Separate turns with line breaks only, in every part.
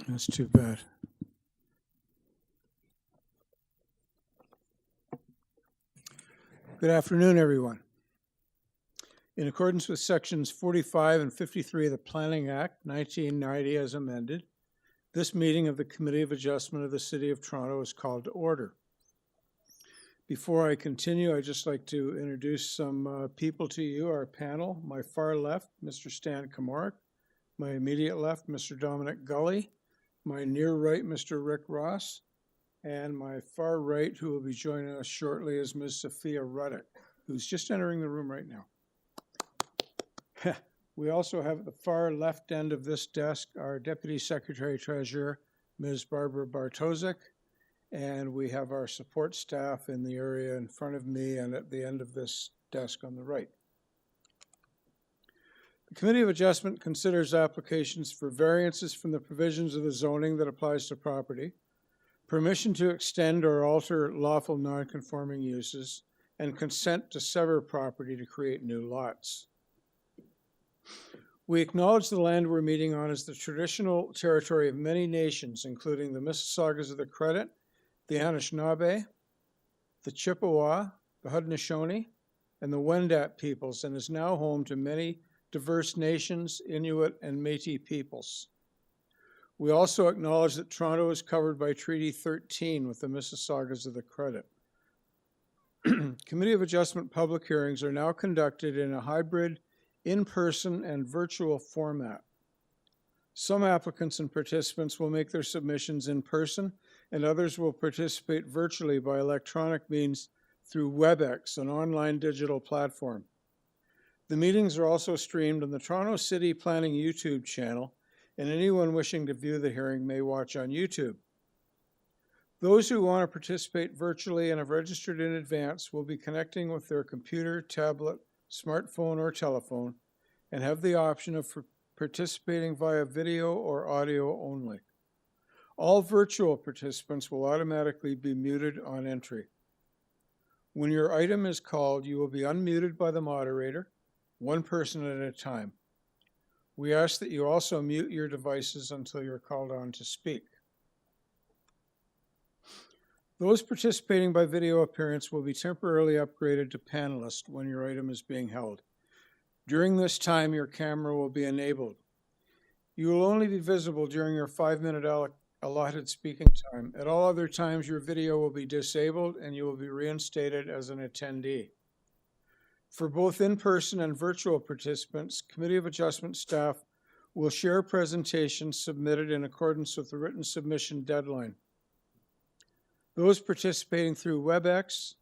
That's too bad. Good afternoon, everyone. In accordance with sections 45 and 53 of the Planning Act, 1990 as amended, this meeting of the Committee of Adjustment of the City of Toronto is called to order. Before I continue, I'd just like to introduce some people to you, our panel. My far left, Mr. Stan Kamorek. My immediate left, Mr. Dominic Gully. My near right, Mr. Rick Ross. And my far right, who will be joining us shortly, is Ms. Sophia Ruddick, who's just entering the room right now. We also have at the far left end of this desk our Deputy Secretary Treasurer, Ms. Barbara Bartosik, and we have our support staff in the area in front of me and at the end of this desk on the right. The Committee of Adjustment considers applications for variances from the provisions of the zoning that applies to property, permission to extend or alter lawful non-conforming uses, and consent to sever property to create new lots. We acknowledge the land we're meeting on as the traditional territory of many nations, including the Mississaugas of the Credit, the Anishinaabe, the Chippewa, the Haudenosaunee, and the Wendat peoples, and is now home to many diverse nations, Inuit, and Métis peoples. We also acknowledge that Toronto is covered by Treaty 13 with the Mississaugas of the Credit. Committee of Adjustment public hearings are now conducted in a hybrid, in-person, and virtual format. Some applicants and participants will make their submissions in person, and others will participate virtually by electronic means through WebEx, an online digital platform. The meetings are also streamed on the Toronto City Planning YouTube channel, and anyone wishing to view the hearing may watch on YouTube. Those who want to participate virtually and have registered in advance will be connecting with their computer, tablet, smartphone, or telephone, and have the option of participating via video or audio only. All virtual participants will automatically be muted on entry. When your item is called, you will be unmuted by the moderator, one person at a time. We ask that you also mute your devices until you're called on to speak. Those participating by video appearance will be temporarily upgraded to panelist when your item is being held. During this time, your camera will be enabled. You will only be visible during your 5-minute allotted speaking time. At all other times, your video will be disabled and you will be reinstated as an attendee. For both in-person and virtual participants, Committee of Adjustment staff will share presentations submitted in accordance with the written submission deadline. Those participating through WebEx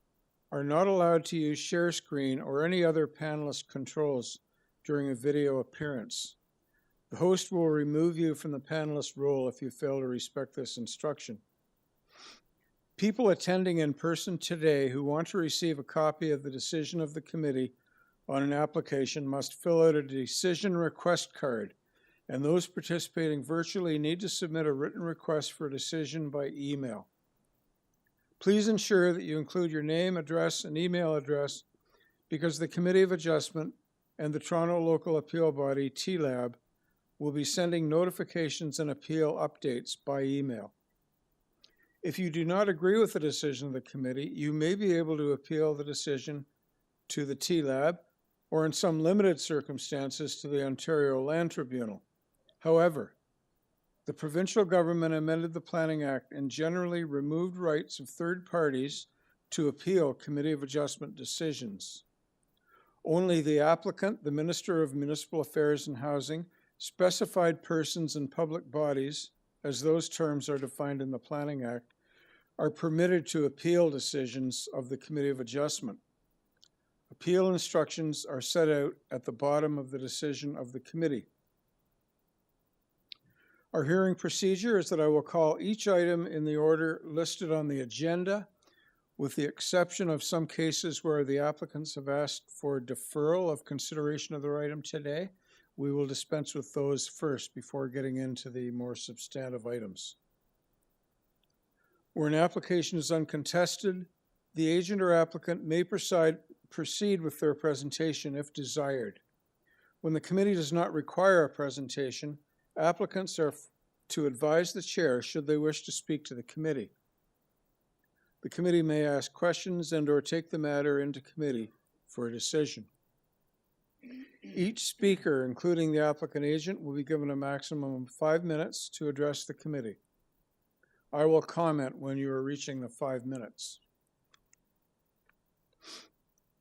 are not allowed to use share screen or any other panelist controls during a video appearance. The host will remove you from the panelist role if you fail to respect this instruction. People attending in person today who want to receive a copy of the decision of the committee on an application must fill out a decision request card, and those participating virtually need to submit a written request for a decision by email. Please ensure that you include your name, address, and email address because the Committee of Adjustment and the Toronto Local Appeal Body, TLAB, will be sending notifications and appeal updates by email. If you do not agree with the decision of the committee, you may be able to appeal the decision to the TLAB or in some limited circumstances to the Ontario Land Tribunal. However, the provincial government amended the Planning Act and generally removed rights of third parties to appeal Committee of Adjustment decisions. Only the applicant, the Minister of Municipal Affairs and Housing, specified persons and public bodies, as those terms are defined in the Planning Act, are permitted to appeal decisions of the Committee of Adjustment. Appeal instructions are set out at the bottom of the decision of the committee. Our hearing procedure is that I will call each item in the order listed on the agenda, with the exception of some cases where the applicants have asked for deferral of consideration of their item today. We will dispense with those first before getting into the more substantive items. Where an application is uncontested, the agent or applicant may proceed with their presentation if desired. When the committee does not require a presentation, applicants are to advise the chair should they wish to speak to the committee. The committee may ask questions and/or take the matter into committee for a decision. Each speaker, including the applicant agent, will be given a maximum of 5 minutes to address the committee. I will comment when you are reaching the 5 minutes.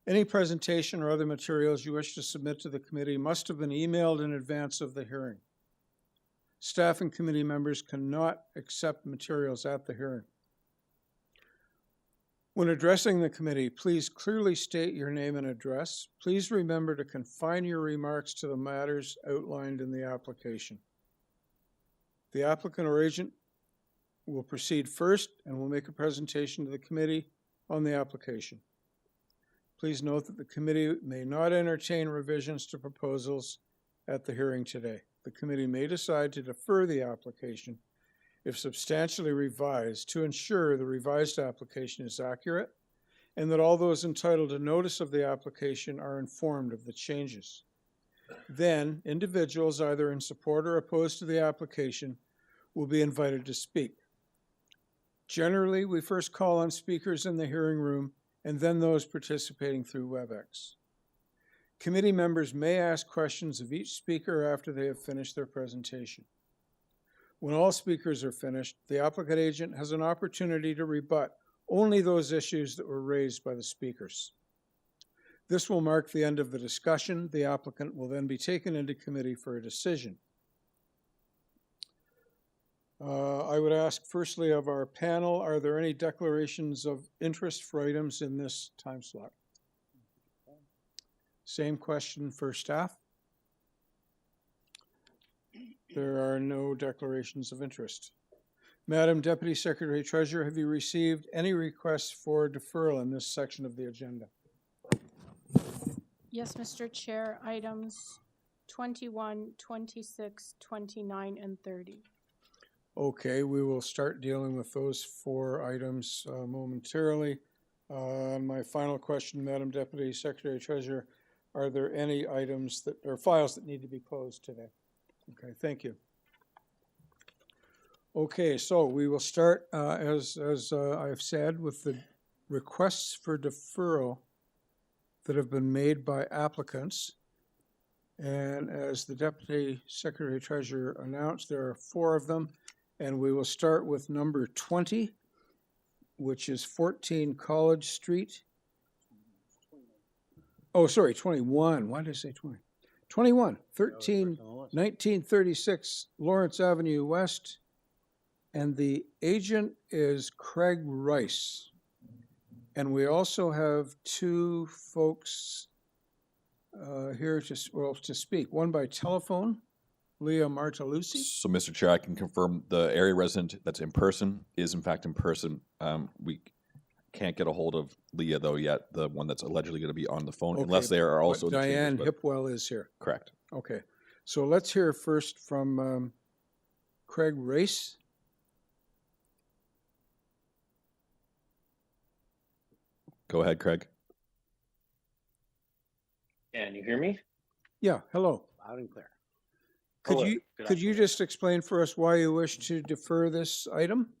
Any presentation or other materials you wish to submit to the committee must have been emailed in advance of the hearing. Staff and committee members cannot accept materials at the hearing. When addressing the committee, please clearly state your name and address. Please remember to confine your remarks to the matters outlined in the application. The applicant or agent will proceed first and will make a presentation to the committee on the application. Please note that the committee may not entertain revisions to proposals at the hearing today. The committee may decide to defer the application if substantially revised to ensure the revised application is accurate and that all those entitled to notice of the application are informed of the changes. Then, individuals either in support or opposed to the application will be invited to speak. Generally, we first call on speakers in the hearing room and then those participating through WebEx. Committee members may ask questions of each speaker after they have finished their presentation. When all speakers are finished, the applicant agent has an opportunity to rebut only those issues that were raised by the speakers. This will mark the end of the discussion. The applicant will then be taken into committee for a decision. I would ask firstly of our panel, are there any declarations of interest for items in this time slot? Same question for staff. There are no declarations of interest. Madam Deputy Secretary Treasurer, have you received any requests for deferral in this section of the agenda?
Yes, Mr. Chair, items 21, 26, 29, and 30.
Okay, we will start dealing with those 4 items momentarily. My final question, Madam Deputy Secretary Treasurer, are there any items that or files that need to be closed today? Okay, thank you. Okay, so we will start, as I've said, with the requests for deferral that have been made by applicants. And as the Deputy Secretary Treasurer announced, there are 4 of them. And we will start with number 20, which is 14 College Street. Oh, sorry, 21. Why did I say 20? 21, 1936 Lawrence Avenue West. And the agent is Craig Rice. And we also have 2 folks here to speak. One by telephone, Leah Martalucci.
So, Mr. Chair, I can confirm the area resident that's in person is in fact in person. We can't get a hold of Leah, though, yet, the one that's allegedly going to be on the phone,
Okay,
unless they are also in the
Diane
chambers,
Hipwell is here.
Correct.
Okay, so let's hear first from Craig Rice.
Go ahead, Craig.
Can you hear me?
Yeah, hello.
Loud and clear.
Could
Hello.
you
Good
could you
afternoon.
just explain for us why you wish to defer this item?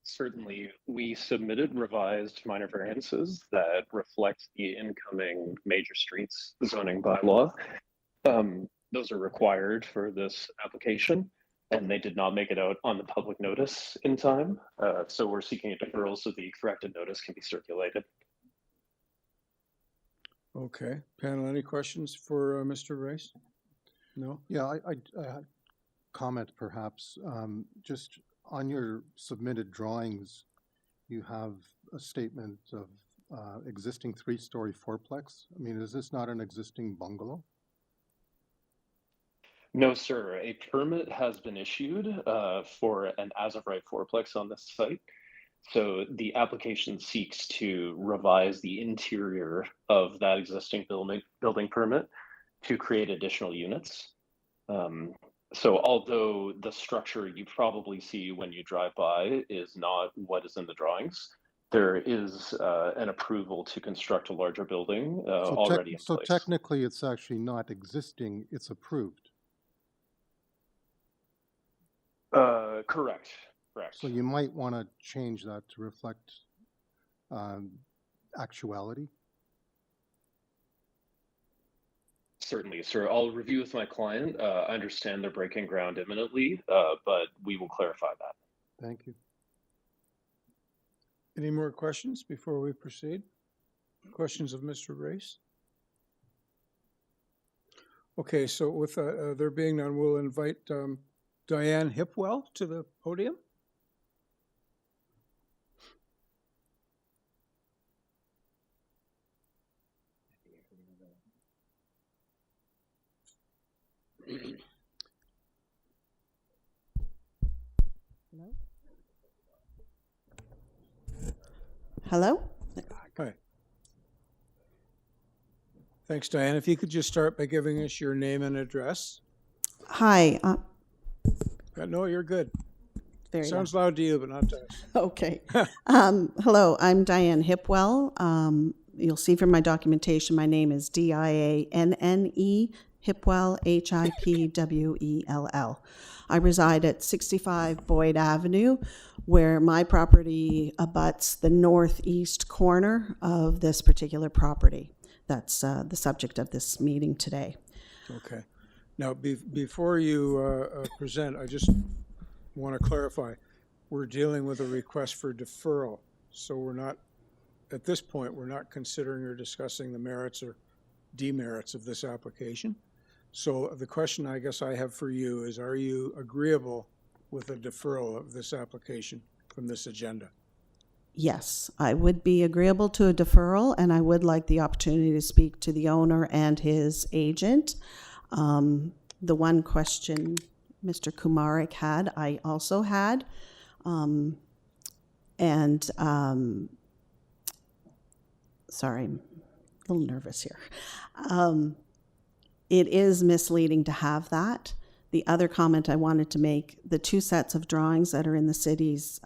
Certainly, we submitted revised minor variances that reflect the incoming major streets zoning bylaw. Those are required for this application, and they did not make it out on the public notice in time. So we're seeking a deferral so the corrected notice can be circulated.
Okay, panel, any questions for Mr. Rice? No?
Yeah, I had comment perhaps. Just on your submitted drawings, you have a statement of existing 3-story fourplex. I mean, is this not an existing bungalow?
No, sir. A permit has been issued for an as-of-right fourplex on this site. So the application seeks to revise the interior of that existing building permit to create additional units. So although the structure you probably see when you drive by is not what is in the drawings, there is an approval to construct a larger building already in
So
place.
technically it's actually not existing, it's approved.
Correct. Correct.
So you might want to change that to reflect actuality.
Certainly, sir. I'll review with my client. I understand they're breaking ground imminently, but we will clarify that.
Thank you.
Any more questions before we proceed? Questions of Mr. Race? Okay, so with there being none, we'll invite Diane Hipwell to the podium.
Hello?
Hi. Thanks, Diane. If you could just start by giving us your name and address.
Hi.
No, you're good.
Very
Sounds loud to you, but not to us.
Okay. Hello, I'm Diane Hipwell. You'll see from my documentation, my name is D-I-A-N-N-E, Hipwell, H-I-P-W-E-L-L. I reside at 65 Boyd Avenue, where my property abuts the northeast corner of this particular property. That's the subject of this meeting today.
Okay. Now, before you present, I just want to clarify. We're dealing with a request for deferral. So we're not, at this point, we're not considering or discussing the merits or demerits of this application. So the question I guess I have for you is, are you agreeable with a deferral of this application from this agenda?
Yes, I would be agreeable to a deferral, and I would like the opportunity to speak to the owner and his agent. The one question Mr. Kumarik had, I also had. Sorry, I'm a little nervous here. It is misleading to have that. The other comment I wanted to make, the two sets of drawings that are in the city's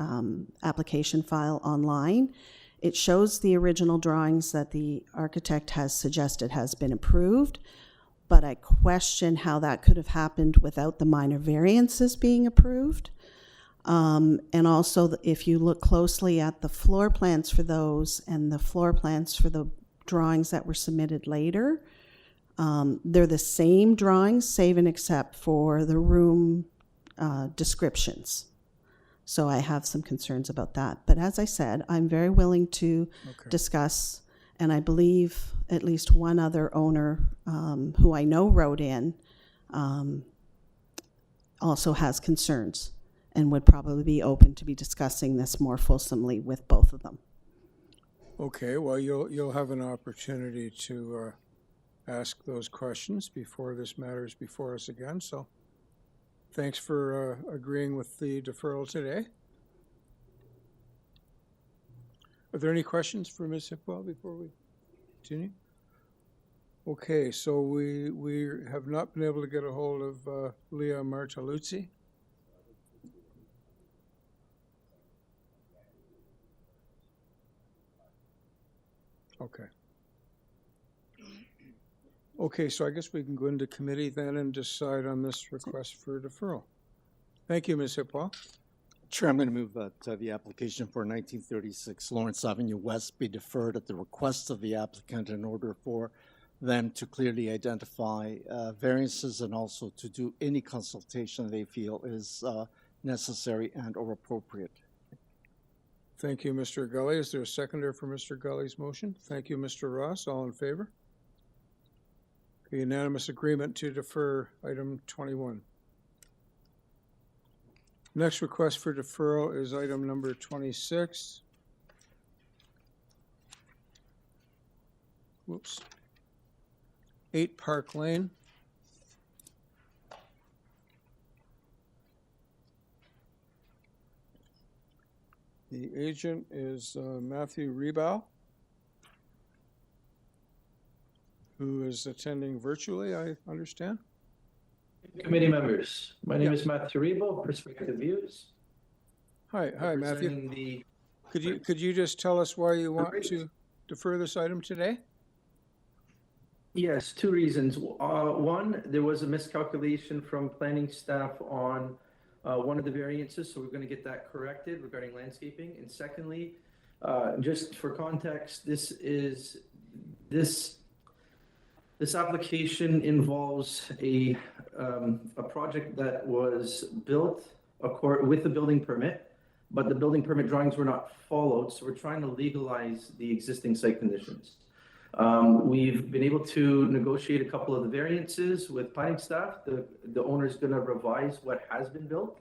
application file online, it shows the original drawings that the architect has suggested has been approved, but I question how that could have happened without the minor variances being approved. And also, if you look closely at the floor plans for those and the floor plans for the drawings that were submitted later, they're the same drawings, save and except for the room descriptions. So I have some concerns about that. But as I said, I'm very willing to discuss, and I believe at least one other owner who I know wrote in also has concerns and would probably be open to be discussing this more fulsomely with both of them.
Okay, well, you'll have an opportunity to ask those questions before this matter is before us again. So thanks for agreeing with the deferral today. Are there any questions for Ms. Hipwell before we continue? Okay, so we have not been able to get a hold of Leah Martelluzzi. Okay. Okay, so I guess we can go into committee then and decide on this request for deferral. Thank you, Ms. Hipwell.
Chair, I'm going to move that the application for 1936 Lawrence Avenue West be deferred at the request of the applicant in order for them to clearly identify variances and also to do any consultation they feel is necessary and or appropriate.
Thank you, Mr. Gully. Is there a seconder for Mr. Gully's motion? Thank you, Mr. Ross. All in favor? Okay, unanimous agreement to defer item 21. Next request for deferral is item number 26. Whoops. 8 Park Lane. The agent is Matthew Rebow, who is attending virtually, I understand.
Committee members, my name is Matthew Rebo, Perspective Views.
Hi, Matthew.
Representing
Could you just tell us why you want to defer this item today?
Yes, two reasons. One, there was a miscalculation from planning staff on one of the variances, so we're gonna get that corrected regarding landscaping. And secondly, just for context, this application involves a project that was built with the building permit, but the building permit drawings were not followed, so we're trying to legalize the existing site conditions. We've been able to negotiate a couple of the variances with planning staff. The owner's gonna revise what has been built.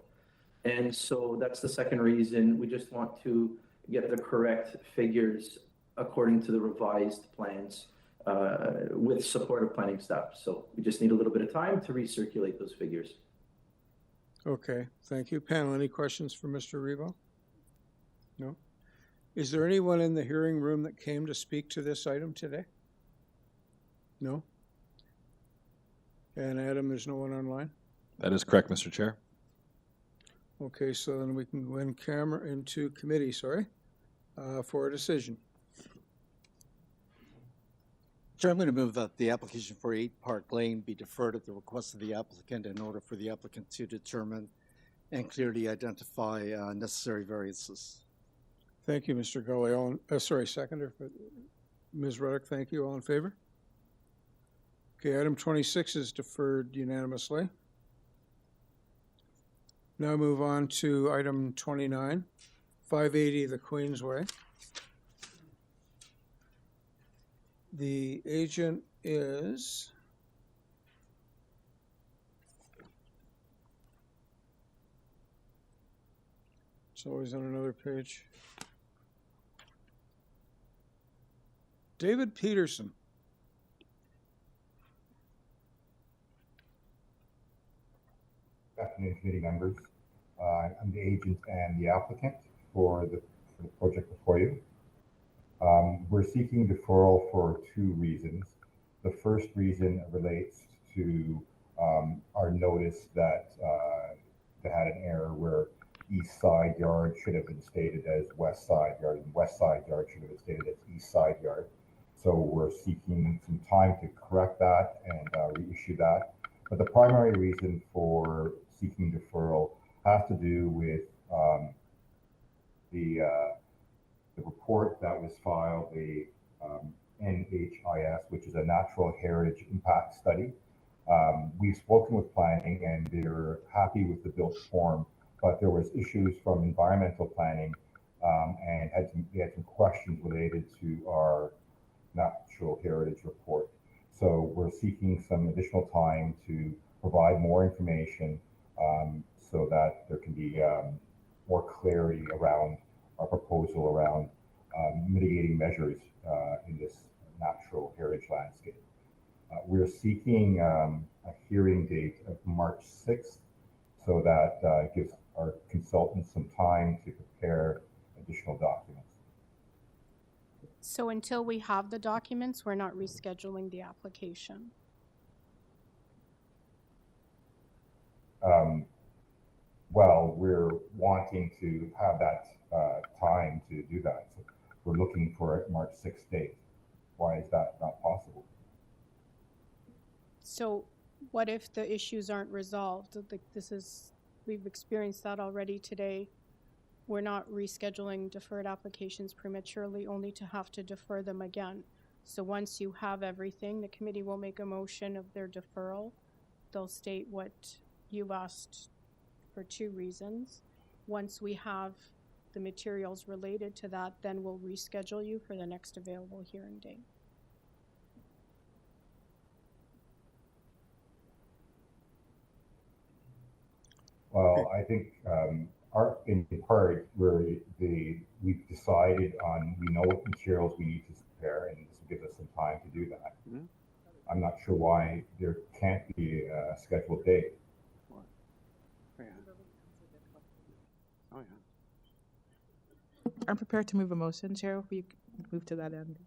And so that's the second reason. We just want to get the correct figures according to the revised plans with support of planning staff. So we just need a little bit of time to recirculate those figures.
Okay, thank you. Panel, any questions for Mr. Rebo? No? Is there anyone in the hearing room that came to speak to this item today? No? And Adam, there's no one online?
That is correct, Mr. Chair.
Okay, so then we can go in camera into committee, for a decision.
Chair, I'm going to move that the application for 8 Park Lane be deferred at the request of the applicant in order for the applicant to determine and clearly identify necessary variances.
Thank you, Mr. Gully. Seconder. Ms. Ruddock, thank you. All in favor? Okay, item 26 is deferred unanimously. Now move on to item 29, 580 the Queensway. The agent is it's always on another page. David Peterson.
Good afternoon, committee members. I'm the agent and the applicant for the project before you. We're seeking deferral for 2 reasons. The first reason relates to our notice that they had an error where east side yard should have been stated as west side yard, and west side yard should have been stated as east side yard. So we're seeking some time to correct that and reissue that. But the primary reason for seeking deferral has to do with the report that was filed, the NHIS, which is a Natural Heritage Impact Study. We've spoken with planning and they're happy with the built form, but there was issues from environmental planning and they had some questions related to our Natural Heritage report. So we're seeking some additional time to provide more information so that there can be more clarity around our proposal around mitigating measures in this natural heritage landscape. We're seeking a hearing date of March 6th so that gives our consultants some time to prepare additional documents.
So until we have the documents, we're not rescheduling the application.
Well, we're wanting to have that time to do that. So we're looking for a March 6th date. Why is that not possible?
So what if the issues aren't resolved? Like we've experienced that already today. We're not rescheduling deferred applications prematurely, only to have to defer them again. So once you have everything, the committee will make a motion of their deferral. They'll state what you've asked for 2 reasons. Once we have the materials related to that, then we'll reschedule you for the next available hearing date.
Well, I think in part we've decided on, we know what materials we need to prepare, and this will give us some time to do that. Mm-hmm. I'm not sure why there can't be a scheduled date.
I'm prepared to move a motion, Chair, if we move to that end.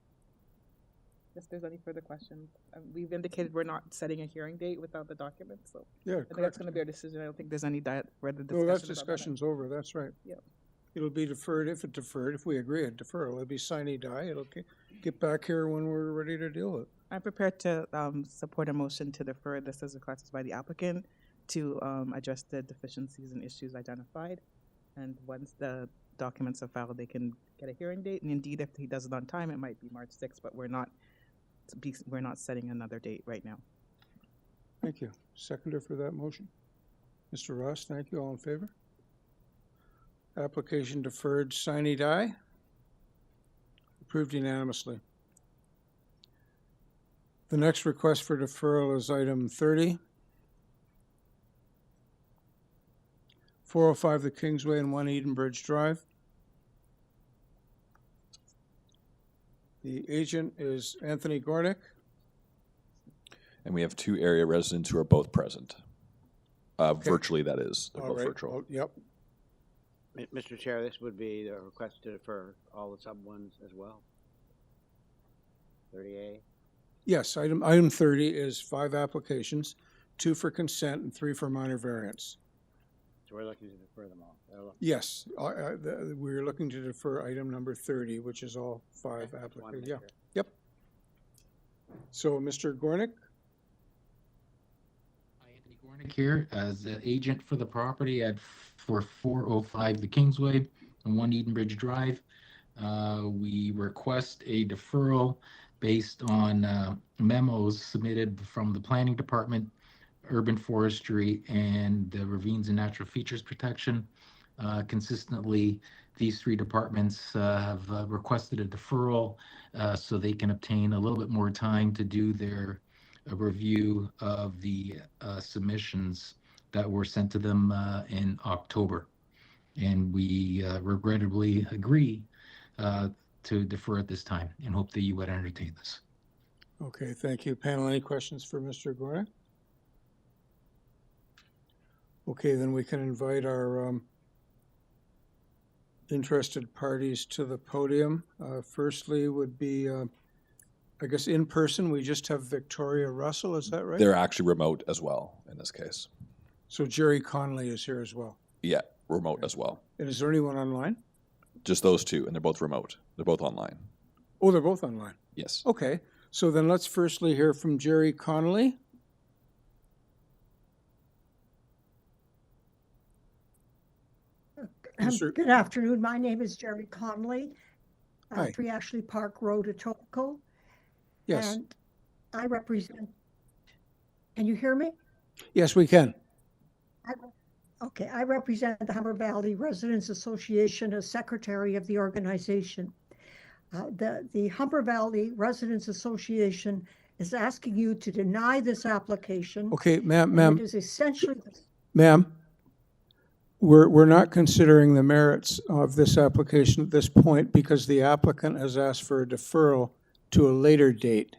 If there's any further questions. We've indicated we're not setting a hearing date without the documents, so
Yeah,
I think that's going to be our decision. I don't think there's any further discussion.
well, that's discussion's over. That's right.
Yep.
It'll be deferred if we agree at deferral. It'll be sine die. It'll get back here when we're ready to deal with it.
I'm prepared to support a motion to defer this as requested by the applicant to address the deficiencies and issues identified. And once the documents are filed, they can get a hearing date. And indeed, if he does it on time, it might be March 6th, but we're not setting another date right now.
Thank you. Seconder for that motion? Mr. Ross, thank you. All in favor? Application deferred, sine die. Approved unanimously. The next request for deferral is item 30. 405 the Kingsway and 1 Edenbridge Drive. The agent is Anthony Gornick.
And we have 2 area residents who are both present. Virtually, that is. They're
All
both
right.
virtual.
Oh, yep.
Mr. Chair, this would be the request to defer all the sub ones as well. 30A.
Yes, item 30 is 5 applications, 2 for consent and 3 for minor variance.
So we're looking to defer them all.
Yes, we're looking to defer item number 30, which is all 5 applications. Yeah. Yep. So, Mr. Gornick?
Hi, Anthony Gornick here as the agent for the property for 405 the Kingsway and 1 Edenbridge Drive. We request a deferral based on memos submitted from the Planning Department, Urban Forestry, and the Ravines and Natural Features Protection. Consistently, these 3 departments have requested a deferral so they can obtain a little bit more time to do their review of the submissions that were sent to them in October. And we regrettably agree to defer at this time and hope that you would entertain this.
Okay, thank you. Panel, any questions for Mr. Gornick? Okay, then we can invite our interested parties to the podium. Firstly would be, I guess in person, we just have Victoria Russell, is that right?
They're actually remote as well in this case.
So Jerry Conley is here as well.
Yeah, remote as well.
And is there anyone online?
Just those 2, and they're both remote. They're both online.
Oh, they're both online.
Yes.
Okay, so then let's firstly hear from Jerry Connolly.
Good afternoon. My name is Jerry Conley,
Hi.
3 Ashley Park Road, Etobicoke.
Yes.
And I represent, can you hear me?
Yes, we can.
Okay, I represent the Humber Valley Residents Association as secretary of the organization. The Humber Valley Residents Association is asking you to deny this application.
Okay, ma'am,
It is essentially.
Ma'am, we're not considering the merits of this application at this point because the applicant has asked for a deferral to a later date.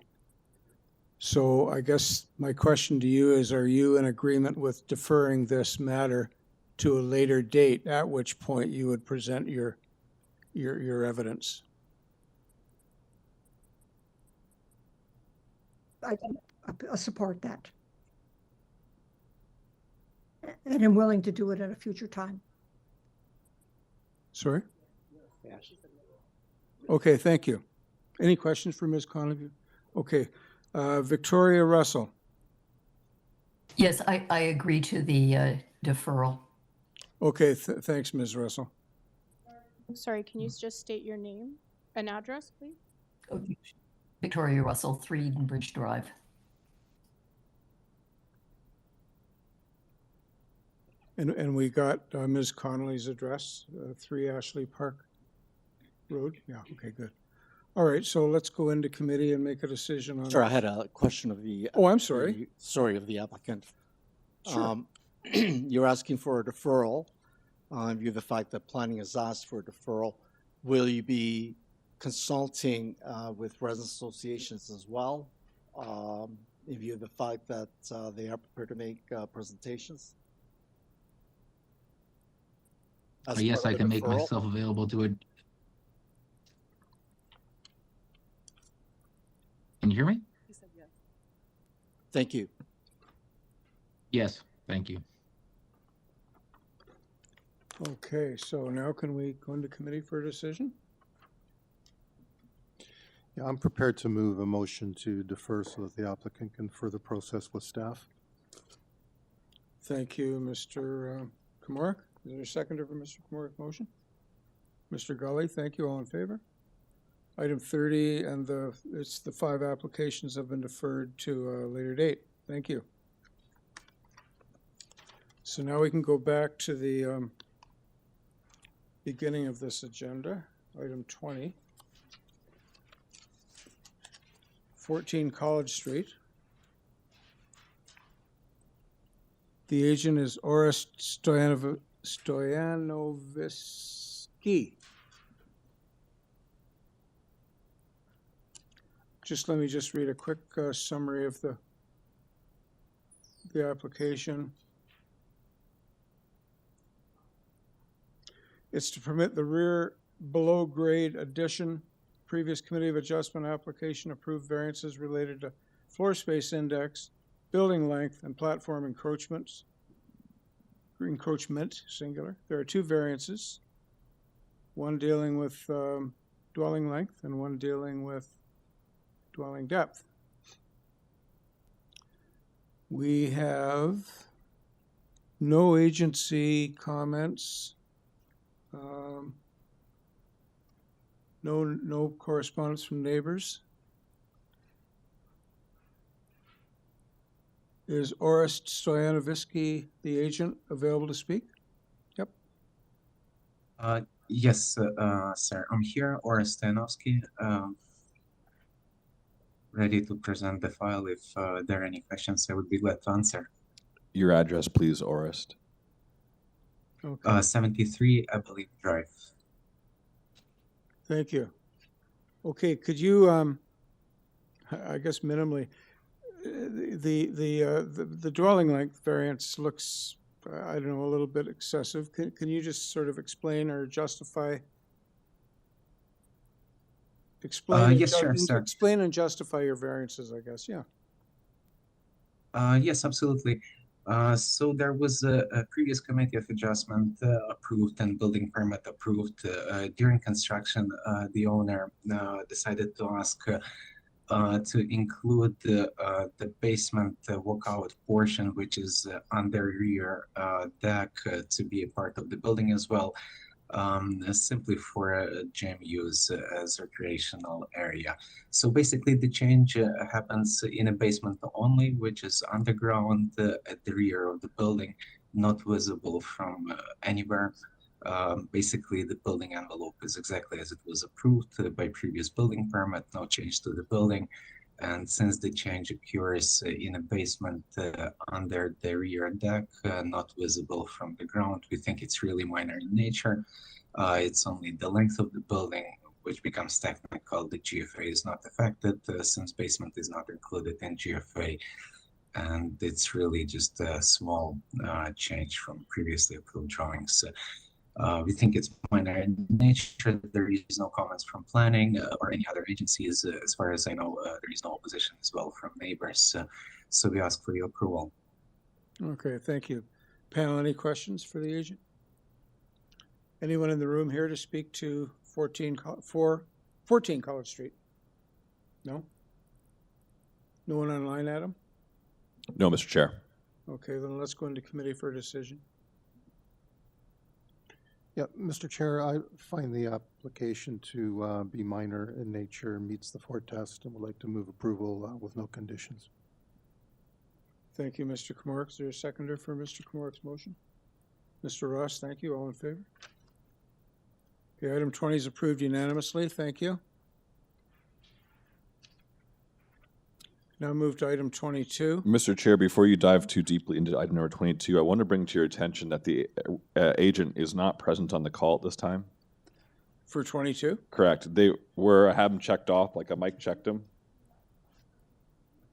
So I guess my question to you is, are you in agreement with deferring this matter to a later date, at which point you would present your evidence?
I support that. And I'm willing to do it at a future time.
Sorry?
Yes.
Okay, thank you. Any questions for Ms. Conley? Okay, Victoria Russell.
Yes, I agree to the deferral.
Okay, thanks, Ms. Russell.
Sorry, can you just state your name and address, please?
Victoria Russell, 3 Edenbridge Drive.
And we got Ms. Connolly's address, 3 Ashley Park Road? Yeah, okay, good. All right, so let's go into committee and make a decision on.
Sir, I had a question of the.
Oh, I'm sorry.
Sorry, of the applicant.
Sure.
You're asking for a deferral. In view of the fact that planning has asked for a deferral, will you be consulting with resident associations as well? In view of the fact that they are prepared to make presentations?
Yes, I can make myself available to it. Can you hear me?
He said yes.
Thank you.
Yes, thank you.
Okay, so now can we go into committee for a decision?
Yeah, I'm prepared to move a motion to defer so that the applicant can further process with staff.
Thank you, Mr. Kamoric. Is there a seconder for Mr. Kamoric's motion? Mr. Gully, thank you. All in favor? Item 30, and the 5 applications have been deferred to a later date. Thank you. So now we can go back to the beginning of this agenda, item 20. 14 College Street. The agent is Orest Stoyanovsky. Let me read a quick summary of the application. It's to permit the rear below grade addition. Previous Committee of Adjustment application approved variances related to floor space index, building length, and platform encroachment, singular. There are 2 variances, one dealing with dwelling length and one dealing with dwelling depth. We have no agency comments, no correspondence from neighbors. Is Orest Stoyanovsky, the agent, available to speak? Yep.
Yes, sir. I'm here, Orest Stoyanovsky, ready to present the file. If there are any questions, I would be glad to answer.
Your address, please, Orest.
Okay.
73, I believe, Drive.
Thank you. Okay, could you, I guess minimally, the dwelling length variance looks, I don't know, a little bit excessive. Can you just sort of explain or justify?
Yes, sure, sir.
Explain and justify your variances, I guess. Yeah.
Yes, absolutely. So there was a previous committee of adjustment approved and building permit approved. During construction, the owner decided to ask to include the basement walkout portion, which is on the rear deck, to be a part of the building as well, simply for gym use as a recreational area. So basically the change happens in a basement only, which is underground at the rear of the building, not visible from anywhere. Basically the building envelope is exactly as it was approved by previous building permit, no change to the building. And since the change occurs in a basement under the rear deck, not visible from the ground, we think it's really minor in nature. It's only the length of the building, which becomes technical. The GFA is not affected since basement is not included in GFA. And it's really just a small change from previously approved drawings. We think it's minor in nature. There is no comments from planning or any other agencies. As far as I know, there is no opposition as well from neighbors. So we ask for your approval.
Okay, thank you. Panel, any questions for the agent? Anyone in the room here to speak to 14 College Street? No? No one online, Adam?
No, Mr. Chair.
Okay, then let's go into committee for a decision.
Yeah, Mr. Chair, I find the application to be minor in nature, meets the 4 test, and would like to move approval with no conditions.
Thank you, Mr. Kamoric. Is there a seconder for Mr. Kamoric's motion? Mr. Ross, thank you. All in favor? Okay, item 20 is approved unanimously. Thank you. Now move to item 22.
Mr. Chair, before you dive too deeply into item number 22, I want to bring to your attention that the agent is not present on the call at this time.
For 22?
Correct. They were, I have them checked off, like a Mike checked them.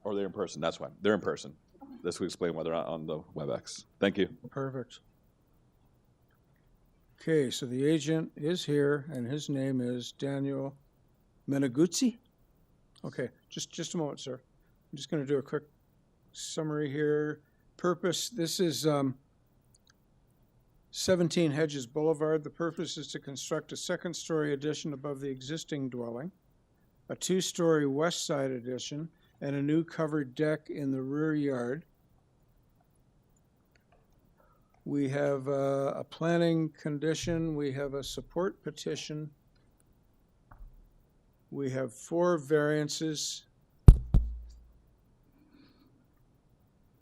Or they're in person, that's why. They're in person. This will explain why they're not on the WebEx. Thank you.
Perfect. Okay, so the agent is here, and his name is Daniel Meneguzzi. Okay, just a moment, sir. I'm just going to do a quick summary here. Purpose, this is 17 Hedges Boulevard. The purpose is to construct a second-story addition above the existing dwelling, a 2-story west side addition, and a new covered deck in the rear yard. We have a planning condition, we have a support petition. We have 4 variances.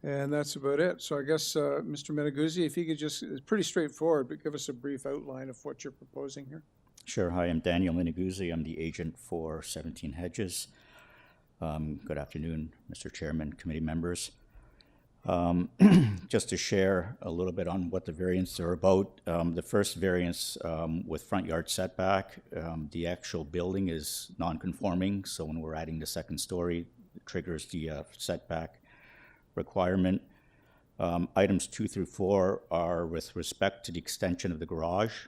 And that's about it. So I guess, Mr. Meneguzzi, if you could just, it's pretty straightforward, but give us a brief outline of what you're proposing here.
Sure. Hi, I'm Daniel Meneguzzi. I'm the agent for 17 Hedges. Good afternoon, Mr. Chairman, committee members. Just to share a little bit on what the variants are about. The first variance with front yard setback, the actual building is non-conforming, so when we're adding the second story, it triggers the setback requirement. Items 2 through 4 are with respect to the extension of the garage,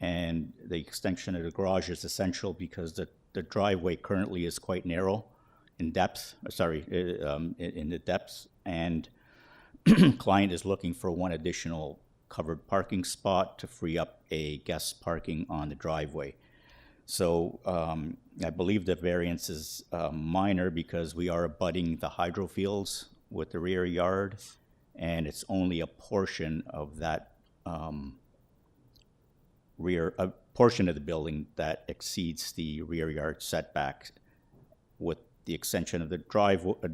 and the extension of the garage is essential because the driveway currently is quite narrow in depth, in the depth, and client is looking for 1 additional covered parking spot to free up a guest parking on the driveway. So I believe the variance is minor because we are abutting the hydro fields with the rear yard, and it's only a portion of that a portion of the building that exceeds the rear yard setback. With the extension of the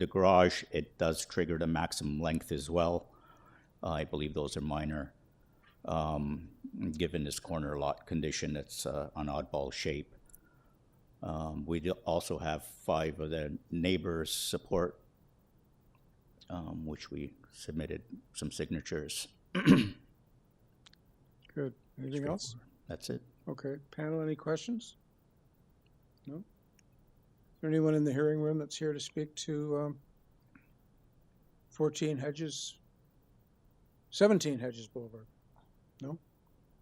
garage, it does trigger the maximum length as well. I believe those are minor. Given this corner lot condition, it's an oddball shape. We also have 5 of the neighbors' support, which we submitted some signatures.
Good. Anything else?
That's it.
Okay. Panel, any questions? No? Is there anyone in the hearing room that's here to speak to 17 Hedges Boulevard? No?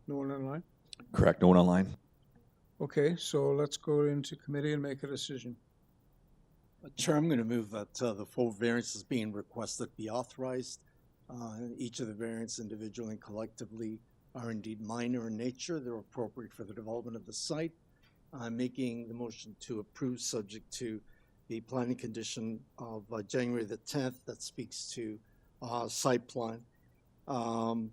No one online?
Correct. No one online.
Okay, so let's go into committee and make a decision.
Chair, I'm going to move that the 4 variances being requested be authorized. Each of the variants individually and collectively are indeed minor in nature. They're appropriate for the development of the site. I'm making the motion to approve subject to the planning condition of January the 10th that speaks to site plan. To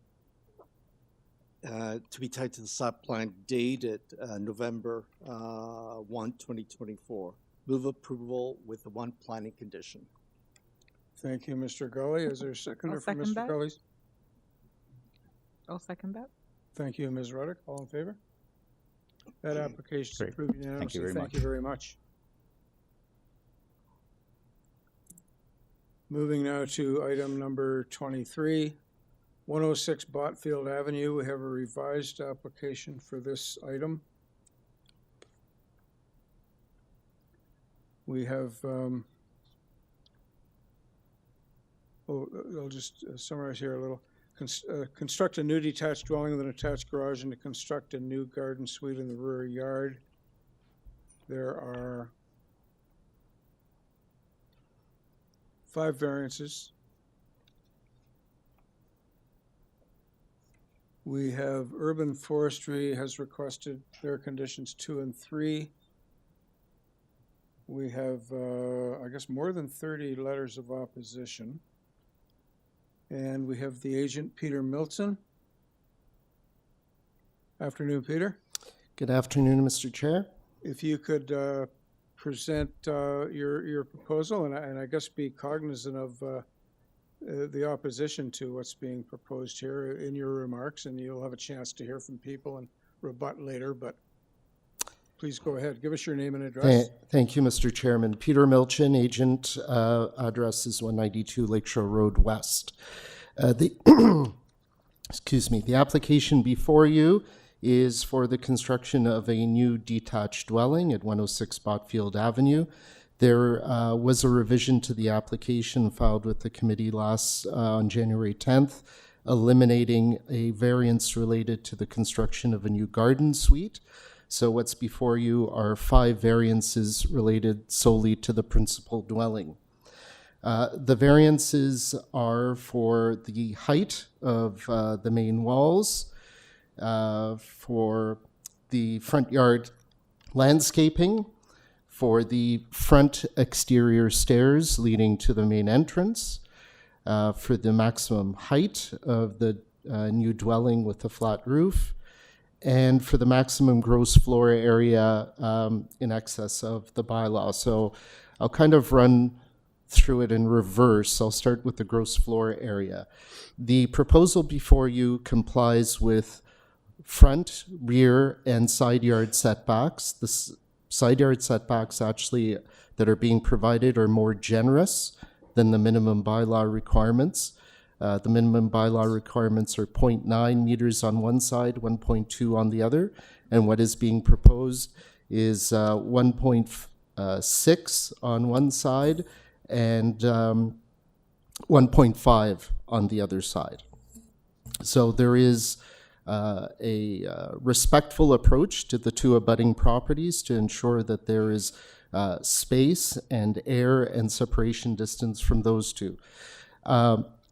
be tied to the site plan dated November 1, 2024. Move approval with the 1 planning condition.
Thank you, Mr. Gully. Is there a seconder
I'll
for
second
Mr.
that.
Gully's?
I'll second that.
Thank you, Ms. Ruddock. All in favor? That application is
Great.
approved unanimously.
Thank you very much.
Moving now to item number 23, 106 Botfield Avenue. We have a revised application for this item. We have, I'll just summarize here a little. Construct a new detached dwelling with an attached garage and to construct a new garden suite in the rear yard. There are 5 variances. We have Urban Forestry has requested their conditions 2 and 3. We have, I guess, more than 30 letters of opposition. And we have the agent, Peter Milton. Afternoon, Peter.
Good afternoon, Mr. Chair.
If you could present your proposal and I guess be cognizant of the opposition to what's being proposed here in your remarks, and you'll have a chance to hear from people and rebut later, but please go ahead. Give us your name and address.
Thank you, Mr. Chairman. Peter Milchin, agent, address is 192 Lakeshore Road West. Excuse me, the application before you is for the construction of a new detached dwelling at 106 Botfield Avenue. There was a revision to the application filed with the committee on January 10th, eliminating a variance related to the construction of a new garden suite. So what's before you are 5 variances related solely to the principal dwelling. The variances are for the height of the main walls, for the front yard landscaping, for the front exterior stairs leading to the main entrance, for the maximum height of the new dwelling with a flat roof, and for the maximum gross floor area in excess of the bylaw. So I'll kind of run through it in reverse. I'll start with the gross floor area. The proposal before you complies with front, rear, and side yard setbacks. The side yard setbacks actually that are being provided are more generous than the minimum bylaw requirements. The minimum bylaw requirements are 0.9 meters on one side, 1.2 on the other, and what is being proposed is 1.6 on one side and 1.5 on the other side. So there is a respectful approach to the two abutting properties to ensure that there is space and air and separation distance from those two.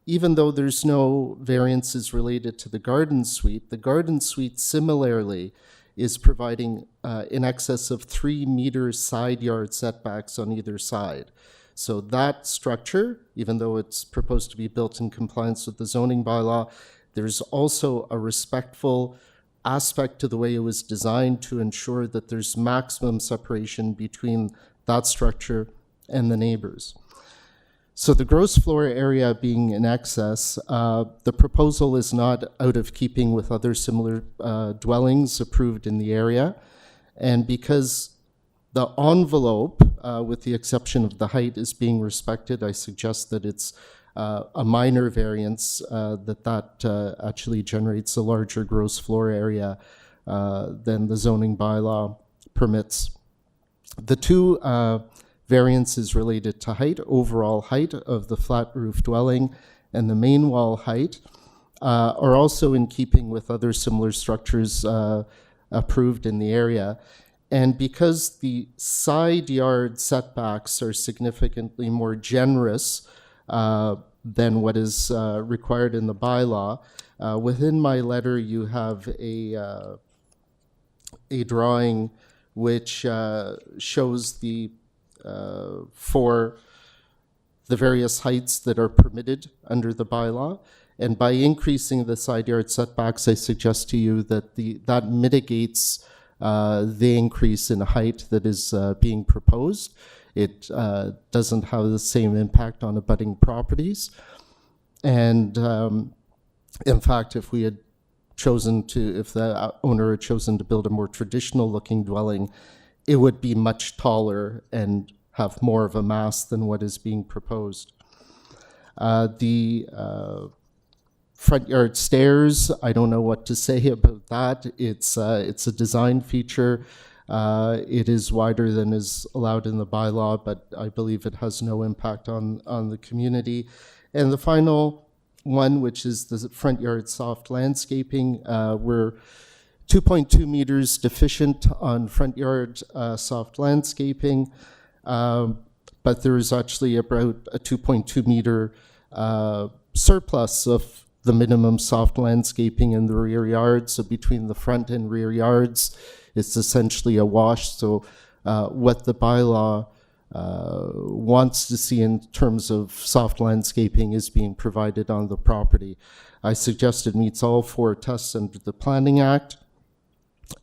Even though there's no variances related to the garden suite similarly is providing in excess of 3 meter side yard setbacks on either side. So that structure, even though it's proposed to be built in compliance with the zoning bylaw, there's also a respectful aspect to the way it was designed to ensure that there's maximum separation between that structure and the neighbors. So the gross floor area being in excess, the proposal is not out of keeping with other similar dwellings approved in the area. And because the envelope, with the exception of the height, is being respected, I suggest that it's a minor variance that actually generates a larger gross floor area than the zoning bylaw permits. The two variances related to height, overall height of the flat roof dwelling and the main wall height, are also in keeping with other similar structures approved in the area. And because the side yard setbacks are significantly more generous than what is required in the bylaw, within my letter you have a drawing which shows the for the various heights that are permitted under the bylaw. And by increasing the side yard setbacks, I suggest to you that that mitigates the increase in height that is being proposed. It doesn't have the same impact on abutting properties. And in fact, if we had chosen to, if the owner had chosen to build a more traditional looking dwelling, it would be much taller and have more of a mass than what is being proposed. The front yard stairs, I don't know what to say about that. It's a design feature. It is wider than is allowed in the bylaw, but I believe it has no impact on the community. And the final one, which is the front yard soft landscaping, we're 2.2 meters deficient on front yard soft landscaping, but there is actually about a 2.2 meter surplus of the minimum soft landscaping in the rear yard. So between the front and rear yards, it's essentially a wash. So what the bylaw wants to see in terms of soft landscaping is being provided on the property. I suggest it meets all 4 tests under the Planning Act,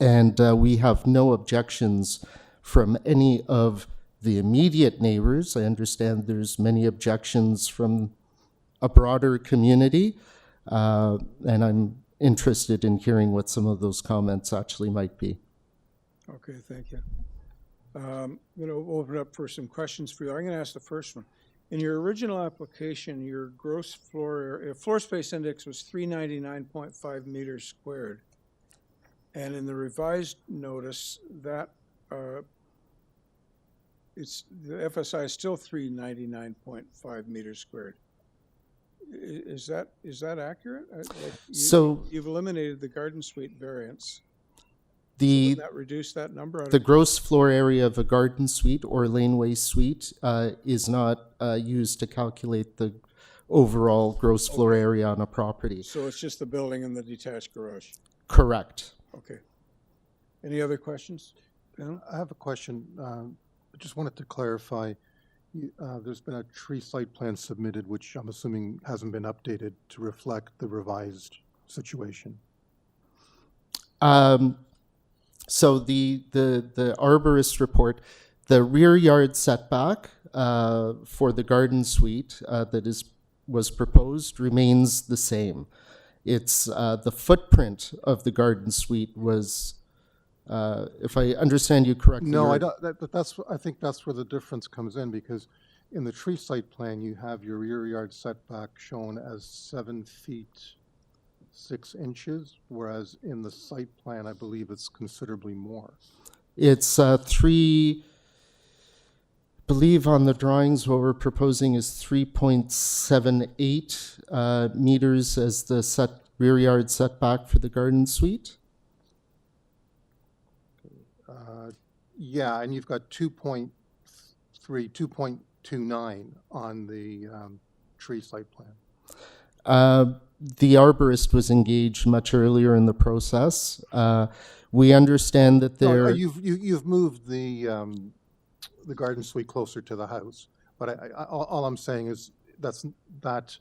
and we have no objections from any of the immediate neighbors. I understand there's many objections from a broader community, and I'm interested in hearing what some of those comments actually might be.
Okay, thank you. I'm going to open up for some questions for you. I'm going to ask the first one. In your original application, your gross floor space index was 399.5 meters squared. And in the revised notice, that the FSI is still 399.5 meters squared. Is that accurate? You've eliminated the garden suite variance. Wouldn't that reduce that number?
The gross floor area of a garden suite or laneway suite is not used to calculate the overall gross floor area on a property.
So it's just the building and the detached garage?
Correct.
Okay. Any other questions? Ben?
I have a question. I just wanted to clarify. There's been a tree site plan submitted, which I'm assuming hasn't been updated to reflect the revised situation?
So the arborist report, the rear yard setback for the garden suite that was proposed remains the same. It's the footprint of the garden suite was, if I understand you correctly.
No, I don't. I think that's where the difference comes in, because in the tree site plan, you have your rear yard setback shown as 7 feet 6 inches, whereas in the site plan, I believe it's considerably more.
It's believe on the drawings, what we're proposing is 3.78 meters as the rear yard setback for the garden suite.
Yeah, and you've got 2.3, 2.29 on the tree site plan.
The arborist was engaged much earlier in the process. We understand that there.
You've moved the garden suite closer to the house, but all I'm saying is that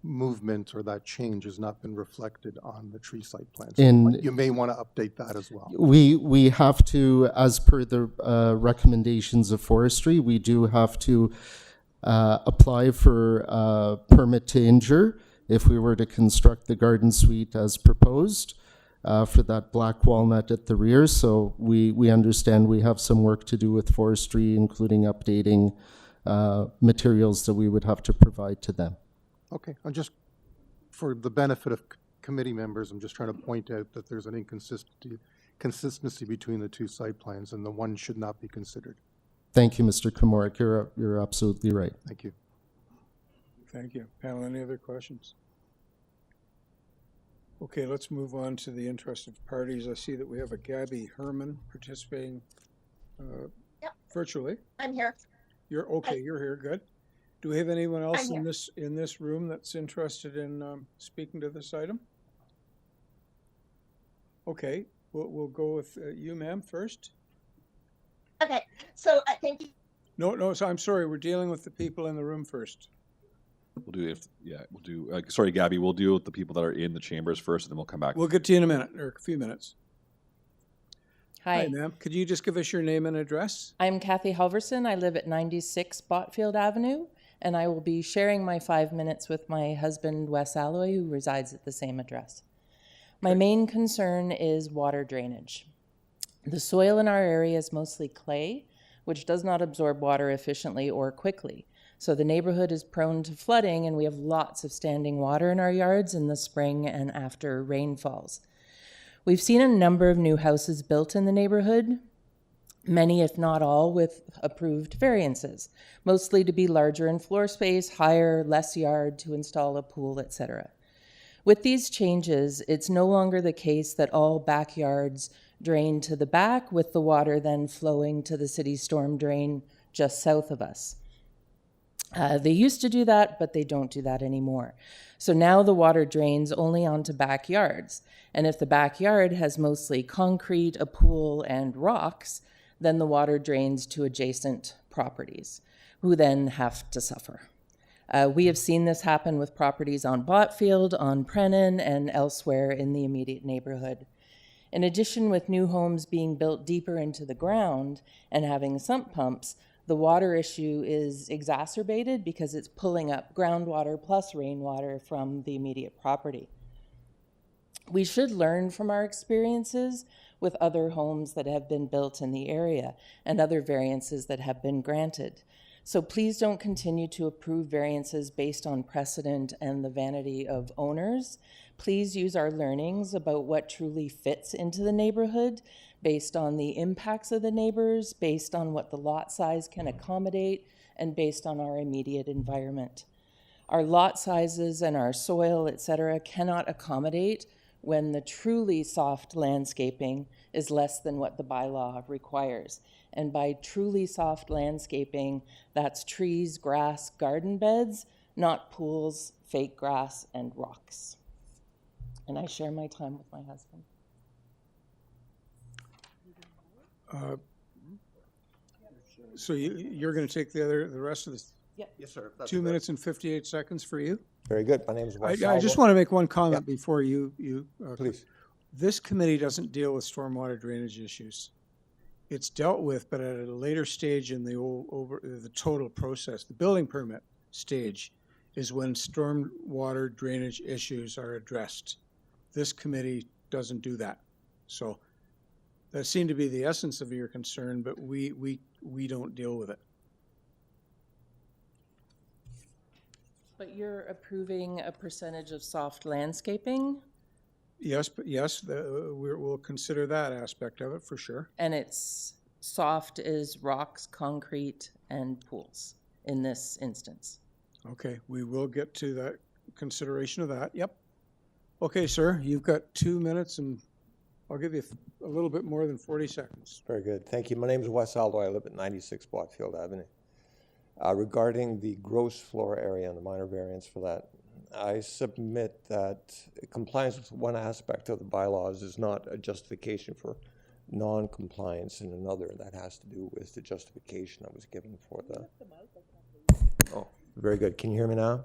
movement or that change has not been reflected on the tree site plan. So you may want to update that as well.
We have to, as per the recommendations of forestry, we do have to apply for a permit to injure if we were to construct the garden suite as proposed for that black walnut at the rear. So we understand we have some work to do with forestry, including updating materials that we would have to provide to them.
Okay, I'm just, for the benefit of committee members, I'm just trying to point out that there's an inconsistency between the two site plans, and the one should not be considered.
Thank you, Mr. Komorik. You're absolutely right.
Thank you.
Thank you. Panel, any other questions? Okay, let's move on to the interested parties. I see that we have a Gabby Herman participating virtually.
I'm here.
You're okay. You're here. Good. Do we have anyone else in this room that's interested in speaking to this item? Okay, we'll go with you, ma'am, first.
Okay, so thank you.
No. So I'm sorry. We're dealing with the people in the room first.
We'll do. Sorry, Gabby. We'll deal with the people that are in the chambers first, and then we'll come back.
We'll get to you in a minute or a few minutes.
Hi.
Hi, ma'am. Could you just give us your name and address?
I'm Kathy Halverson. I live at 96 Botfield Avenue, and I will be sharing my 5 minutes with my husband, Wes Alloy, who resides at the same address. My main concern is water drainage. The soil in our area is mostly clay, which does not absorb water efficiently or quickly. So the neighborhood is prone to flooding, and we have lots of standing water in our yards in the spring and after rainfalls. We've seen a number of new houses built in the neighborhood, many, if not all, with approved variances, mostly to be larger in floor space, higher, less yard, to install a pool, etc. With these changes, it's no longer the case that all backyards drain to the back, with the water then flowing to the city storm drain just south of us. They used to do that, but they don't do that anymore. So now the water drains only onto backyards. And if the backyard has mostly concrete, a pool, and rocks, then the water drains to adjacent properties, who then have to suffer. We have seen this happen with properties on Botfield, on Brennan, and elsewhere in the immediate neighborhood. In addition, with new homes being built deeper into the ground and having sump pumps, the water issue is exacerbated because it's pulling up groundwater plus rainwater from the immediate property. We should learn from our experiences with other homes that have been built in the area and other variances that have been granted. So please don't continue to approve variances based on precedent and the vanity of owners. Please use our learnings about what truly fits into the neighborhood based on the impacts of the neighbors, based on what the lot size can accommodate, and based on our immediate environment. Our lot sizes and our soil, etc., cannot accommodate when the truly soft landscaping is less than what the bylaw requires. And by truly soft landscaping, that's trees, grass, garden beds, not pools, fake grass, and rocks. And I share my time with my husband.
So you're going to take the rest of
Yes, sir.
2 minutes and 58 seconds for you.
Very good. My name is Wes.
I just want to make one comment before you.
Please.
This committee doesn't deal with stormwater drainage issues. It's dealt with, but at a later stage in the total process. The building permit stage is when stormwater drainage issues are addressed. This committee doesn't do that. So that seemed to be the essence of your concern, but we don't deal with it.
But you're approving a percentage of soft landscaping?
Yes, we'll consider that aspect of it for sure.
And it's soft as rocks, concrete, and pools in this instance.
Okay, we will get to that consideration of that. Yep. Okay, sir, you've got 2 minutes and I'll give you a little bit more than 40 seconds.
Very good. Thank you. My name is Wes Aldo. I live at 96 Botfield Avenue. Regarding the gross floor area and the minor variance for that, I submit that compliance with one aspect of the bylaws is not a justification for non-compliance in another. That has to do with the justification that was given for the... Oh, very good. Can you hear me now?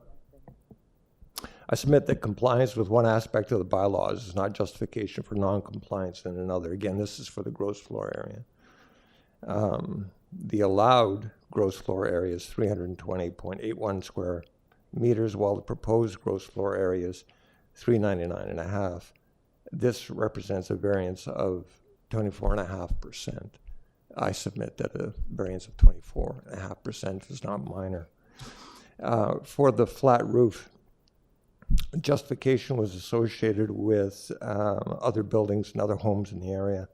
I submit that compliance with one aspect of the bylaws is not justification for non-compliance in another. Again, this is for the gross floor area. The allowed gross floor area is 320.81 square meters, while the proposed gross floor area is 399.5. This represents a variance of 24.5%. I submit that a variance of 24.5% is not minor. For the flat roof, justification was associated with other buildings and other homes in the area.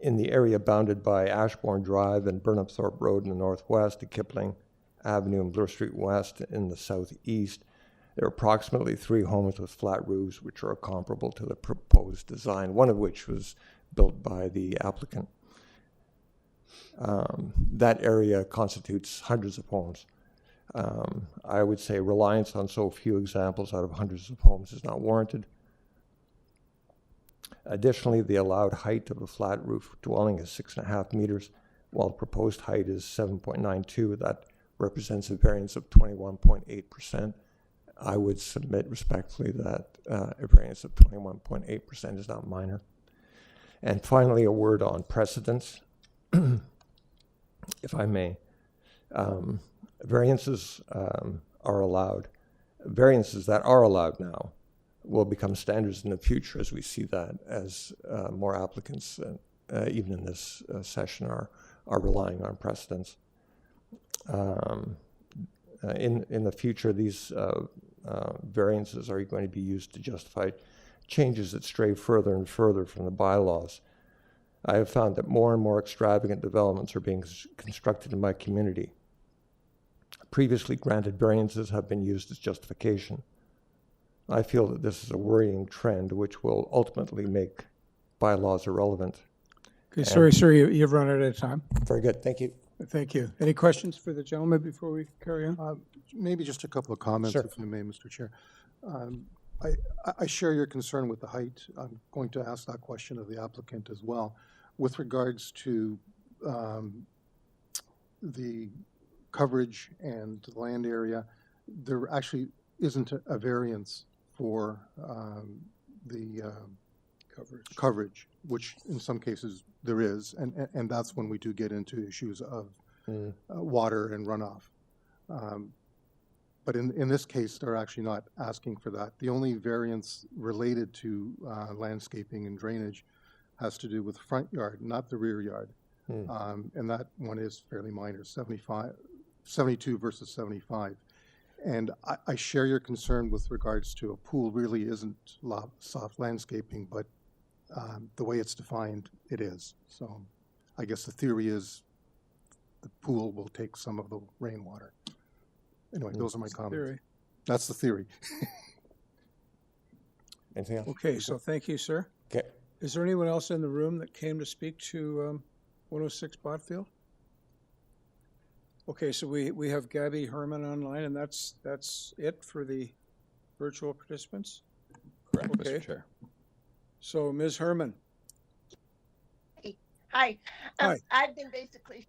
In the area bounded by Ashbourne Drive and Burnhamthorpe Road in the northwest, to Kipling Avenue and Bloor Street West in the southeast, there are approximately 3 homes with flat roofs which are comparable to the proposed design, one of which was built by the applicant. That area constitutes hundreds of homes. I would say reliance on so few examples out of hundreds of homes is not warranted. Additionally, the allowed height of a flat roof dwelling is 6.5 meters, while the proposed height is 7.92. That represents a variance of 21.8%. I would submit respectfully that a variance of 21.8% is not minor. And finally, a word on precedence, if I may. Variances are allowed. Variances that are allowed now will become standards in the future, as we see that as more applicants, even in this session, are relying on precedents. In the future, these variances are going to be used to justify changes that stray further and further from the bylaws. I have found that more and more extravagant developments are being constructed in my community. Previously granted variances have been used as justification. I feel that this is a worrying trend which will ultimately make bylaws irrelevant.
Okay, sorry, sir, you've run out of time.
Very good. Thank you.
Thank you. Any questions for the gentleman before we carry on?
Maybe just a couple of comments,
Sure.
if I may, Mr. Chair. I share your concern with the height. I'm going to ask that question of the applicant as well. With regards to the coverage and the land area, there actually isn't a variance for the coverage, which in some cases there is, and that's when we do get into issues of water and runoff. But in this case, they're actually not asking for that. The only variance related to landscaping and drainage has to do with the front yard, not the rear yard. And that one is fairly minor, 72 versus 75. And I share your concern with regards to a pool really isn't soft landscaping, but the way it's defined, it is. So I guess the theory is the pool will take some of the rainwater. Anyway, those are my comments.
Theory.
That's the theory.
Anything else?
Okay, so thank you, sir.
Okay.
Is there anyone else in the room that came to speak to 106 Botfield? Okay, so we have Gabby Herman online, and that's it for the virtual participants?
Correct,
Okay.
Mr. Chair.
So Ms. Herman.
Hi.
Hi.
I've been basically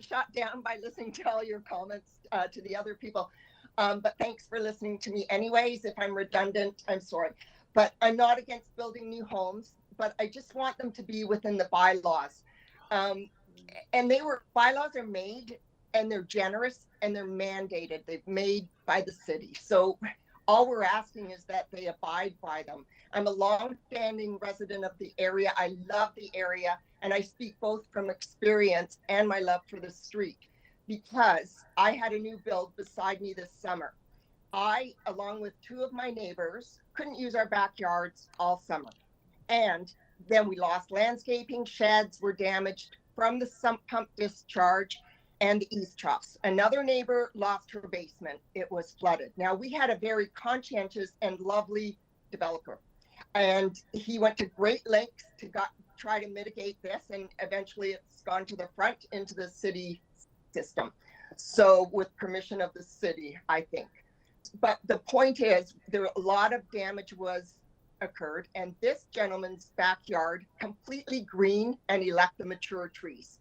shot down by listening to all your comments to the other people. But thanks for listening to me anyways. If I'm redundant, I'm sorry. But I'm not against building new homes, but I just want them to be within the bylaws. And bylaws are made, and they're generous, and they're mandated. They're made by the city. So all we're asking is that they abide by them. I'm a long-standing resident of the area. I love the area, and I speak both from experience and my love for the street, because I had a new build beside me this summer. I, along with two of my neighbors, couldn't use our backyards all summer. And then we lost landscaping, sheds were damaged from the sump pump discharge and the east troughs. Another neighbor lost her basement. It was flooded. Now, we had a very conscientious and lovely developer, and he went to great lengths to try to mitigate this, and eventually it's gone to the front into the city system. So with permission of the city, I think. But the point is, a lot of damage occurred, and this gentleman's backyard completely green, and he left the mature trees.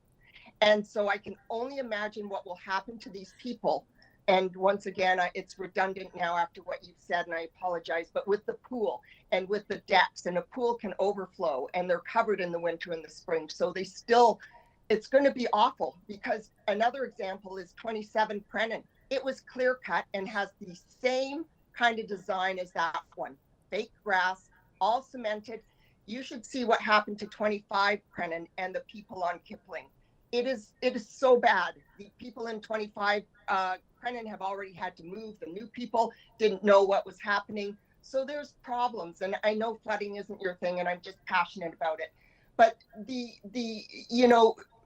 And so I can only imagine what will happen to these people. And once again, it's redundant now after what you've said, and I apologize, but with the pool and with the decks, and a pool can overflow, and they're covered in the winter and the spring. So it's going to be awful, because another example is 27 Brennan. It was clear cut and has the same kind of design as that one. Fake grass, all cemented. You should see what happened to 25 Brennan and the people on Kipling. It is so bad. The people in 25 Brennan have already had to move. The new people didn't know what was happening. So there's problems. And I know flooding isn't your thing, and I'm just passionate about it. But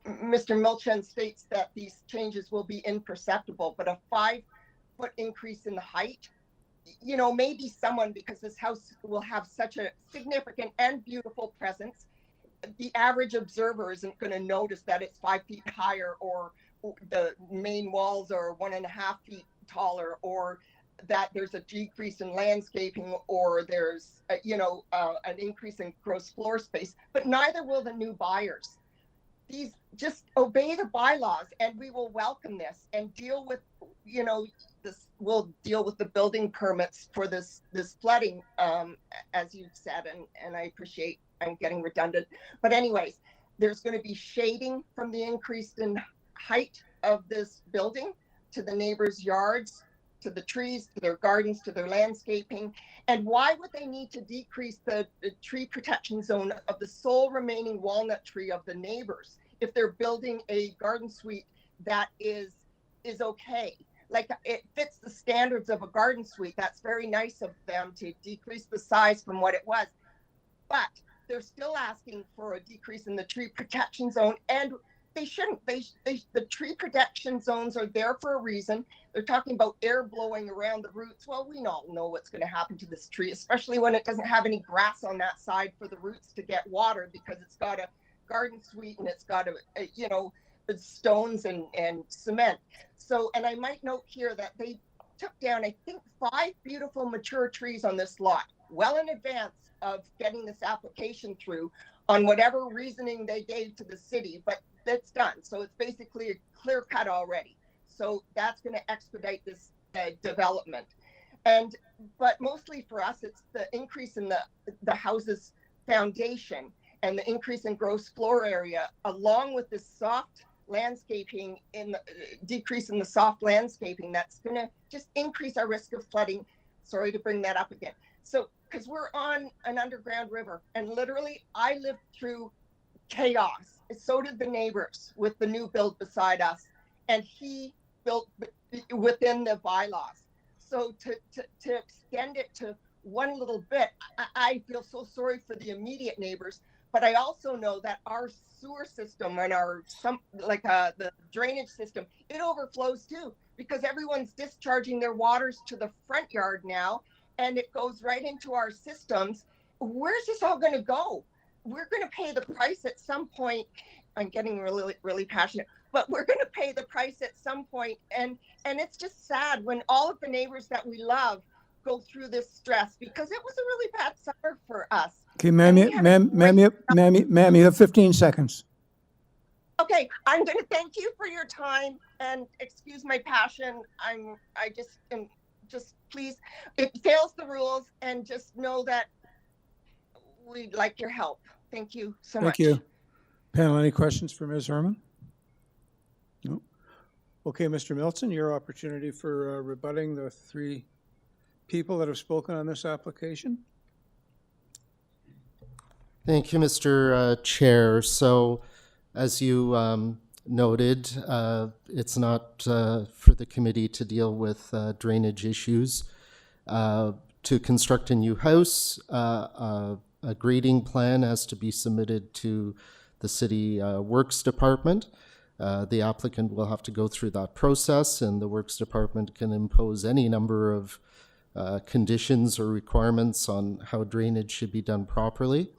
Mr. Milchen states that these changes will be imperceptible, but a 5-foot increase in the height, maybe someone, because this house will have such a significant and beautiful presence, the average observer isn't going to notice that it's 5 feet higher, or the main walls are 1.5 feet taller, or that there's a decrease in landscaping, or there's an increase in gross floor space. But neither will the new buyers. These just obey the bylaws, and we will welcome this and deal with this. We'll deal with the building permits for this flooding, as you've said, and I appreciate. I'm getting redundant, but anyways, there's going to be shading from the increase in height of this building to the neighbors' yards, to the trees, to their gardens, to their landscaping. And why would they need to decrease the tree protection zone of the sole remaining walnut tree of the neighbors if they're building a garden suite that is okay? Like, it fits the standards of a garden suite. That's very nice of them to decrease the size from what it was. But they're still asking for a decrease in the tree protection zone, and they shouldn't. The tree protection zones are there for a reason. They're talking about air blowing around the roots. Well, we all know what's going to happen to this tree, especially when it doesn't have any grass on that side for the roots to get water, because it's got a garden suite and it's got stones and cement. So, and I might note here that they took down, I think, 5 beautiful mature trees on this lot, well in advance of getting this application through, on whatever reasoning they gave to the city, but that's done. So it's basically a clear cut already. So that's going to expedite this development. But mostly for us, it's the increase in the house's foundation and the increase in gross floor area, along with the soft landscaping, decrease in the soft landscaping, that's going to just increase our risk of flooding. Sorry to bring that up again. So, because we're on an underground river, and literally I lived through chaos. So did the neighbors with the new build beside us, and he built within the bylaws. So to extend it to one little bit, I feel so sorry for the immediate neighbors, but I also know that our sewer system and the drainage system, it overflows too, because everyone's discharging their waters to the front yard now, and it goes right into our systems. Where's this all going to go? We're going to pay the price at some point. I'm getting really, really passionate, but we're going to pay the price at some point. And it's just sad when all of the neighbors that we love go through this stress, because it was a really bad summer for us.
Okay, ma'am, you have 15 seconds.
Okay, I'm going to thank you for your time and excuse my passion. Just please, it fails the rules, and just know that we'd like your help. Thank you so much.
Thank you. Panel, any questions for Ms. Herman? No. Okay, Mr. Milton, your opportunity for rebutting the three people that have spoken on this application.
Thank you, Mr. Chair. So, as you noted, it's not for the committee to deal with drainage issues. To construct a new house, a grading plan has to be submitted to the City Works Department. The applicant will have to go through that process, and the Works Department can impose any number of conditions or requirements on how drainage should be done properly.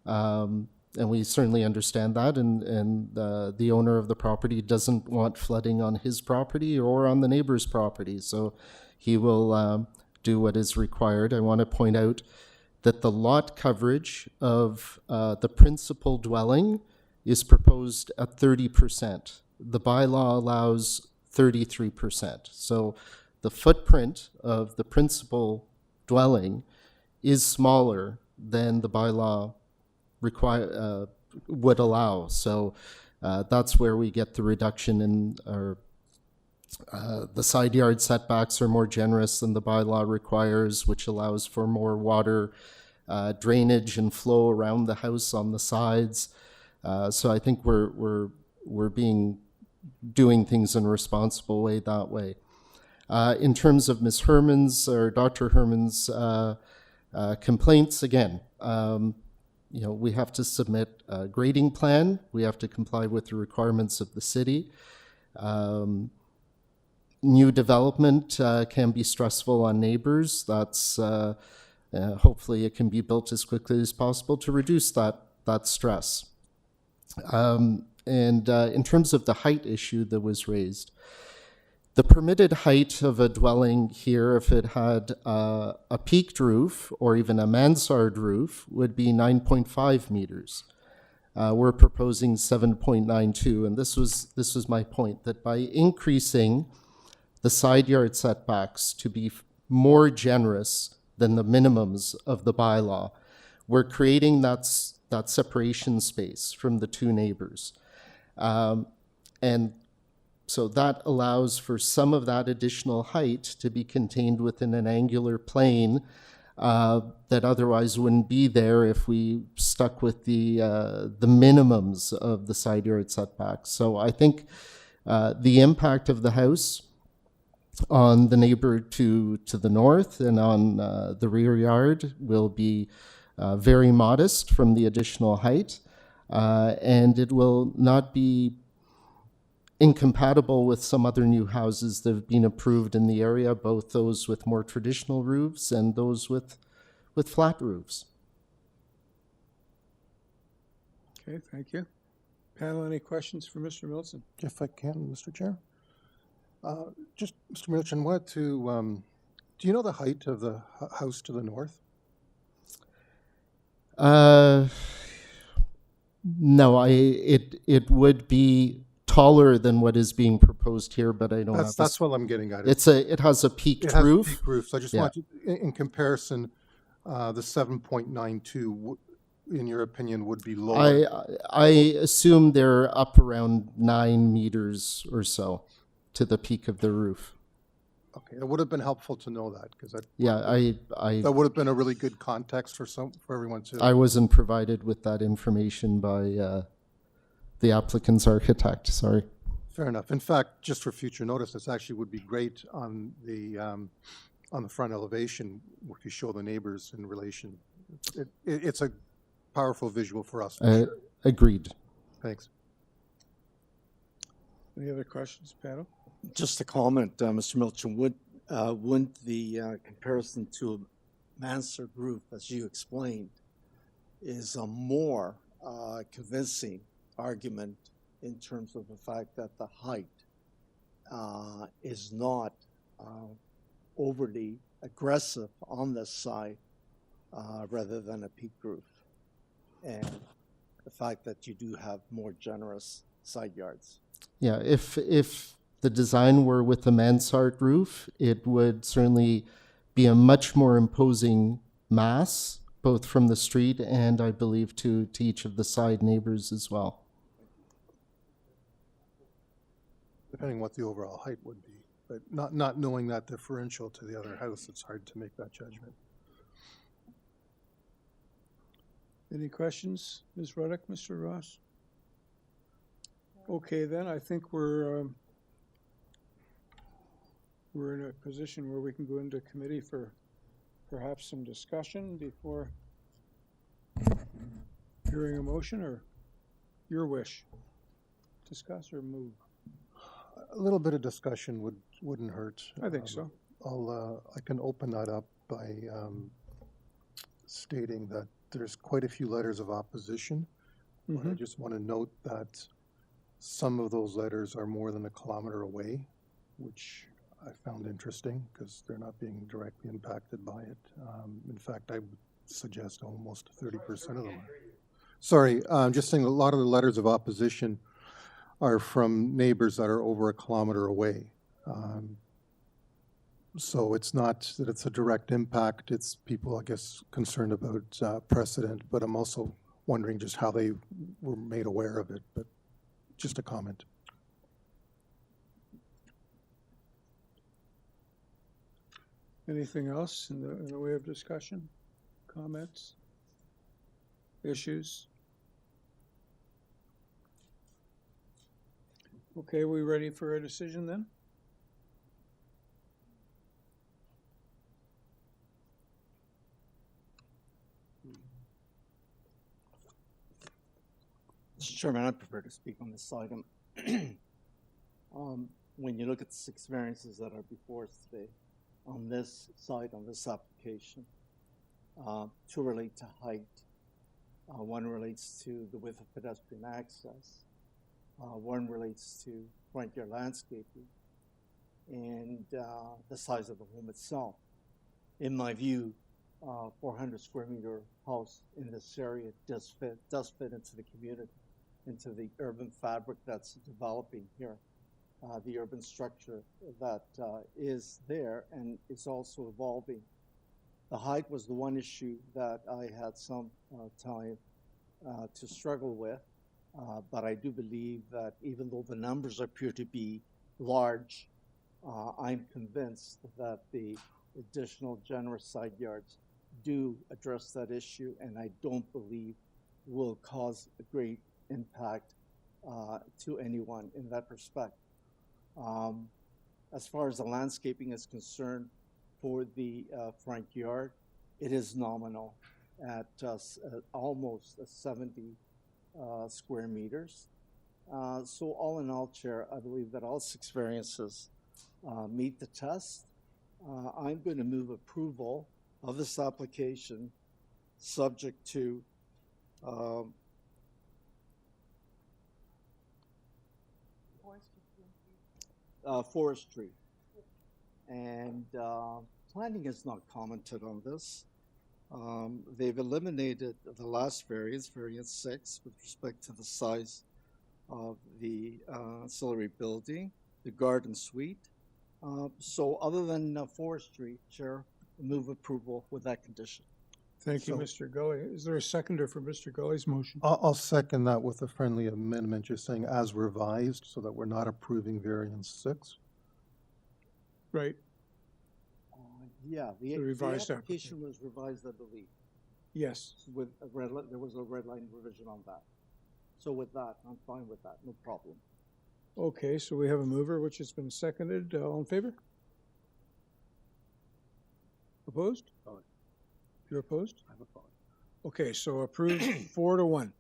And we certainly understand that, and the owner of the property doesn't want flooding on his property or on the neighbor's property, so he will do what is required. I want to point out that the lot coverage of the principal dwelling is proposed at 30%. The bylaw allows 33%. So the footprint of the principal dwelling is smaller than the bylaw would allow. So that's where we get the reduction in our the side yard setbacks are more generous than the bylaw requires, which allows for more water drainage and flow around the house on the sides. So I think we're doing things in a responsible way that way. In terms of Ms. Herman's or Dr. Herman's complaints, again, we have to submit a grading plan. We have to comply with the requirements of the city. New development can be stressful on neighbors. That's hopefully it can be built as quickly as possible to reduce that stress. And in terms of the height issue that was raised, the permitted height of a dwelling here, if it had a peaked roof or even a mansard roof, would be 9.5 meters. We're proposing 7.92, and this was my point, that by increasing the side yard setbacks to be more generous than the minimums of the bylaw, we're creating that separation space from the two neighbors. And so that allows for some of that additional height to be contained within an angular plane that otherwise wouldn't be there if we stuck with the minimums of the side yard setbacks. So I think the impact of the house on the neighbor to the north and on the rear yard will be very modest from the additional height, and it will not be incompatible with some other new houses that have been approved in the area, both those with more traditional roofs and those with flat roofs.
Okay, thank you. Panel, any questions for Mr. Milton?
If I can, Mr. Chair. Just, Mr. Milton, wanted to, do you know the height of the house to the north?
No, it would be taller than what is being proposed here, but I don't have
That's what I'm getting at.
It has a peaked roof.
Peaked roof. So I just want to, in comparison, the 7.92, in your opinion, would be lower.
I assume they're up around 9 meters or so to the peak of the roof.
Okay, it would have been helpful to know that, because that
would
have been a really good context for everyone to.
I wasn't provided with that information by the applicant's architect. Sorry.
Fair enough. In fact, just for future notice, this actually would be great on the front elevation if you show the neighbors in relation. It's a powerful visual for us. For sure.
Agreed.
Thanks.
Any other questions, panel?
Just a comment, Mr. Milton, wouldn't the comparison to a mansard roof, as you explained, is a more convincing argument in terms of the fact that the height is not overly aggressive on this side rather than a peaked roof, and the fact that you do have more generous side yards.
Yeah, if the design were with a mansard roof, it would certainly be a much more imposing mass, both from the street and I believe to each of the side neighbors as well.
Depending what the overall height would be, but not knowing that differential to the other house, it's hard to make that judgment.
Any questions, Ms. Ruddock, Mr. Ross? Okay, then I think we're in a position where we can go into committee for perhaps some discussion before hearing a motion, or your wish? Discuss or move?
A little bit of discussion wouldn't hurt.
I think so.
I can open that up by stating that there's quite a few letters of opposition.
Mm-hmm.
I just want to note that some of those letters are more than a kilometer away, which I found interesting because they're not being directly impacted by it. In fact, I would suggest almost 30% of them are. Sorry, I'm just saying a lot of the letters of opposition are from neighbors that are over a kilometer away. So it's not that it's a direct impact, it's people, I guess, concerned about precedent, but I'm also wondering just how they were made aware of it, but just a comment.
Anything else in the way of discussion, comments, issues? Okay, we ready for a decision then?
Mr. Chairman, I prefer to speak on this item. When you look at the 6 variances that are before us today, on this side, on this application, 2 relate to height. 1 relates to the width of pedestrian access. 1 relates to front yard landscaping and the size of the home itself. In my view, 400 square meter house in this area does fit into the community, into the urban fabric that's developing here, the urban structure that is there and is also evolving. The height was the one issue that I had some time to struggle with, but I do believe that even though the numbers appear to be large, I'm convinced that the additional generous side yards do address that issue, and I don't believe will cause a great impact to anyone in that respect. As far as the landscaping is concerned for the front yard, it is nominal at almost 70 square meters. So all in all, Chair, I believe that all 6 variances meet the test. I'm going to move approval of this application subject to forestry. And planning has not commented on this. They've eliminated the last variance, variance 6, with respect to the size of the ancillary building, the garden suite. So other than forestry, Chair, move approval with that condition.
Thank you, Mr. Gully. Is there a seconder for Mr. Gully's motion?
I'll second that with a friendly amendment, just saying as revised, so that we're not approving variance 6.
Right.
Yeah, the
revised
application was revised, I believe.
Yes.
With a there was a red line revision on that. So with that, I'm fine with that, no problem.
Okay, so we have a mover, which has been seconded. All in favor? Opposed? You're opposed?
I'm opposed.
Okay, so approved 4-1.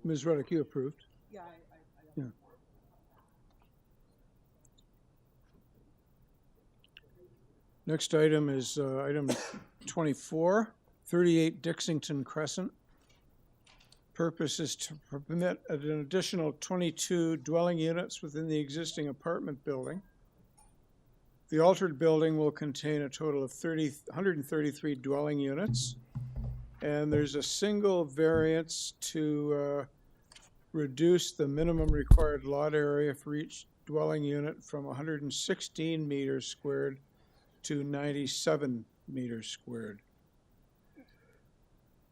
Ms. Ruddock, you approved.
Yeah,
Yeah. Next item is item 24, 38 Dixington Crescent. Purpose is to permit an additional 22 dwelling units within the existing apartment building. The altered building will contain a total of 133 dwelling units. And there's a single variance to reduce the minimum required lot area for each dwelling unit from 116 meters squared to 97 meters squared.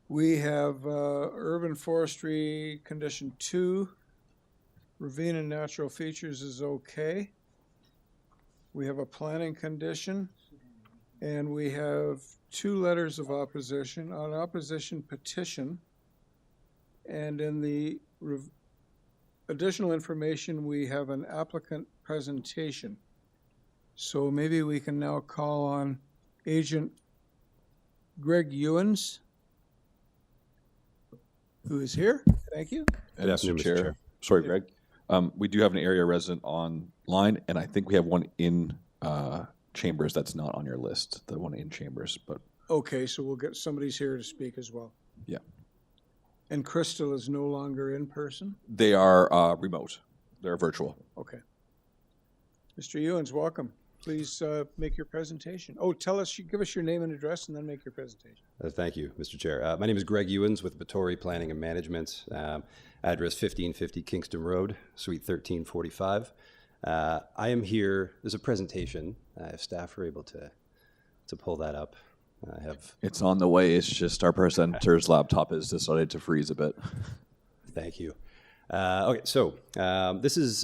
We have urban forestry condition 2. Ravine and natural features is okay. We have a planning condition, and we have 2 letters of opposition, an opposition petition, and in the additional information, we have an applicant presentation. So maybe we can now call on Agent Greg Ewens, who is here. Thank you.
Good afternoon, Mr. Chair. Sorry, Greg. We do have an area resident online, and I think we have one in Chambers that's not on your list, the one in Chambers, but.
Okay, so we'll get, somebody's here to speak as well.
Yeah.
And Crystal is no longer in person?
They are remote. They're virtual.
Okay. Mr. Ewens, welcome. Please make your presentation. Oh, tell us, give us your name and address and then make your presentation.
Thank you, Mr. Chair. My name is Greg Ewens with Batory Planning and Management, address 1550 Kingston Road, Suite 1345. I am here, there's a presentation, if staff are able to pull that up. I have.
It's on the way. It's just our presenter's laptop has decided to freeze a bit.
Thank you. Okay, so this is,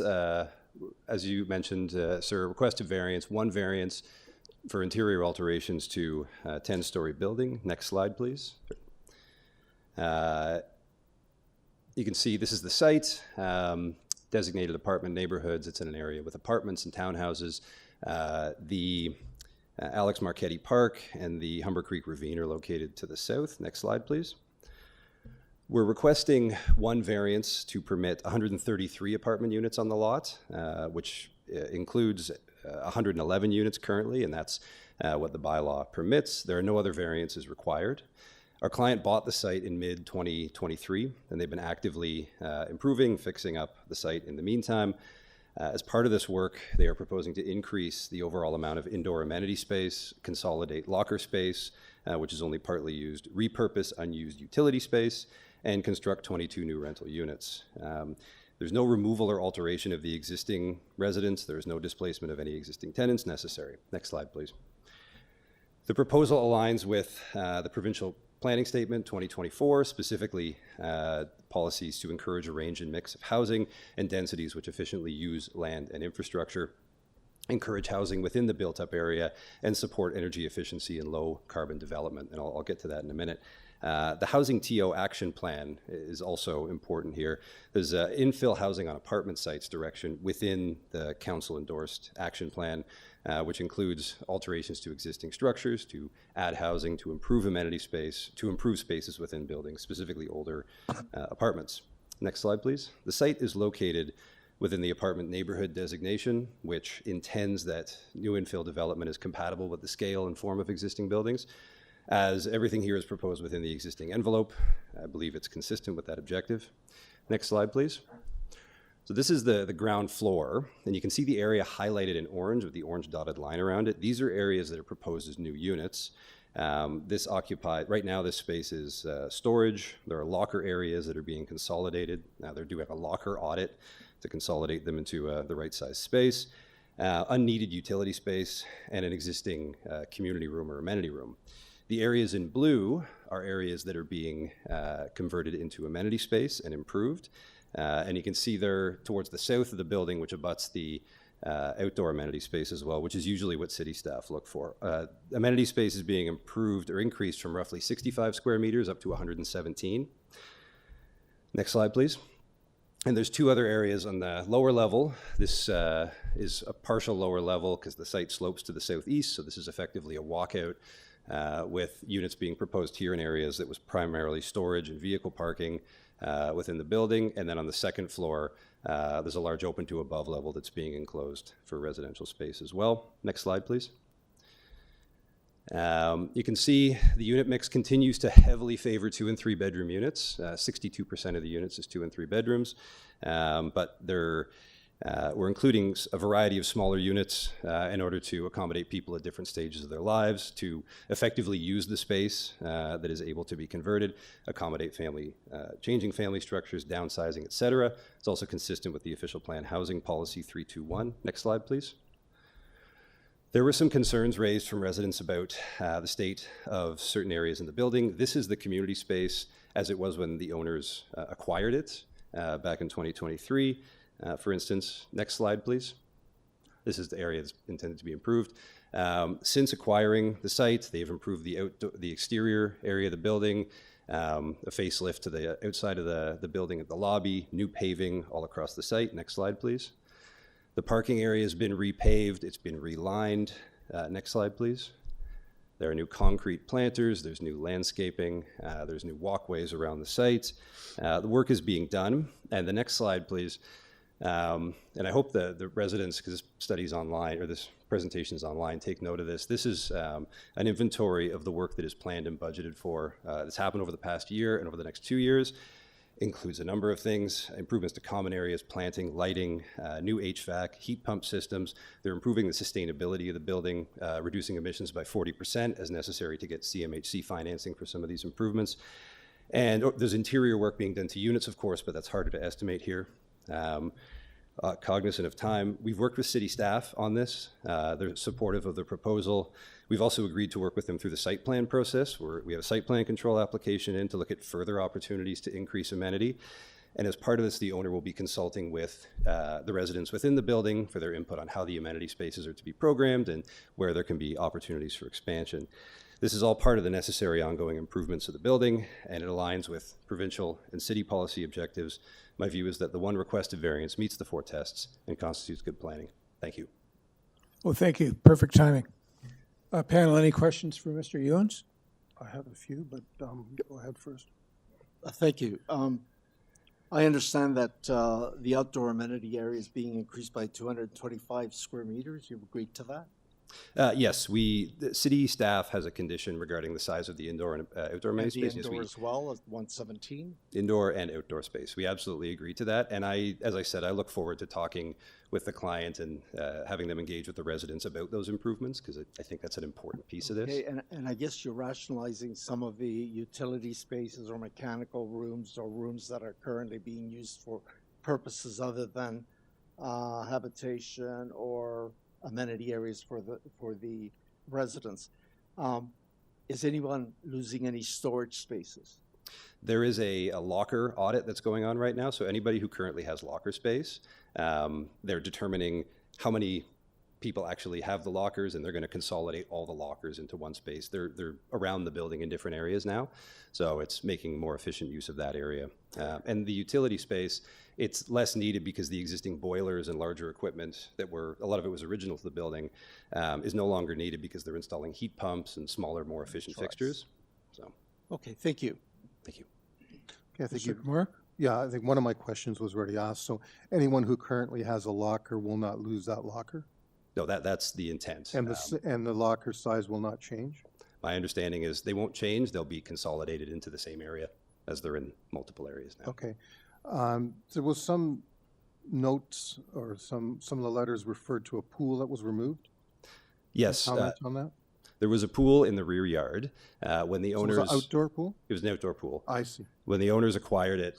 as you mentioned, sir, requested variance, 1 variance for interior alterations to a 10-story building. Next slide, please. You can see this is the site, designated apartment neighborhoods. It's in an area with apartments and townhouses. The Alex Marchetti Park and the Humber Creek Ravine are located to the south. Next slide, please. We're requesting 1 variance to permit 133 apartment units on the lot, which includes 111 units currently, and that's what the bylaw permits. There are no other variances required. Our client bought the site in mid-2023, and they've been actively improving, fixing up the site in the meantime. As part of this work, they are proposing to increase the overall amount of indoor amenity space, consolidate locker space, which is only partly used, repurpose unused utility space, and construct 22 new rental units. There's no removal or alteration of the existing residence. There's no displacement of any existing tenants necessary. Next slide, please. The proposal aligns with the provincial planning statement 2024, specifically policies to encourage a range and mix of housing and densities which efficiently use land and infrastructure, encourage housing within the built-up area, and support energy efficiency and low carbon development. And I'll get to that in a minute. The Housing TO Action Plan is also important here. There's infill housing on apartment sites direction within the council-endorsed action plan, which includes alterations to existing structures, to add housing, to improve amenity space, to improve spaces within buildings, specifically older apartments. Next slide, please. The site is located within the apartment neighborhood designation, which intends that new infill development is compatible with the scale and form of existing buildings. As everything here is proposed within the existing envelope, I believe it's consistent with that objective. Next slide, please. So this is the ground floor, and you can see the area highlighted in orange with the orange dotted line around it. These are areas that are proposed as new units. Right now this space is storage. There are locker areas that are being consolidated. Now they're doing a locker audit to consolidate them into the right size space. Unneeded utility space, and an existing community room or amenity room. The areas in blue are areas that are being converted into amenity space and improved. And you can see there towards the south of the building, which abuts the outdoor amenity space as well, which is usually what city staff look for. Amenity space is being improved or increased from roughly 65 square meters up to 117. Next slide, please. And there's 2 other areas on the lower level. This is a partial lower level because the site slopes to the southeast, so this is effectively a walkout with units being proposed here in areas that was primarily storage and vehicle parking within the building. And then on the second floor, there's a large open to above level that's being enclosed for residential space as well. Next slide, please. You can see the unit mix continues to heavily favor 2 and 3 bedroom units. 62% of the units is 2 and 3 bedrooms, but there We're including a variety of smaller units in order to accommodate people at different stages of their lives, to effectively use the space that is able to be converted, accommodate changing family structures, downsizing, etc. It's also consistent with the official plan housing policy 321. Next slide, please. There were some concerns raised from residents about the state of certain areas in the building. This is the community space as it was when the owners acquired it back in 2023. For instance, next slide, please. This is the area that's intended to be improved. Since acquiring the site, they've improved the exterior area of the building, a facelift to the outside of the building at the lobby, new paving all across the site. Next slide, please. The parking area has been repaved, it's been relined. Next slide, please. There are new concrete planters, there's new landscaping, there's new walkways around the site. The work is being done. And the next slide, please. And I hope the residents, because this study's online, or this presentation is online, take note of this. This is an inventory of the work that is planned and budgeted for. That's happened over the past year and over the next 2 years. Includes a number of things, improvements to common areas, planting, lighting, new HVAC, heat pump systems. They're improving the sustainability of the building, reducing emissions by 40% as necessary to get CMHC financing for some of these improvements. And there's interior work being done to units, of course, but that's harder to estimate here. Cognizant of time, we've worked with city staff on this. They're supportive of the proposal. We've also agreed to work with them through the site plan process, where we have a site plan control application in to look at further opportunities to increase amenity. And as part of this, the owner will be consulting with the residents within the building for their input on how the amenity spaces are to be programmed and where there can be opportunities for expansion. This is all part of the necessary ongoing improvements of the building, and it aligns with provincial and city policy objectives. My view is that the one requested variance meets the 4 tests and constitutes good planning. Thank you.
Well, thank you. Perfect timing. Panel, any questions for Mr. Ewens?
I have a few, but go ahead first.
Thank you. I understand that the outdoor amenity area is being increased by 225 square meters. You've agreed to that?
Yes, the city staff has a condition regarding the size of the indoor and outdoor amenity space.
And the indoor as well, as 117?
Indoor and outdoor space. We absolutely agree to that. And as I said, I look forward to talking with the client and having them engage with the residents about those improvements, because I think that's an important piece of this.
Okay, and I guess you're rationalizing some of the utility spaces or mechanical rooms or rooms that are currently being used for purposes other than habitation or amenity areas for the residents. Is anyone losing any storage spaces?
There is a locker audit that's going on right now. So anybody who currently has locker space, they're determining how many people actually have the lockers, and they're going to consolidate all the lockers into one space. They're around the building in different areas now. So it's making more efficient use of that area. And the utility space, it's less needed because the existing boilers and larger equipment a lot of it was original to the building, is no longer needed because they're installing heat pumps and smaller, more efficient fixtures. So.
Okay, thank you.
Thank you.
Okay, I think
Mr. Kumar?
Yeah, I think one of my questions was already asked. So anyone who currently has a locker will not lose that locker?
No, that's the intent.
And the locker size will not change?
My understanding is they won't change. They'll be consolidated into the same area as they're in multiple areas now.
Okay. There was some notes or some of the letters referred to a pool that was removed?
Yes.
Comment on that?
There was a pool in the rear yard when the owners.
So it was an outdoor pool?
It was an outdoor pool.
I see.
When the owners acquired it,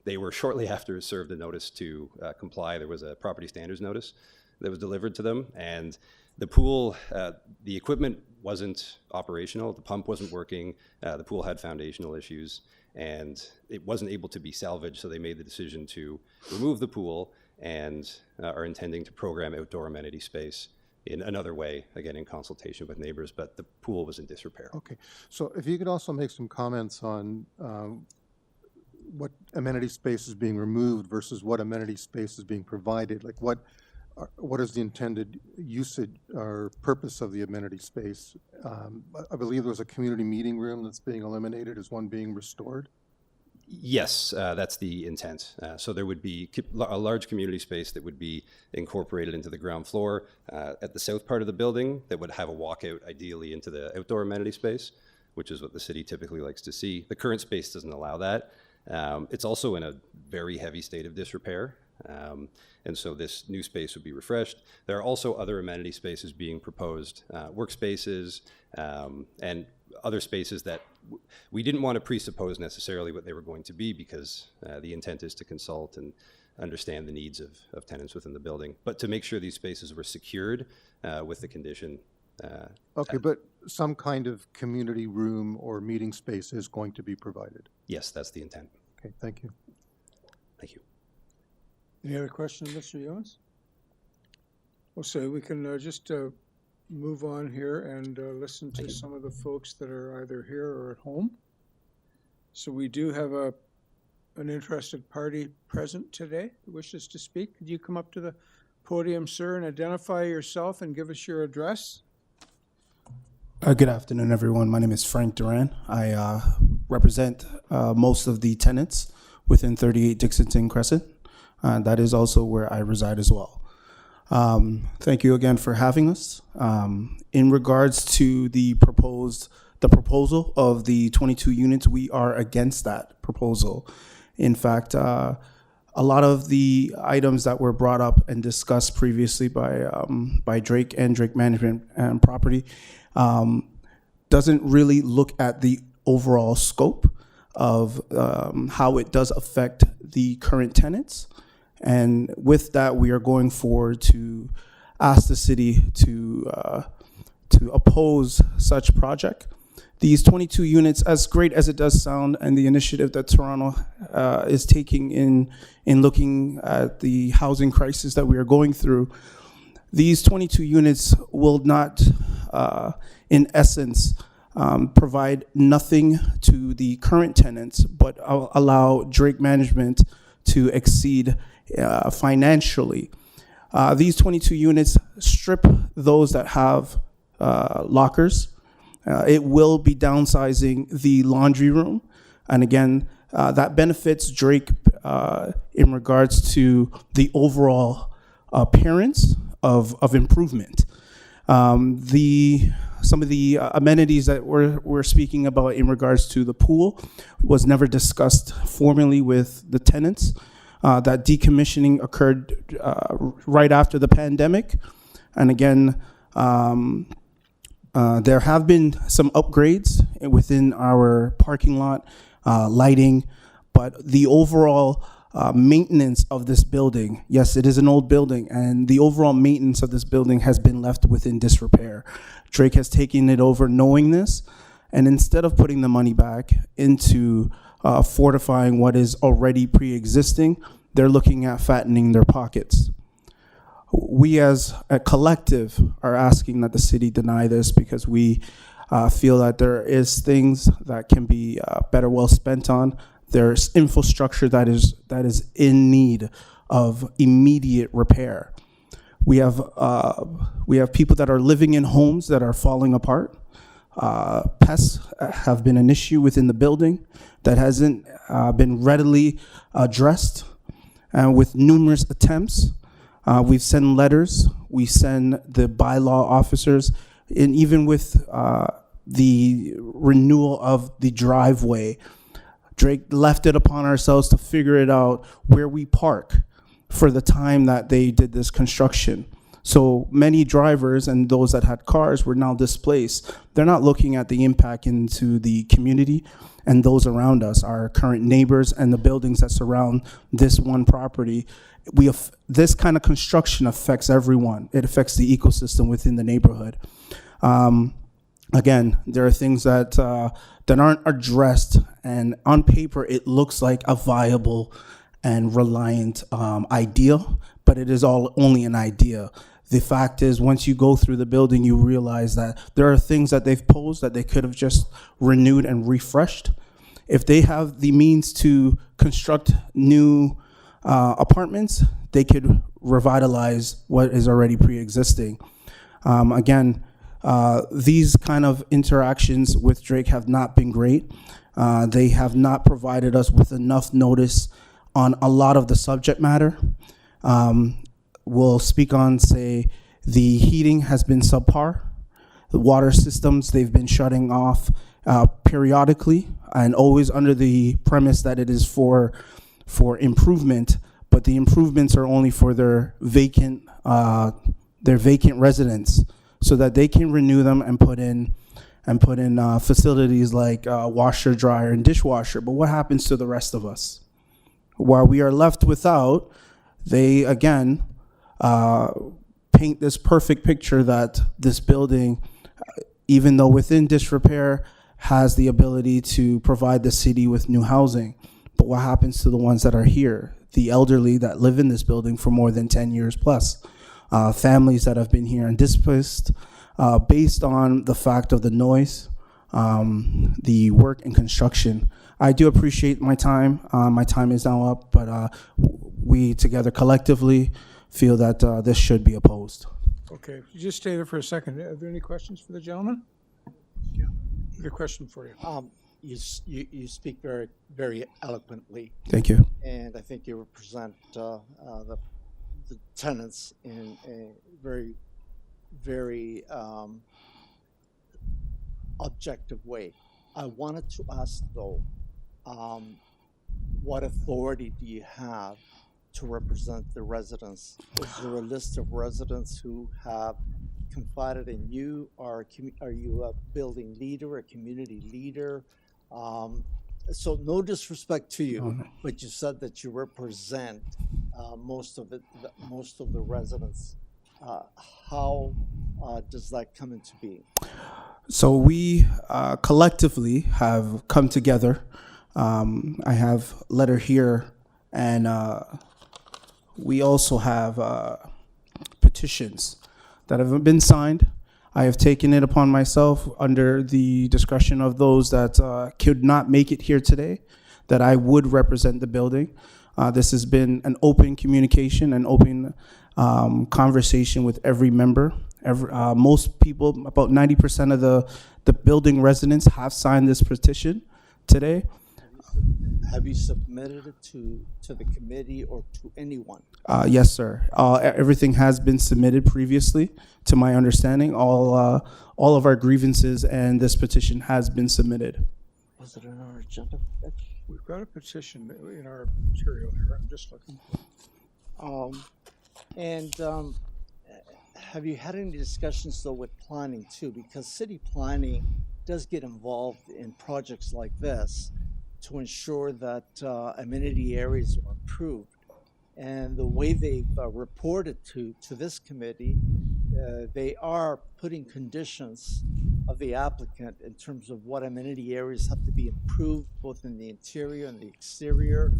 they were shortly after served a notice to comply. There was a property standards notice that was delivered to them, and the pool, the equipment wasn't operational. The pump wasn't working. The pool had foundational issues, and it wasn't able to be salvaged. So they made the decision to remove the pool and are intending to program outdoor amenity space in another way, again, in consultation with neighbors, but the pool was in disrepair.
Okay, so if you could also make some comments on what amenity space is being removed versus what amenity space is being provided, like what is the intended usage or purpose of the amenity space? I believe there was a community meeting room that's being eliminated. Is one being restored?
Yes, that's the intent. So there would be a large community space that would be incorporated into the ground floor at the south part of the building that would have a walkout ideally into the outdoor amenity space, which is what the city typically likes to see. The current space doesn't allow that. It's also in a very heavy state of disrepair. And so this new space would be refreshed. There are also other amenity spaces being proposed, workspaces, and other spaces that we didn't want to presuppose necessarily what they were going to be, because the intent is to consult and understand the needs of tenants within the building, but to make sure these spaces were secured with the condition.
Okay, but some kind of community room or meeting space is going to be provided.
Yes, that's the intent.
Okay, thank you.
Thank you.
Any other questions, Mr. Ewens? Well, so we can just move on here and listen to some of the folks that are either here or at home. So we do have an interested party present today who wishes to speak. Could you come up to the podium, sir, and identify yourself and give us your address?
Good afternoon, everyone. My name is Frank Duran. I represent most of the tenants within 38 Dixon Crescent. That is also where I reside as well. Thank you again for having us. In regards to the proposal of the 22 units, we are against that proposal. In fact, a lot of the items that were brought up and discussed previously by Drake and Drake Management and Property doesn't really look at the overall scope of how it does affect the current tenants. And with that, we are going forward to ask the city to oppose such project. These 22 units, as great as it does sound, and the initiative that Toronto is taking in looking at the housing crisis that we are going through, these 22 units will not, in essence, provide nothing to the current tenants, but allow Drake Management to exceed financially. These 22 units strip those that have lockers. It will be downsizing the laundry room. And again, that benefits Drake in regards to the overall appearance of improvement. Some of the amenities that we're speaking about in regards to the pool was never discussed formally with the tenants. That decommissioning occurred right after the pandemic. And again, there have been some upgrades within our parking lot, lighting, but the overall maintenance of this building, yes, it is an old building, and the overall maintenance of this building has been left within disrepair. Drake has taken it over knowing this, and instead of putting the money back into fortifying what is already pre-existing, they're looking at fattening their pockets. We as a collective are asking that the city deny this, because we feel that there is things that can be better well spent on. There's infrastructure that is in need of immediate repair. We have people that are living in homes that are falling apart. Pests have been an issue within the building that hasn't been readily addressed. With numerous attempts, we've sent letters, we send the bylaw officers, and even with the renewal of the driveway, Drake left it upon ourselves to figure it out where we park for the time that they did this construction. So many drivers and those that had cars were now displaced. They're not looking at the impact into the community and those around us, our current neighbors and the buildings that surround this one property. This kind of construction affects everyone. It affects the ecosystem within the neighborhood. Again, there are things that aren't addressed, and on paper it looks like a viable and reliant idea, but it is only an idea. The fact is, once you go through the building, you realize that there are things that they've posed that they could have just renewed and refreshed. If they have the means to construct new apartments, they could revitalize what is already pre-existing. Again, these kind of interactions with Drake have not been great. They have not provided us with enough notice on a lot of the subject matter. We'll speak on, say, the heating has been subpar. The water systems, they've been shutting off periodically, and always under the premise that it is for improvement, but the improvements are only for their vacant residents, so that they can renew them and put in facilities like washer, dryer, and dishwasher. But what happens to the rest of us? While we are left without, they again paint this perfect picture that this building, even though within disrepair, has the ability to provide the city with new housing. But what happens to the ones that are here? The elderly that live in this building for more than 10 years plus, families that have been here and displaced based on the fact of the noise, the work and construction. I do appreciate my time. My time is now up, but we together collectively feel that this should be opposed.
Okay, you just stay there for a second. Are there any questions for the gentleman? Yeah. A question for you.
You speak very, very eloquently.
Thank you.
And I think you represent the tenants in a very, very objective way. I wanted to ask, though, what authority do you have to represent the residents? Is there a list of residents who have confided in you? Are you a building leader, a community leader? So no disrespect to you, but you said that you represent most of the residents. How does that come into being?
So we collectively have come together. I have a letter here, and we also have petitions that have been signed. I have taken it upon myself, under the discretion of those that could not make it here today, that I would represent the building. This has been an open communication, an open conversation with every member. Most people, about 90% of the building residents, have signed this petition today.
Have you submitted it to the committee or to anyone?
Yes, sir. Everything has been submitted previously, to my understanding. All of our grievances and this petition has been submitted.
Was it on our agenda?
We've got a petition in our material here. I'm just looking.
Have you had any discussions, though, with planning, too? Because city planning does get involved in projects like this to ensure that amenity areas are improved. And the way they've reported to this committee, they are putting conditions of the applicant in terms of what amenity areas have to be improved, both in the interior and the exterior.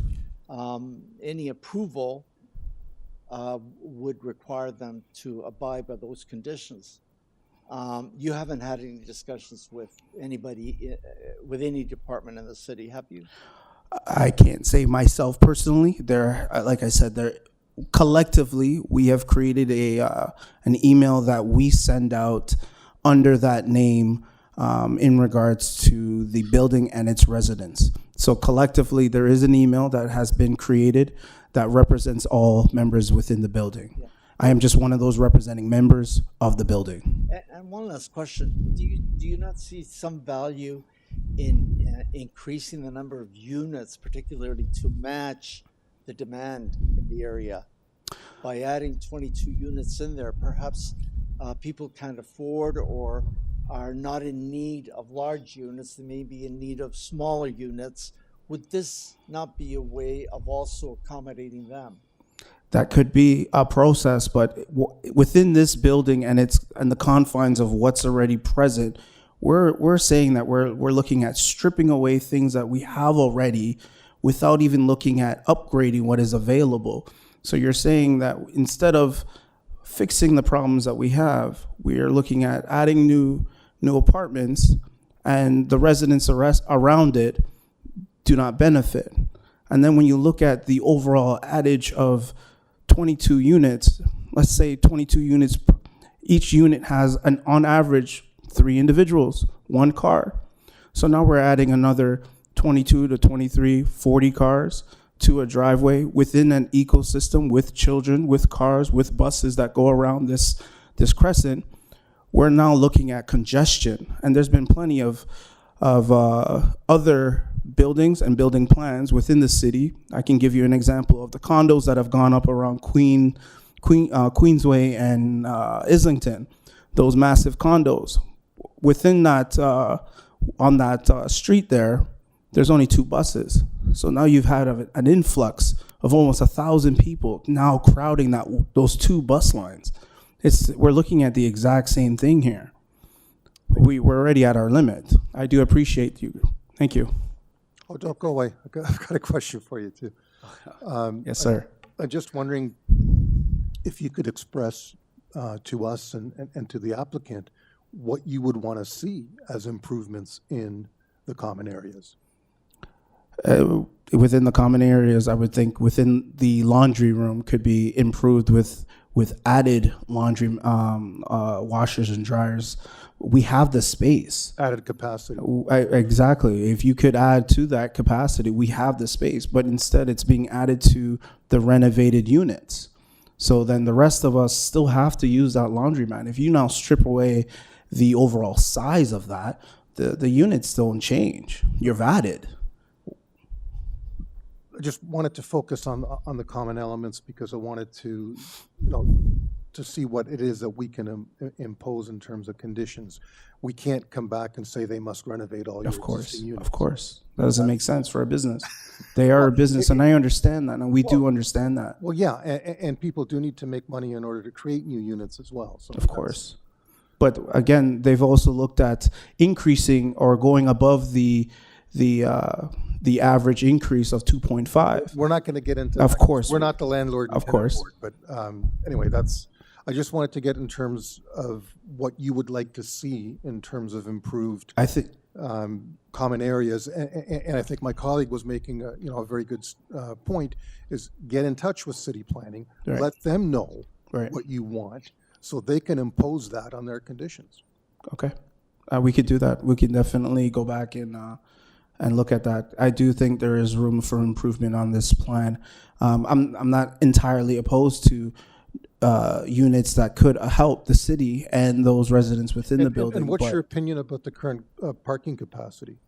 Any approval would require them to abide by those conditions. You haven't had any discussions with anybody, with any department in the city, have you?
I can't say myself personally. Like I said, collectively, we have created an email that we send out under that name in regards to the building and its residents. So collectively, there is an email that has been created that represents all members within the building. Yeah. I am just one of those representing members of the building.
And one last question. Do you not see some value in increasing the number of units, particularly to match the demand in the area? By adding 22 units in there, perhaps people can't afford or are not in need of large units. They may be in need of smaller units. Would this not be a way of also accommodating them?
That could be a process, but within this building and the confines of what's already present, we're saying that we're looking at stripping away things that we have already without even looking at upgrading what is available. So you're saying that instead of fixing the problems that we have, we are looking at adding new apartments, and the residents around it do not benefit. And then when you look at the overall adage of 22 units, let's say 22 units, each unit has on average 3 individuals, 1 car. So now we're adding another 22 to 23, 40 cars to a driveway within an ecosystem with children, with cars, with buses that go around this crescent. We're now looking at congestion, and there's been plenty of other buildings and building plans within the city. I can give you an example of the condos that have gone up around Queensway and Islington. Those massive condos. Within that, on that street there's only 2 buses. So now you've had an influx of almost 1,000 people now crowding those 2 bus lines. We're looking at the exact same thing here. We're already at our limit. I do appreciate you. Thank you.
Oh, don't go away. I've got a question for you too.
Yes, sir.
I'm just wondering if you could express to us and to the applicant what you would want to see as improvements in the common areas.
Within the common areas, I would think within the laundry room could be improved with added laundry washers and dryers. We have the space.
Added capacity.
Exactly. If you could add to that capacity, we have the space, but instead it's being added to the renovated units. So then the rest of us still have to use that laundromat. If you now strip away the overall size of that, the units don't change. You've added.
I just wanted to focus on the common elements because I wanted to, to see what it is that we can impose in terms of conditions. We can't come back and say they must renovate all your existing units.
Of course. That doesn't make sense for a business. They are a business, and I understand that, and we do understand that.
Well, yeah, and people do need to make money in order to create new units as well. So
of course. But again, they've also looked at increasing or going above the average increase of 2.5.
We're not going to get into
Of
that.
course.
We're not the landlord.
Of course.
Board, but anyway, I just wanted to get in terms of what you would like to see in terms of improved common areas. And I think my colleague was making a very good point, is get in touch with city planning,
Right.
let them know
Right.
what you want so they can impose that on their conditions.
Okay. We could do that. We can definitely go back and look at that. I do think there is room for improvement on this plan. I'm not entirely opposed to units that could help the city and those residents within the building.
And what's
but
your opinion about the current parking capacity?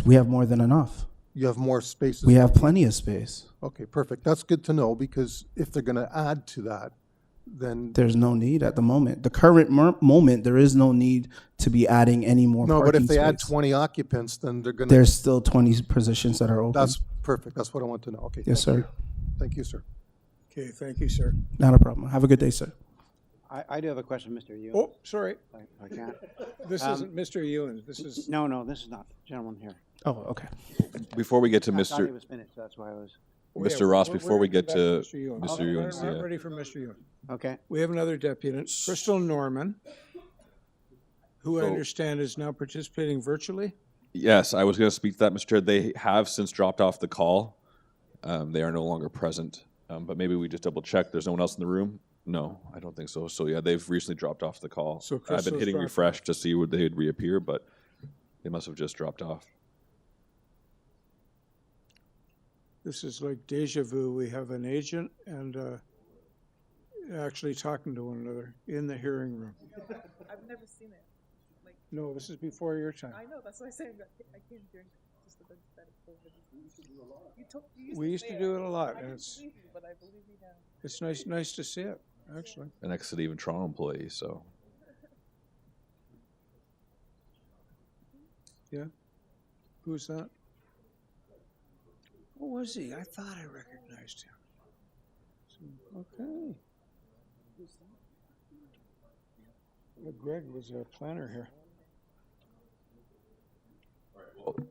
we have more than enough.
You have more spaces?
We have plenty of space.
Okay, perfect. That's good to know, because if they're going to add to that, then
There's no need at the moment. The current moment, there is no need to be adding any more
no,
parking
but if they add
space.
20 occupants, then they're going to.
There's still 20 positions that are open.
That's perfect. That's what I want to know. Okay.
Yes,
thank you.
sir.
Thank you, sir.
Okay, thank you, sir.
Not a problem. Have a good day, sir.
I do have a question, Mr. Ewan.
Oh, sorry.
I can't.
This isn't Mr. Ewan. This is.
No, this is not. Gentleman here.
Oh, okay.
Before we get to
I thought
Mr.
he was finished, so that's why I was.
Mr. Ross, before we get to
Mr. Ewan.
Mr.
We're
Ewan's,
not
yeah.
ready for Mr. Ewan.
Okay.
We have another deputant, Crystal Norman, who I
So-
understand is now participating virtually.
Yes, I was going to speak to that, Mr. Chair. They have since dropped off the call. They are no longer present. But maybe we just double check. There's no one else in the room? No, I don't think so. So yeah, they've recently dropped off the call.
So
I've been
Crystal's
hitting
dropped
refresh to see would they'd reappear, but they must have just dropped off.
This is like deja vu. We have an agent and actually talking to one another in the hearing room.
I've never seen it.
No, this is before your time.
I know, that's why I said I came during just the benefit of COVID. You used to do a lot.
We used to do it a lot, and it's
Believe you, but I believe you now.
it's nice to see it, actually.
An ex-City of Toronto employee, so.
Yeah. Who's that? Who was he? I thought I recognized him. Okay. Well, Greg was a planner here.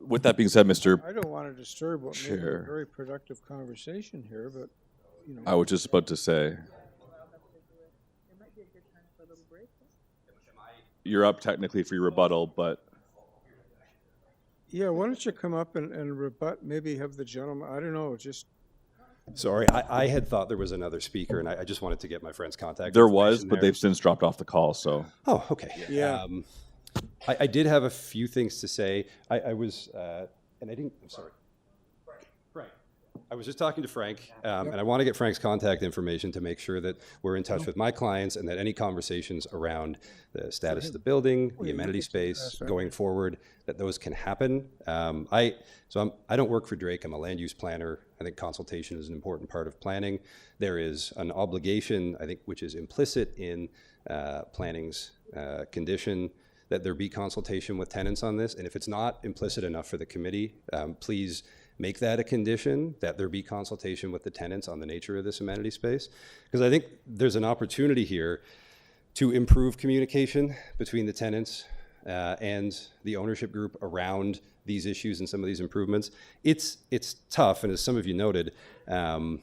With that being said, Mr.
I don't want to disturb what may be a
Chair.
very productive conversation here, but, you know.
I was just about to say, you're up technically for your rebuttal, but
Yeah, why don't you come up and rebut, maybe have the gentleman, I don't know, just.
Sorry, I had thought there was another speaker, and I just wanted to get my friend's contact.
there was,
information
but
there.
they've since dropped off the call, so.
Oh, okay.
Yeah.
I did have a few things to say. I was, and I didn't, I'm sorry. Right. I was just talking to Frank, and I want to get Frank's contact information to make sure that we're in touch with my clients and that any conversations around the status of the building, the amenity space going forward, that those can happen. I don't work for Drake. I'm a land use planner. I think consultation is an important part of planning. There is an obligation, I think, which is implicit in planning's condition that there be consultation with tenants on this. And if it's not implicit enough for the committee, please make that a condition, that there be consultation with the tenants on the nature of this amenity space. Because I think there's an opportunity here to improve communication between the tenants and the ownership group around these issues and some of these improvements. It's tough, and as some of you noted, there's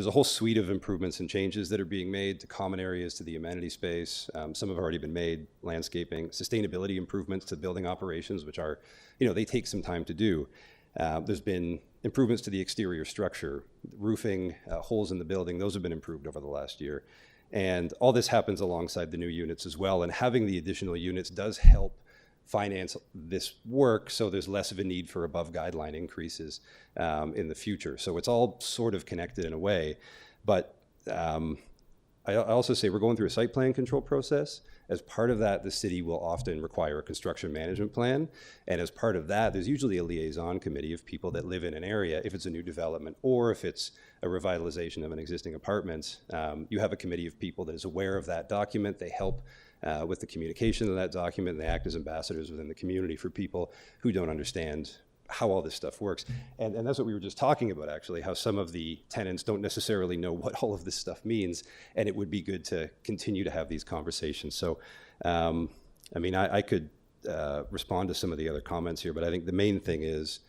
a whole suite of improvements and changes that are being made to common areas, to the amenity space. Some have already been made, landscaping, sustainability improvements to building operations, which are, they take some time to do. There's been improvements to the exterior structure, roofing, holes in the building. Those have been improved over the last year. And all this happens alongside the new units as well. And having the additional units does help finance this work, so there's less of a need for above guideline increases in the future. So it's all sort of connected in a way. But I also say we're going through a site plan control process. As part of that, the city will often require a construction management plan. And as part of that, there's usually a liaison committee of people that live in an area, if it's a new development or if it's a revitalization of an existing apartment. You have a committee of people that is aware of that document. They help with the communication of that document, and they act as ambassadors within the community for people who don't understand how all this stuff works. And that's what we were just talking about, actually, how some of the tenants don't necessarily know what all of this stuff means, and it would be good to continue to have these conversations. So, I could respond to some of the other comments here, but I think the main thing is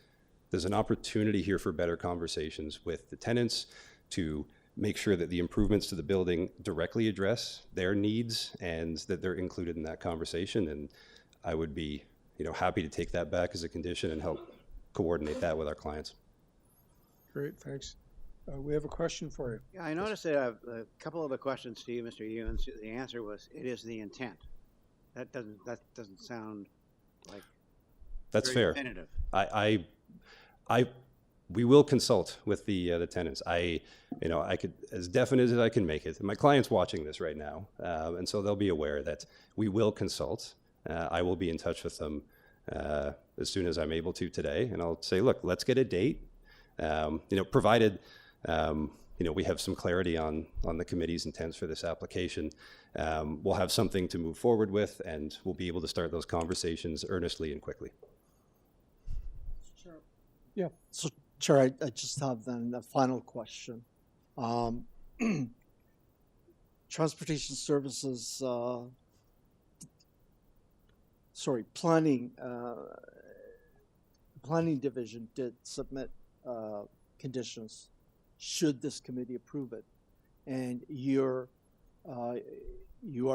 there's an opportunity here for better conversations with the tenants to make sure that the improvements to the building directly address their needs and that they're included in that conversation. And I would be, happy to take that back as a condition and help coordinate that with our clients.
Great, thanks. We have a question for you.
Yeah, I noticed that a couple of the questions to you, Mr. Ewens, the answer was, it is the intent. That doesn't sound like
that's
very
fair.
definitive.
We will consult with the tenants. I could, as definite as I can make it. My client's watching this right now, and so they'll be aware that we will consult. I will be in touch with them as soon as I'm able to today, and I'll say, look, let's get a date. Provided we have some clarity on the committee's intents for this application, we'll have something to move forward with, and we'll be able to start those conversations earnestly and quickly.
Sure.
Yeah.
So, Chair, I just have then a final question. Transportation Services, Planning Division did submit conditions should this committee approve it, and you are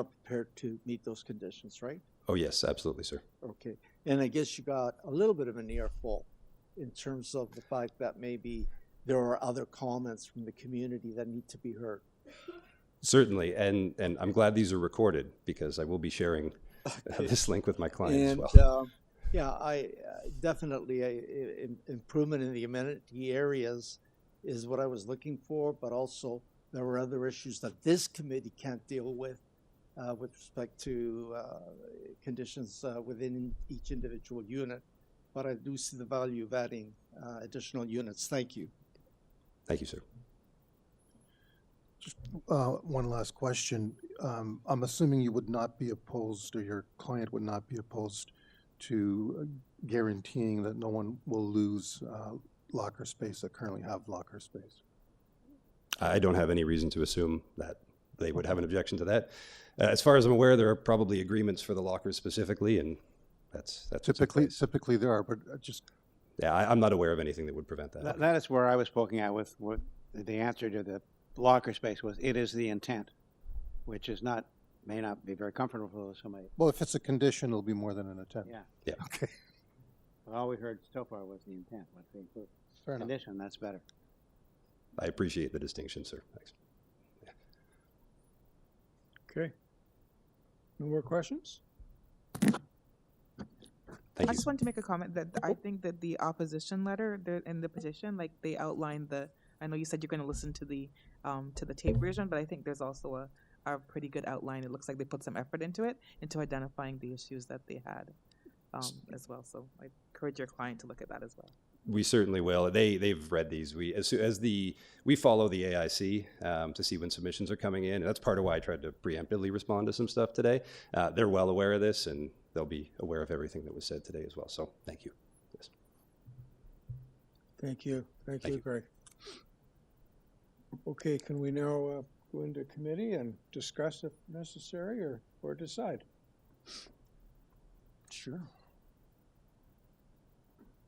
prepared to meet those conditions, right?
Oh yes, absolutely, sir.
Okay, and I guess you got a little bit of an earful in terms of the fact that maybe there are other comments from the community that need to be heard.
Certainly, and I'm glad these are recorded because I will be sharing this link with my client
and,
as well.
I definitely improvement in the amenity areas is what I was looking for, but also there were other issues that this committee can't deal with respect to conditions within each individual unit. But I do see the value of adding additional units. Thank you.
Thank you, sir.
Just one last question. I'm assuming you would not be opposed, or your client would not be opposed to guaranteeing that no one will lose locker space that currently have locker space.
I don't have any reason to assume that they would have an objection to that. As far as I'm aware, there are probably agreements for the lockers specifically, and that's
typically there are, but just
I'm not aware of anything that would prevent that.
That is where I was poking at with what the answer to the locker space was. It is the intent, which is may not be very comfortable for somebody.
Well, if it's a condition, it'll be more than an intent.
Yeah.
Okay.
Well, all we heard so far was the intent. Once they include condition, that's better.
I appreciate the distinction, sir. Thanks.
Okay. No more questions?
Thank
I
you.
just wanted to make a comment that I think that the opposition letter in the petition, like they outlined I know you said you're going to listen to the tape version, but I think there's also a pretty good outline. It looks like they put some effort into identifying the issues that they had as well. So I encourage your client to look at that as well.
We certainly will. They've read these. We follow the AIC to see when submissions are coming in, and that's part of why I tried to preemptively respond to some stuff today. They're well aware of this, and they'll be aware of everything that was said today as well. So thank you. Yes.
Thank you. Thank you, Greg. Okay, can we now go into committee and discuss if necessary or decide?
Sure.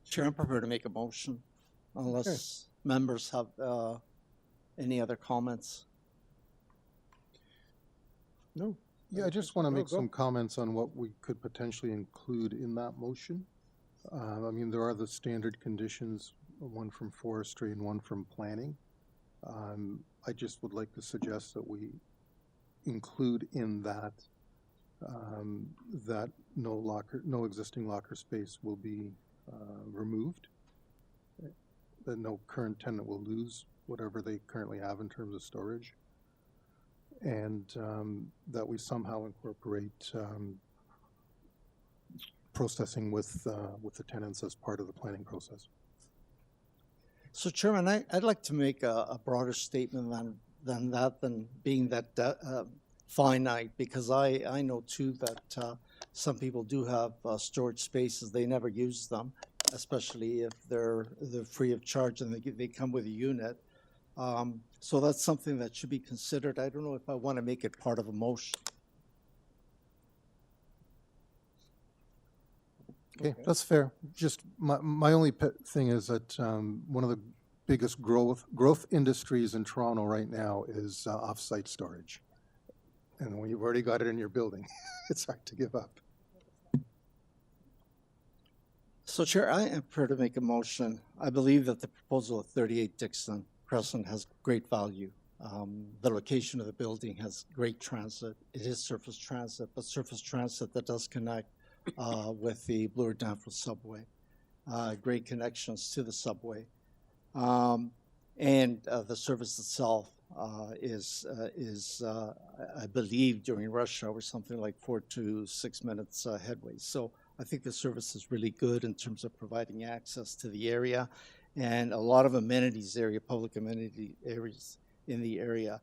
Chair, I'm prepared to make a motion unless members have any other comments.
No.
Yeah, I just want to make some comments on what we could potentially include in that motion. I mean, there are the standard conditions, one from forestry and one from planning. I just would like to suggest that we include in that that no existing locker space will be removed, that no current tenant will lose whatever they currently have in terms of storage, and that we somehow incorporate processing with the tenants as part of the planning process.
So, Chairman, I'd like to make a broader statement than being that finite, because I know too that some people do have storage spaces. They never use them, especially if they're free of charge and they come with a unit. So that's something that should be considered. I don't know if I want to make it part of a motion.
Okay, that's fair. Just my only thing is that one of the biggest growth industries in Toronto right now is off-site storage. And when you've already got it in your building, it's hard to give up.
So, Chair, I am prepared to make a motion. I believe that the proposal of 38 Dixon Crescent has great value. The location of the building has great transit. It is surface transit, but surface transit that does connect with the Bloor Danforth subway. Great connections to the subway. And the service itself is I believe, during rush hour, something like 4 to 6 minutes headway. So I think the service is really good in terms of providing access to the area and a lot of amenities area, public amenity areas in the area.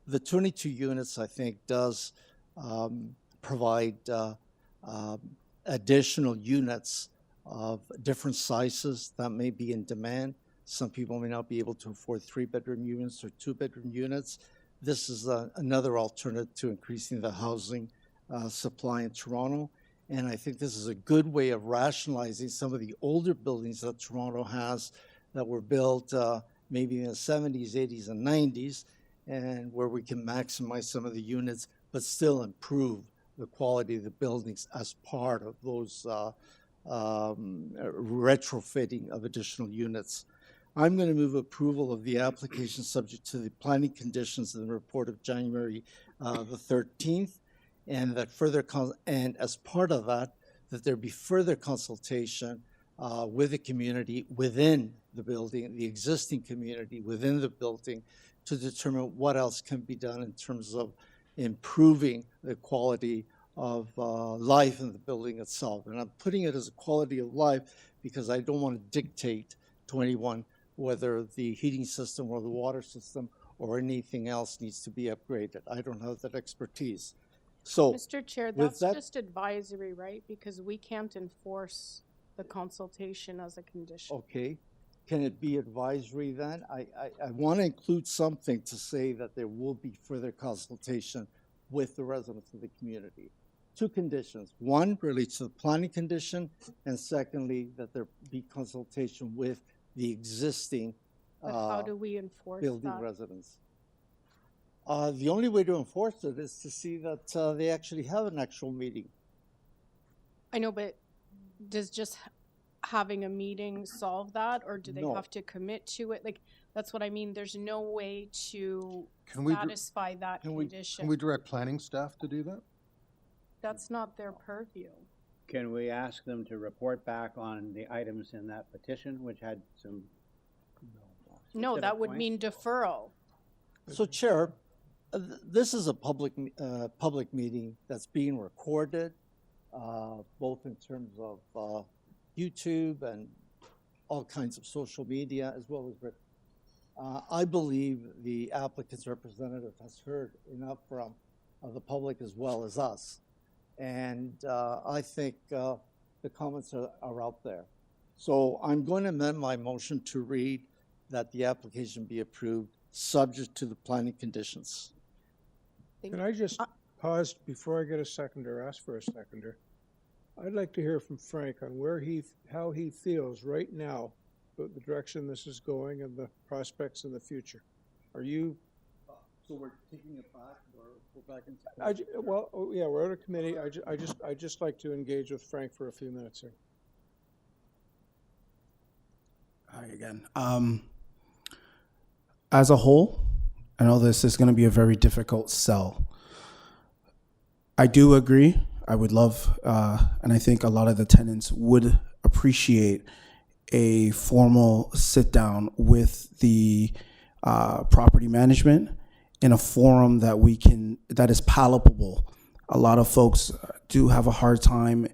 The 22 units, I think, does provide additional units of different sizes that may be in demand. Some people may not be able to afford 3-bedroom units or 2-bedroom units. This is another alternative to increasing the housing supply in Toronto. And I think this is a good way of rationalizing some of the older buildings that Toronto has that were built maybe in the 70s, 80s, and 90s, and where we can maximize some of the units, but still improve the quality of the buildings as part of those retrofitting of additional units. I'm going to move approval of the application subject to the planning conditions in the report of January the 13th, and that and as part of that there be further consultation with the community within the building, the existing community within the building, to determine what else can be done in terms of improving the quality of life in the building itself. And I'm putting it as a quality of life because I don't want to dictate to anyone whether the heating system or the water system or anything else needs to be upgraded. I don't have that expertise. So,
Mr. Chair, that's just advisory, right? Because we can't enforce the consultation as a condition.
Okay. Can it be advisory then? I want to include something to say that there will be further consultation with the residents of the community. 2 conditions. One relates to the planning condition, and secondly, that there be consultation with the existing
But how do we enforce
building
that?
residents. The only way to enforce it is to see that they actually have an actual meeting.
I know, but does just having a meeting solve that, or do they
No.
have to commit to it? Like, that's what I mean. There's no way to
Can we
satisfy that condition.
Can we direct planning staff to do that?
That's not their purview.
can we ask them to report back on the items in that petition, which had some?
No, that
specific
would
points?
mean deferral.
So Chair, this is a public meeting that's being recorded, both in terms of YouTube and all kinds of social media, as well as written. I believe the applicant's representative has heard enough from the public as well as us. And I think the comments are out there. So I'm going to amend my motion to read that the application be approved, subject to the planning conditions.
Can I just pause before I get a seconder, ask for a seconder? I'd like to hear from Frank on how he feels right now about the direction this is going and the prospects in the future. Are you?
So we're taking it back, or we're back into?
Yeah, we're out of committee. I just like to engage with Frank for a few minutes here.
Hi again. As a whole, I know this is going to be a very difficult sell. I do agree. I would love, and I think a lot of the tenants would appreciate a formal sit down with the property management in a forum that is palatable. A lot of folks do have a hard time,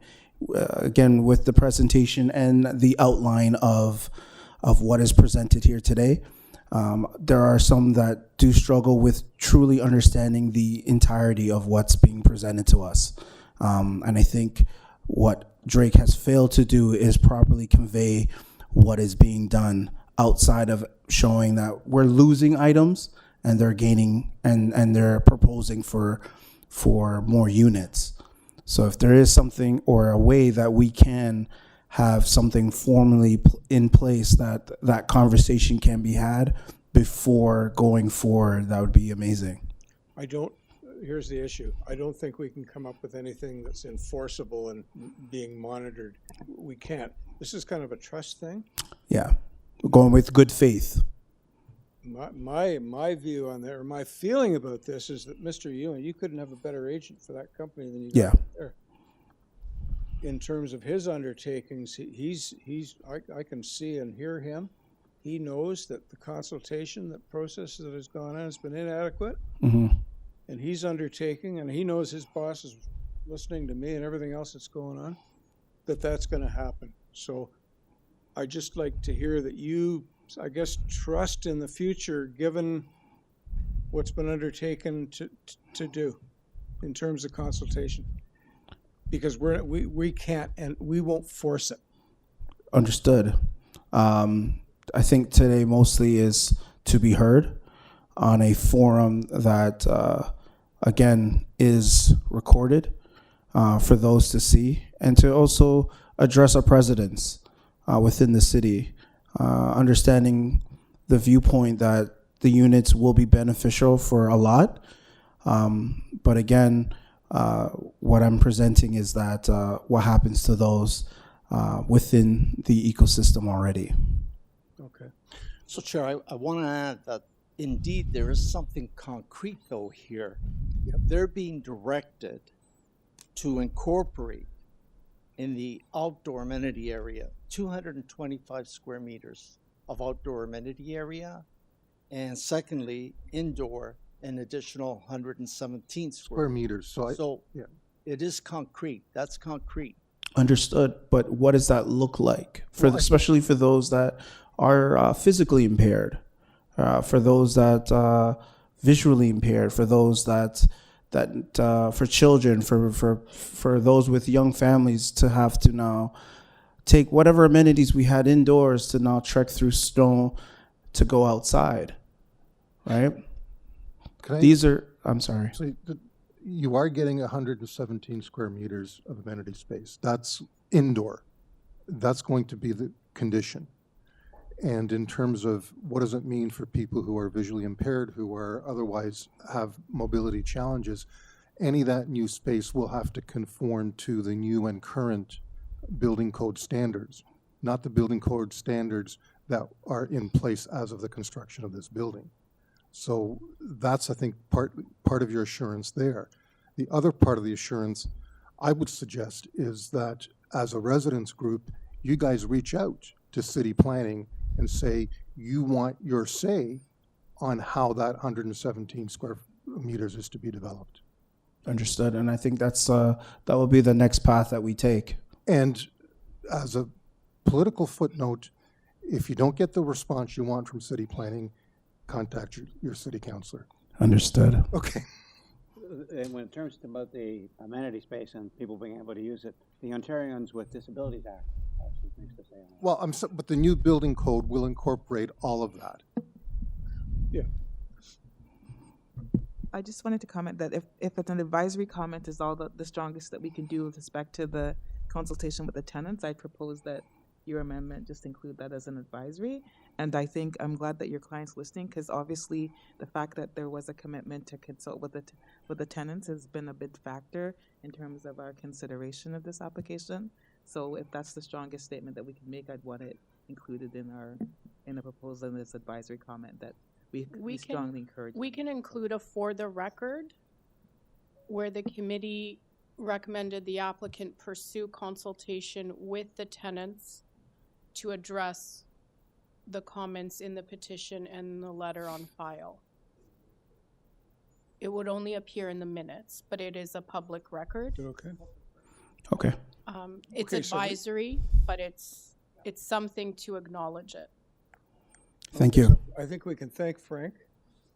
again, with the presentation and the outline of what is presented here today. There are some that do struggle with truly understanding the entirety of what's being presented to us. And I think what Drake has failed to do is properly convey what is being done outside of showing that we're losing items and they're gaining and they're proposing for more units. So if there is something or a way that we can have something formally in place that conversation can be had before going forward, that would be amazing.
Here's the issue. I don't think we can come up with anything that's enforceable and being monitored. We can't. This is kind of a trust thing.
Yeah, we're going with good faith.
My view on that, or my feeling about this, is that Mr. Ewan, you couldn't have a better agent for that company than you got there. In terms of his undertakings, I can see and hear him. He knows that the consultation, the process that has gone on has been inadequate.
Mm-hmm.
And he's undertaking, and he knows his boss is listening to me and everything else that's going on, that's going to happen. So I just like to hear that you, I guess, trust in the future, given what's been undertaken to do in terms of consultation. Because we can't and we won't force it.
Understood. I think today mostly is to be heard on a forum that, again, is recorded for those to see, and to also address our presidents within the city, understanding the viewpoint that the units will be beneficial for a lot. But again, what I'm presenting is that what happens to those within the ecosystem already.
Okay.
So Chair, I want to add that indeed there is something concrete though here. Yep. They're being directed to incorporate in the outdoor amenity area 225 square meters of outdoor amenity area, and secondly, indoor an additional 117
square meters. So yeah,
it is concrete. That's concrete.
Understood. But what does that look like especially for those that are physically impaired, for those that visually impaired, for those that for children, for those with young families to have to now take whatever amenities we had indoors to now trek through snow to go outside, right? I'm sorry.
So you are getting 117 square meters of amenity space. That's indoor. That's going to be the condition. And in terms of what does it mean for people who are visually impaired, who are otherwise have mobility challenges, any of that new space will have to conform to the new and current building code standards, not the building code standards that are in place as of the construction of this building. So that's, I think, part of your assurance there. The other part of the assurance, I would suggest is that as a residents group, you guys reach out to city planning and say you want your say on how that 117 square meters is to be developed.
Understood. And I think that will be the next path that we take.
And as a political footnote, if you don't get the response you want from city planning, contact your city councillor.
Understood.
Okay.
And when it turns to about the amenity space and people being able to use it, the Ontarians with Disabilities Act has some things to say on it.
Well, but the new building code will incorporate all of that. Yeah.
I just wanted to comment that if it's an advisory comment is all the strongest that we can do with respect to the consultation with the tenants, I'd propose that your amendment just include that as an advisory. And I think I'm glad that your client's listening, because obviously the fact that there was a commitment to consult with the tenants has been a big factor in terms of our consideration of this application. So if that's the strongest statement that we can make, I'd want it included in a proposal in this advisory comment that we strongly encourage.
We can include a for the record where the committee recommended the applicant pursue consultation with the tenants to address the comments in the petition and the letter on file. It would only appear in the minutes, but it is a public record.
Okay.
Okay.
It's
Okay,
advisory, but it's something to acknowledge it.
Thank you.
I think we can thank Frank.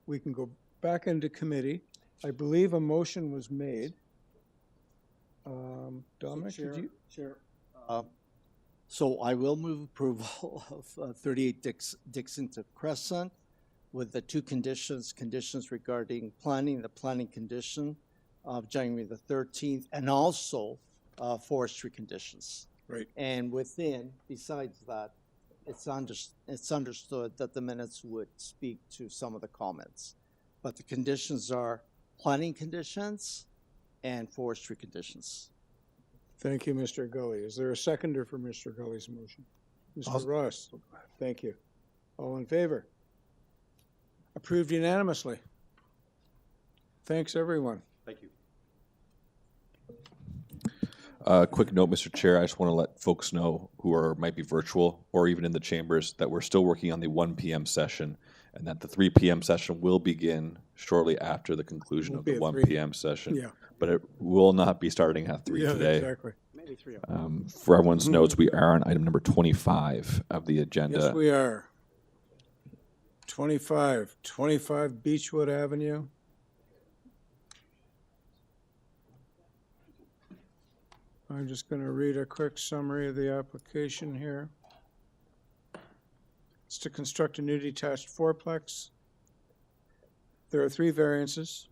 We can go back into committee. I believe a motion was made. Dominic, did you?
Chair. So I will move approval of 38 Dixon Crescent with the two conditions regarding planning, the planning condition of January the 13th, and also forestry conditions.
Right.
And besides that, it's understood that the minutes would speak to some of the comments. But the conditions are planning conditions and forestry conditions.
Thank you, Mr. Gully. Is there a seconder for Mr. Gully's motion? Mr. Ross, thank you. All in favor? Approved unanimously. Thanks, everyone.
Thank you.
Quick note, Mr. Chair, I just want to let folks know who might be virtual or even in the chambers that we're still working on the 1 p.m. session, and that the 3 p.m. session will begin shortly after the conclusion of the 1 p.m. session.
Yeah.
But it will not be starting at 3 today.
Exactly.
Maybe 3
For everyone's notes, we are on item number 25 of the agenda.
Yes, we are. 25 Beachwood Avenue. I'm just going to read a quick summary of the application here. It's to construct a new detached fourplex. There are 3 variances.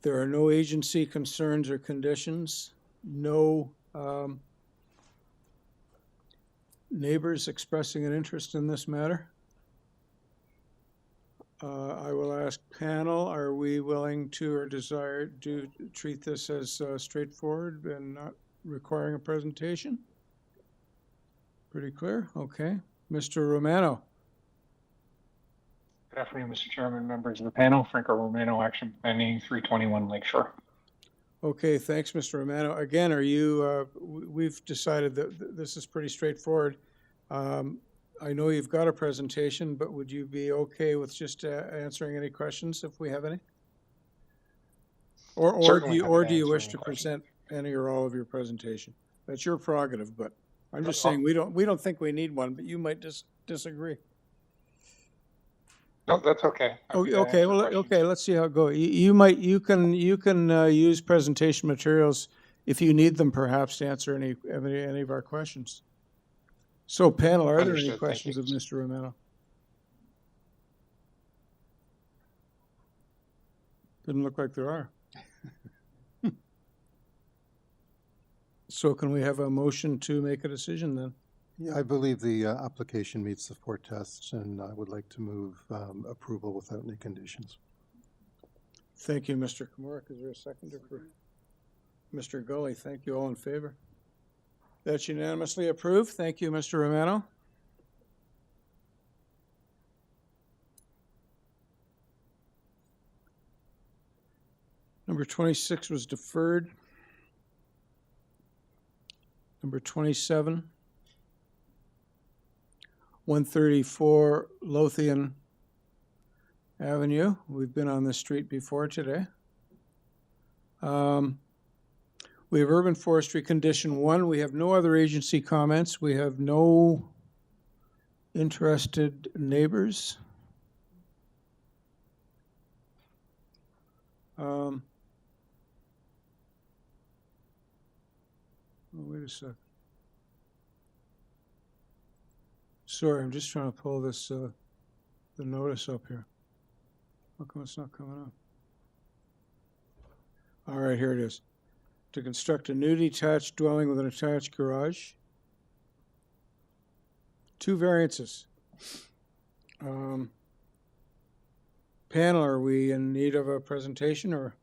There are no agency concerns or conditions. No neighbors expressing an interest in this matter. I will ask panel, are we willing to or desire to treat this as straightforward and not requiring a presentation? Pretty clear? Okay. Mr. Romano.
Good afternoon, Mr. Chairman, members of the panel. Franco Romano, Action Planning, 321 Lakeshore.
Okay, thanks, Mr. Romano. Again, are you, we've decided that this is pretty straightforward. I know you've got a presentation, but would you be okay with just answering any questions if we have any? Or do you wish to present any or all of your presentation? That's your prerogative, but I'm just saying we don't think we need one, but you might disagree.
No, that's okay.
Okay. Well, okay. Let's see how it goes. You can use presentation materials if you need them, perhaps, to answer any of our questions. So, panel, are there any questions of Mr. Romano? Doesn't look like there are. So, can we have a motion to make a decision then?
Yeah, I believe the application meets the 4 tests, and I would like to move approval without any conditions.
Thank you, Mr. Komorek. Is there a seconder for Mr. Gully? Thank you. All in favor? That's unanimously approved. Thank you, Mr. Romano. Number 26 was deferred. Number 27, 134 Lothian Avenue. We've been on this street before today. We have urban forestry condition 1. We have no other agency comments. We have no interested neighbors. Oh, wait a sec. Sorry, I'm just trying to pull this, the notice up here. How come it's not coming up? All right, here it is. To construct a new detached dwelling with an attached garage. 2 variances. Panel, are we in need of a presentation, or are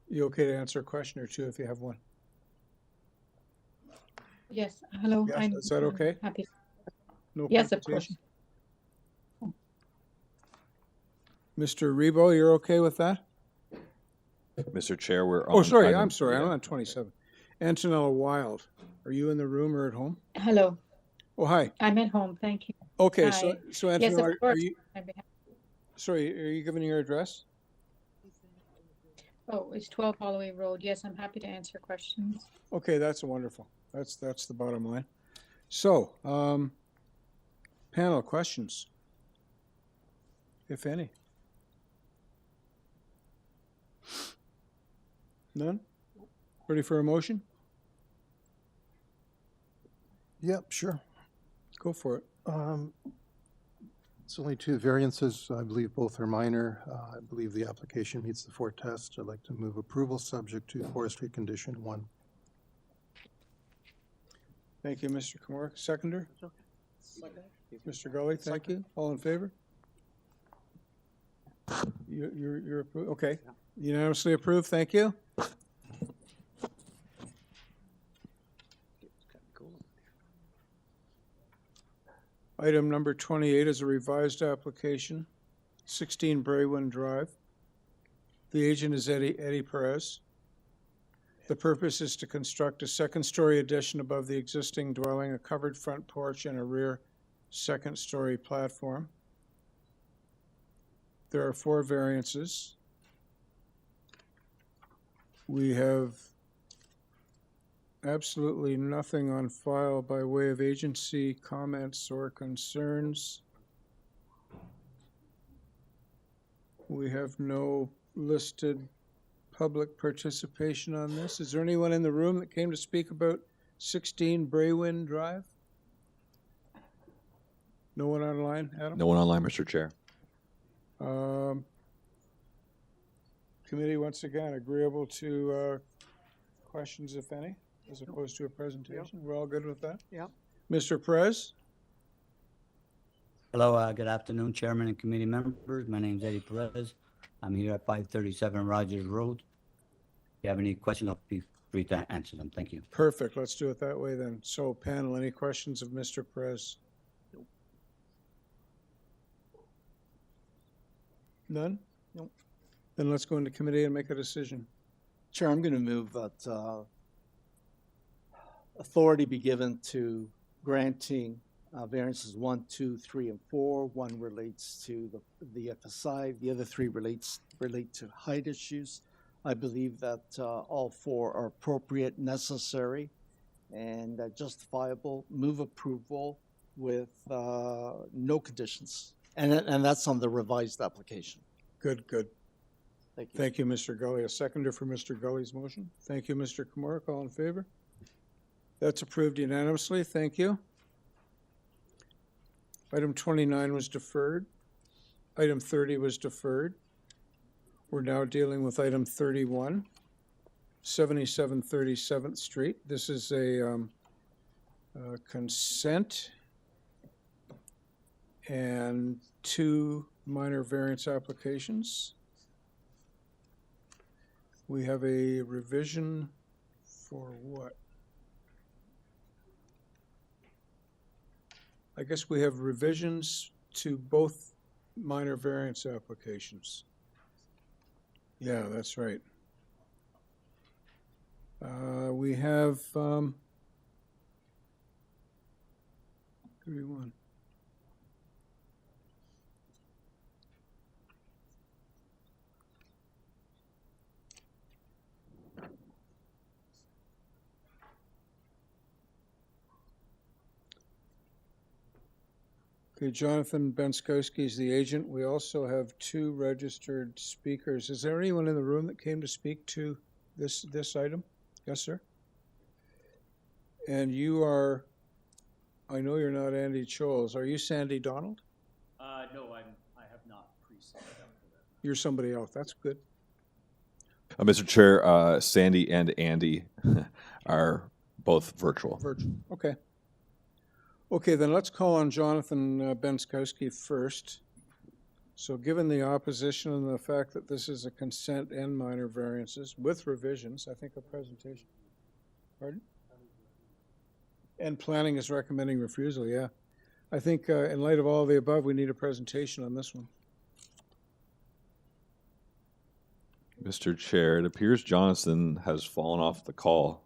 you okay to answer a question or two if you have one?
Yes, hello.
Yes, is that okay?
Happy.
No
Yes, of course.
presentation? Mr. Rebo, you're okay with that?
Mr. Chair, we're on.
Oh, sorry,
item-
I'm sorry, I'm
yeah.
on 27. Antonella Wild, are you in the room or at home?
Hello,
Oh, hi.
I'm at home, thank you.
Okay,
Hi.
so
Yes,
Antonella,
of
are
course.
you,
I'd be happy-
sorry, are you giving your address?
Oh, it's 12 Holloway Road. Yes, I'm happy to answer questions.
Okay, that's wonderful. That's the bottom line. So, panel questions, if any. None? Ready for a motion?
Yep, sure.
Go for it.
It's only 2 variances. I believe both are minor. I believe the application meets the 4 tests. I'd like to move approval subject to forestry condition 1.
Thank you, Mr. Kumar. Seconder? Mr. Gully, thank you. All in favor? You're approved? Okay. Unanimously approved, thank you. Item number 28 is a revised application, 16 Braywind Drive. The agent is Eddie Perez. The purpose is to construct a second-story addition above the existing dwelling, a covered front porch, and a rear second-story platform. There are 4 variances. We have absolutely nothing on file by way of agency comments or concerns. We have no listed public participation on this. Is there anyone in the room that came to speak about 16 Braywind Drive? No one online, Adam?
No one online, Mr. Chair.
Committee, once again, agreeable to questions, if any, as opposed to a presentation. We're all good with that?
Yeah.
Mr. Perez?
Hello, good afternoon, Chairman and committee members. My name is Eddie Perez. I'm here at 537 Rogers Road. If you have any questions, I'll be free to answer them. Thank you.
Perfect. Let's do it that way then. So, panel, any questions of Mr. Perez? None?
Nope.
Then let's go into committee and make a decision.
Chair, I'm going to move that authority be given to granting variances 1, 2, 3, and 4. 1 relates to the FSI. The other 3 relate to height issues. I believe that all 4 are appropriate, necessary, and justifiable. Move approval with no conditions. And that's on the revised application.
Good, good.
Thank you.
Thank you, Mr. Gully. A seconder for Mr. Gully's motion. Thank you, Mr. Kumar. All in favor? That's approved unanimously. Thank you. Item 29 was deferred. Item 30 was deferred. We're now dealing with item 31, 77 37th Street. This is a consent and 2 minor variance applications. We have a revision for what? I guess we have revisions to both minor variance applications. Yeah, that's right. We have 31. Okay, Jonathan Benskowski is the agent. We also have 2 registered speakers. Is there anyone in the room that came to speak to this item? Yes, sir. And you are, I know you're not Andy Choles. Are you Sandy Donald?
No, I have not pre-signed up for that.
You're somebody else. That's good.
Mr. Chair, Sandy and Andy are both virtual.
Virtual. Okay. Okay, then let's call on Jonathan Benskowski first. So given the opposition and the fact that this is a consent and minor variances with revisions, I think a presentation. Pardon? And planning is recommending refusal, yeah. I think in light of all the above, we need a presentation on this one.
Mr. Chair, it appears Jonathan has fallen off the call.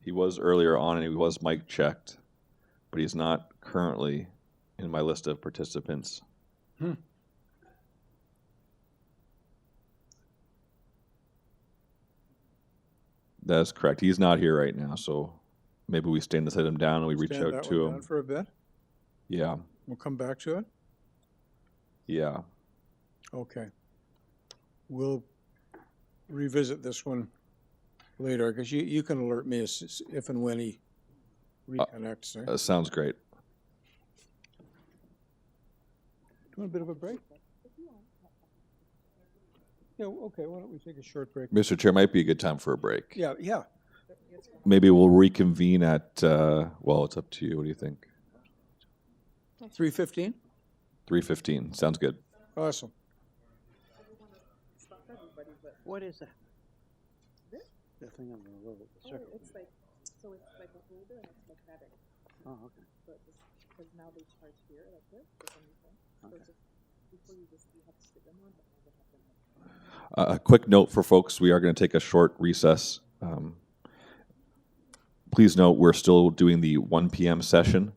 He was earlier on and he was mic checked, but he's not currently in my list of participants. That is correct. He's not here right now, so maybe we stand this item down and we reach
Stand
out
that
to
one
him.
down for a bit.
Yeah,
We'll come back to it.
yeah.
Okay. We'll revisit this one later, because you can alert me if and when he reconnects. Right?
Sounds great.
Do you want a bit of a break? Yeah, okay, why don't we take a short break?
Mr. Chair, might be a good time for a break.
Yeah, yeah.
Maybe we'll reconvene at, well, it's up to you. What do you think?
3:15?
3:15. Sounds good.
Awesome.
What is that? The thing on the road, the circle.
It's like, so it's like a holder and it's magnetic.
Oh, okay.
So it just, because now they charge here like this, for some reason. So
Okay.
just, before you have to stick them on, but now they have them.
A quick note for folks, we are going to take a short recess. Please note we're still doing the 1 p.m. session,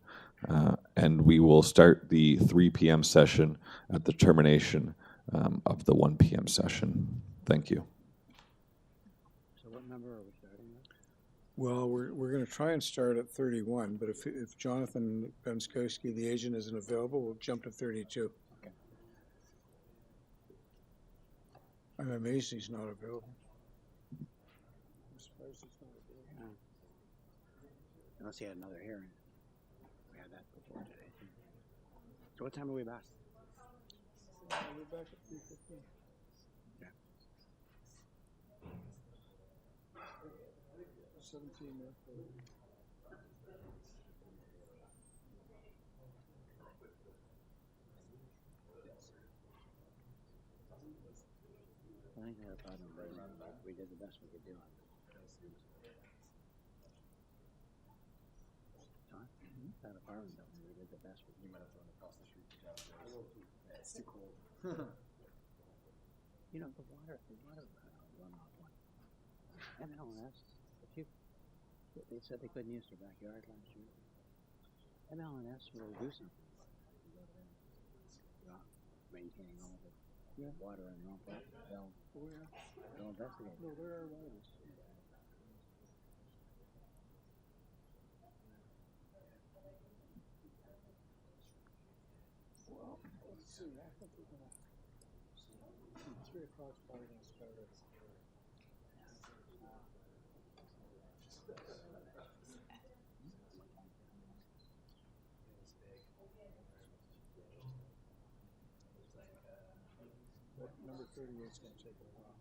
and we will start the 3 p.m. session at the termination of the 1 p.m. session. Thank you.
So what number are we starting at?
Well, we're going to try and start at 31, but if Jonathan Benskowski, the agent, isn't available, we'll jump to 32.
Okay.
I'm amazed he's not available. I'm surprised he's not available.
Unless he had another hearing. We had that before today. So what time are we back?
We're back at 3:15.
Yeah.
17 minutes.
I think our problem was we did the best we could do on it. Huh? That apartment building, we did the best we could. You might have thrown across the street. It's too cold. You know, the water runoff one. MLS, they said they couldn't use their backyard last year. MLS will do something. Maintaining all the water and all that. They'll investigate.
No, there are writers. Well, let's see. I think we're going to 3 o'clock probably going to start it. But number 38 is going to take a while.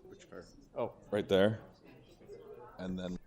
Which part? Oh, right there. And then.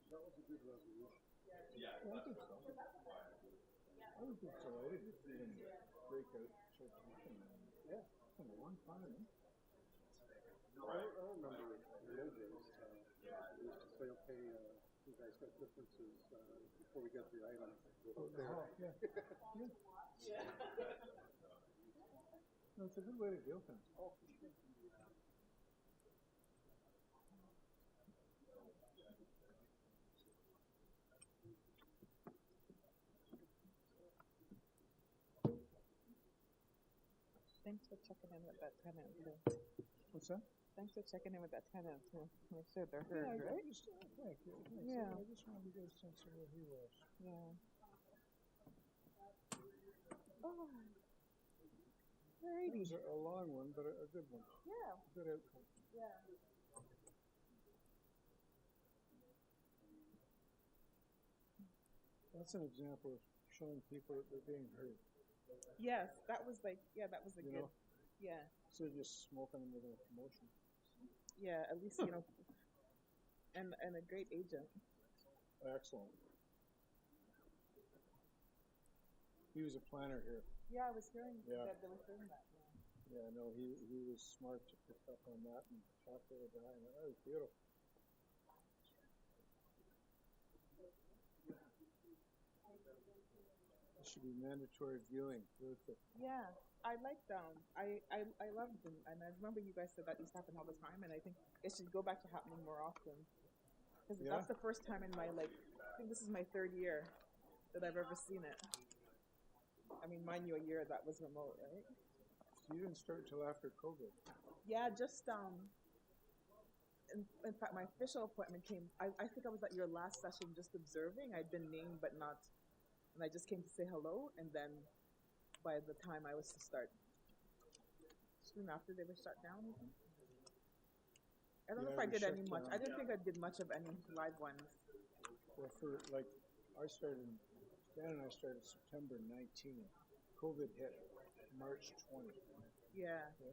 That was a good resolution. Yeah. I think so. I was just delighted to see him break out so quickly. Yeah, it's been a long time. I remember the old days, we used to say, okay, you guys got differences before we get the item. Yeah. Yeah. No, it's a good way to deal things. Oh, for sure.
Thanks for checking in with that tenant too.
What's that?
Thanks for checking in with that tenant too. Make sure they're heard,
Yeah,
right?
Thank you.
Yeah.
I just wanted to get a sense of where he was.
Yeah. Oh,
It
alrighty.
was a long one, but a good one.
Yeah.
Good outcome.
Yeah.
That's an example of showing people that they're being heard.
Yes, that was like, yeah, that was a
You
good,
know?
yeah,
So just smoking them with a promotion.
yeah, at least, you know, and a great agent.
Excellent. He was a planner here.
Yeah, I was hearing
Yeah.
that they were saying that.
Yeah, no, he was smart to pick up on that and talk to the guy, and that was beautiful. It should be mandatory viewing.
Yeah, I liked I loved them, and I remember you guys said that used to happen all the time, and I think it should go back to happening more often. Because
Yeah.
that's the first time in my, like, I think this is my 3rd year that I've ever seen it. I mean, mind you, a year that was remote, right?
You didn't start until after COVID.
Yeah, just in fact, my official appointment came. I think I was at your last session, just observing. I'd been named, but not, and I just came to say hello. And then, by the time I was to start, soon after they were shut down. I think. I don't know
Yeah,
if I
we
did
shut
any much.
down.
I didn't think I did much of any live ones.
Well, for like, I started, Dan and I started September 19. COVID hit March 20.
Yeah.
So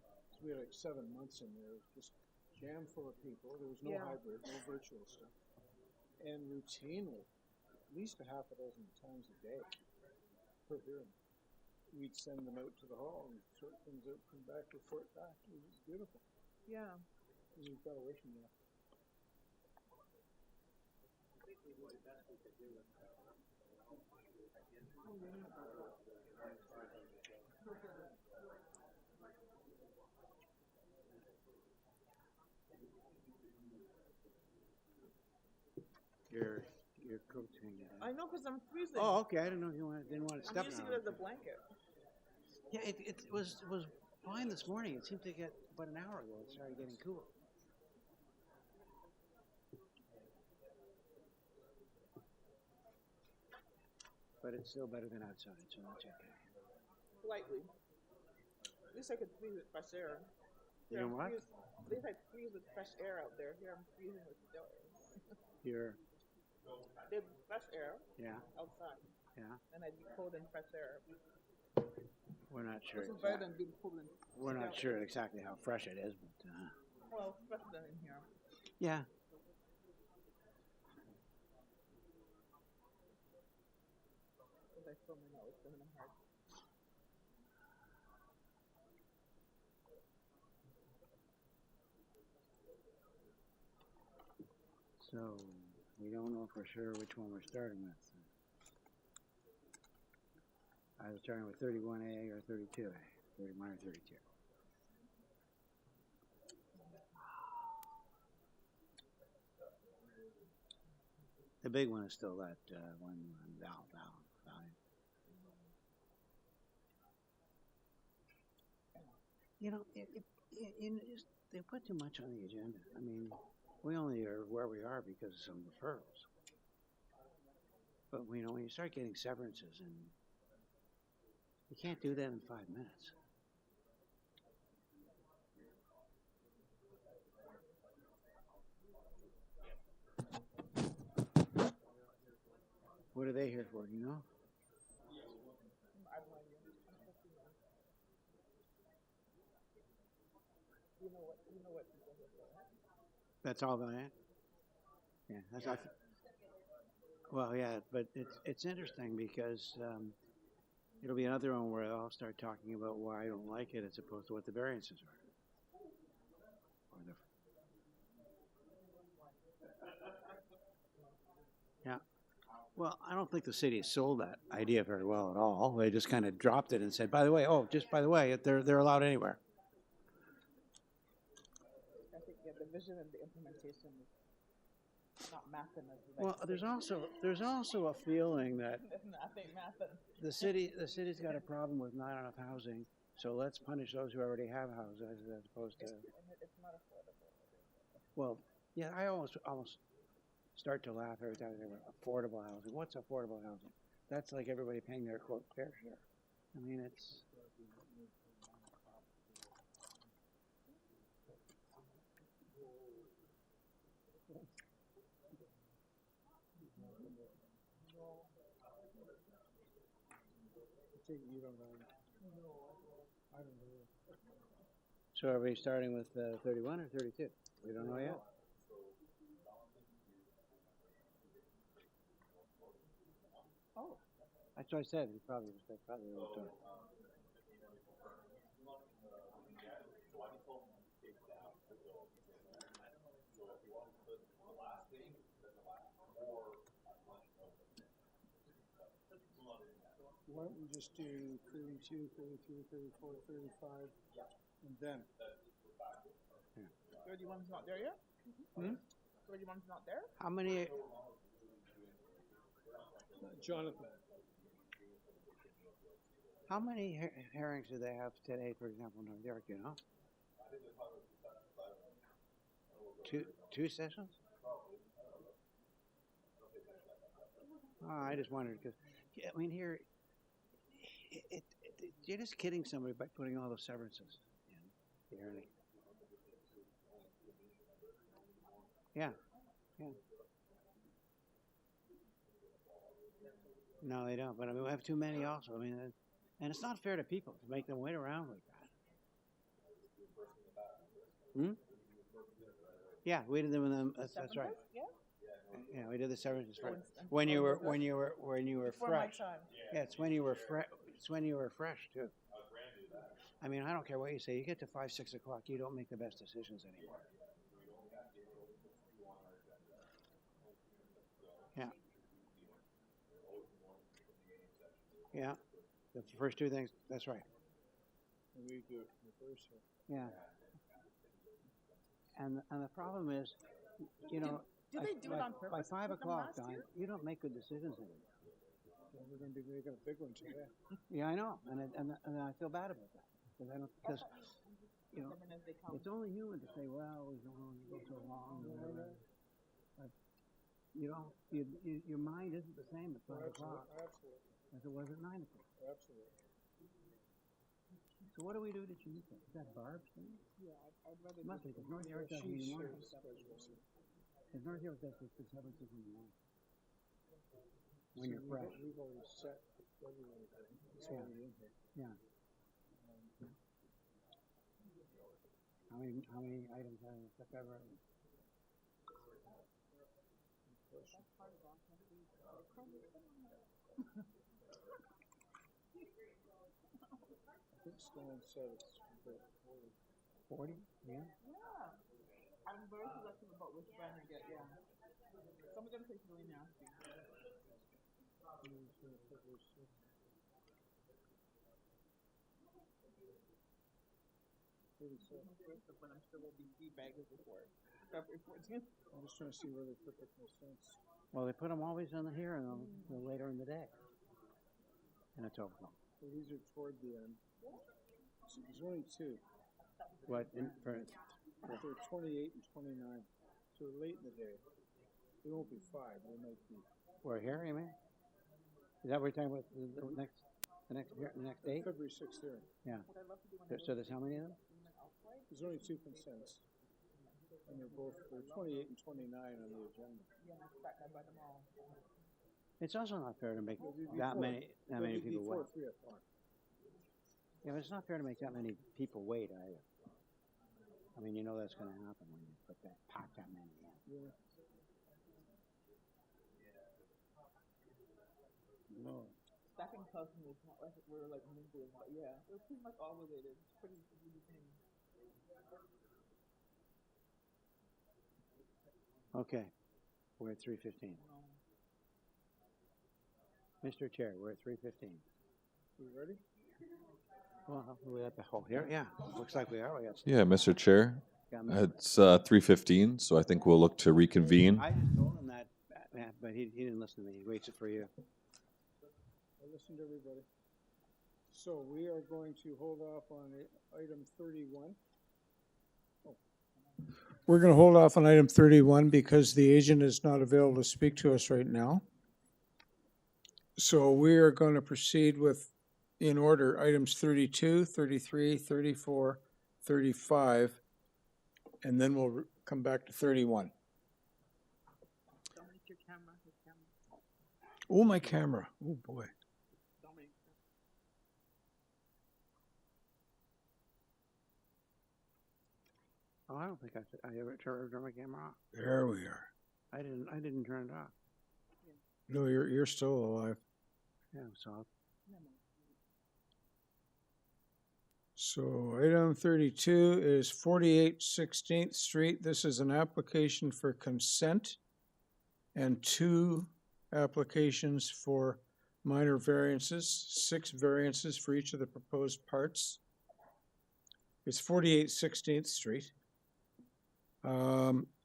we had like 7 months in there, just jam full of people. There was no
Yeah.
hybrid, no virtual stuff. And routinely, at least a half a dozen times a day per hearing, we'd send them out to the hall and sort things out, come back, report back. It was beautiful.
Yeah.
And we got away from that.
Your coat's hanging down.
I know, because I'm freezing.
Oh, okay. I didn't know if you didn't want to step
I'm using
on
it as a blanket.
Yeah, it was fine this morning. It seemed to get about an hour ago. It started getting cool. But it's still better than outside, so that's okay.
Slightly. At least I could freeze with fresh air.
You
Here
know
I'm
what?
At least I freeze with fresh air out there. Here I'm freezing with still air.
You're,
There's fresh air
yeah,
outside,
yeah.
and I'd be cold in fresh air.
We're not sure.
This is better than being cold in
We're not
still
sure
air.
exactly how fresh it is, but
Well, it's fresher than in here.
yeah.
Because I feel my nose and my heart.
So we don't know for sure which one we're starting with. Either starting with 31A or 32A, 31 or 32. The big one is still that one Valiant. You know, they put too much on the agenda. I mean, we only are where we are because of some deferrals. But you know, when you start getting severances, and you can't do that in 5 minutes. What are they here for? Do you know?
You know what people are for, right?
That's all Valiant? Yeah, that's all. Well, yeah, but it's interesting because it'll be another one where I'll start talking about why I don't like it as opposed to what the variances are. Or the, yeah. Well, I don't think the city sold that idea very well at all. They just kind of dropped it and said, by the way, oh, just by the way, they're allowed anywhere.
I think yeah, the vision and the implementation is not mathing as we like
Well,
to
there's also a feeling that
say. Nothing mathing.
the city's got a problem with not enough housing, so let's punish those who already have houses as opposed to.
And it's not affordable.
Well, yeah, I almost start to laugh every time I hear about affordable housing. What's affordable housing? That's like everybody paying their quote fair share. I mean, it's.
You don't know. I don't know.
So are we starting with 31 or 32? We don't know yet.
Oh.
That's what I said. He probably was probably wrote down.
Why don't we just do 32, 33, 34, 35, and then?
31's not there yet?
Hmm?
31's not there?
How many?
Jonathan.
How many hearings do they have today, for example, in North York, you know? Two sessions? Oh, I just wondered, because, I mean, here, you're just kidding somebody by putting all those severances in the hearing. Yeah, yeah. No, they don't, but I mean, we have too many also, I mean, and it's not fair to people to make them wait around like that. Hmm? Yeah, we did them with them, that's right.
Yeah?
Yeah, we did the severances for, when you were
Before my
fresh.
time.
Yeah, it's when you were fresh too. I mean, I don't care what you say, you get to 5, 6 o'clock, you don't make the best decisions anymore. Yeah. Yeah, the first two things, that's right.
We do it reverse here.
Yeah. And the problem is, you know,
Did they do it on
by
purpose?
5
Put them
o'clock,
last
Don,
year?
you don't make good decisions anymore.
So we're going to be making a big one today.
Yeah, I know, and I feel bad about that because you know, it's only human to say, well, we don't want to go so long, or whatever. But you know, your mind isn't the same at 5 o'clock as it was at 9 o'clock.
Absolutely.
So what do we do to change that? Is that Barb's thing?
Yeah, I'd rather.
Must be, because North York doesn't
She
anymore.
shares schedules.
Because North York does the severances in the morning. When
So
you're fresh.
We've already set everyone. It's
Yeah.
already in here.
Yeah. How many items are in February?
I think Stan said it's
40? Yeah.
Yeah. I'm very selective about which brand I get, yeah. Some of them taste really nasty. But I'm still will be baggers before February 14th.
I'm just trying to see where they put the consents.
Well, they put them always on the here and later in the day. And it's over.
So these are toward the end. So there's only two.
What?
They're 28 and 29. So late in the day. It won't be 5. They might be.
We're here, you mean? Is that what we're talking about? The next date?
February 6th hearing.
Yeah. So there's how many of them?
There's only 2 consents. And they're 28 and 29 on the agenda.
Yeah, I expect I buy them all.
It's also not fair to make that many people wait.
Before 3 o'clock.
Yeah, but it's not fair to make that many people wait either. I mean, you know that's going to happen when you pack that many in.
Yeah. No.
Stacking cousin is not like we're like mingling. Yeah, we're pretty much all related. It's pretty the same.
Okay, we're at 3:15. Mr. Chair, we're at 3:15.
We ready?
Well, we got the whole here. Yeah, looks like we are. We got.
Yeah, Mr. Chair.
Yeah, Mr.
It's 3:15, so I think we'll look to reconvene.
I just told him that, but he didn't listen to me. He waits for you.
I listened to everybody. So we are going to hold off on item 31. We're going to hold off on item 31 because the agent is not available to speak to us right now. So we are going to proceed with in order, items 32, 33, 34, 35, and then we'll come back to 31. Oh, my camera. Oh, boy.
Oh, I don't think I ever turned my camera off.
There we are.
I didn't turn it off.
No, you're still alive.
Yeah, so
So item 32 is 48 16th Street. This is an application for consent and 2 applications for minor variances, 6 variances for each of the proposed parts. It's 48 16th Street.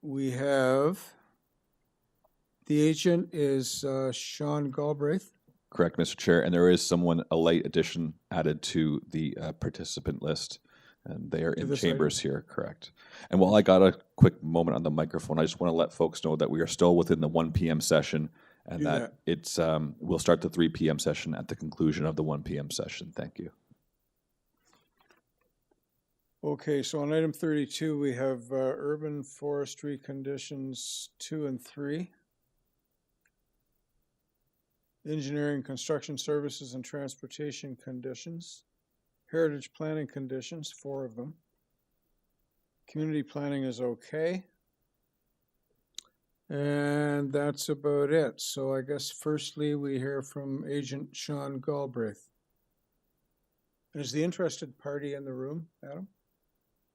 We have, the agent is Sean Galbraith.
Correct, Mr. Chair. And there is a late addition added to the participant list, and they are in chambers here, correct. And while I got a quick moment on the microphone, I just want to let folks know that we are still within the 1 p.m. session, and that it's we'll start the 3 p.m. session at the conclusion of the 1 p.m. session. Thank you.
Okay, so on item 32, we have urban forestry conditions 2 and 3. Engineering, construction services, and transportation conditions. Heritage planning conditions, 4 of them. Community planning is okay. And that's about it. So I guess firstly we hear from Agent Sean Galbraith. Is the interested party in the room, Adam?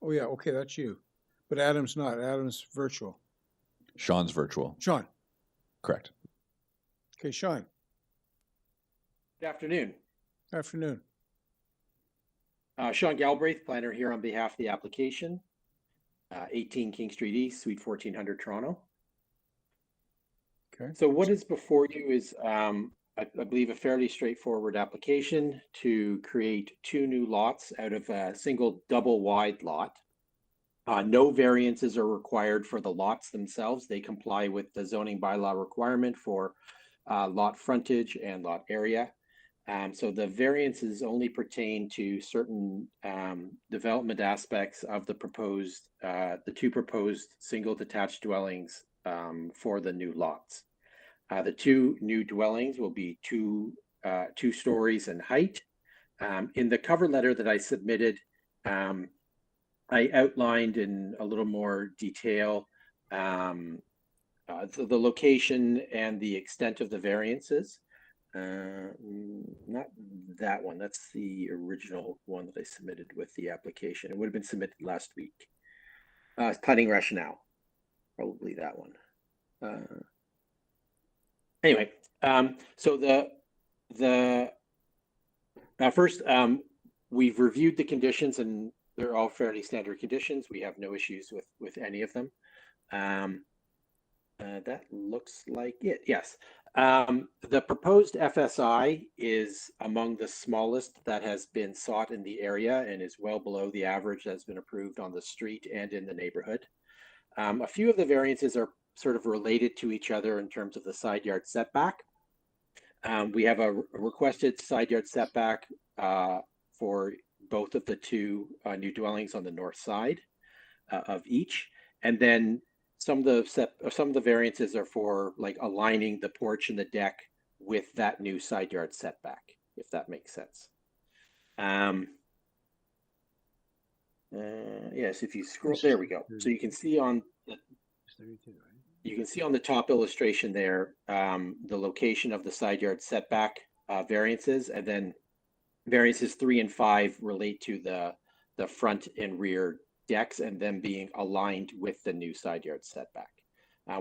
Oh yeah, okay, that's you. But Adam's not. Adam's virtual.
Sean's virtual.
Sean.
Correct.
Okay, Sean.
Good afternoon.
Afternoon.
Sean Galbraith, planner here on behalf of the application. 18 King Street East, Suite 1400, Toronto.
Okay.
So what is before you is, I believe, a fairly straightforward application to create 2 new lots out of a single double wide lot. No variances are required for the lots themselves. They comply with the zoning bylaw requirement for lot frontage and lot area. So the variances only pertain to certain development aspects of the proposed, the 2 proposed single detached dwellings for the new lots. The 2 new dwellings will be 2 stories in height. In the cover letter that I submitted, I outlined in a little more detail the location and the extent of the variances. Not that one. That's the original one that I submitted with the application. It would have been submitted last week. Planning rationale, probably that one. Anyway, so the first, we've reviewed the conditions and they're all fairly standard conditions. We have no issues with any of them. That looks like it. Yes. The proposed FSI is among the smallest that has been sought in the area and is well below the average that's been approved on the street and in the neighborhood. A few of the variances are sort of related to each other in terms of the side yard setback. We have a requested side yard setback for both of the 2 new dwellings on the north side of each, and then some of the variances are for like aligning the porch and the deck with that new side yard setback, if that makes sense. Yes, if you scroll, there we go. So you can see on the, top illustration there, the location of the side yard setback variances, and then variances 3 and 5 relate to the front and rear decks and them being aligned with the new side yard setback.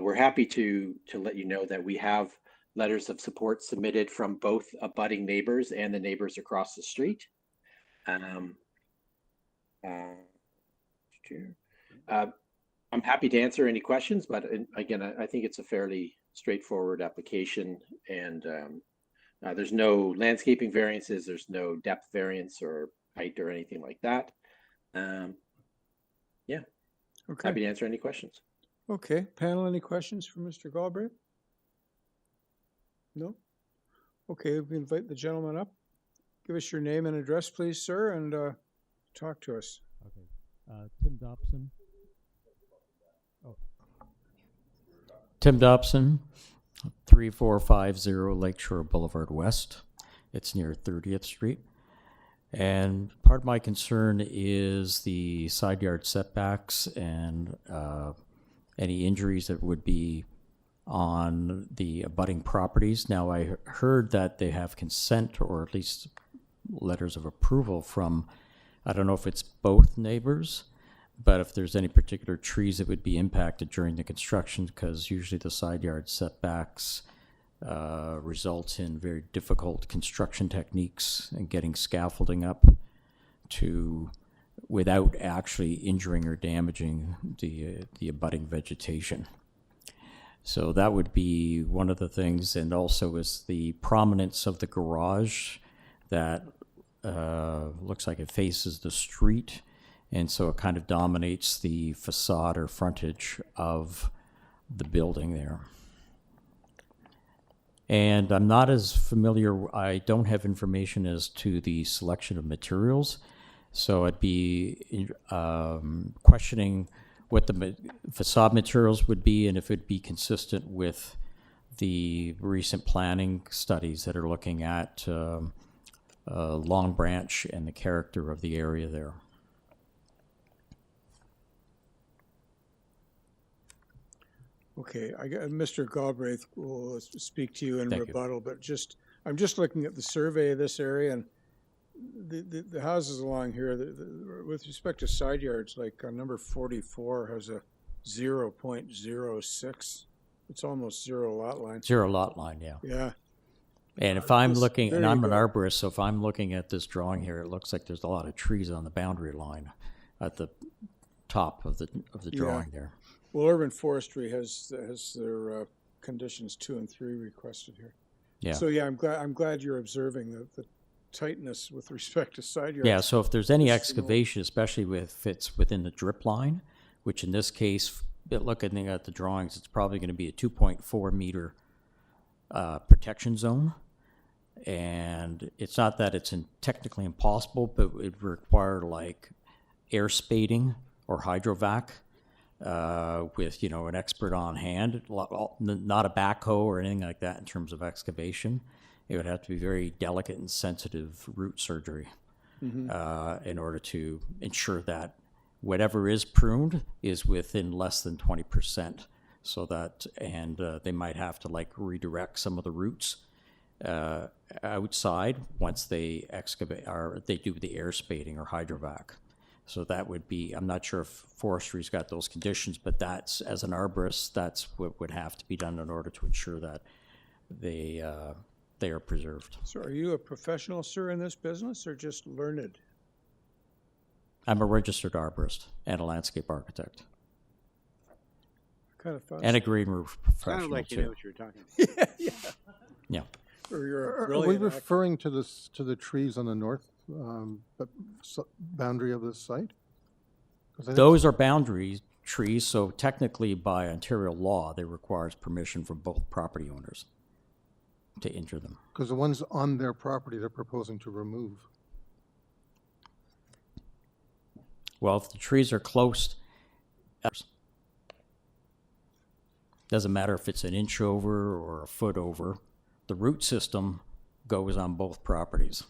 We're happy to let you know that we have letters of support submitted from both abutting neighbors and the neighbors across the street. I'm happy to answer any questions, but again, I think it's a fairly straightforward application, and there's no landscaping variances, there's no depth variance or height or anything like that. Yeah,
okay.
Happy to answer any questions.
Okay, panel, any questions for Mr. Galbraith? No? Okay, we invite the gentleman up. give us your name and address, please, sir, and talk to us.
Okay. Tim Dobson. Oh. Tim Dobson, 3450 Lakeshore Boulevard West. It's near 30th Street. And part of my concern is the side yard setbacks and any injuries that would be on the abutting properties. Now, I heard that they have consent, or at least letters of approval from, I don't know if it's both neighbors, but if there's any particular trees that would be impacted during the construction, because usually the side yard setbacks results in very difficult construction techniques and getting scaffolding up to without actually injuring or damaging the abutting vegetation. So that would be one of the things, and also is the prominence of the garage that looks like it faces the street, and so it kind of dominates the facade or frontage of the building there. And I'm not as familiar, I don't have information as to the selection of materials, so I'd be questioning what the facade materials would be and if it'd be consistent with the recent planning studies that are looking at Long Branch and the character of the area there.
Okay, Mr. Galbraith will speak to you in
Thank you.
rebuttal, but I'm just looking at the survey of this area, and the houses along here, with respect to side yards, like number 44 has a 0.06. It's almost zero lot line.
Zero lot line, yeah.
Yeah.
And if I'm looking,
there
and
you
I'm an
go.
arborist, so if I'm looking at this drawing here, it looks like there's a lot of trees on the boundary line at the top of the drawing there.
Well, urban forestry has their conditions 2 and 3 requested here.
Yeah.
So yeah, I'm glad you're observing the tightness with respect to side yards.
Yeah, so if there's any excavation, especially if it's within the drip line, which in this case, looking at the drawings, it's probably going to be a 2.4 meter protection zone. And it's not that it's technically impossible, but it would require like air spading or hydrovac with, an expert on hand, not a backhoe or anything like that in terms of excavation. It would have to be very delicate and sensitive root surgery in order to ensure that whatever is pruned is within less than 20%. So that, and they might have to like redirect some of the roots outside once they excavate or they do the air spading or hydrovac. So that would be, I'm not sure if forestry's got those conditions, but that's, as an arborist, that's what would have to be done in order to ensure that they are preserved.
So are you a professional, sir, in this business, or just learned?
I'm a registered arborist and a landscape architect.
Kind of fun.
And a green roof professional
Sounded like you
too.
know what you're talking about.
Yeah.
Or you're a
Are we
brilliant
referring to the trees on the north boundary of this site? 'Cause I think
Those are boundary trees, so technically by Ontario law, they requires permission from both property owners to injure them.
Because the ones on their property they're proposing to remove.
Well, if the trees are close, doesn't matter if it's an inch over or a foot over, the root system goes on both properties.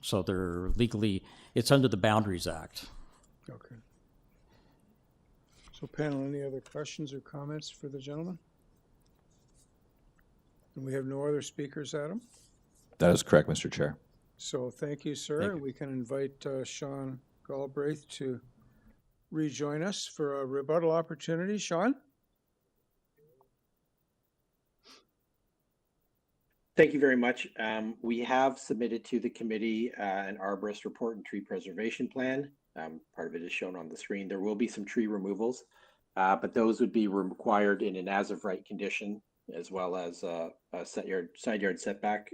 So they're legally, it's under the Boundaries Act.
Okay. So panel, any other questions or comments for the gentleman? And we have no other speakers, Adam?
That is correct, Mr. Chair.
So thank you, sir.
Thank you.
We can invite Sean Galbraith to rejoin us for a rebuttal opportunity. Sean?
Thank you very much. We have submitted to the committee an arborist report and tree preservation plan. Part of it is shown on the screen. There will be some tree removals, but those would be required in an as-of-right condition, as well as a side yard setback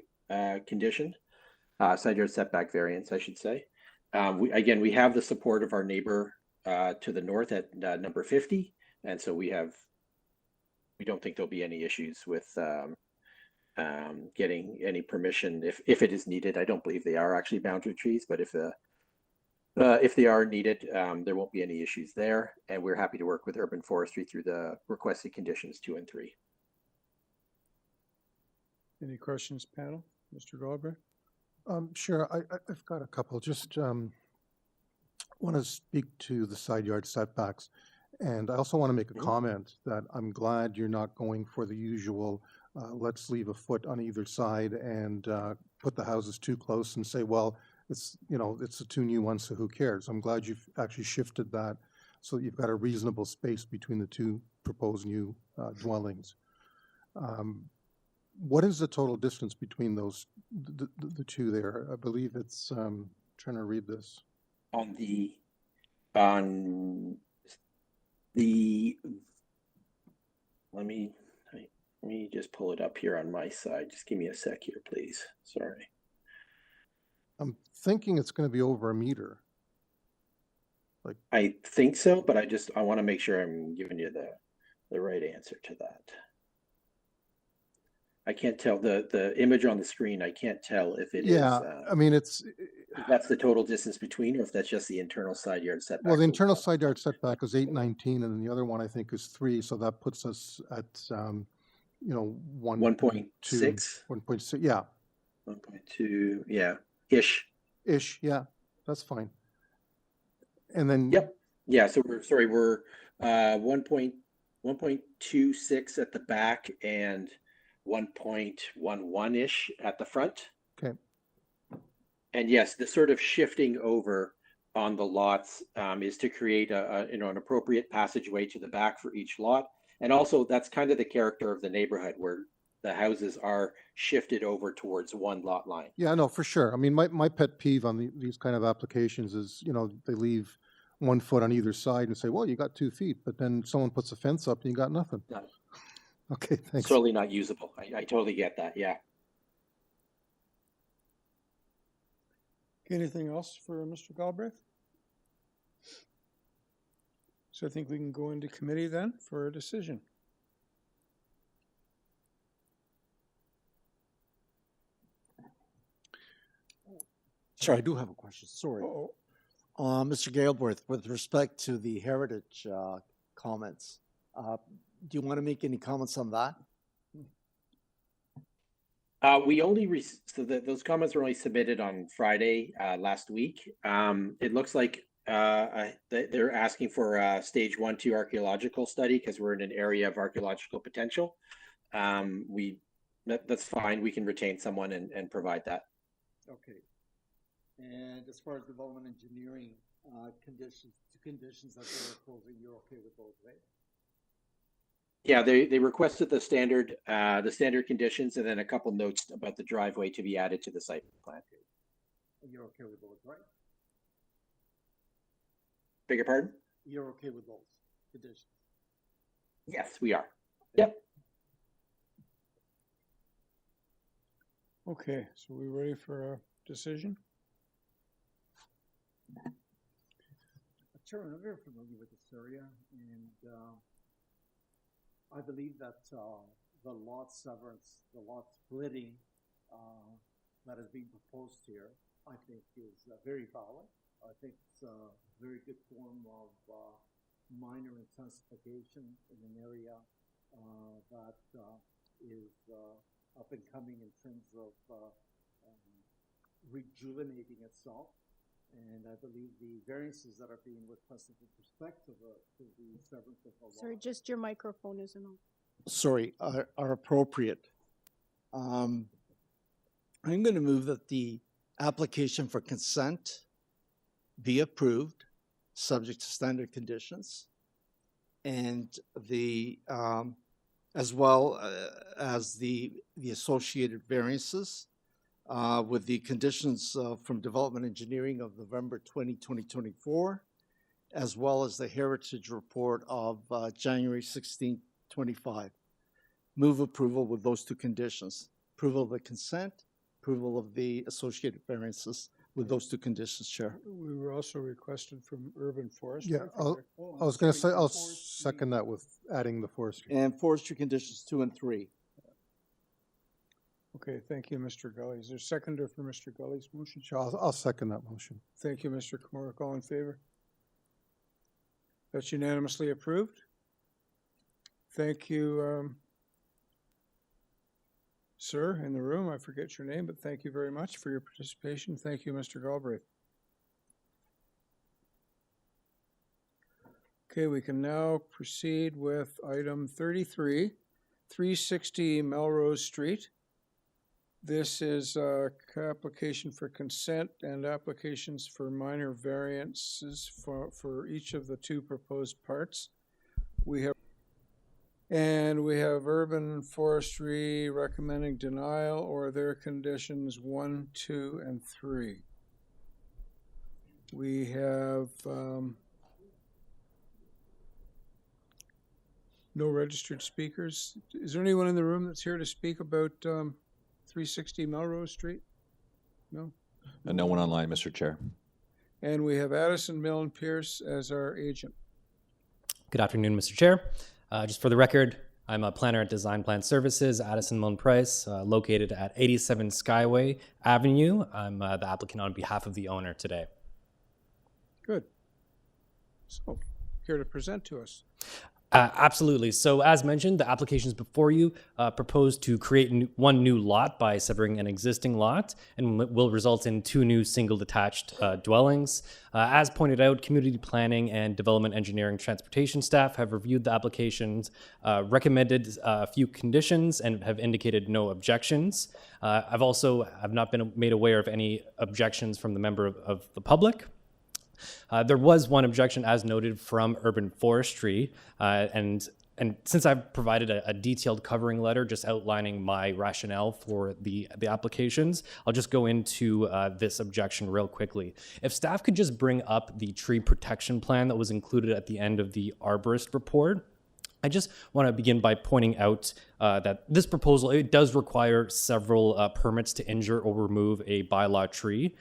condition, side yard setback variance, I should say. We have the support of our neighbor to the north at number 50, and so we don't think there'll be any issues with getting any permission if it is needed. I don't believe they are actually boundary trees, but if they are needed, there won't be any issues there. And we're happy to work with Urban Forestry through the requested conditions 2 and 3.
Any questions, panel? Mr. Galbraith?
Sure, I've got a couple. Just want to speak to the side yard setbacks. And I also want to make a comment that I'm glad you're not going for the usual, let's leave a foot on either side and put the houses too close and say, well, it's, you know, it's the 2 new ones, so who cares? I'm glad you've actually shifted that so that you've got a reasonable space between the 2 proposed new dwellings. What is the total distance between those, the 2 there? I believe it's, trying to read this.
On the, let me just pull it up here on my side. Just give me a sec here, please. Sorry.
I'm thinking it's going to be over a meter. Like,
I think so, but I want to make sure I'm giving you the right answer to that. I can't tell the image on the screen. I can't tell if it is.
I mean, it's,
if that's the total distance between, or if that's just the internal side yard setback.
well, the internal side yard setback is 819, and then the other one I think is 3, so that puts us at, you know,
1.6.
1.6, yeah.
1.2, yeah, ish.
Ish, yeah, that's fine. And then,
yep, yeah. So we're 1.26 at the back and 1.11 ish at the front.
Okay.
And yes, the sort of shifting over on the lots is to create an appropriate passageway to the back for each lot. And also that's kind of the character of the neighborhood where the houses are shifted over towards one lot line.
yeah, no, for sure. I mean, my pet peeve on these kind of applications is, you know, they leave 1 foot on either side and say, well, you got 2 feet, but then someone puts a fence up and you got nothing.
No.
Okay, thanks.
It's totally not usable. I totally get that. Yeah.
Anything else for Mr. Galbraith? So I think we can go into committee then for a decision.
Sure, I do have a question. Sorry. Mr. Galbraith, with respect to the heritage comments, do you want to make any comments on that?
We only so those comments were only submitted on Friday last week. It looks like they're asking for a stage 1-2 archaeological study because we're in an area of archaeological potential. That's fine. We can retain someone and provide that.
Okay. And as far as development engineering conditions, 2 conditions that they're proposing, you're okay with those, right?
Yeah, they requested the standard conditions and then a couple notes about the driveway to be added to the site plan.
And you're okay with those, right?
Beg your pardon?
You're okay with those conditions?
Yes, we are. Yep.
Okay, so we ready for a decision?
Chairman, I'm very familiar with this area, and I believe that the lot severance, the lot splitting that is being proposed here, I think is very valid. I think it's a very good form of minor intensification in an area that is up and coming in terms of rejuvenating itself. And I believe the variances that are being requested with respect to the severance of the lot.
Sorry, just your microphone isn't on.
Sorry, are appropriate. I'm going to move that the application for consent be approved, subject to standard conditions, and the as well as the associated variances with the conditions from development engineering of November 2024, as well as the heritage report of January 16, 25. Move approval with those 2 conditions. Approval of the consent, approval of the associated variances with those 2 conditions, Chair.
We were also requested from Urban Forestry.
Yeah, I was going to say, I'll second that with adding the forestry.
And forestry conditions 2 and 3.
Okay, thank you, Mr. Gully. Is there a seconder for Mr. Gully's motion?
Sure, I'll second that motion.
Thank you, Mr. Komoric. All in favor? That's unanimously approved. Thank you, sir, in the room. I forget your name, but thank you very much for your participation. Thank you, Mr. Galbraith. Okay, we can now proceed with item 33, 360 Melrose Street. This is a application for consent and applications for minor variances for each of the two proposed parts. We have Urban Forestry recommending denial or their conditions 1, 2, and 3. We have no registered speakers. Is there anyone in the room that's here to speak about 360 Melrose Street? No?
And no one online, Mr. Chair.
And we have Addison Milne Pierce as our agent.
Good afternoon, Mr. Chair. Just for the record, I'm a planner at Design Plan Services, Addison Milne Price, located at 87 Skyway Avenue. I'm the applicant on behalf of the owner today.
Good. So, here to present to us.
Absolutely. So as mentioned, the applications before you propose to create one new lot by severing an existing lot and will result in 2 new single detached dwellings. As pointed out, community planning and development engineering transportation staff have reviewed the applications, recommended a few conditions, and have indicated no objections. I've not been made aware of any objections from the member of the public. There was one objection, as noted, from Urban Forestry, and since I've provided a detailed covering letter just outlining my rationale for the applications, I'll just go into this objection real quickly. If staff could just bring up the tree protection plan that was included at the end of the arborist report. I just want to begin by pointing out that this proposal, it does require several permits to injure or remove a bylaw tree.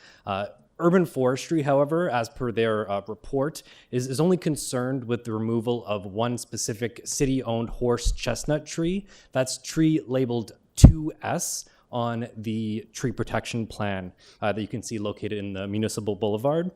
Urban Forestry, however, as per their report, is only concerned with the removal of one specific city-owned horse chestnut tree. That's tree labeled 2S on the tree protection plan that you can see located in the Municipal Boulevard.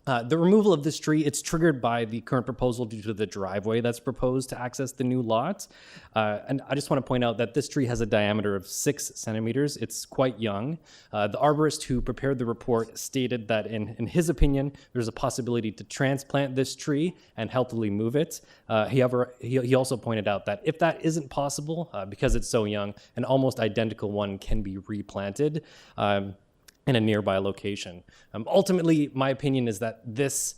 The removal of this tree, it's triggered by the current proposal due to the driveway that's proposed to access the new lot. And I just want to point out that this tree has a diameter of 6 centimeters. It's quite young. The arborist who prepared the report stated that in his opinion, there's a possibility to transplant this tree and healthily move it. However, he also pointed out that if that isn't possible, because it's so young, an almost identical one can be replanted in a nearby location. Ultimately, my opinion is that this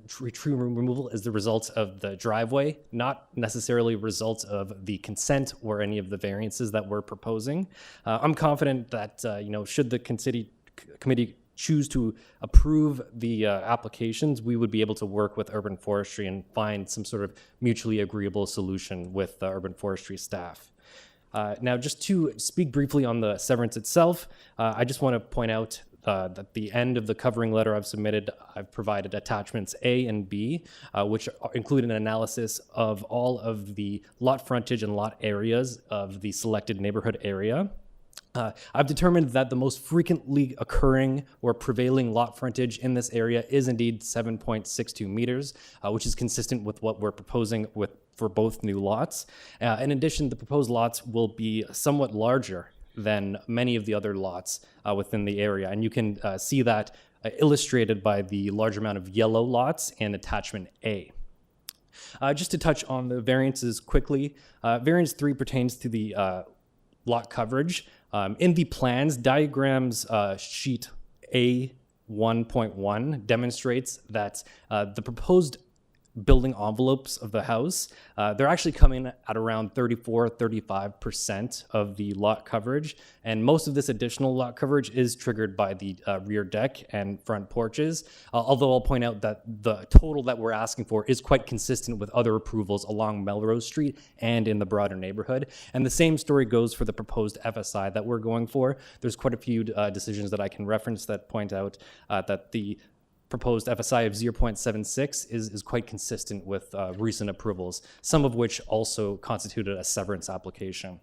tree removal is the result of the driveway, not necessarily result of the consent or any of the variances that we're proposing. I'm confident that should the committee choose to approve the applications, we would be able to work with Urban Forestry and find some sort of mutually agreeable solution with the Urban Forestry staff. Now, just to speak briefly on the severance itself, I just want to point out that at the end of the covering letter I've submitted, I've provided attachments A and B, which include an analysis of all of the lot frontage and lot areas of the selected neighborhood area. I've determined that the most frequently occurring or prevailing lot frontage in this area is indeed 7.62 meters, which is consistent with what we're proposing for both new lots. In addition, the proposed lots will be somewhat larger than many of the other lots within the area, and you can see that illustrated by the large amount of yellow lots in attachment A. Just to touch on the variances quickly, variance 3 pertains to the lot coverage. In the plans, diagrams sheet A1.1 demonstrates that the proposed building envelopes of the house, they're actually coming at around 34-35% of the lot coverage. And most of this additional lot coverage is triggered by the rear deck and front porches. Although I'll point out that the total that we're asking for is quite consistent with other approvals along Melrose Street and in the broader neighborhood. And the same story goes for the proposed FSI that we're going for. There's quite a few decisions that I can reference that point out that the proposed FSI of 0.76 is quite consistent with recent approvals, some of which also constituted a severance application.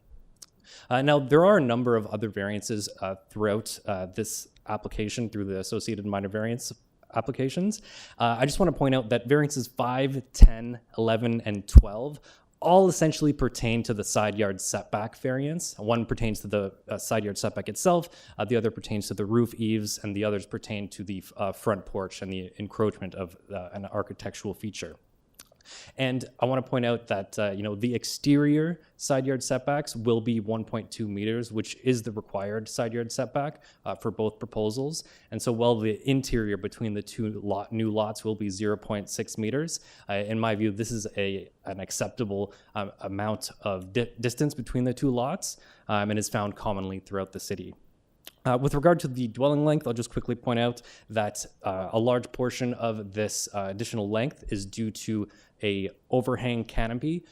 Now, there are a number of other variances throughout this application through the associated minor variance applications. I just want to point out that variances 5, 10, 11, and 12 all essentially pertain to the side yard setback variance. One pertains to the side yard setback itself, the other pertains to the roof eaves, and the others pertain to the front porch and the encroachment of an architectural feature. And I want to point out that the exterior side yard setbacks will be 1.2 meters, which is the required side yard setback for both proposals. And so while the interior between the two new lots will be 0.6 meters, in my view, this is an acceptable amount of distance between the two lots and is found commonly throughout the city. With regard to the dwelling length, I'll just quickly point out that a large portion of this additional length is due to a overhang canopy,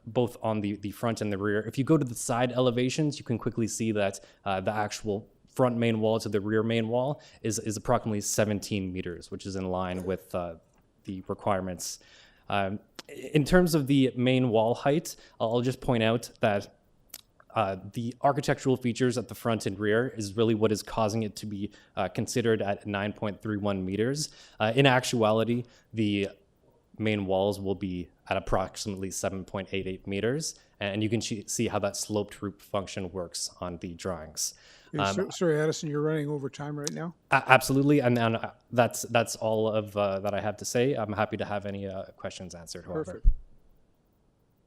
both on the front and the rear. If you go to the side elevations, you can quickly see that the actual front main wall to the rear main wall is approximately 17 meters, which is in line with the requirements. In terms of the main wall height, I'll just point out that the architectural features at the front and rear is really what is causing it to be considered at 9.31 meters. In actuality, the main walls will be at approximately 7.88 meters, and you can see how that sloped roof function works on the drawings.
Sorry, Addison, you're running over time right now?
Absolutely, and that's all of that I have to say. I'm happy to have any questions answered, however.
Perfect.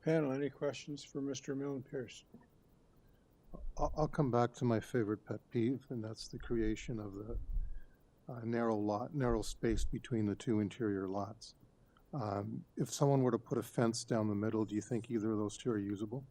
Panel, any questions for Mr. Milne-Pierce?
I'll come back to my favorite pet peeve, and that's the creation of the narrow space between the two interior lots. If someone were to put a fence down the middle, do you think either of those two are usable?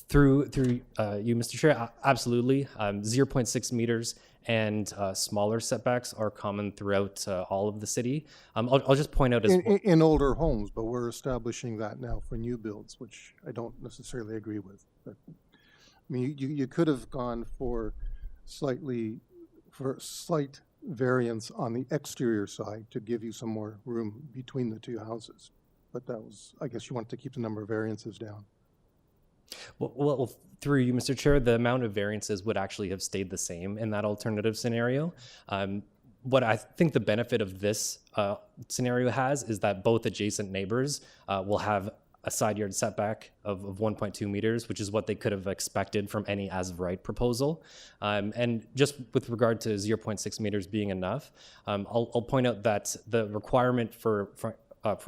Through you, Mr. Chair, absolutely. 0.6 meters and smaller setbacks are common throughout all of the city. I'll just point out
in older homes, but we're establishing that now for new builds, which I don't necessarily agree with. But I mean, you could have gone for slight variance on the exterior side to give you some more room between the two houses. But that was, I guess you want to keep the number of variances down.
Well, through you, Mr. Chair, the amount of variances would actually have stayed the same in that alternative scenario. What I think the benefit of this scenario has is that both adjacent neighbors will have a side yard setback of 1.2 meters, which is what they could have expected from any as-of-right proposal. And just with regard to 0.6 meters being enough, I'll point out that the requirement for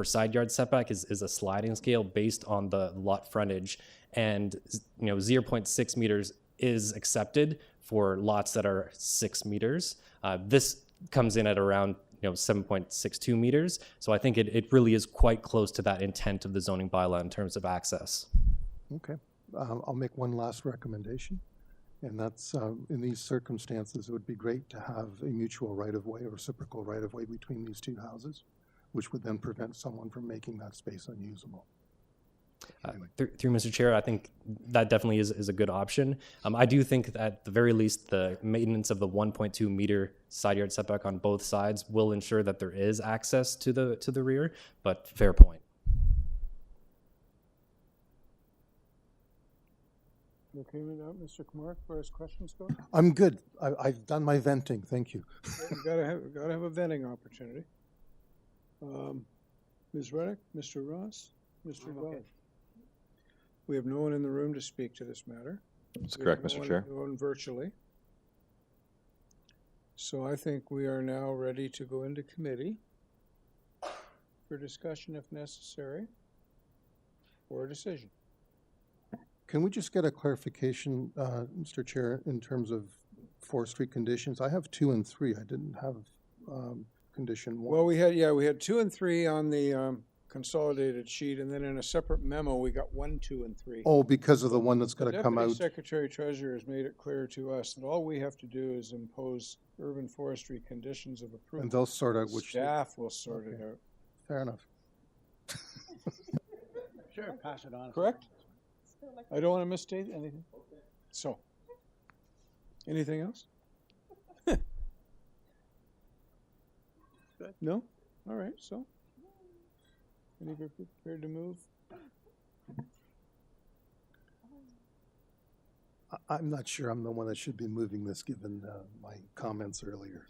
side yard setback is a sliding scale based on the lot frontage, and 0.6 meters is accepted for lots that are 6 meters. This comes in at around 7.62 meters. So I think it really is quite close to that intent of the zoning bylaw in terms of access.
Okay. I'll make one last recommendation, and that's in these circumstances, it would be great to have a mutual right-of-way or reciprocal right-of-way between these two houses, which would then prevent someone from making that space unusable.
Through Mr. Chair, I think that definitely is a good option. I do think that at the very least, the maintenance of the 1.2 meter side yard setback on both sides will ensure that there is access to the rear, but fair point.
Okay with that, Mr. Kumar, as far as questions go?
I'm good. I've done my venting. Thank you.
You gotta have a venting opportunity. Ms. Reddick, Mr. Ross, Mr. Bell. We have no one in the room to speak to this matter.
That's correct, Mr. Chair.
No one virtually. So I think we are now ready to go into committee for discussion if necessary, or a decision.
Can we just get a clarification, Mr. Chair, in terms of forestry conditions? I have 2 and 3. I didn't have condition 1.
Well, we had 2 and 3 on the consolidated sheet, and then in a separate memo, we got 1, 2, and 3.
Oh, because of the one that's going to come out.
The Deputy Secretary Treasurer has made it clear to us that all we have to do is impose urban forestry conditions of approval.
And they'll sort out which.
Staff will sort it out.
Fair enough.
Sure, pass it on.
Correct? I don't want to misstate anything. So, anything else? No? All right, so. Anybody prepared to move?
I'm not sure I'm the one that should be moving this, given my comments earlier.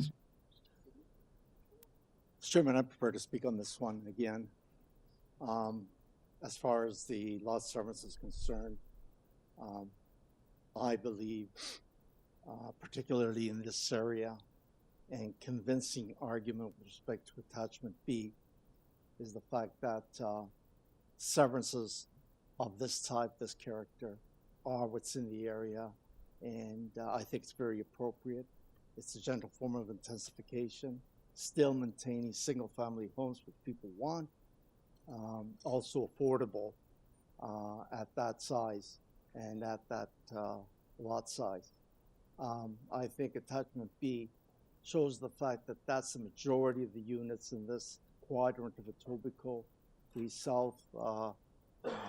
Mr. Chairman, I prefer to speak on this one again. As far as the lot disturbance is concerned, I believe, particularly in this area, and convincing argument with respect to attachment B is the fact that severances of this type, this character, are what's in the area, and I think it's very appropriate. It's a gentle form of intensification, still maintaining single-family homes which people want, also affordable at that size and at that lot size. I think attachment B shows the fact that that's the majority of the units in this quadrant of Etobicoke, the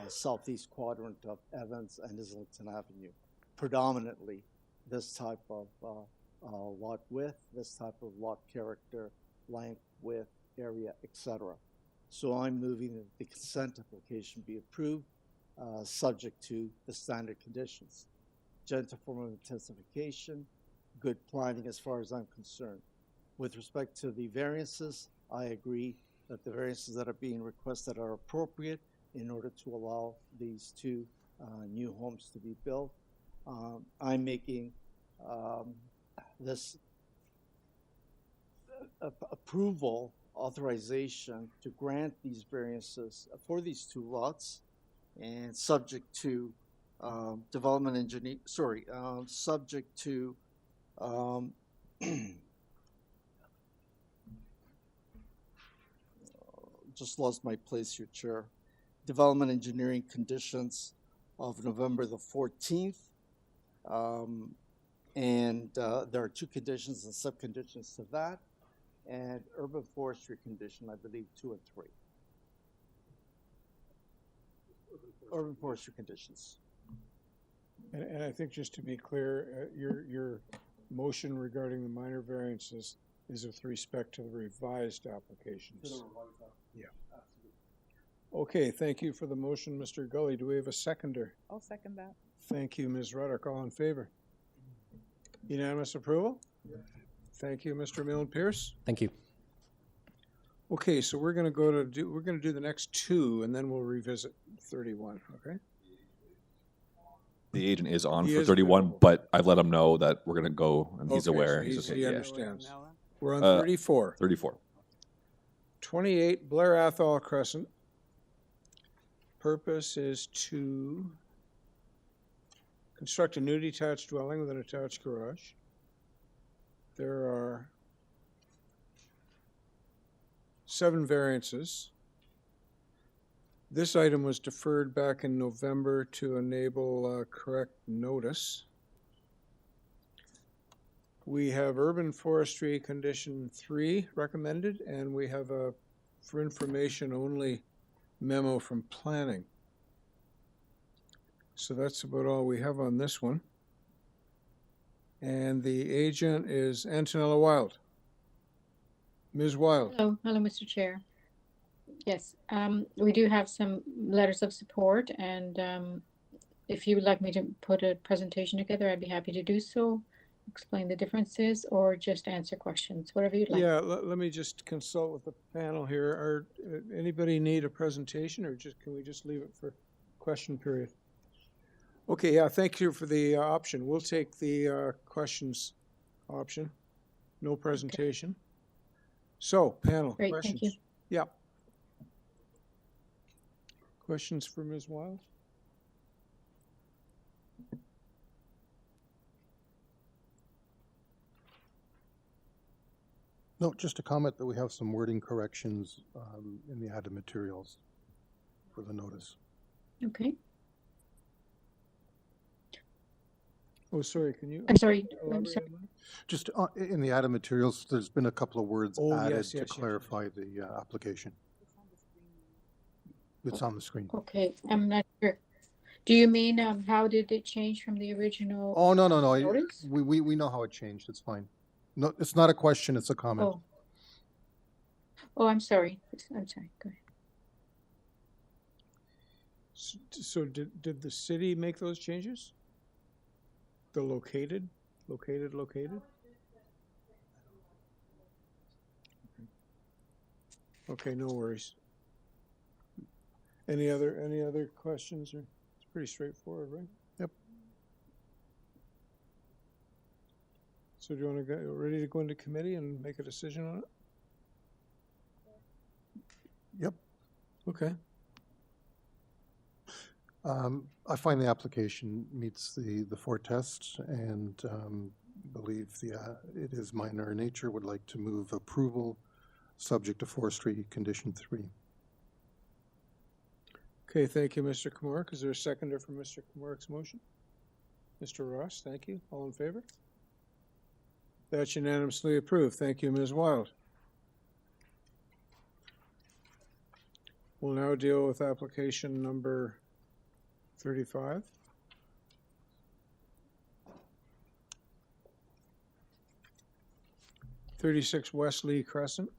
southeast quadrant of Evans and Islington Avenue. Predominantly this type of lot width, this type of lot character, length, width, area, etc. So I'm moving that the consent application be approved, subject to the standard conditions. Gentle form of intensification, good planning as far as I'm concerned. With respect to the variances, I agree that the variances that are being requested are appropriate in order to allow these two new homes to be built. I'm making this approval authorization to grant these variances for these two lots, and subject to development engineer, subject to just lost my place here, Chair. Development engineering conditions of November the 14th. There are two conditions and subconditions to that, and urban forestry condition, I believe, 2 and 3. Urban forestry conditions.
And I think just to be clear, your motion regarding the minor variances is with respect to the revised applications. Yeah. Okay, thank you for the motion, Mr. Gully. Do we have a seconder?
I'll second that.
Thank you, Ms. Ruddock. All in favor? Unanimous approval? Yeah. Thank you, Mr. Milne Pierce.
Thank you.
Okay, so we're going to do the next two, and then we'll revisit 31. Okay.
The agent is on
He
for
is
31,
available.
but I've let him know that we're going to go, and he's
Okay,
aware.
so
He's okay.
he
Yeah.
understands. We're on 34.
34.
28 Blair Athol Crescent. Purpose is to construct a new detached dwelling with an attached garage. There are 7 variances. This item was deferred back in November to enable correct notice. We have urban forestry condition 3 recommended, and we have a for information only memo from planning. So that's about all we have on this one. And the agent is Antonella Wild. Ms. Wild.
Hello, Mr. Chair. Yes, we do have some letters of support, and if you would like me to put a presentation together, I'd be happy to do so, explain the differences, or just answer questions, whatever you'd like.
Yeah, let me just consult with the panel here. Anybody need a presentation, or can we just leave it for question period? Okay, yeah, thank you for the option. We'll take the questions option. No presentation. Okay. So, panel,
Great,
questions?
thank you.
Yeah. Questions for Ms. Wild?
No, just a comment that we have some wording corrections in the added materials for the notice.
Okay.
Oh, sorry, can you?
I'm sorry.
Just in the added materials, there's been a couple of words added to
yes,
clarify the application. It's on the screen.
Okay, I'm not sure. Do you mean how did it change from the original?
Oh, no.
notice?
We know how it changed. It's fine. No, it's not a question. It's a comment.
Oh, I'm sorry. I'm sorry. Go ahead.
So did the city make those changes? The located? Located? Okay, no worries. Any other questions? Or it's pretty straightforward, right? Yep. So do you want to go ready to go into committee and make a decision on it? Yep. Okay.
I find the application meets the four tests and believe it is minor in nature. Would like to move approval subject to forestry condition 3.
Okay, thank you, Mr. Kamork. Is there a seconder for Mr. Kamork's motion? Mr. Ross, thank you. All in favor? That's unanimously approved. Thank you, Ms. Wild. We'll now deal with application number 35. (36) West Lee Crescent.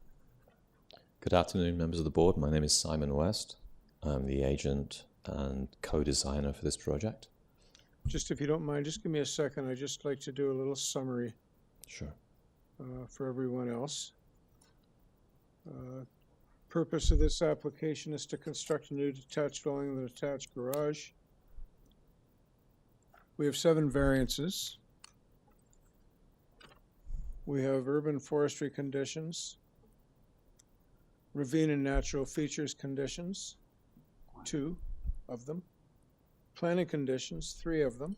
Good afternoon, members of the board. My name is Simon West. I'm the agent and co-designer for this project.
Just if you don't mind, just give me a second. I'd just like to do a little summary.
Sure.
For everyone else. Purpose of this application is to construct a new detached dwelling with an attached garage. We have 7 variances. We have urban forestry conditions, ravine and natural features conditions, 2 of them, planning conditions, 3 of them.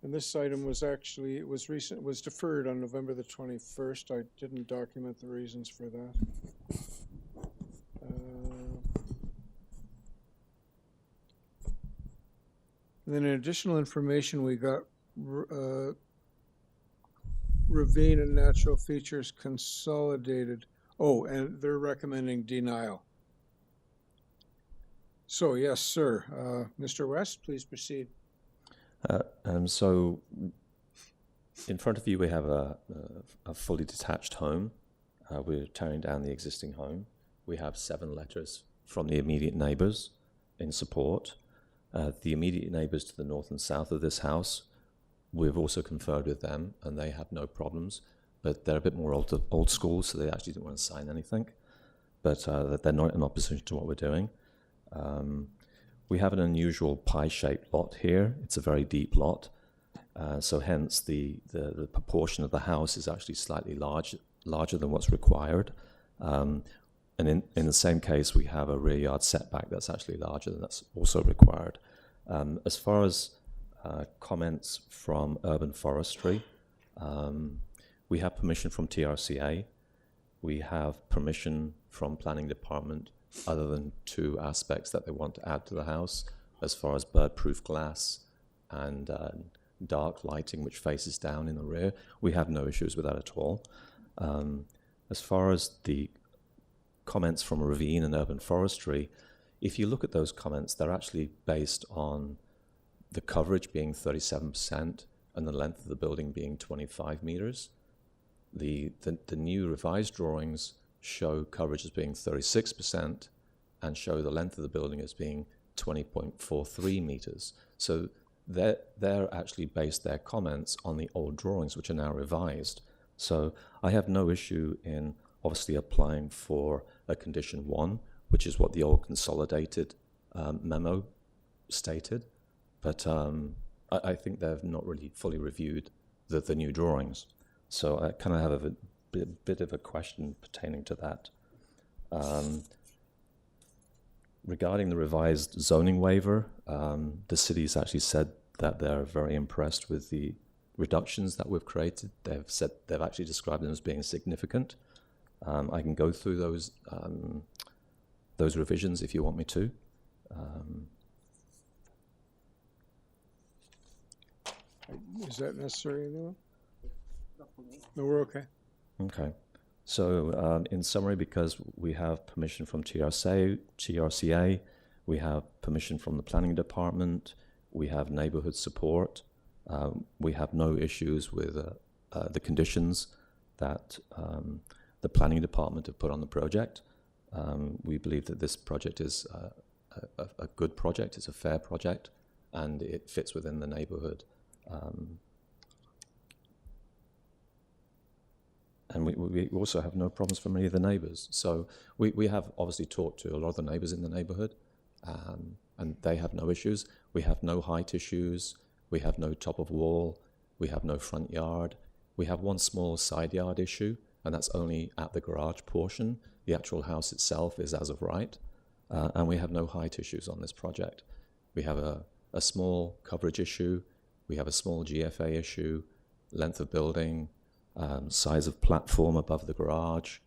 And this item was actually, it was deferred on November the 21st. I didn't document the reasons for that. And then in additional information, we got ravine and natural features consolidated. Oh, and they're recommending denial. So yes, sir. Mr. West, please proceed.
So in front of you we have a fully detached home. We're tearing down the existing home. We have 7 letters from the immediate neighbors in support. The immediate neighbors to the north and south of this house, we've also conferred with them and they have no problems, but they're a bit more old school, so they actually didn't want to sign anything, but they're not in opposition to what we're doing. We have an unusual pie-shaped lot here. It's a very deep lot, so hence the proportion of the house is actually slightly larger than what's required. And in the same case, we have a rear yard setback that's actually larger than that's also required. As far as comments from urban forestry, we have permission from TRCA. We have permission from planning department other than 2 aspects that they want to add to the house, as far as bird-proof glass and dark lighting which faces down in the rear. We have no issues with that at all. As far as the comments from ravine and urban forestry, if you look at those comments, they're actually based on the coverage being 37% and the length of the building being 25 meters. The new revised drawings show coverage as being 36% and show the length of the building as being 20.43 meters. So they're actually based their comments on the old drawings, which are now revised. So I have no issue in obviously applying for a condition 1, which is what the old consolidated memo stated. But I think they've not really fully reviewed the new drawings. So I kind of have a bit of a question pertaining to that. Regarding the revised zoning waiver, the city's actually said that they're very impressed with the reductions that we've created. They've actually described them as being significant. I can go through those revisions if you want me to.
Is that necessary anymore? No, we're okay.
Okay. So in summary, because we have permission from TRCA, we have permission from the planning department, we have neighborhood support, we have no issues with the conditions that the planning department have put on the project. We believe that this project is a good project, it's a fair project, and it fits within the neighborhood. And we also have no problems from any of the neighbors. So we have obviously talked to a lot of the neighbors in the neighborhood, and they have no issues. We have no height issues. We have no top of wall. We have no front yard. We have one small side yard issue, and that's only at the garage portion. The actual house itself is as of right, and we have no height issues on this project. We have a small coverage issue. We have a small GFA issue, length of building, size of platform above the garage.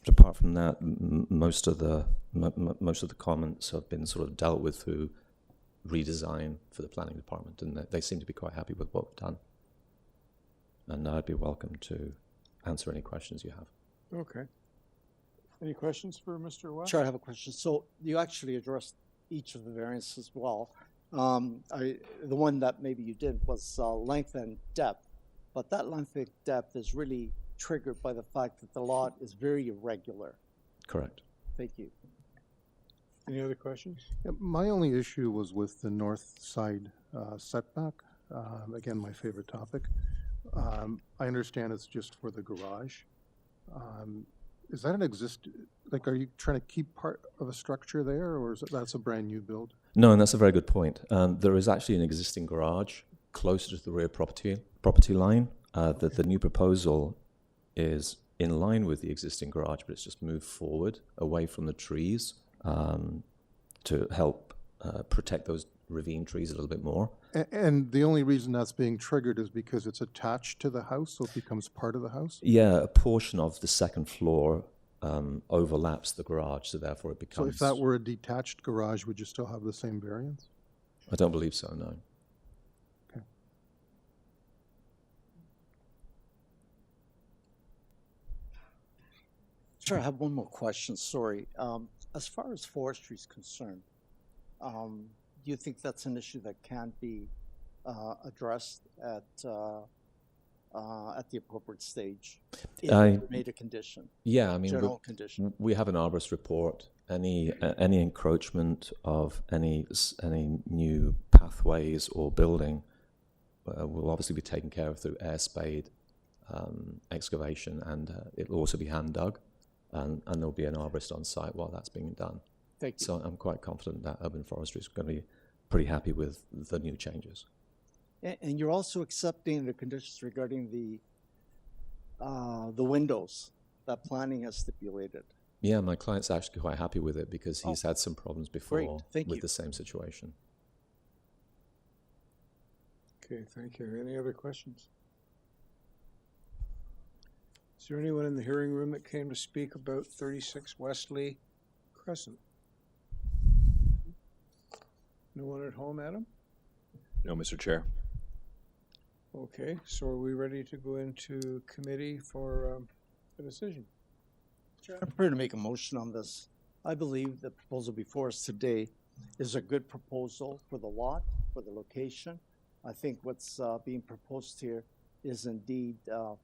Apart from that, most of the comments have been sort of dealt with through redesign for the planning department, and they seem to be quite happy with what we've done. And I'd be welcome to answer any questions you have.
Okay. Any questions for Mr. West?
Sure, I have a question. So you actually addressed each of the variants as well. The one that maybe you did was length and depth, but that length and depth is really triggered by the fact that the lot is very irregular.
Correct.
Thank you.
Any other questions?
Yeah, my only issue was with the north side setback. Again, my favorite topic. I understand it's just for the garage. Is that like, are you trying to keep part of a structure there, or that's a brand new build?
No, and that's a very good point. There is actually an existing garage closer to the rear property line. The new proposal is in line with the existing garage, but it's just moved forward away from the trees to help protect those ravine trees a little bit more.
And the only reason that's being triggered is because it's attached to the house, so it becomes part of the house?
Yeah, a portion of the second floor overlaps the garage, so therefore it becomes...
So if that were a detached garage, would you still have the same variance?
I don't believe so, no.
Okay.
Sure, I have one more question, sorry. As far as forestry is concerned, do you think that's an issue that can be addressed at the appropriate stage? Made a condition.
Yeah, I mean,
general condition.
We have an arborist report. Any encroachment of any new pathways or building will obviously be taken care of through air spade excavation, and it will also be hand dug, and there'll be an arborist on site while that's being done.
Thank you.
So I'm quite confident that urban forestry is going to be pretty happy with the new changes.
And you're also accepting the conditions regarding the windows that planning has stipulated.
Yeah, my client's actually quite happy with it because he's had some problems before with the same situation.
Okay, thank you. Any other questions? Is there anyone in the hearing room that came to speak about 36 Wesley Crescent? No one at home, Adam?
No, Mr. Chair.
Okay, so are we ready to go into committee for a decision?
I'm prepared to make a motion on this. I believe the proposal before us today is a good proposal for the lot, for the location. I think what's being proposed here is indeed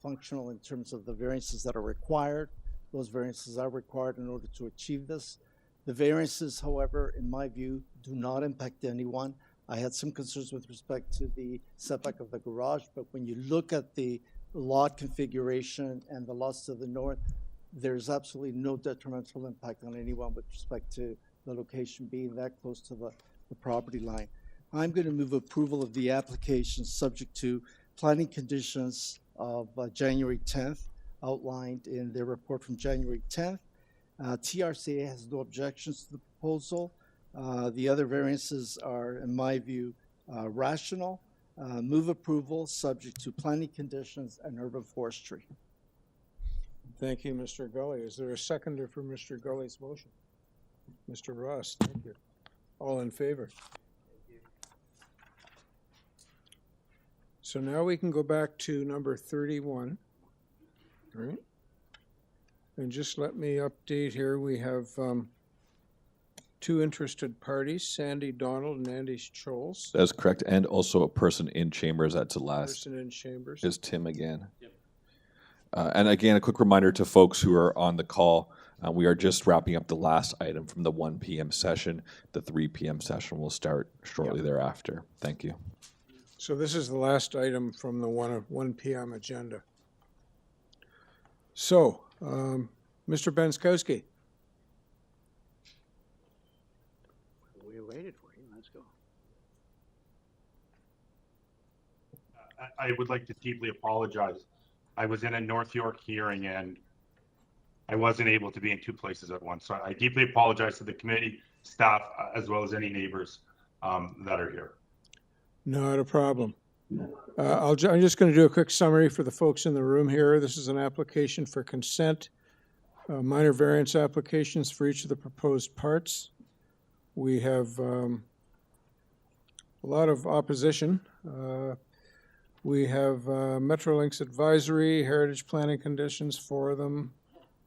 functional in terms of the variances that are required. Those variances are required in order to achieve this. The variances, however, in my view, do not impact anyone. I had some concerns with respect to the setback of the garage, but when you look at the lot configuration and the lots to the north, there's absolutely no detrimental impact on anyone with respect to the location being that close to the property line. I'm going to move approval of the application subject to planning conditions of January 10th, outlined in their report from January 10th. TRCA has no objections to the proposal. The other variances are, in my view, rational. Move approval subject to planning conditions and urban forestry.
Thank you, Mr. Gully. Is there a seconder for Mr. Gully's motion? Mr. Ross, thank you. All in favor? So now we can go back to number 31, right? And just let me update here. We have two interested parties, Sandy Donald and Andy Scholes.
That's correct. And also a person in chambers at the last.
Person in chambers.
Is Tim again. Yep. And again, a quick reminder to folks who are on the call, We are just wrapping up the last item from the 1 p.m. session. The 3 p.m. session will start shortly thereafter. Thank you.
So this is the last item from the 1 p.m. agenda. So, Mr. Benskowski.
We waited for you. Let's go.
I would like to deeply apologize. I was in a North York hearing and I wasn't able to be in two places at once. So I deeply apologize to the committee, staff, as well as any neighbors that are here.
Not a problem. I'm just going to do a quick summary for the folks in the room here. This is an application for consent, minor variance applications for each of the proposed parts. We have a lot of opposition. We have Metrolinx advisory, heritage planning conditions, 4 of them,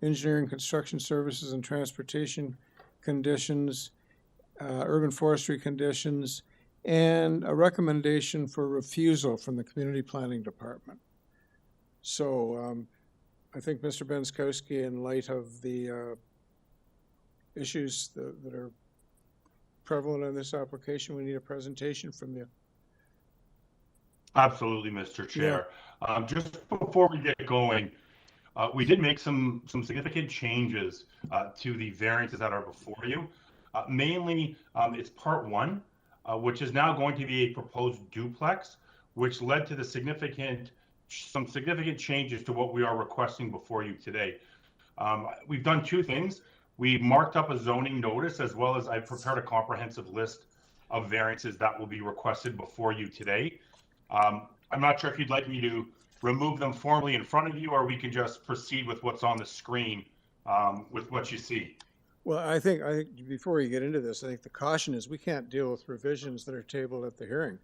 engineering, construction services, and transportation conditions, urban forestry conditions, and a recommendation for refusal from the Community Planning Department. So I think, Mr. Benskowski, in light of the issues that are prevalent in this application, we need a presentation from you.
Absolutely, Mr. Chair. Just before we get going, we did make some significant changes to the variances that are before you. Mainly, it's part 1, which is now going to be a proposed duplex, which led to some significant changes to what we are requesting before you today. We've done 2 things. We marked up a zoning notice, as well as I prepared a comprehensive list of variances that will be requested before you today. I'm not sure if you'd like me to remove them formally in front of you, or we can just proceed with what's on the screen with what you see.
Well, I think before you get into this, I think the caution is we can't deal with revisions that are tabled at the hearing.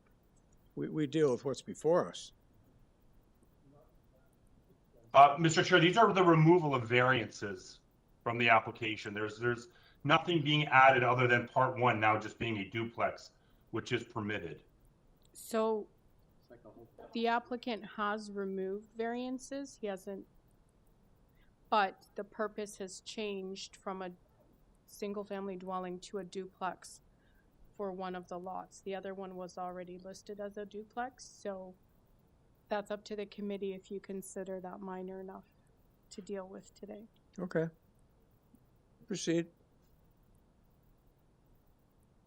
We deal with what's before us.
Mr. Chair, these are the removal of variances from the application. There's nothing being added other than part 1 now just being a duplex, which is permitted.
So the applicant has removed variances. He hasn't, but the purpose has changed from a single-family dwelling to a duplex for one of the lots. The other one was already listed as a duplex, so that's up to the committee if you consider that minor enough to deal with today.
Okay. Proceed.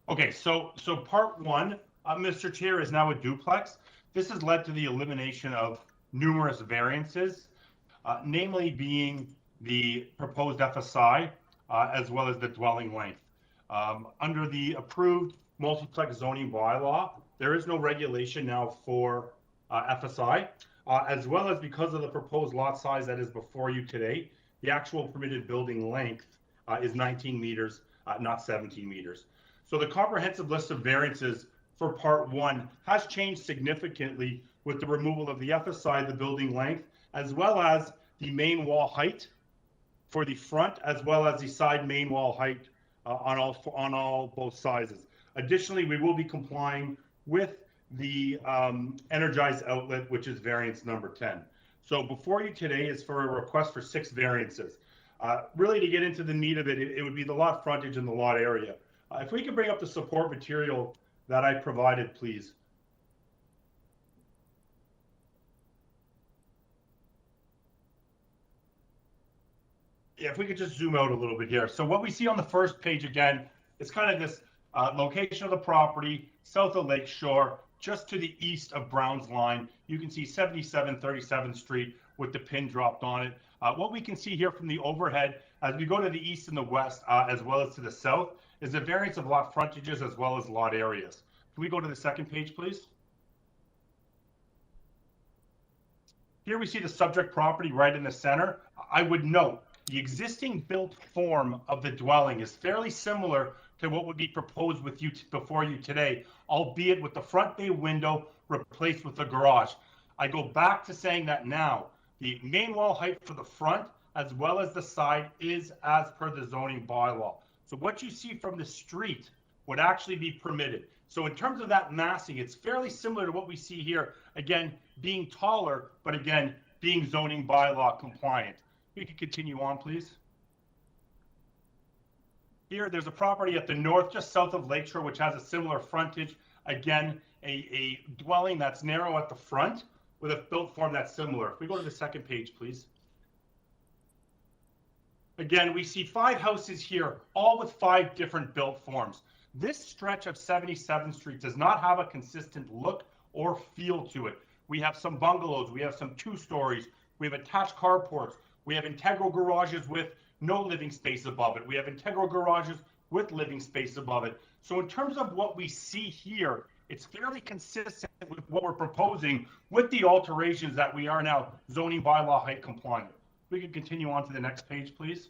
Okay, so part 1, Mr. Chair, is now a duplex. This has led to the elimination of numerous variances, namely being the proposed FSI, as well as the dwelling length. Under the approved multiplex zoning bylaw, there is no regulation now for FSI, as well as because of the proposed lot size that is before you today, the actual permitted building length is 19 meters, not 17 meters. So the comprehensive list of variances for part 1 has changed significantly with the removal of the FSI, the building length, as well as the main wall height for the front, as well as the side main wall height on both sizes. Additionally, we will be complying with the energized outlet, which is variance number 10. So before you today is for a request for 6 variances. Really, to get into the meat of it, it would be the lot frontage and the lot area. If we could bring up the support material that I provided, please. Yeah, if we could just zoom out a little bit here. So what we see on the first page, again, is kind of this location of the property, south of Lakeshore, just to the east of Brown's Line. You can see 77 37th Street with the pin dropped on it. What we can see here from the overhead, as we go to the east and the west, as well as to the south, is a variance of lot frontages as well as lot areas. Can we go to the second page, please? Here we see the subject property right in the center. I would note the existing built form of the dwelling is fairly similar to what would be proposed with you before you today, albeit with the front bay window replaced with a garage. I go back to saying that now the main wall height for the front as well as the side is as per the zoning bylaw. So what you see from the street would actually be permitted. So in terms of that massing, it's fairly similar to what we see here, again, being taller, but again, being zoning bylaw compliant. We could continue on, please. Here, there's a property at the north, just south of Lakeshore, which has a similar frontage. Again, a dwelling that's narrow at the front with a built form that's similar. If we go to the second page, please. Again, we see 5 houses here, all with 5 different built forms. This stretch of 77th Street does not have a consistent look or feel to it. We have some bungalows, we have some 2 stories, we have attached carports, we have integral garages with no living space above it. We have integral garages with living space above it. So in terms of what we see here, it's fairly consistent with what we're proposing with the alterations that we are now zoning bylaw height compliant. We can continue on to the next page, please.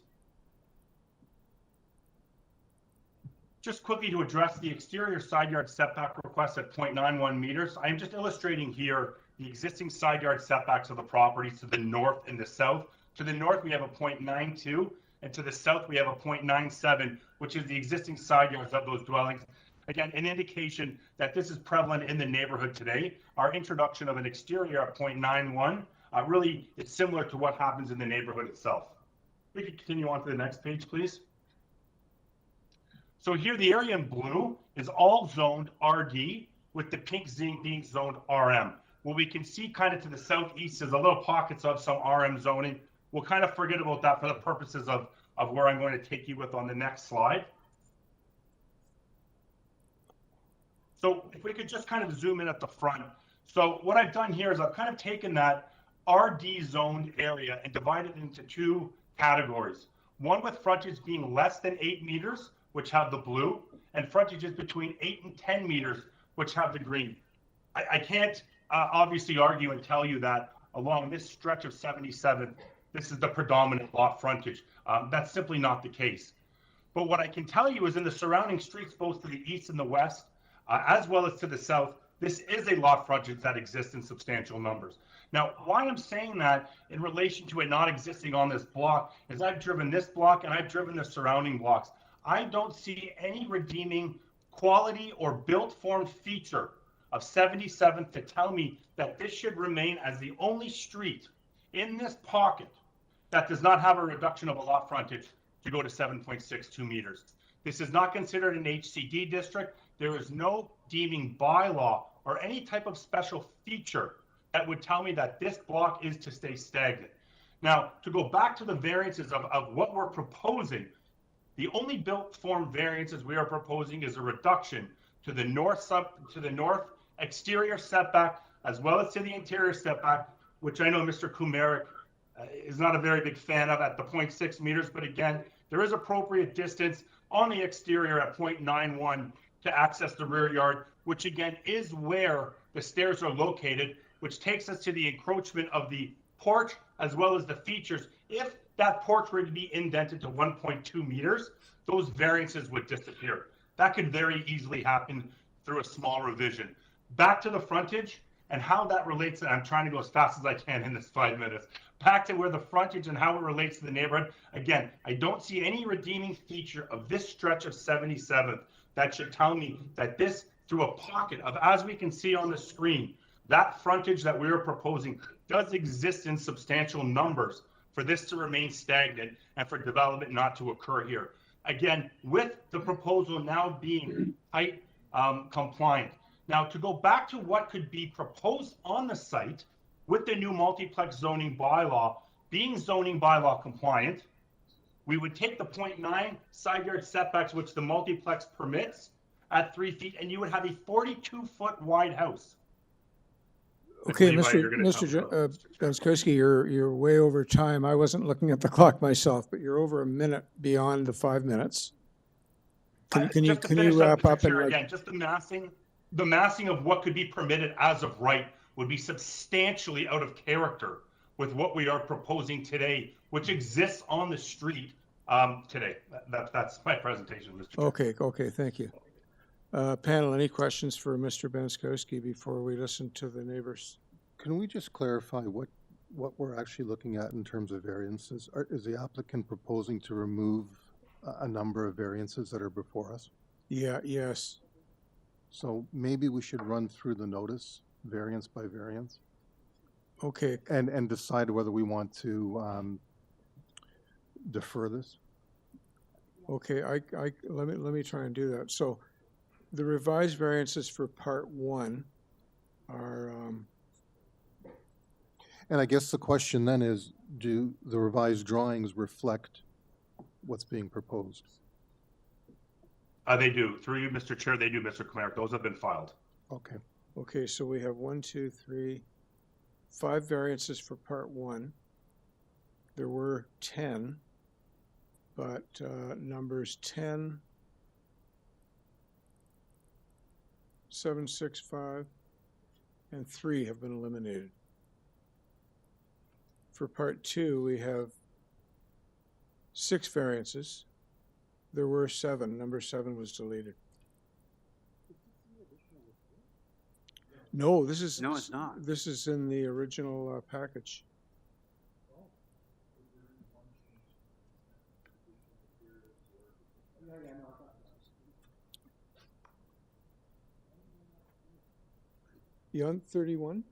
Just quickly to address the exterior side yard setback request at 0.91 meters. I am just illustrating here the existing side yard setbacks of the properties to the north and the south. To the north, we have a 0.92, and to the south, we have a 0.97, which is the existing side yards of those dwellings. Again, an indication that this is prevalent in the neighborhood today. Our introduction of an exterior at 0.91 really is similar to what happens in the neighborhood itself. We can continue on to the next page, please. So here, the area in blue is all zoned RD, with the pink being zoned RM. What we can see kind of to the southeast is a little pockets of some RM zoning. We'll kind of forget about that for the purposes of where I'm going to take you with on the next slide. So if we could just kind of zoom in at the front. So what I've done here is I've kind of taken that RD zoned area and divided it into 2 categories. One with frontage being less than 8 meters, which have the blue, and frontages between 8 and 10 meters, which have the green. I can't obviously argue and tell you that along this stretch of 77, this is the predominant lot frontage. That's simply not the case. But what I can tell you is in the surrounding streets, both to the east and the west, as well as to the south, this is a lot frontage that exists in substantial numbers. Now, why I'm saying that in relation to it not existing on this block is I've driven this block and I've driven the surrounding blocks. I don't see any redeeming quality or built form feature of 77th to tell me that this should remain as the only street in this pocket that does not have a reduction of a lot frontage to go to 7.62 meters. This is not considered an HCD district. There is no deeming bylaw or any type of special feature that would tell me that this block is to stay stagnant. Now, to go back to the variances of what we're proposing, the only built form variances we are proposing is a reduction to the north exterior setback as well as to the interior setback, which I know Mr. Kumaric is not a very big fan of at the 0.6 meters, but again, there is appropriate distance on the exterior at 0.91 to access the rear yard, which again is where the stairs are located, which takes us to the encroachment of the porch as well as the features. If that porch were to be indented to 1.2 meters, those variances would disappear. That could very easily happen through a small revision. Back to the frontage and how that relates, and I'm trying to go as fast as I can in this 5 minutes. Back to where the frontage and how it relates to the neighborhood. Again, I don't see any redeeming feature of this stretch of 77th that should tell me that this, through a pocket of, as we can see on the screen, that frontage that we are proposing does exist in substantial numbers for this to remain stagnant and for development not to occur here. Again, with the proposal now being height compliant. Now, to go back to what could be proposed on the site with the new multiplex zoning bylaw being zoning bylaw compliant, we would take the 0.9 side yard setbacks, which the multiplex permits at 3 feet, and you would have a 42-foot wide house.
Okay, Mr. Benskowski, you're way over time. I wasn't looking at the clock myself, but you're over a minute beyond the 5 minutes. Can you wrap up? And
again, just the massing of what could be permitted as of right would be substantially out of character with what we are proposing today, which exists on the street today. That's my presentation, Mr. Chair.
Okay, thank you. Panel, any questions for Mr. Benskowski before we listen to the neighbors?
Can we just clarify what we're actually looking at in terms of variances? Is the applicant proposing to remove a number of variances that are before us?
Yes.
So maybe we should run through the notice, variance by variance.
Okay.
And decide whether we want to defer this.
Okay, let me try and do that. So the revised variances for part one are,
And I guess the question then is, do the revised drawings reflect what's being proposed?
They do. Through you, Mr. Chair, they do, Mr. Cleric. Those have been filed.
Okay.
okay, so we have 5 variances for part one. There were 10, but numbers 10, 7, 6, 5, and 3 have been eliminated. For part two, we have 6 variances. There were 7. Number 7 was deleted. No, this is
No, it's not.
This is in the original package. You on 31?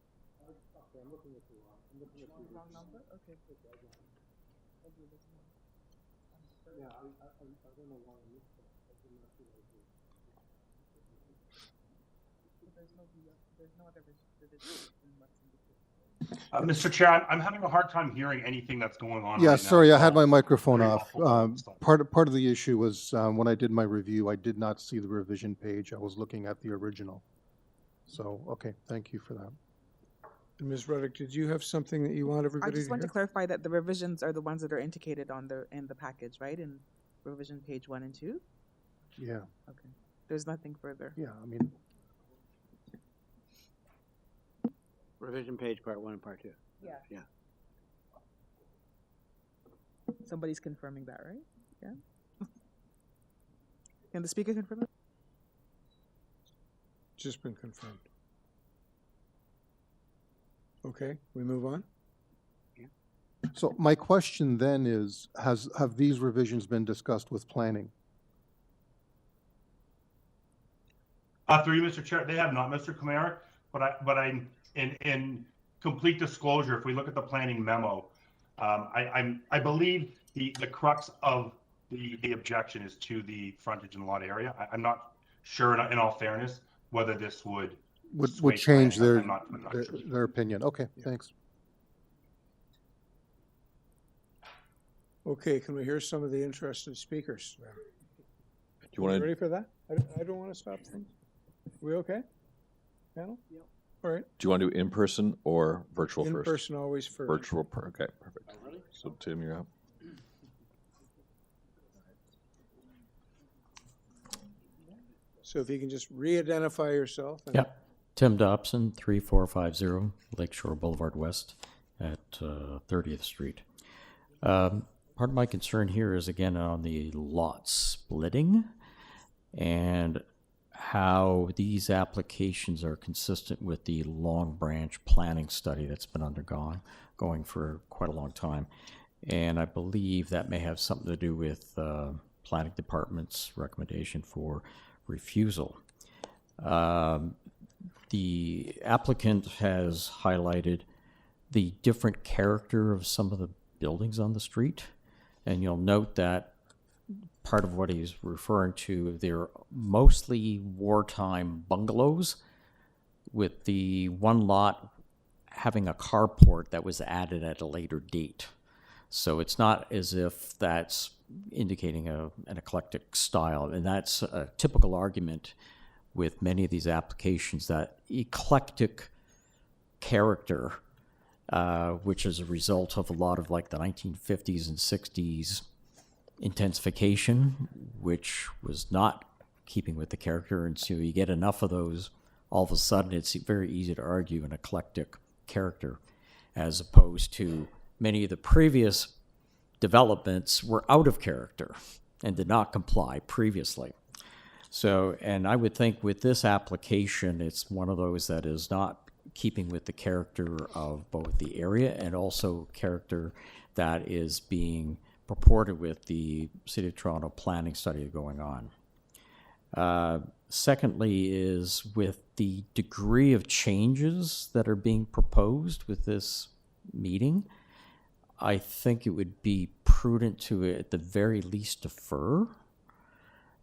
Mr. Chair, I'm having a hard time hearing anything that's going on.
Yeah,
right now.
sorry, I had my microphone
Very
off.
awful.
Part of the issue was when I did my review, I did not see the revision page. I was looking at the original. So, okay, thank you for that.
And Ms. Ruddick, did you have something that you want
I
everybody
just
to
want
hear?
to clarify that the revisions are the ones that are indicated on in the package, right? In revision page 1 and 2?
Yeah,
Okay. There's nothing further.
yeah, I mean,
Revision page, part one and part two.
Yeah.
Yeah.
Somebody's confirming that, right? Yeah. Can the speaker confirm it?
Just been confirmed. Okay, we move on?
so my question then is, have these revisions been discussed with planning?
Through you, Mr. Chair, they have not, Mr. Cleric, but I'm in complete disclosure. If we look at the planning memo, I believe the crux of the objection is to the frontage and lot area. I'm not sure, in all fairness, whether this would sway
change
planning.
their,
I'm not
their,
sure.
their opinion. Okay, thanks.
Okay, can we hear some of the interested speakers?
Do you want
Ready
to?
for that? I don't want to stop things. We okay? Panel? Yep. All right.
Do you want to do in person or virtual
In
first?
person always first.
Virtual. Okay, perfect. So Tim, you're up.
So if you can just re-identify yourself. And
Yep. Tim Dobson, 3450 Lakeshore Boulevard West at 30th Street. Part of my concern here is again on the lot splitting and how these applications are consistent with the Long Branch planning study that's been going for quite a long time. And I believe that may have something to do with planning department's recommendation for refusal. The applicant has highlighted the different character of some of the buildings on the street. And you'll note that part of what he's referring to, they're mostly wartime bungalows with the one lot having a carport that was added at a later date. So it's not as if that's indicating an eclectic style. And that's a typical argument with many of these applications, that eclectic character, which is a result of a lot of like the 1950s and 60s intensification, which was not keeping with the character. And so you get enough of those, all of a sudden it's very easy to argue an eclectic character, as opposed to many of the previous developments were out of character and did not comply previously. So, and I would think with this application, it's one of those that is not keeping with the character of both the area and also character that is being purported with the City of Toronto planning study going on. Secondly is with the degree of changes that are being proposed with this meeting, I think it would be prudent to, at the very least, defer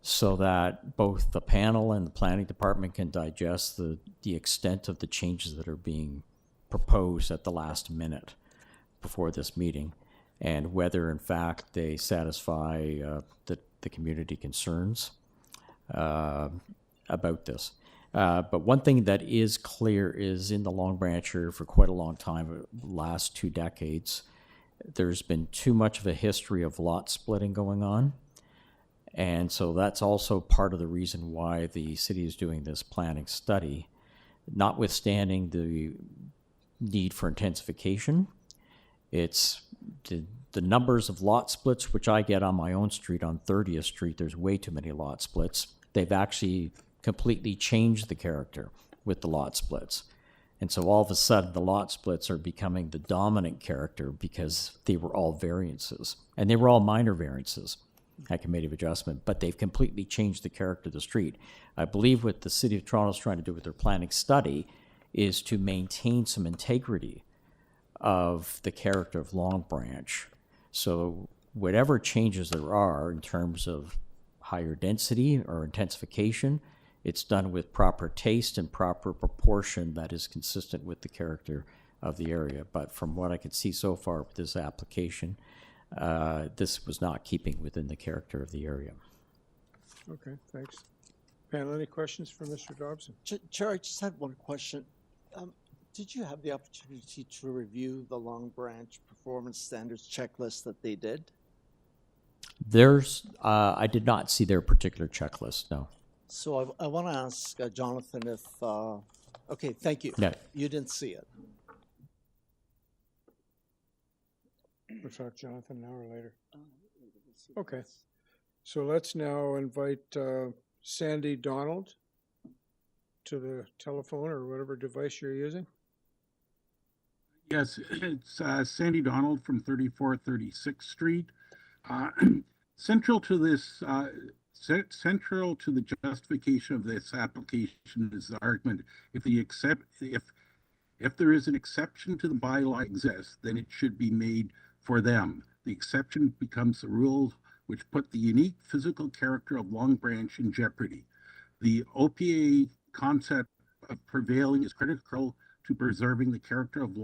so that both the panel and the planning department can digest the extent of the changes that are being proposed at the last minute before this meeting, and whether in fact they satisfy the community concerns about this. But one thing that is clear is in the Long Branch area for quite a long time, last 2 decades, there's been too much of a history of lot splitting going on. And so that's also part of the reason why the city is doing this planning study, notwithstanding the need for intensification. It's the numbers of lot splits, which I get on my own street, on 30th Street, there's way too many lot splits. They've actually completely changed the character with the lot splits. And so all of a sudden, the lot splits are becoming the dominant character because they were all variances. And they were all minor variances at Committee of Adjustment, but they've completely changed the character of the street. I believe what the City of Toronto is trying to do with their planning study is to maintain some integrity of the character of Long Branch. So whatever changes there are in terms of higher density or intensification, it's done with proper taste and proper proportion that is consistent with the character of the area. But from what I could see so far with this application, this was not keeping within the character of the area.
Okay, thanks. Panel, any questions for Mr. Dobson?
Chair, I just had one question. Did you have the opportunity to review the Long Branch Performance Standards checklist that they did?
I did not see their particular checklist, no.
So I want to ask Jonathan if, okay, thank you.
Yeah.
You didn't see it.
We'll talk Jonathan now or later. Okay. So let's now invite Sandy Donald to the telephone or whatever device you're using.
Yes, it's Sandy Donald from 3436th Street. Central to this, central to the justification of this application is the argument if there is an exception to the bylaw exists, then it should be made for them. The exception becomes the rule which put the unique physical character of Long Branch in jeopardy. The OPA concept of prevailing is critical to preserving the character of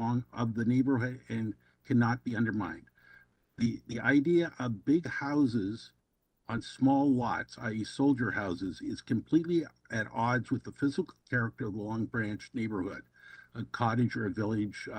the neighborhood and cannot be undermined. The idea of big houses on small lots, i.e. soldier houses, is completely at odds with the physical character of the Long Branch neighborhood, a cottage or a village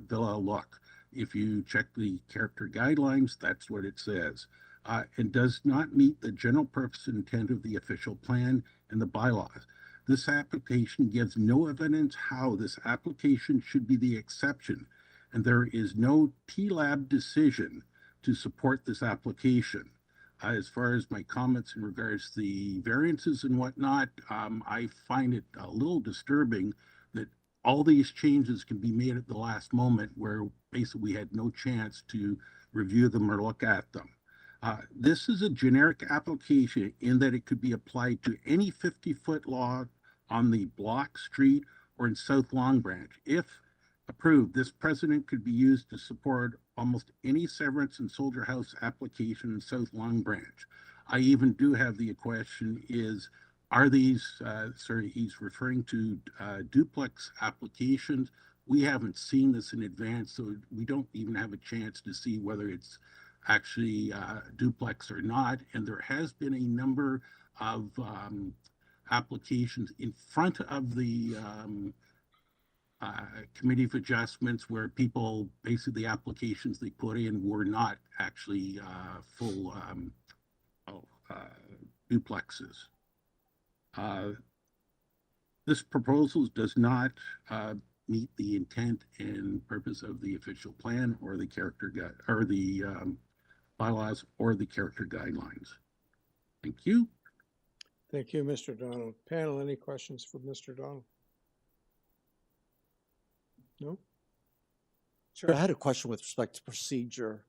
villa look. If you check the character guidelines, that's what it says. And does not meet the general purpose and intent of the official plan and the bylaws. This application gives no evidence how this application should be the exception, and there is no TLAB decision to support this application. As far as my comments in regards to the variances and whatnot, I find it a little disturbing that all these changes can be made at the last moment where basically we had no chance to review them or look at them. This is a generic application in that it could be applied to any 50-foot lot on the block, street, or in South Long Branch. If approved, this precedent could be used to support almost any severance and soldier house application in South Long Branch. I even do have the question is, are these, he's referring to duplex applications. We haven't seen this in advance, so we don't even have a chance to see whether it's actually duplex or not. And there has been a number of applications in front of the Committee of Adjustments where people, basically the applications they put in were not actually full duplexes. This proposal does not meet the intent and purpose of the official plan or the character guide or the bylaws or the character guidelines. Thank you.
Thank you, Mr. Donald. Panel, any questions for Mr. Donald? No?
Sure. I had a question with respect to procedure.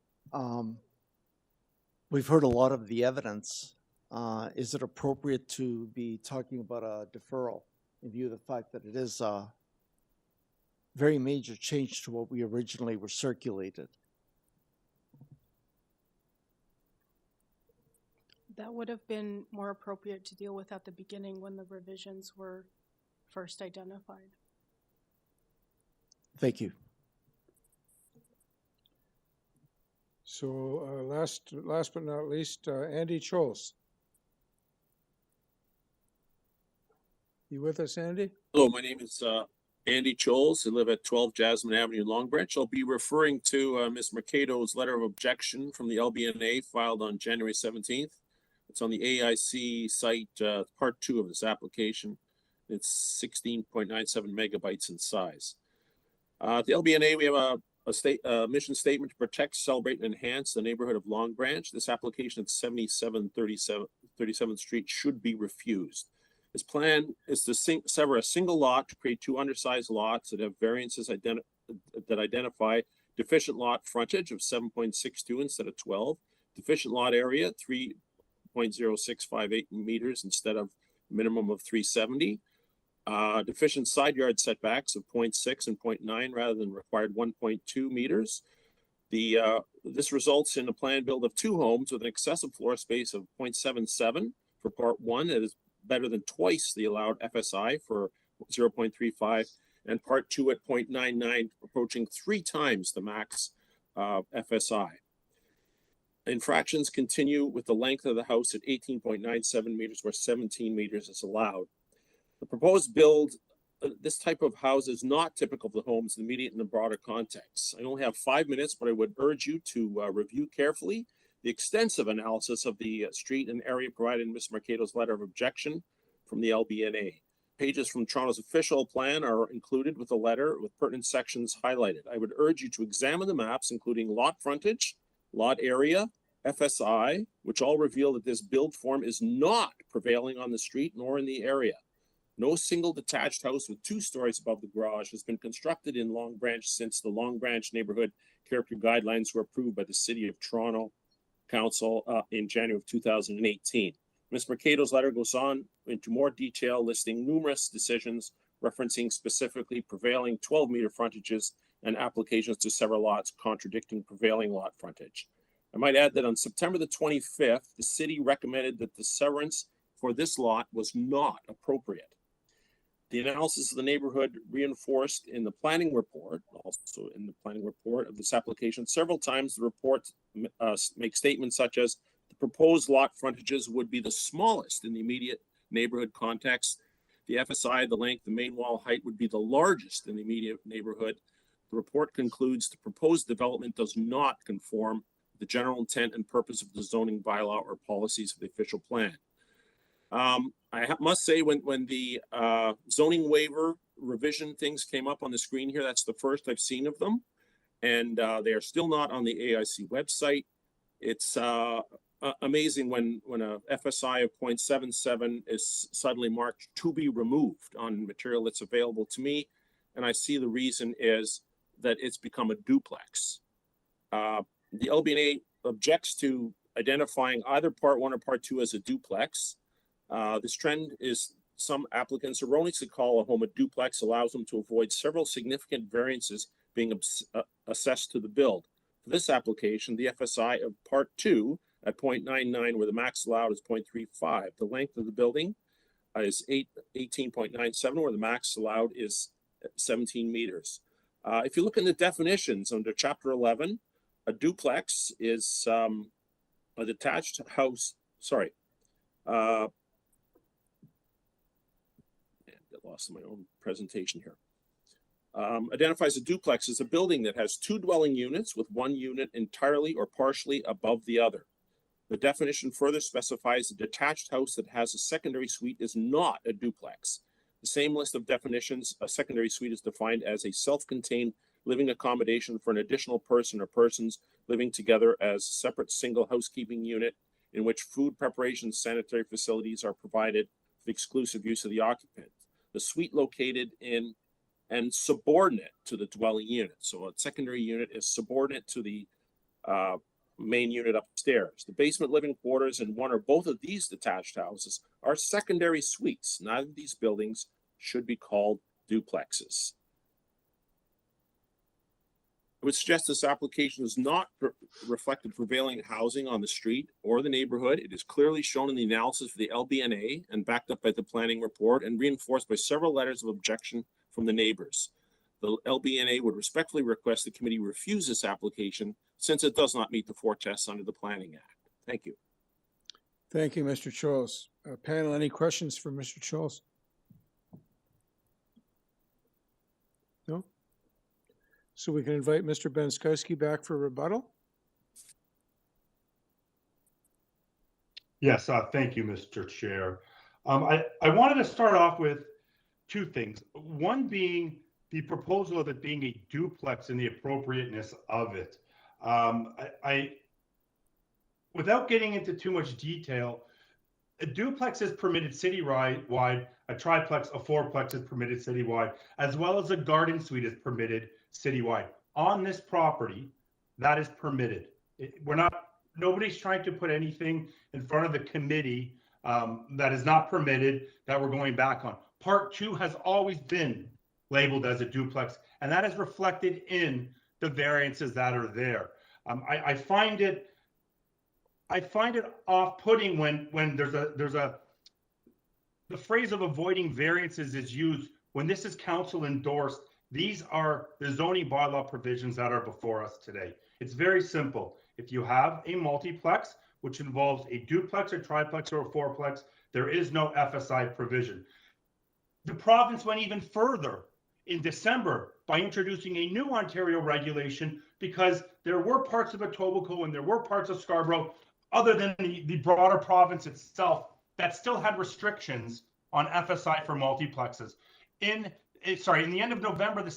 We've heard a lot of the evidence. Is it appropriate to be talking about a deferral in view of the fact that it is a very major change to what we originally were circulated?
That would have been more appropriate to deal with at the beginning when the revisions were first identified.
Thank you.
So last but not least, Andy Scholes. You with us, Andy?
Hello, my name is Andy Choles. I live at 12 Jasmine Avenue, Long Branch. I'll be referring to Ms. Mercado's letter of objection from the LBNA filed on January 17th. It's on the AIC site, part 2 of this application. It's 16.97 megabytes in size. At the LBNA, we have a mission statement to protect, celebrate, and enhance the neighborhood of Long Branch. This application at 37th Street should be refused. This plan is to sever a single lot to create 2 undersized lots that have variances that identify deficient lot frontage of 7.62 instead of 12, deficient lot area 3.0658 meters instead of minimum of 370, deficient side yard setbacks of 0.6 and 0.9 rather than required 1.2 meters. This results in a plan build of 2 homes with an excessive floor space of 0.77 for part 1. That is better than twice the allowed FSI for 0.35, and part 2 at 0.99, approaching 3 times the max FSI. Infractions continue with the length of the house at 18.97 meters, where 17 meters is allowed. The proposed build, this type of house is not typical of the homes in the immediate and the broader context. I only have 5 minutes, but I would urge you to review carefully the extensive analysis of the street and area provided in Ms. Mercado's letter of objection from the LBNA. Pages from Toronto's official plan are included with the letter with pertinent sections highlighted. I would urge you to examine the maps, including lot frontage, lot area, FSI, which all reveal that this build form is not prevailing on the street nor in the area. No single detached house with 2 stories above the garage has been constructed in Long Branch since the Long Branch neighborhood character guidelines were approved by the City of Toronto Council in January of 2018. Ms. Mercado's letter goes on into more detail, listing numerous decisions referencing specifically prevailing 12-meter frontages and applications to several lots contradicting prevailing lot frontage. I might add that on September the 25th, the city recommended that the severance for this lot was not appropriate. The analysis of the neighborhood reinforced in the planning report, also in the planning report of this application, several times the report makes statements such as the proposed lot frontages would be the smallest in the immediate neighborhood context. The FSI, the length, the main wall height would be the largest in the immediate neighborhood. The report concludes the proposed development does not conform with the general intent and purpose of the zoning bylaw or policies of the official plan. I must say when the zoning waiver revision things came up on the screen here, that's the first I've seen of them. And they are still not on the AIC website. It's amazing when a FSI of 0.77 is suddenly marked to be removed on material that's available to me. And I see the reason is that it's become a duplex. The LBNA objects to identifying either part 1 or part 2 as a duplex. This trend is some applicants erroneously call a home a duplex, allows them to avoid several significant variances being assessed to the build. For this application, the FSI of part 2 at 0.99, where the max allowed is 0.35. The length of the building is 18.97, where the max allowed is 17 meters. If you look in the definitions under Chapter 11, a duplex is a detached house, lost in my own presentation here. Identifies a duplex as a building that has 2 dwelling units with 1 unit entirely or partially above the other. The definition further specifies a detached house that has a secondary suite is not a duplex. The same list of definitions, a secondary suite is defined as a self-contained living accommodation for an additional person or persons living together as a separate single housekeeping unit in which food preparation and sanitary facilities are provided for the exclusive use of the occupant. The suite located in and subordinate to the dwelling unit. So a secondary unit is subordinate to the main unit upstairs. The basement living quarters in one or both of these detached houses are secondary suites. Neither of these buildings should be called duplexes. I would suggest this application does not reflect the prevailing housing on the street or the neighborhood. It is clearly shown in the analysis for the LBNA and backed up by the planning report and reinforced by several letters of objection from the neighbors. The LBNA would respectfully request the committee refuse this application since it does not meet the 4 tests under the Planning Act. Thank you.
Thank you, Mr. Choles. Panel, any questions for Mr. Choles? No? So we can invite Mr. Benskowski back for rebuttal?
Yes, thank you, Mr. Chair. I wanted to start off with two things. One being the proposal of it being a duplex and the appropriateness of it. Without getting into too much detail, a duplex is permitted citywide, a triplex, a fourplex is permitted citywide, as well as a garden suite is permitted citywide. On this property, that is permitted. Nobody's trying to put anything in front of the committee that is not permitted that we're going back on. Part 2 has always been labeled as a duplex, and that is reflected in the variances that are there. I find it off-putting when the phrase of avoiding variances is used when this is council endorsed. These are the zoning bylaw provisions that are before us today. It's very simple. If you have a multiplex, which involves a duplex, a triplex, or a fourplex, there is no FSI provision. The province went even further in December by introducing a new Ontario regulation because there were parts of Etobicoke and there were parts of Scarborough, other than the broader province itself, that still had restrictions on FSI for multiplexes. In the end of November, the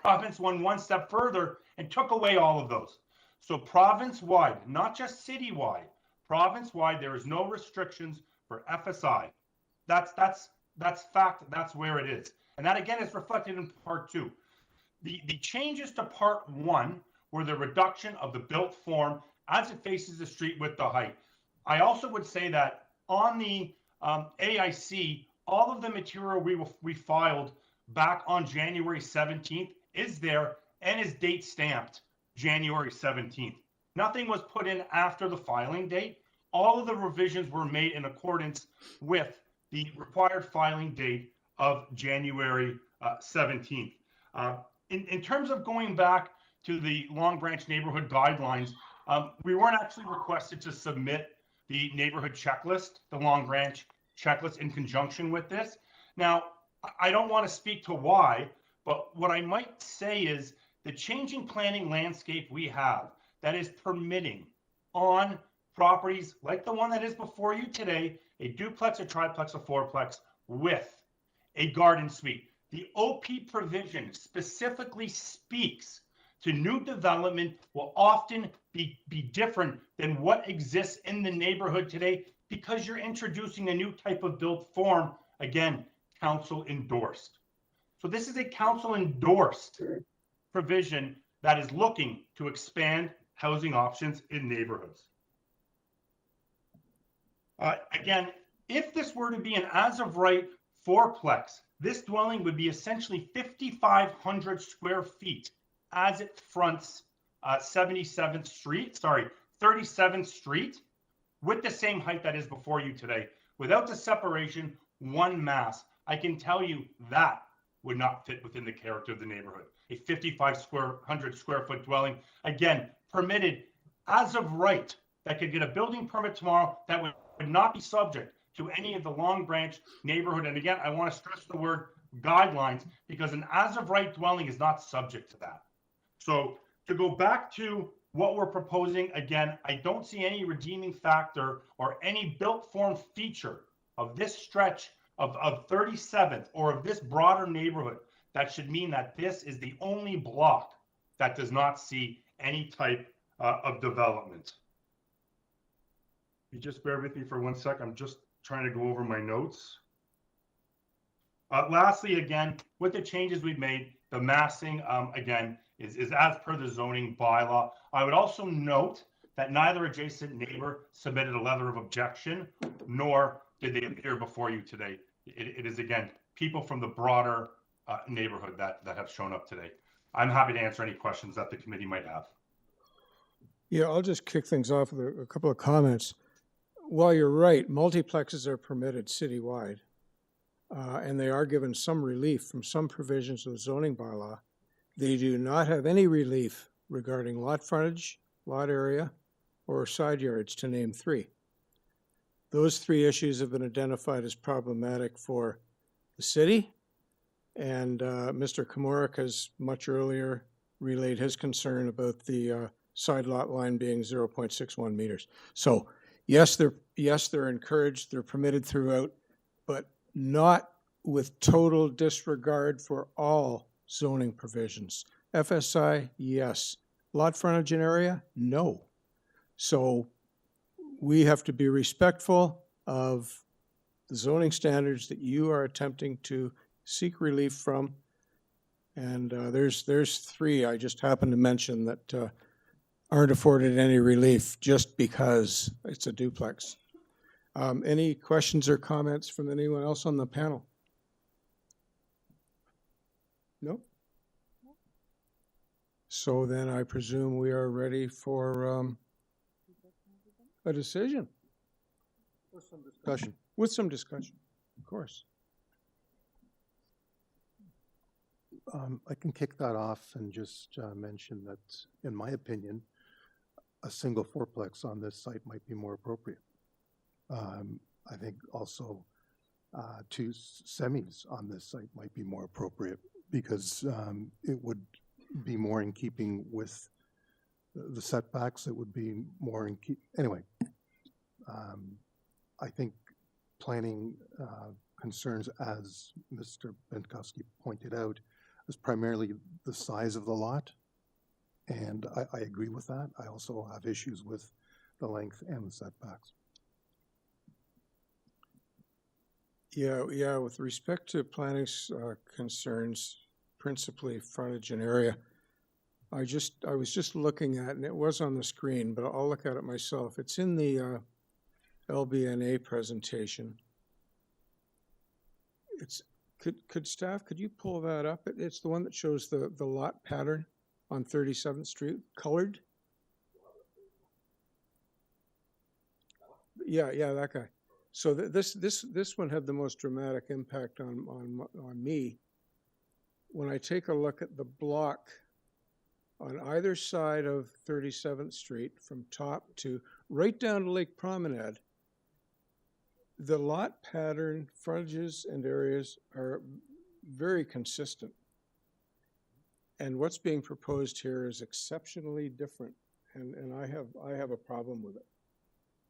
province went one step further and took away all of those. So province-wide, not just citywide, province-wide, there is no restrictions for FSI. That's fact. That's where it is. And that, again, is reflected in Part 2. The changes to Part 1 were the reduction of the built form as it faces the street with the height. I also would say that on the AIC, all of the material we filed back on January 17th is there and is date stamped January 17th. Nothing was put in after the filing date. All of the revisions were made in accordance with the required filing date of January 17th. In terms of going back to the Long Branch neighborhood guidelines, we weren't actually requested to submit the neighborhood checklist, the Long Branch checklist, in conjunction with this. Now, I don't want to speak to why, but what I might say is the changing planning landscape we have that is permitting on properties like the one that is before you today, a duplex, a triplex, a fourplex with a garden suite. The OP provision specifically speaks to new development will often be different than what exists in the neighborhood today because you're introducing a new type of built form, again, council endorsed. So this is a council endorsed provision that is looking to expand housing options in neighborhoods. Again, if this were to be an as-of-right fourplex, this dwelling would be essentially 5,500 square feet as it fronts 37th Street, with the same height that is before you today. Without the separation, one mass, I can tell you that would not fit within the character of the neighborhood. A 5,500 square foot dwelling, again, permitted as of right, that could get a building permit tomorrow, that would not be subject to any of the Long Branch neighborhood. And again, I want to stress the word guidelines because an as of right dwelling is not subject to that. So to go back to what we're proposing, again, I don't see any redeeming factor or any built form feature of this stretch of 37th or of this broader neighborhood that should mean that this is the only block that does not see any type of development. You just bear with me for 1 sec. I'm just trying to go over my notes. Lastly, again, with the changes we've made, the massing, again, is as per the zoning bylaw. I would also note that neither adjacent neighbor submitted a letter of objection, nor did they appear before you today. It is, again, people from the broader neighborhood that have shown up today. I'm happy to answer any questions that the committee might have.
Yeah, I'll just kick things off with a couple of comments. While you're right, multiplexes are permitted citywide, and they are given some relief from some provisions of the zoning bylaw. They do not have any relief regarding lot frontage, lot area, or side yards, to name three. Those three issues have been identified as problematic for the city, and Mr. Komorik has much earlier relayed his concern about the side lot line being 0.61 meters. So yes, they're encouraged, they're permitted throughout, but not with total disregard for all zoning provisions. FSI, yes. Lot frontage and area, no. So we have to be respectful of the zoning standards that you are attempting to seek relief from. And there's three I just happened to mention that aren't afforded any relief just because it's a duplex. Any questions or comments from anyone else on the panel? No? So then I presume we are ready for a decision.
With some discussion.
With some discussion, of course.
I can kick that off and just mention that, in my opinion, a single fourplex on this site might be more appropriate. I think also two semis on this site might be more appropriate because it would be more in keeping with the setbacks. It would be more in anyway. I think planning concerns, as Mr. Benkowski pointed out, is primarily the size of the lot. And I agree with that. I also have issues with the length and the setbacks.
Yeah, with respect to planning concerns, principally frontage and area, I was just looking at, and it was on the screen, but I'll look at it myself. It's in the LBNA presentation. Could staff, could you pull that up? It's the one that shows the lot pattern on 37th Street, colored. Yeah, that guy. So this one had the most dramatic impact on me. When I take a look at the block on either side of 37th Street, from top to right down to Lake Promenade, the lot pattern, frontages, and areas are very consistent. And what's being proposed here is exceptionally different, and I have a problem with it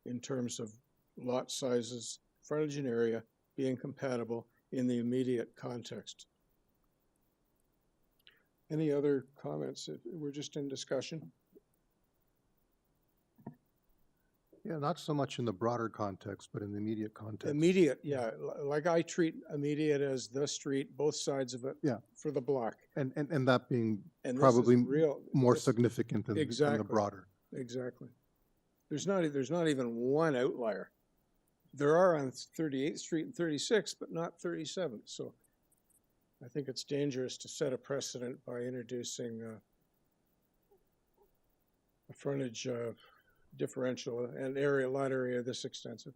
in terms of lot sizes, frontage and area being compatible in the immediate context. Any other comments? We're just in discussion.
Yeah, not so much in the broader context, but in the immediate context.
Immediate, yeah. Like I treat immediate as the street, both sides of it.
Yeah.
For the block.
And that being
And
probably more
this-
significant than the broader.
Exactly. There's not even one outlier. There are on 38th Street and 36th, but not 37th. So I think it's dangerous to set a precedent by introducing a frontage differential and lot area this extensive.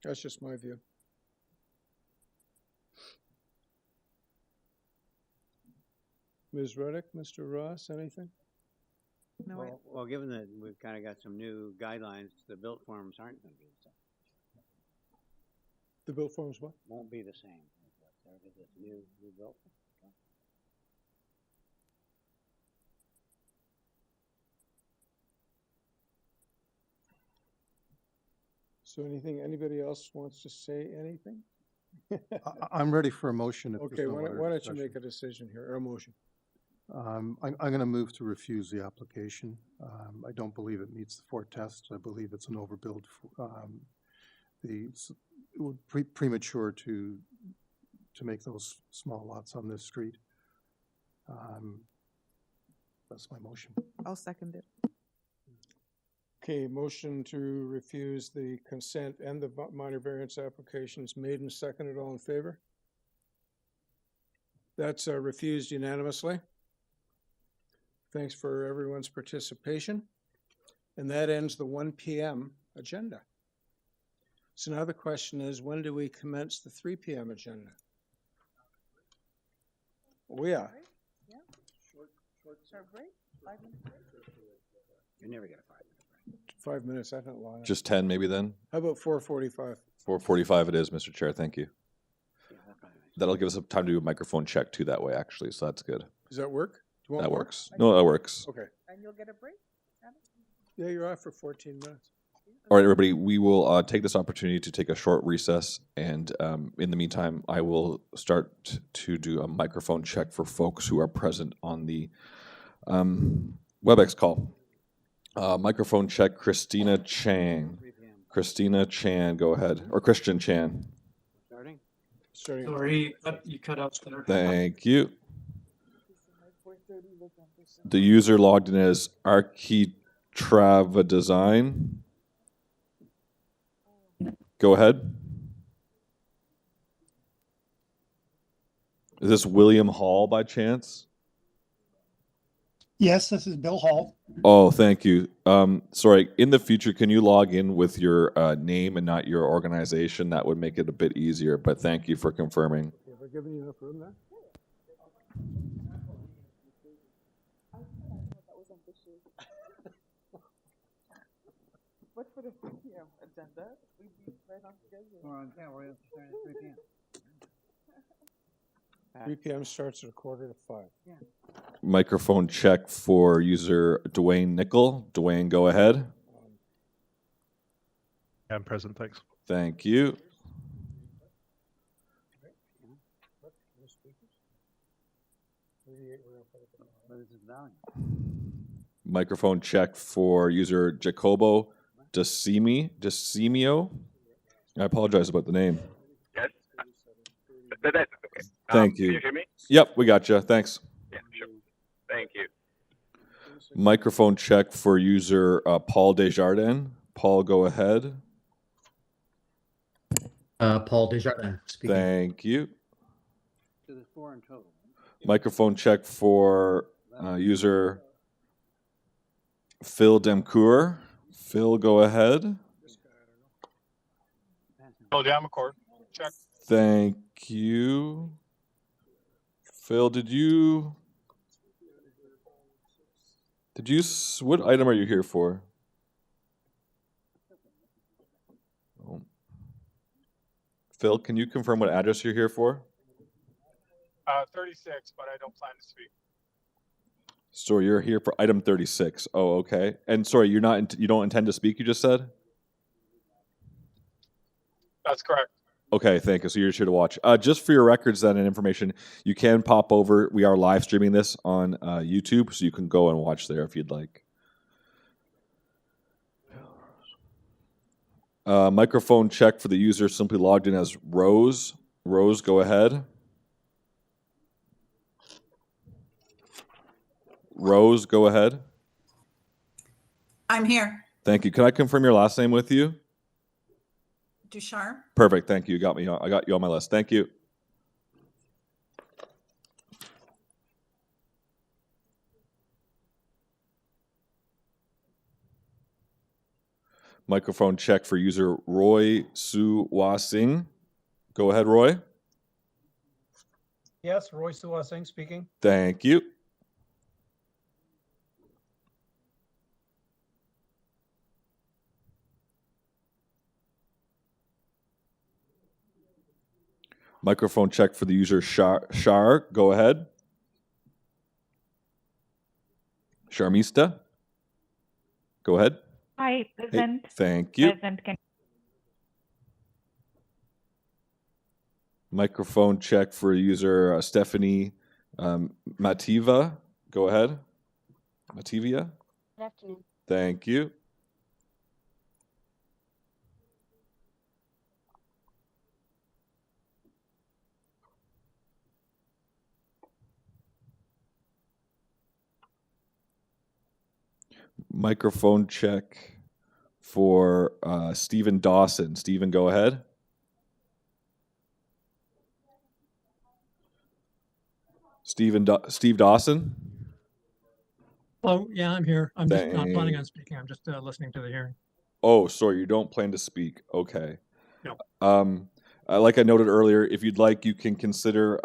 That's just my view. Ms. Ruddick, Mr. Ross, anything?
No,
Well, given that we've kind of got some new guidelines, the built forms aren't going to be the same.
The built forms what?
Won't be the same. This new built.
So anybody else wants to say anything?
I'm ready for a motion. If
Okay,
there's no
why
other
don't you
discussion.
make a decision here, or a motion?
I'm going to move to refuse the application. I don't believe it meets the four tests. I believe it's an overbuild. It would be premature to make those small lots on this street. That's my motion.
I'll second it.
Okay, motion to refuse the consent and the minor variance applications made and seconded. All in favor? That's refused unanimously. Thanks for everyone's participation. And that ends the 1 p.m. agenda. So now the question is, when do we commence the 3 p.m. agenda? Oh, yeah.
Short break, 5 minutes break.
You never get a 5 minute break.
5 minutes, I don't lie.
Just 10 maybe then?
How about 4:45?
4:45 it is, Mr. Chair. Thank you.
Yeah, that probably makes
That'll give us time to do a microphone check too that way, actually. So that's good.
Does that work? Do you want
That
more?
works. No, that works.
Okay.
And you'll get a break, Adam?
Yeah, you're off for 14 minutes.
All right, everybody, we will take this opportunity to take a short recess. And in the meantime, I will start to do a microphone check for folks who are present on the WebEx call. Microphone check, Christina Chang. Christina Chan, go ahead. Or Christian Chan.
Starting?
Sorry, you cut out there.
Thank you. The user logged in as Architrava Design. Go ahead. Is this William Hall by chance?
Yes, this is Bill Hall.
Oh, thank you. Sorry, in the future, can you log in with your name and not your organization? That would make it a bit easier, but thank you for confirming.
Have I given you enough room there?
But for the 3 p.m. agenda, we'd be right on schedule.
We're on, yeah, we're starting at 3 p.m.
3 p.m. starts at 4:45.
Yeah.
Microphone check for user Dwayne Nickel. Dwayne, go ahead.
I'm present, thanks.
Thank you.
What is his value?
Microphone check for user Jacobo Decimio. I apologize about the name.
Yes. That's okay.
Thank you.
Can you hear me?
Yep, we got you. Thanks.
Yeah, sure. Thank you.
Microphone check for user Paul Desjardins. Paul, go ahead.
Paul Desjardins speaking.
Thank you.
So there's 4 in total.
Microphone check for user Phil Demcour. Phil, go ahead.
Oh, yeah, I'm record. Check.
Thank you. Phil, what item are you here for? Oh. Phil, can you confirm what address you're here for?
36, but I don't plan to speak.
Sorry, you're here for item 36. Oh, okay. And sorry, you don't intend to speak, you just said?
That's correct.
Okay, thank you. So you're here to watch. Just for your records then and information, you can pop over. We are live streaming this on YouTube, so you can go and watch there if you'd like. Microphone check for the user simply logged in as Rose. Rose, go ahead. Rose, go ahead.
I'm here.
Thank you. Can I confirm your last name with you?
Duchar.
Perfect. Thank you. I got you on my list. Thank you. Microphone check for user Roy Suwa Singh. Go ahead, Roy.
Yes, Roy Suwa Singh speaking.
Thank you. Microphone check for the user Shar. Go ahead. Sharmista. Go ahead.
Hi, present.
Hey, thank you.
Present.
Microphone check for user Stephanie Mativa. Go ahead. Mativia.
Good afternoon.
Thank you. Microphone check for Stephen Dawson. Stephen, go ahead. Steve Dawson.
Oh, yeah, I'm here. I'm just not planning
Thank-
on speaking. I'm just listening to the hearing.
Oh, sorry, you don't plan to speak. Okay.
No.
Like I noted earlier, if you'd like, you can consider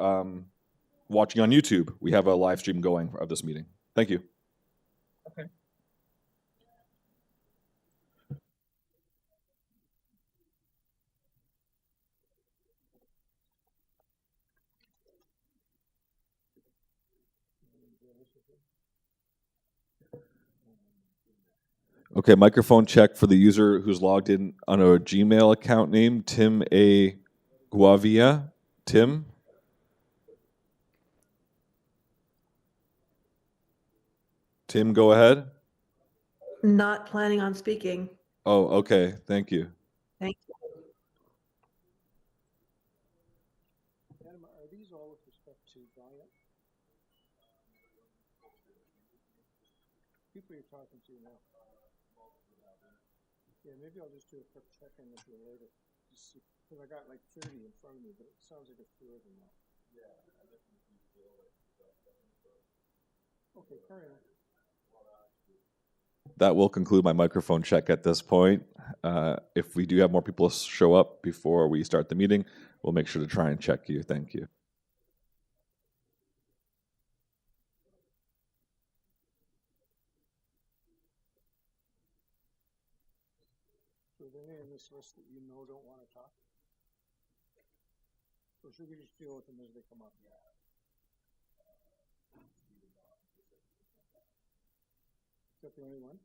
watching on YouTube. We have a live stream going of this meeting. Thank you.
Okay.
Okay, microphone check for the user who's logged in on a Gmail account name, Tim A. Guavia. Tim? Tim, go ahead.
Not planning on speaking.
Oh, okay. Thank you.
Thank you.
Adam, are these all with respect to Valiant? People you're talking to now. Yeah, maybe I'll just do a quick check-in with you later. Because I got like 30 in front of me, but it sounds like a few of them now. Okay, carry on.
That will conclude my microphone check at this point. If we do have more people show up before we start the meeting, we'll make sure to try and check you. Thank you.
Are there any on this list that you know don't want to talk? Or should we just deal with them as they come up? Is that the only one?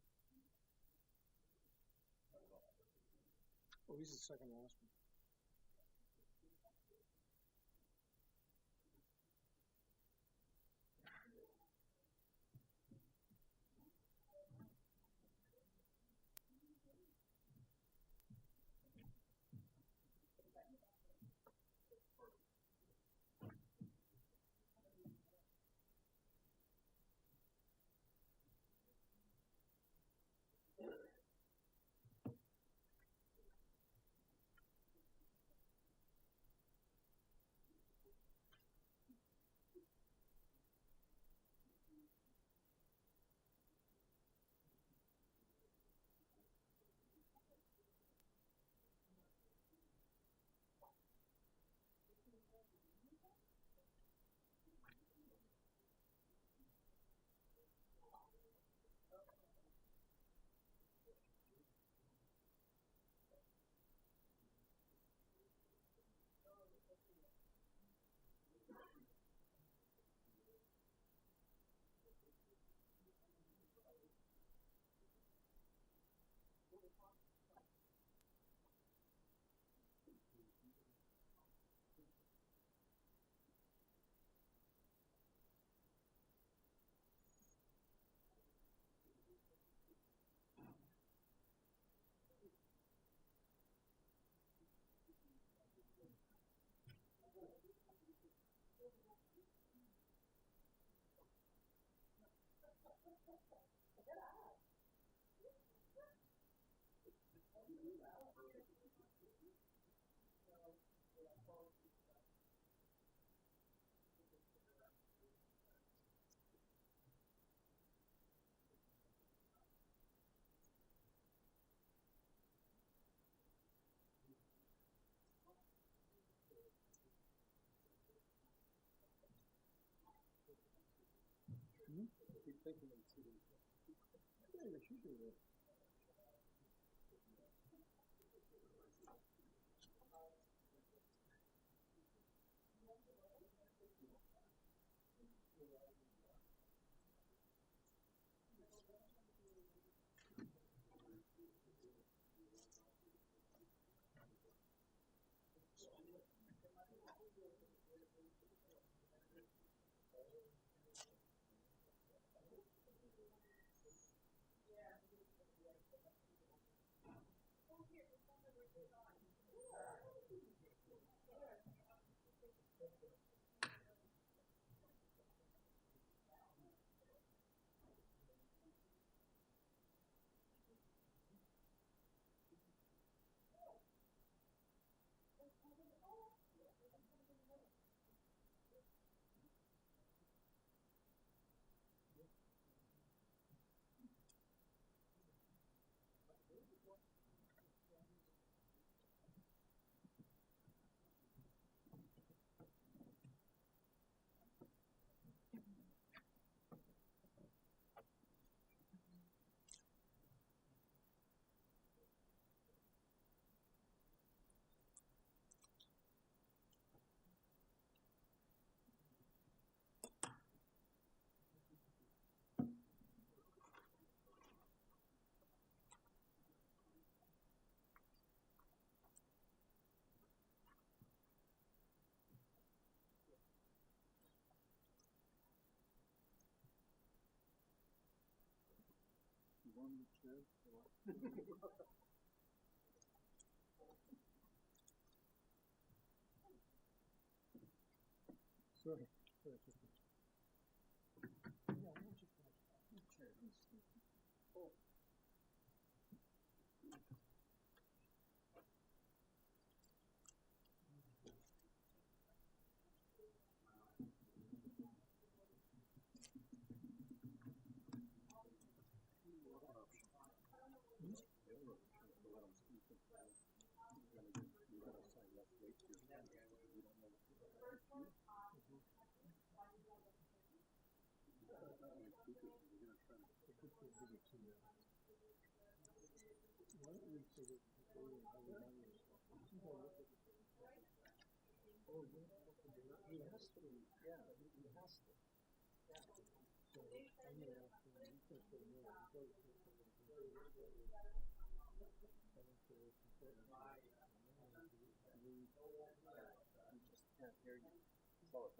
Oh, he's the second last one.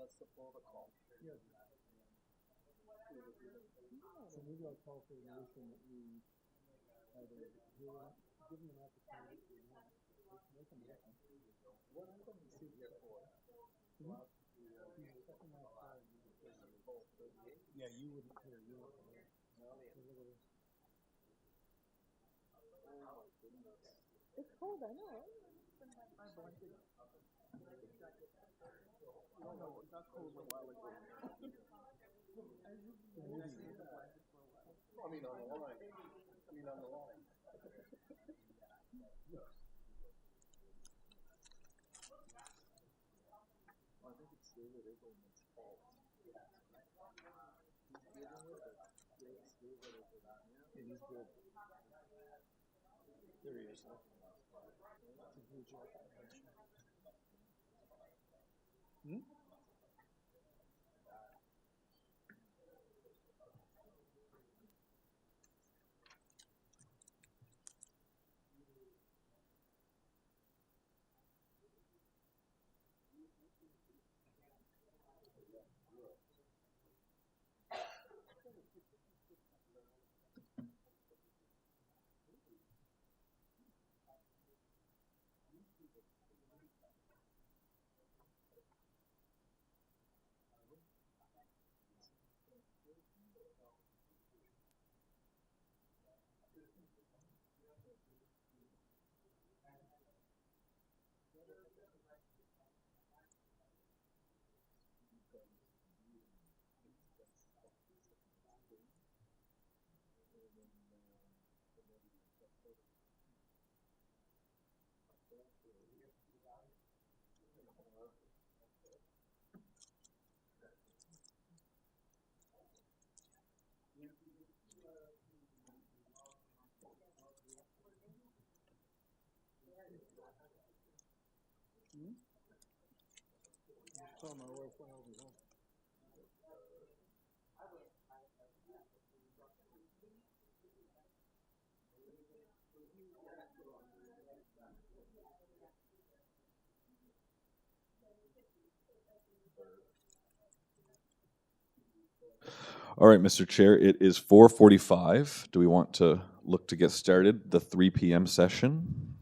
That's the protocol. Yeah. So maybe I'll call for a motion that we either give them an opportunity to make them listen. What I'm going to see here for? Yeah, you wouldn't hear. You wouldn't hear.
It's cold, I know.
No, no, it got cold a while ago. I mean, on the line. I think it's David Eagleman's fault. It is good. There he is. Hmm? Tell my wife when I'll be home.
All right, Mr. Chair, it is 4:45. Do we want to look to get started, the 3 p.m. session?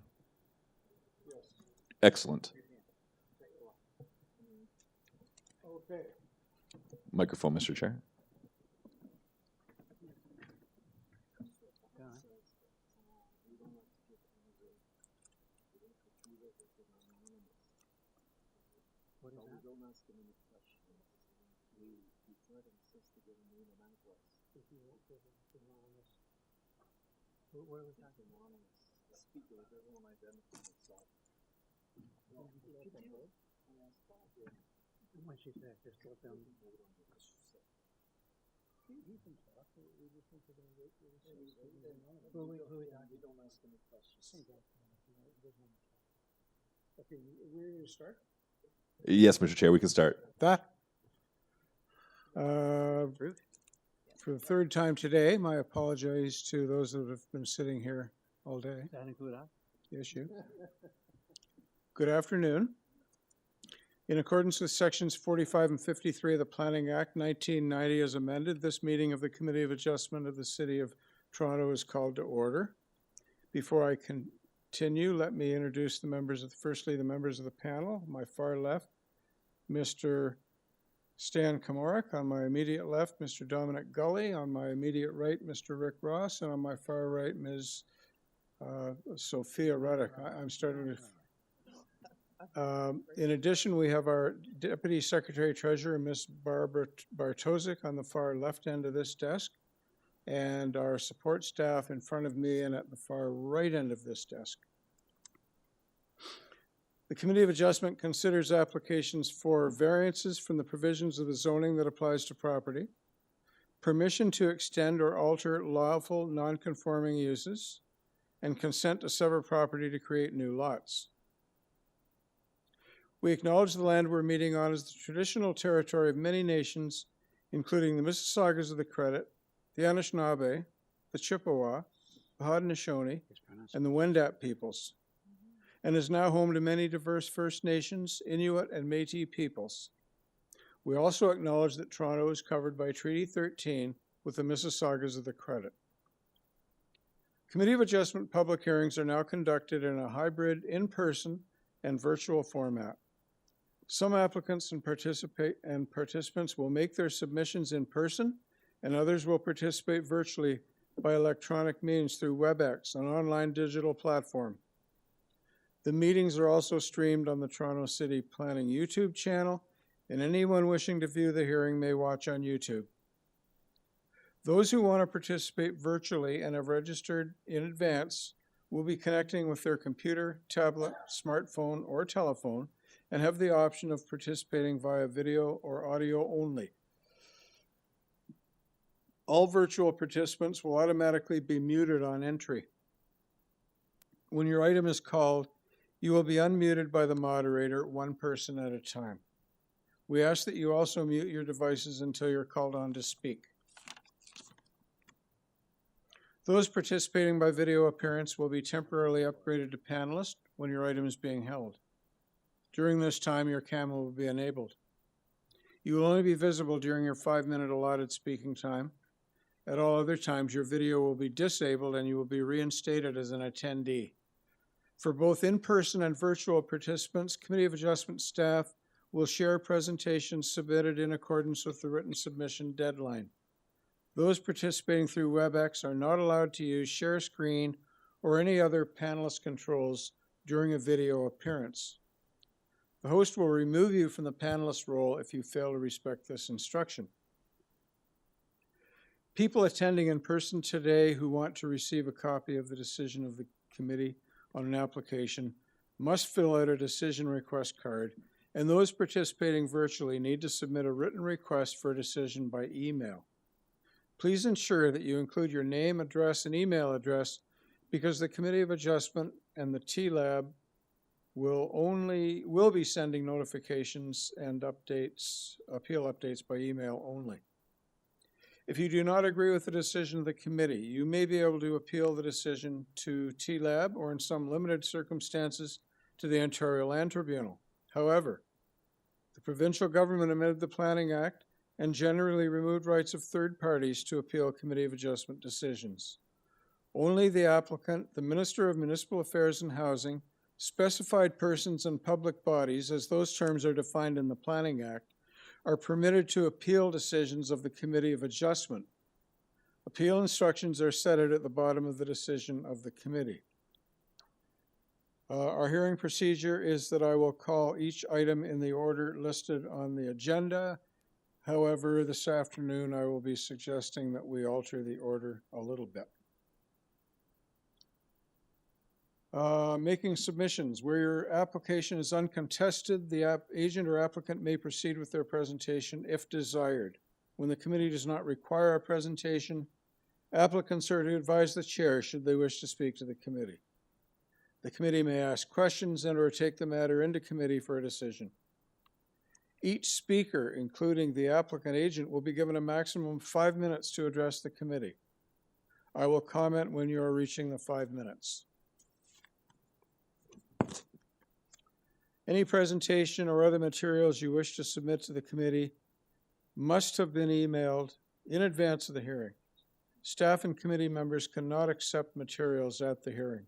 Excellent.
Okay.
Microphone, Mr. Chair.
What is that? We don't ask them any questions. We try to insist to get a name and address. If you want to be anonymous. What are we talking about? Anonymous. The speaker doesn't want to identify himself. Well, what she said, just let them. He can talk. We just think we're going to wait for the we don't ask any questions. Okay, we're ready to start?
Yes, Mr. Chair, we can start.
That. For the third time today, my apologies to those that have been sitting here all day.
Does that include us?
Yes, you. Good afternoon. In accordance with sections 45 and 53 of the Planning Act 1990 as amended, this meeting of the Committee of Adjustment of the City of Toronto is called to order. Before I continue, let me introduce the members of the panel. My far left, Mr. Stan Komorek. On my immediate left, Mr. Dominic Gully. On my immediate right, Mr. Rick Ross. And on my far right, Ms. Sophia Ruddock. I'm starting with... in addition, we have our Deputy Secretary Treasurer, Ms. Barbara Bartosik, on the far left end of this desk, and our support staff in front of me and at the far right end of this desk. The Committee of Adjustment considers applications for variances from the provisions of the zoning that applies to property, permission to extend or alter lawful non-conforming uses, and consent to sever property to create new lots. We acknowledge the land we're meeting on as the traditional territory of many nations, including the Mississaugas of the Credit, the Anishinaabe, the Chippewa, the Haudenosaunee, and the Wendat peoples, and is now home to many diverse First Nations, Inuit, and Métis peoples. We also acknowledge that Toronto is covered by Treaty 13 with the Mississaugas of the Credit. Committee of Adjustment public hearings are now conducted in a hybrid in-person and virtual format. Some applicants and participants will make their submissions in person, and others will participate virtually by electronic means through WebEx, an online digital platform. The meetings are also streamed on the Toronto City Planning YouTube channel, and anyone wishing to view the hearing may watch on YouTube. Those who want to participate virtually and have registered in advance will be connecting with their computer, tablet, smartphone, or telephone, and have the option of participating via video or audio only. All virtual participants will automatically be muted on entry. When your item is called, you will be unmuted by the moderator, one person at a time. We ask that you also mute your devices until you're called on to speak. Those participating by video appearance will be temporarily upgraded to panelist when your item is being held. During this time, your camera will be enabled. You will only be visible during your 5-minute allotted speaking time. At all other times, your video will be disabled and you will be reinstated as an attendee. For both in-person and virtual participants, Committee of Adjustment staff will share presentations submitted in accordance with the written submission deadline. Those participating through WebEx are not allowed to use share screen or any other panelist controls during a video appearance. The host will remove you from the panelist role if you fail to respect this instruction. People attending in person today who want to receive a copy of the decision of the committee on an application must fill out a decision request card, and those participating virtually need to submit a written request for a decision by email. Please ensure that you include your name, address, and email address because the Committee of Adjustment and the TLAB will be sending notifications and appeal updates by email only. If you do not agree with the decision of the committee, you may be able to appeal the decision to TLAB or in some limited circumstances to the Ontario Land Tribunal. However, the provincial government amended the Planning Act and generally removed rights of third parties to appeal Committee of Adjustment decisions. Only the applicant, the Minister of Municipal Affairs and Housing, specified persons and public bodies, as those terms are defined in the Planning Act, are permitted to appeal decisions of the Committee of Adjustment. Appeal instructions are set out at the bottom of the decision of the committee. Our hearing procedure is that I will call each item in the order listed on the agenda. However, this afternoon I will be suggesting that we alter the order a little bit. Making submissions. Where your application is uncontested, the agent or applicant may proceed with their presentation if desired. When the committee does not require a presentation, applicants are to advise the chair should they wish to speak to the committee. The committee may ask questions and or take the matter into committee for a decision. Each speaker, including the applicant agent, will be given a maximum of 5 minutes to address the committee. I will comment when you are reaching the 5 minutes. Any presentation or other materials you wish to submit to the committee must have been emailed in advance of the hearing. Staff and committee members cannot accept materials at the hearing.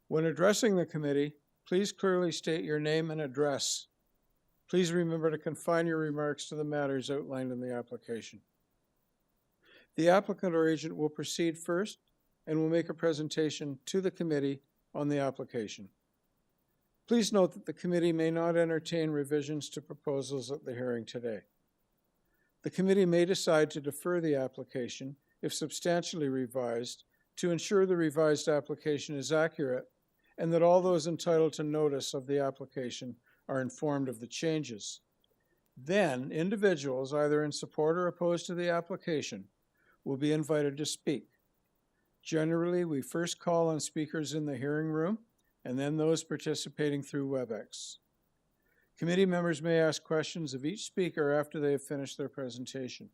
When addressing the committee, please clearly state your name and address. Please remember to confine your remarks to the matters outlined in the application. The applicant or agent will proceed first and will make a presentation to the committee on the application. Please note that the committee may not entertain revisions to proposals at the hearing today. The committee may decide to defer the application if substantially revised to ensure the revised application is accurate and that all those entitled to notice of the application are informed of the changes. Then, individuals either in support or opposed to the application will be invited to speak. Generally, we first call on speakers in the hearing room and then those participating through WebEx. Committee members may ask questions of each speaker after they have finished their presentation.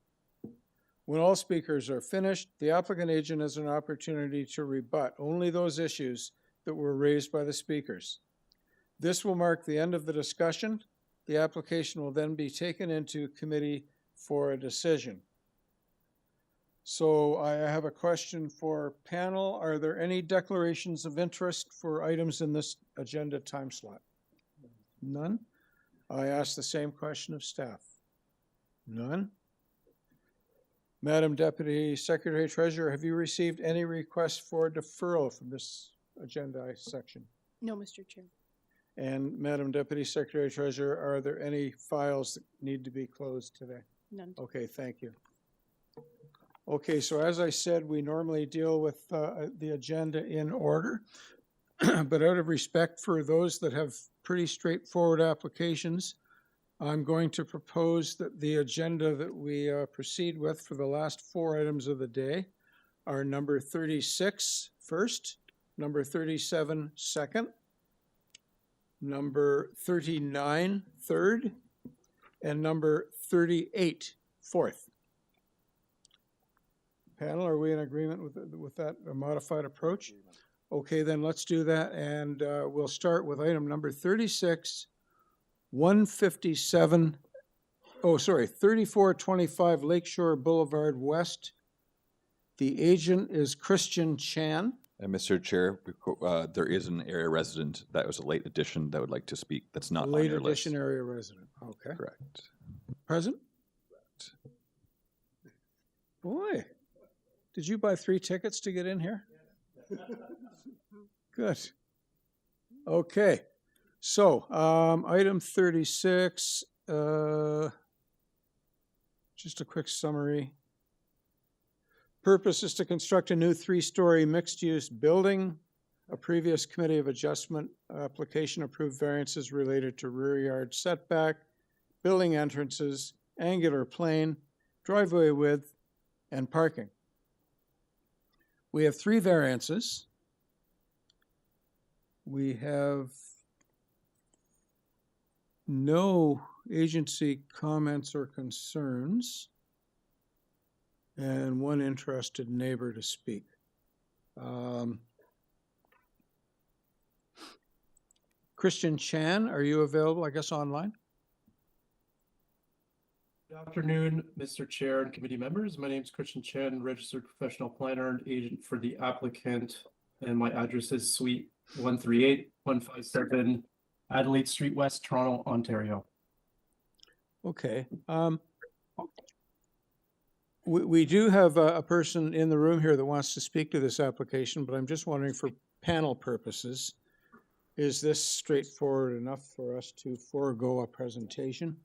When all speakers are finished, the applicant agent has an opportunity to rebut only those issues that were raised by the speakers. This will mark the end of the discussion. The application will then be taken into committee for a decision. So I have a question for panel. Are there any declarations of interest for items in this agenda time slot? None? I ask the same question of staff. None? Madam Deputy Secretary Treasurer, have you received any requests for deferral from this agenda section?
No, Mr. Chair.
And Madam Deputy Secretary Treasurer, are there any files that need to be closed today?
None.
Okay, thank you. Okay, so as I said, we normally deal with the agenda in order, but out of respect for those that have pretty straightforward applications, I'm going to propose that the agenda that we proceed with for the last 4 items of the day are number 36 first, number 37 second, number 39 third, and number 38 fourth. Panel, are we in agreement with that modified approach? Okay, then let's do that, and we'll start with item number 36, 3425 Lakeshore Boulevard West. The agent is Christian Chan.
And Mr. Chair, there is an area resident that was a late addition that would like to speak. That's not on
Late
your list.
addition area resident, okay.
Correct.
Present? Boy, did you buy 3 tickets to get in here? Good. Okay, so item 36, just a quick summary. Purpose is to construct a new 3-story mixed-use building. A previous Committee of Adjustment application approved variances related to rear yard setback, building entrances, angular plane, driveway width, and parking. We have 3 variances. We have no agency comments or concerns, and 1 interested neighbor to speak. Christian Chan, are you available, I guess, online?
Good afternoon, Mr. Chair and committee members. My name is Christian Chen, registered professional planner and agent for the applicant, and my address is Suite 138, 157 Adelaide Street West, Toronto, Ontario.
Okay. We do have a person in the room here that wants to speak to this application, but I'm just wondering for panel purposes, is this straightforward enough for us to forego a presentation?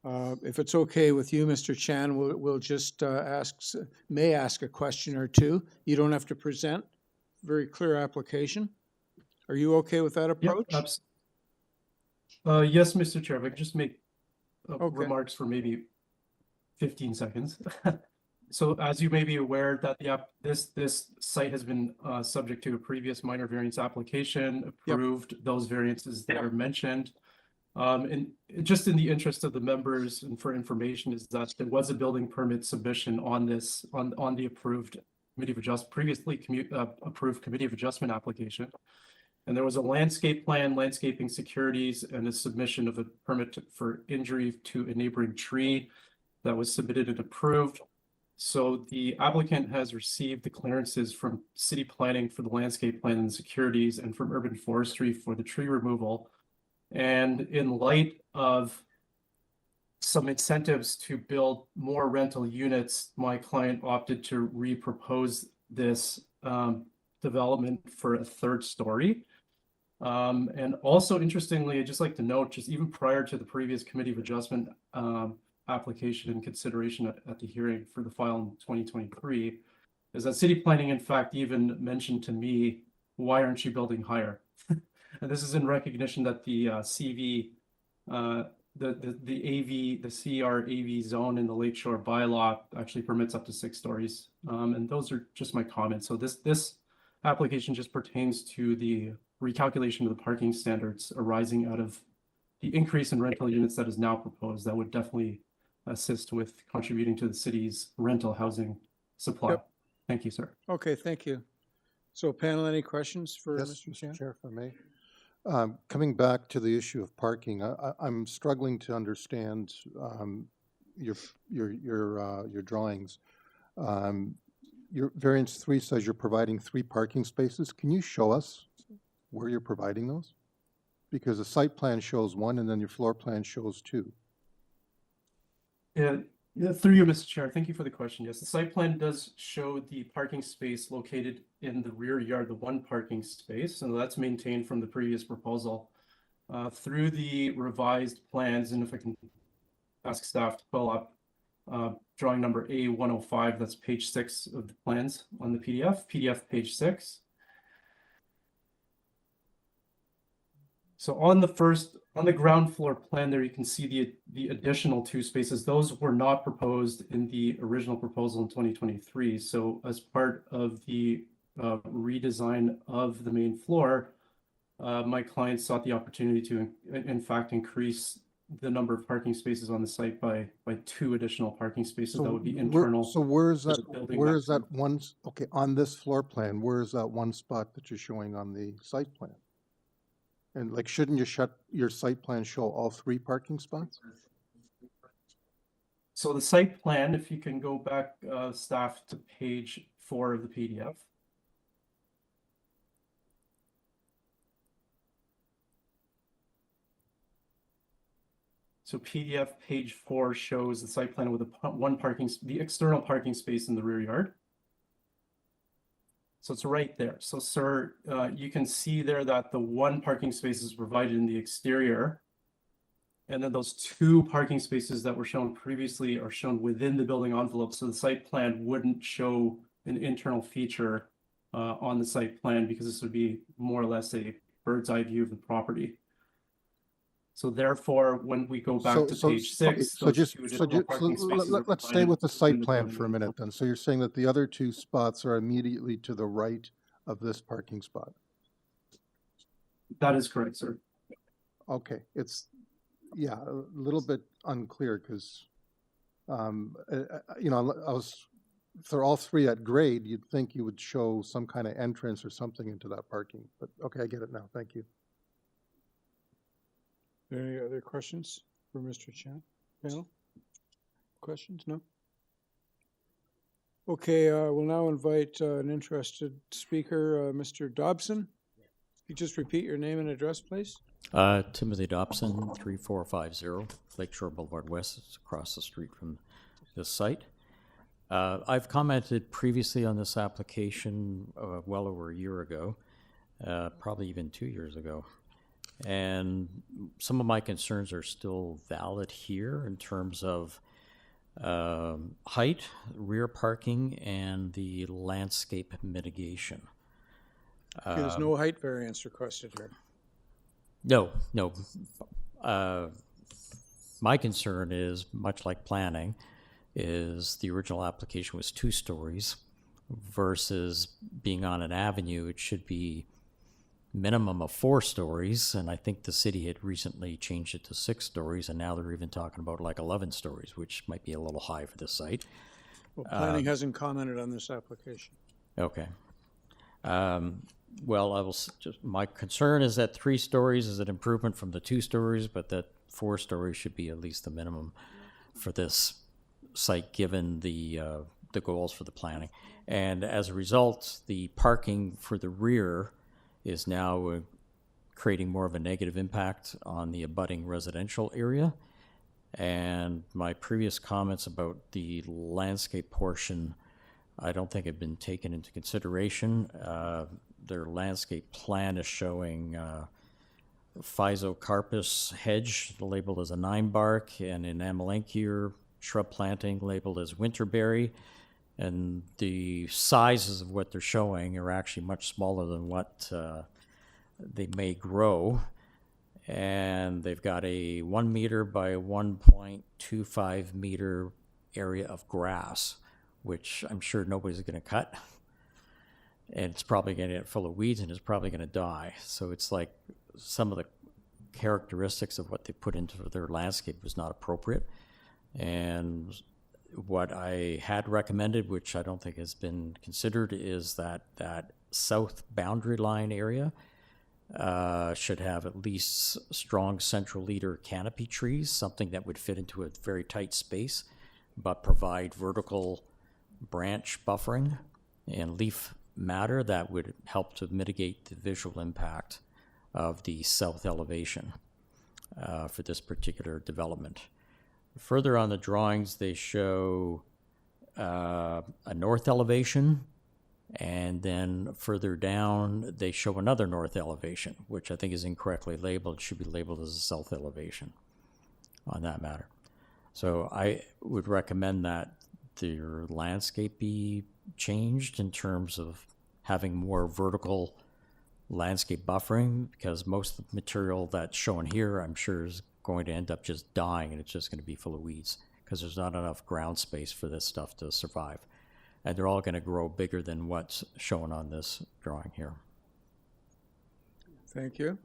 If it's okay with you, Mr. Chan, we'll just ask a question or 2. You don't have to present. Very clear application. Are you okay with that approach?
Yep, yes, Mr. Chair, if I could just make remarks for maybe 15 seconds. So as you may be aware that this site has been subject to a previous minor variance application, approved those variances that are mentioned. And just in the interest of the members and for information is that there was a building permit submission on this, on the approved Committee of Adjustment, previously approved Committee of Adjustment application. And there was a landscape plan, landscaping securities, and a submission of a permit for injury to a neighboring tree that was submitted and approved. So the applicant has received the clearances from city planning for the landscape plan and securities and from urban forestry for the tree removal. And in light of some incentives to build more rental units, my client opted to repropose this development for a third story. And also interestingly, I'd just like to note, just even prior to the previous Committee of Adjustment application and consideration at the hearing for the file in 2023, is that city planning, in fact, even mentioned to me, why aren't you building higher? And this is in recognition that the CV, the CR AV zone in the Lakeshore bylaw actually permits up to 6 stories. And those are just my comments. So this application just pertains to the recalculation of the parking standards arising out of the increase in rental units that is now proposed. That would definitely assist with contributing to the city's rental housing supply.
Yep.
Thank you, sir.
Okay, thank you. So panel, any questions for
Yes,
Mr.
Mr.
Chan?
Chair, if I may. Coming back to the issue of parking, I'm struggling to understand your drawings. Your variance 3 says you're providing 3 parking spaces. Can you show us where you're providing those? Because the site plan shows 1 and then your floor plan shows 2.
Yeah, through you, Mr. Chair. Thank you for the question. Yes, the site plan does show the parking space located in the rear yard, the 1 parking space, and that's maintained from the previous proposal. Through the revised plans, and if I can ask staff to pull up drawing number A105, that's page 6 of the plans on the PDF page 6. So on the ground floor plan there, you can see the additional 2 spaces. Those were not proposed in the original proposal in 2023. So as part of the redesign of the main floor, my client sought the opportunity to, in fact, increase the number of parking spaces on the site by 2 additional parking spaces. That would be internal.
So where is that?
building
Where
that-
is that one? Okay, on this floor plan, where is that 1 spot that you're showing on the site plan? And like, shouldn't your site plan show all 3 parking spots?
So the site plan, if you can go back, staff, to page 4 of the PDF. So PDF page 4 shows the site plan with the external parking space in the rear yard. So it's right there. So sir, you can see there that the 1 parking space is provided in the exterior. And then those 2 parking spaces that were shown previously are shown within the building envelope. So the site plan wouldn't show an internal feature on the site plan, because this would be more or less a bird's eye view of the property. So therefore, when we go back to page 6,
let's stay with the site plan for a minute then. So you're saying that the other 2 spots are immediately to the right of this parking spot?
That is correct, sir.
Okay, it's, yeah, a little bit unclear because, you know, if they're all 3 at grade, you'd think you would show some kind of entrance or something into that parking. But okay, I get it now. Thank you.
Any other questions for Mr. Chan? Panel? Questions? No? Okay, we'll now invite an interested speaker, Mr. Dobson. Can you just repeat your name and address, please?
Timothy Dobson, 3450 Lakeshore Boulevard West. It's across the street from this site. I've commented previously on this application well over a year ago, probably even 2 years ago. And some of my concerns are still valid here in terms of height, rear parking, and the landscape mitigation.
There's no height variance requested here.
No. My concern is, much like planning, is the original application was 2 stories versus being on an avenue. It should be minimum of 4 stories, and I think the city had recently changed it to 6 stories, and now they're even talking about like 11 stories, which might be a little high for this site.
Well, planning hasn't commented on this application.
Okay. Well, I will my concern is that 3 stories is an improvement from the 2 stories, but that 4 stories should be at least the minimum for this site, given the the goals for the planning. And as a result, the parking for the rear is now creating more of a negative impact on the abutting residential area. And my previous comments about the landscape portion, I don't think have been taken into consideration. Their landscape plan is showing Physocarpus hedge labeled as a 9-bark, and an Amelanchier shrub planting labeled as winterberry. And the sizes of what they're showing are actually much smaller than what they may grow. And they've got a 1 meter by 1.25 meter area of grass, which I'm sure nobody's going to cut. And it's probably going to get full of weeds, and it's probably going to die. So it's like some of the characteristics of what they put into their landscape was not appropriate. And what I had recommended, which I don't think has been considered, is that south boundary line area should have at least strong central leader canopy trees, something that would fit into a very tight space, but provide vertical branch buffering and leaf matter that would help to mitigate the visual impact of the south elevation for this particular development. Further on the drawings, they show a north elevation, and then further down, they show another north elevation, which I think is incorrectly labeled. It should be labeled as a south elevation on that matter. So I would recommend that their landscape be changed in terms of having more vertical landscape buffering, because most of the material that's shown here, I'm sure, is going to end up just dying, and it's just going to be full of weeds because there's not enough ground space for this stuff to survive. And they're all going to grow bigger than what's shown on this drawing here.
Thank you.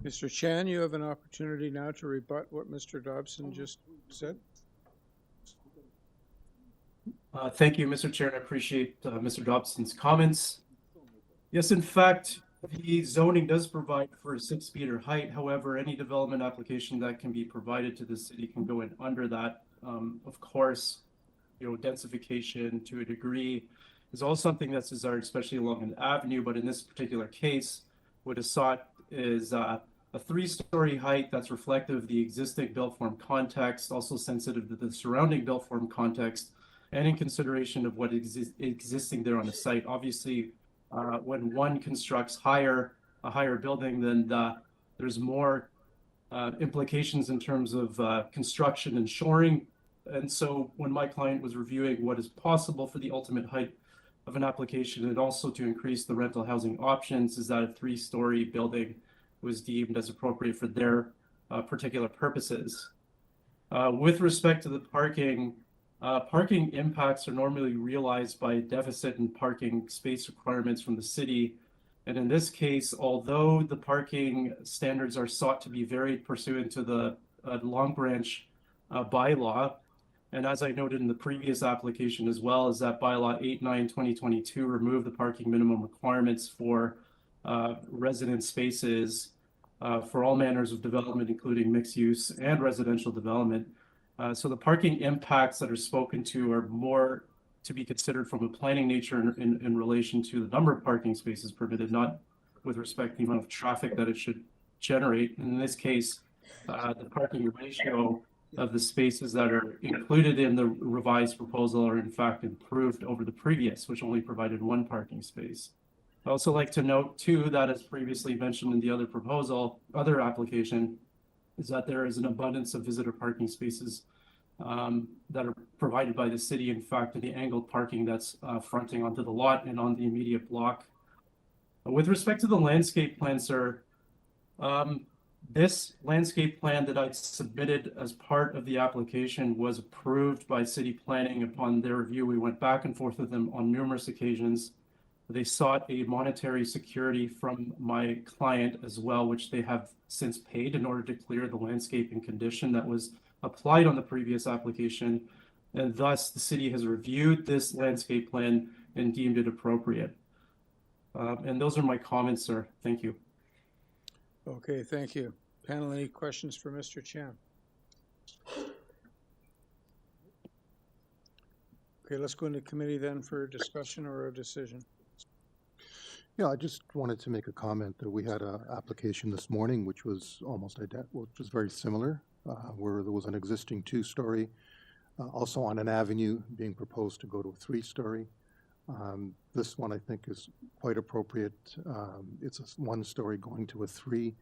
Mr. Chan, you have an opportunity now to rebut what Mr. Dobson just said.
Thank you, Mr. Chair, and I appreciate Mr. Dobson's comments. Yes, in fact, the zoning does provide for a 6-meter height. However, any development application that can be provided to the city can go in under that. Of course, densification to a degree is also something that's desired, especially along an avenue. But in this particular case, what is sought is a 3-story height that's reflective of the existing built form context, also sensitive to the surrounding built form context, and in consideration of what is existing there on the site. Obviously, when one constructs a higher building, then there's more implications in terms of construction and shoring. And so when my client was reviewing what is possible for the ultimate height of an application, and also to increase the rental housing options, is that a 3-story building was deemed as appropriate for their particular purposes. With respect to the parking, parking impacts are normally realized by a deficit in parking space requirements from the city. And in this case, although the parking standards are sought to be varied pursuant to the Long Branch bylaw, and as I noted in the previous application as well, is that bylaw 89/2022 removed the parking minimum requirements for resident spaces for all manners of development, including mixed use and residential development. So the parking impacts that are spoken to are more to be considered from a planning nature in relation to the number of parking spaces permitted, not with respect to the amount of traffic that it should generate. In this case, the parking ratio of the spaces that are included in the revised proposal are in fact improved over the previous, which only provided 1 parking space. I'd also like to note too, that as previously mentioned in the other application, is that there is an abundance of visitor parking spaces that are provided by the city. In fact, in the angled parking that's fronting onto the lot and on the immediate block. With respect to the landscape plan, sir, this landscape plan that I submitted as part of the application was approved by city planning. Upon their review, we went back and forth with them on numerous occasions. They sought a monetary security from my client as well, which they have since paid in order to clear the landscaping condition that was applied on the previous application. And thus the city has reviewed this landscape plan and deemed it appropriate. And those are my comments, sir. Thank you.
Okay, thank you. Panel, any questions for Mr. Chan? Okay, let's go into committee then for discussion or a decision.
Yeah, I just wanted to make a comment that we had an application this morning, which was almost identical, which was very similar, where there was an existing two-story, also on an avenue being proposed to go to a three-story. This one I think is quite appropriate. It's a one-story going to a three.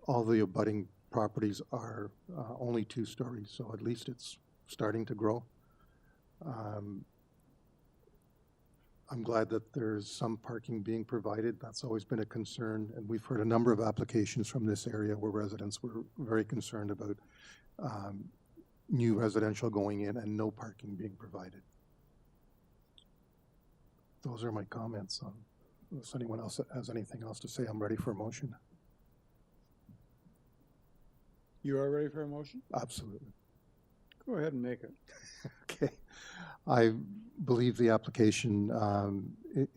All the abutting properties are only two stories, so at least it's starting to grow. I'm glad that there's some parking being provided. That's always been a concern, and we've heard a number of applications from this area where residents were very concerned about new residential going in and no parking being provided. Those are my comments. Unless anyone else has anything else to say, I'm ready for a motion.
You are ready for a motion?
Absolutely.
Go ahead and make it.
Okay. I believe the application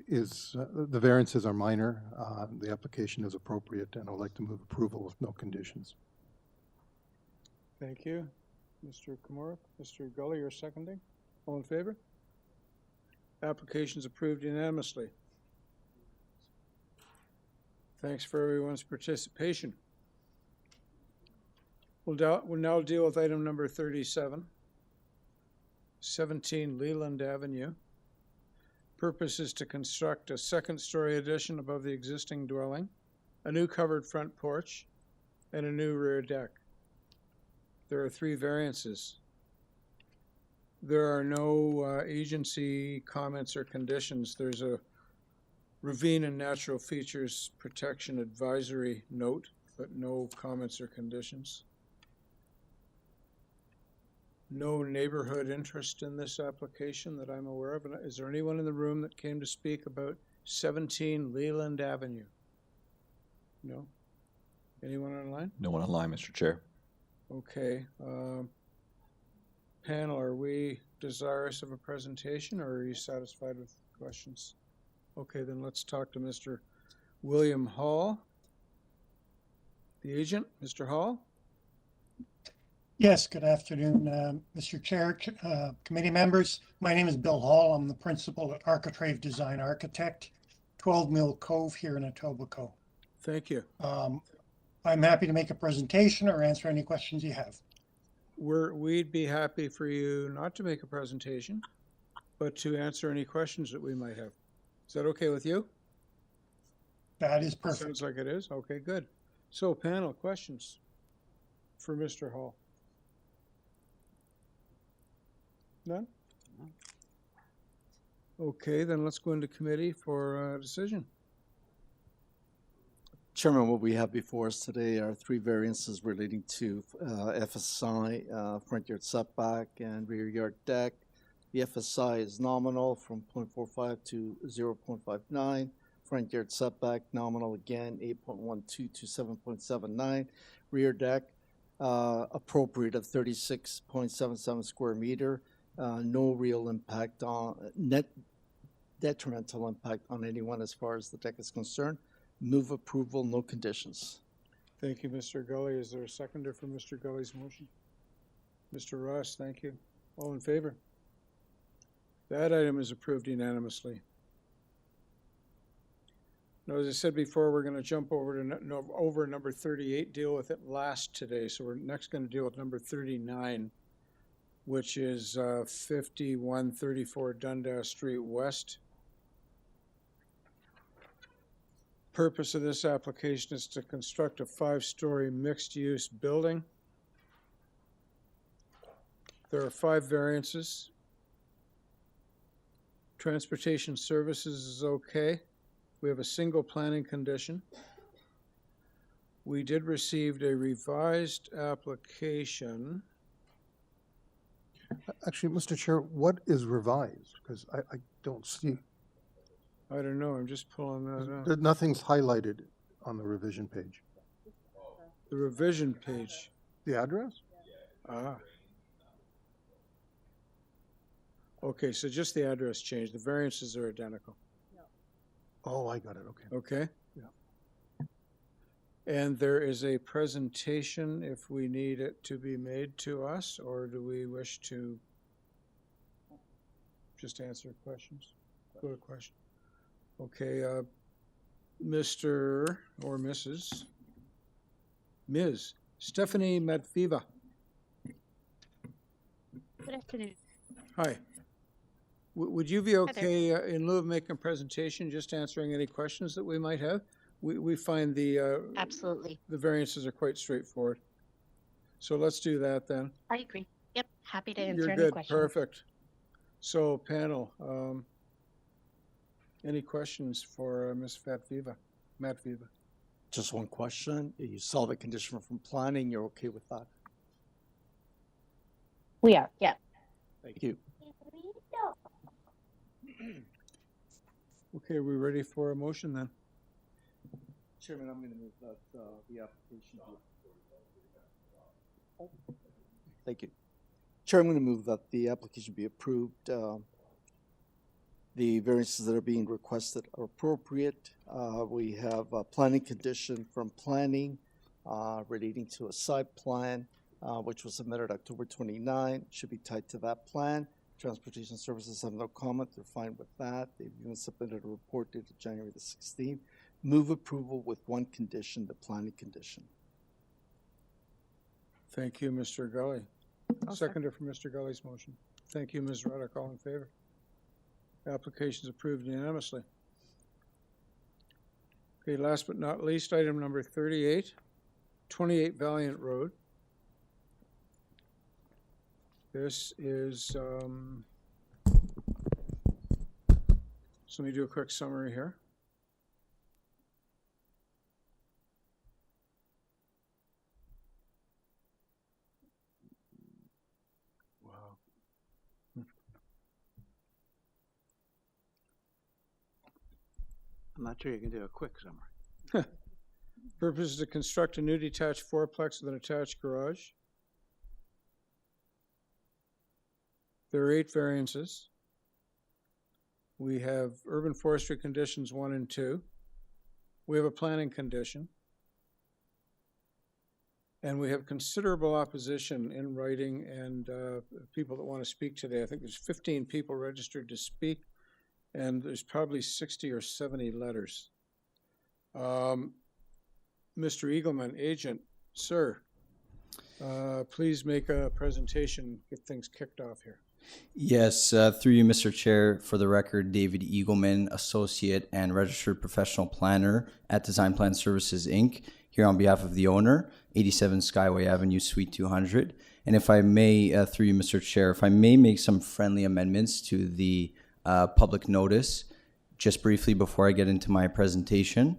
is, the variances are minor. The application is appropriate, and I'd like to move approval with no conditions.
Thank you. Mr. Komorek, Mr. Gully, you're seconding. All in favor? Application's approved unanimously. Thanks for everyone's participation. We'll now deal with item number 37. 17 Leland Avenue. Purpose is to construct a second-story addition above the existing dwelling, a new covered front porch, and a new rear deck. There are 3 variances. There are no agency comments or conditions. There's a ravine and natural features protection advisory note, but no comments or conditions. No neighborhood interest in this application that I'm aware of. Is there anyone in the room that came to speak about 17 Leland Avenue? No? Anyone online?
No one online, Mr. Chair.
Okay. Panel, are we desirous of a presentation, or are you satisfied with questions? Okay, then let's talk to Mr. William Hall, the agent. Mr. Hall?
Yes, good afternoon, Mr. Chair, committee members. My name is Bill Hall. I'm the principal at Architrave Design Architect, 12 Mill Cove here in Etobicoke.
Thank you.
I'm happy to make a presentation or answer any questions you have.
We'd be happy for you not to make a presentation, but to answer any questions that we might have. Is that okay with you?
That is perfect.
Sounds like it is. Okay, good. So panel, questions for Mr. Hall? None? Okay, then let's go into committee for a decision.
Chairman, what we have before us today are 3 variances relating to FSI, front yard setback and rear yard deck. The FSI is nominal from 0.45 to 0.59. Front yard setback nominal again, 8.12 to 7.79. Rear deck appropriate of 36.77 square meter. No real impact on net detrimental impact on anyone as far as the deck is concerned. Move approval, no conditions.
Thank you, Mr. Gully. Is there a seconder for Mr. Gully's motion? Mr. Ross, thank you. All in favor? That item is approved unanimously. Now, as I said before, we're going to jump over to over number 38, deal with it last today. So we're next going to deal with number 39, which is 5134 Dundas Street West. Purpose of this application is to construct a 5-story mixed-use building. There are 5 variances. Transportation services is okay. We have a single planning condition. We did receive a revised application.
Actually, Mr. Chair, what is revised? Because I don't see.
I don't know. I'm just pulling that up.
Nothing's highlighted on the revision page.
The revision page.
The address?
Ah. Okay, so just the address changed. The variances are identical.
Oh, I got it. Okay.
Okay.
Yeah.
And there is a presentation if we need it to be made to us, or do we wish to just answer questions? Go to question. Okay, Mr. or Mrs. Ms. Stephanie Matviva.
Good afternoon.
Hi. Would you be okay, in lieu of making a presentation, just answering any questions that we might have? We find
Absolutely.
the variances are quite straightforward. So let's do that then.
I agree. Yep, happy to answer
You're
any
good,
questions.
perfect. So panel, any questions for Ms. Matviva?
Just one question. You saw the condition from planning. You're okay with that?
We are, yeah.
Thank you.
Okay, are we ready for a motion then?
Chairman, I'm going to move that the application be... Thank you. Chair, I'm going to move that the application be approved. The variances that are being requested are appropriate. We have a planning condition from planning relating to a site plan, which was submitted October 29, should be tied to that plan. Transportation Services have no comment. They're fine with that. They've even submitted a report dated January the 16th. Move approval with one condition, the planning condition.
Thank you, Mr. Gully. Seconder for Mr. Gully's motion. Thank you, Ms. Ruddock. All in favor? Application is approved unanimously. Okay, last but not least, item number 38, 28 Valiant Road. This is, so let me do a quick summary here. Wow.
I'm not sure you can do a quick summary.
Purpose is to construct a new detached fourplex with an attached garage. There are 8 variances. We have urban forestry conditions 1 and 2. We have a planning condition. And we have considerable opposition in writing and people that want to speak today. I think there's 15 people registered to speak, and there's probably 60 or 70 letters. Mr. Eagleman, agent, sir, please make a presentation, get things kicked off here.
Yes, through you, Mr. Chair, for the record, David Eagleman, Associate and Registered Professional Planner at Design Plan Services, Inc., here on behalf of the owner, 87 Skyway Avenue, Suite 200. And if I may, through you, Mr. Chair, if I may make some friendly amendments to the public notice, just briefly before I get into my presentation.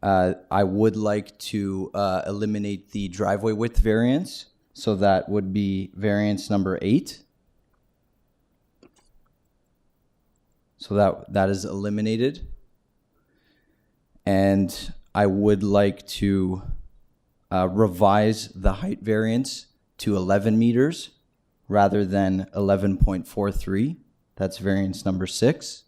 I would like to eliminate the driveway width variance, so that would be variance number 8. So that is eliminated. And I would like to revise the height variance to 11 meters rather than 11.43. That's variance number 6.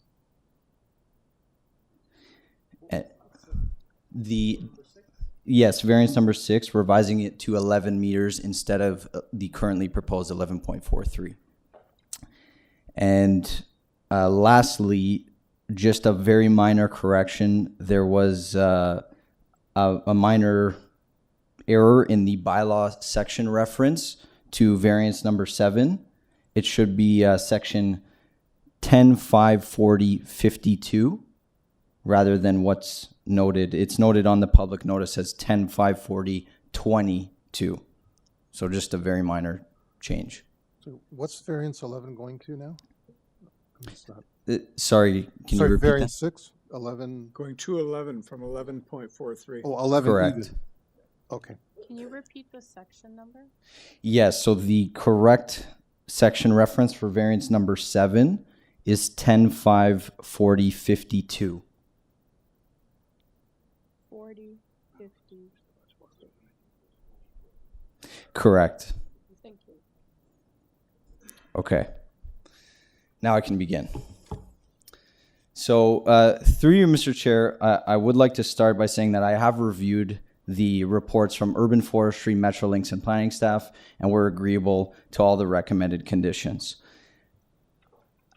Yes, variance number 6, revising it to 11 meters instead of the currently proposed 11.43. And lastly, just a very minor correction. There was a minor error in the bylaw section reference to variance number 7. It should be section 10.540.52 rather than what's noted. It's noted on the public notice as 10.540.22. So just a very minor change.
So what's variance 11 going to now?
Sorry, can you repeat
variance
that?
6, 11.
Going to 11 from 11.43.
Oh, 11.
Correct.
Okay.
Can you repeat the section number?
Yes, so the correct section reference for variance number 7 is 10.540.52.
40, 50.
Correct.
Thank you.
Okay. Now I can begin. So through you, Mr. Chair, I would like to start by saying that I have reviewed the reports from Urban Forestry, Metrolinx, and planning staff, and we're agreeable to all the recommended conditions.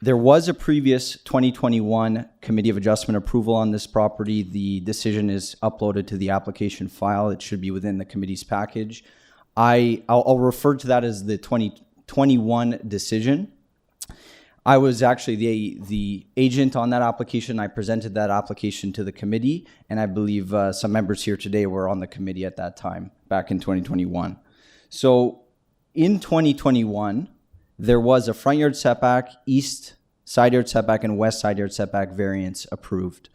There was a previous 2021 Committee of Adjustment approval on this property. The decision is uploaded to the application file. It should be within the committee's package. I'll refer to that as the 2021 decision. I was actually the agent on that application. I presented that application to the committee, and I believe some members here today were on the committee at that time, back in 2021. So in 2021, there was a front yard setback, east side yard setback, and west side yard setback variance approved.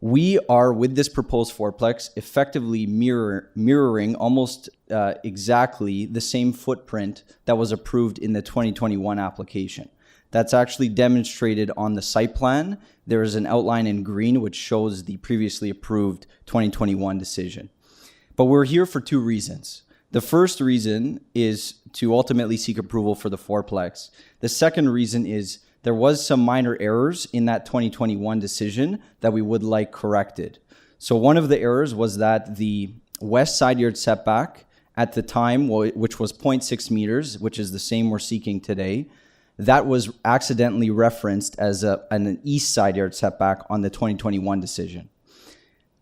We are, with this proposed fourplex, effectively mirroring almost exactly the same footprint that was approved in the 2021 application. That's actually demonstrated on the site plan. There is an outline in green which shows the previously approved 2021 decision. But we're here for two reasons. The first reason is to ultimately seek approval for the fourplex. The second reason is there was some minor errors in that 2021 decision that we would like corrected. So one of the errors was that the west side yard setback at the time, which was 0.6 meters, which is the same we're seeking today, that was accidentally referenced as an east side yard setback on the 2021 decision.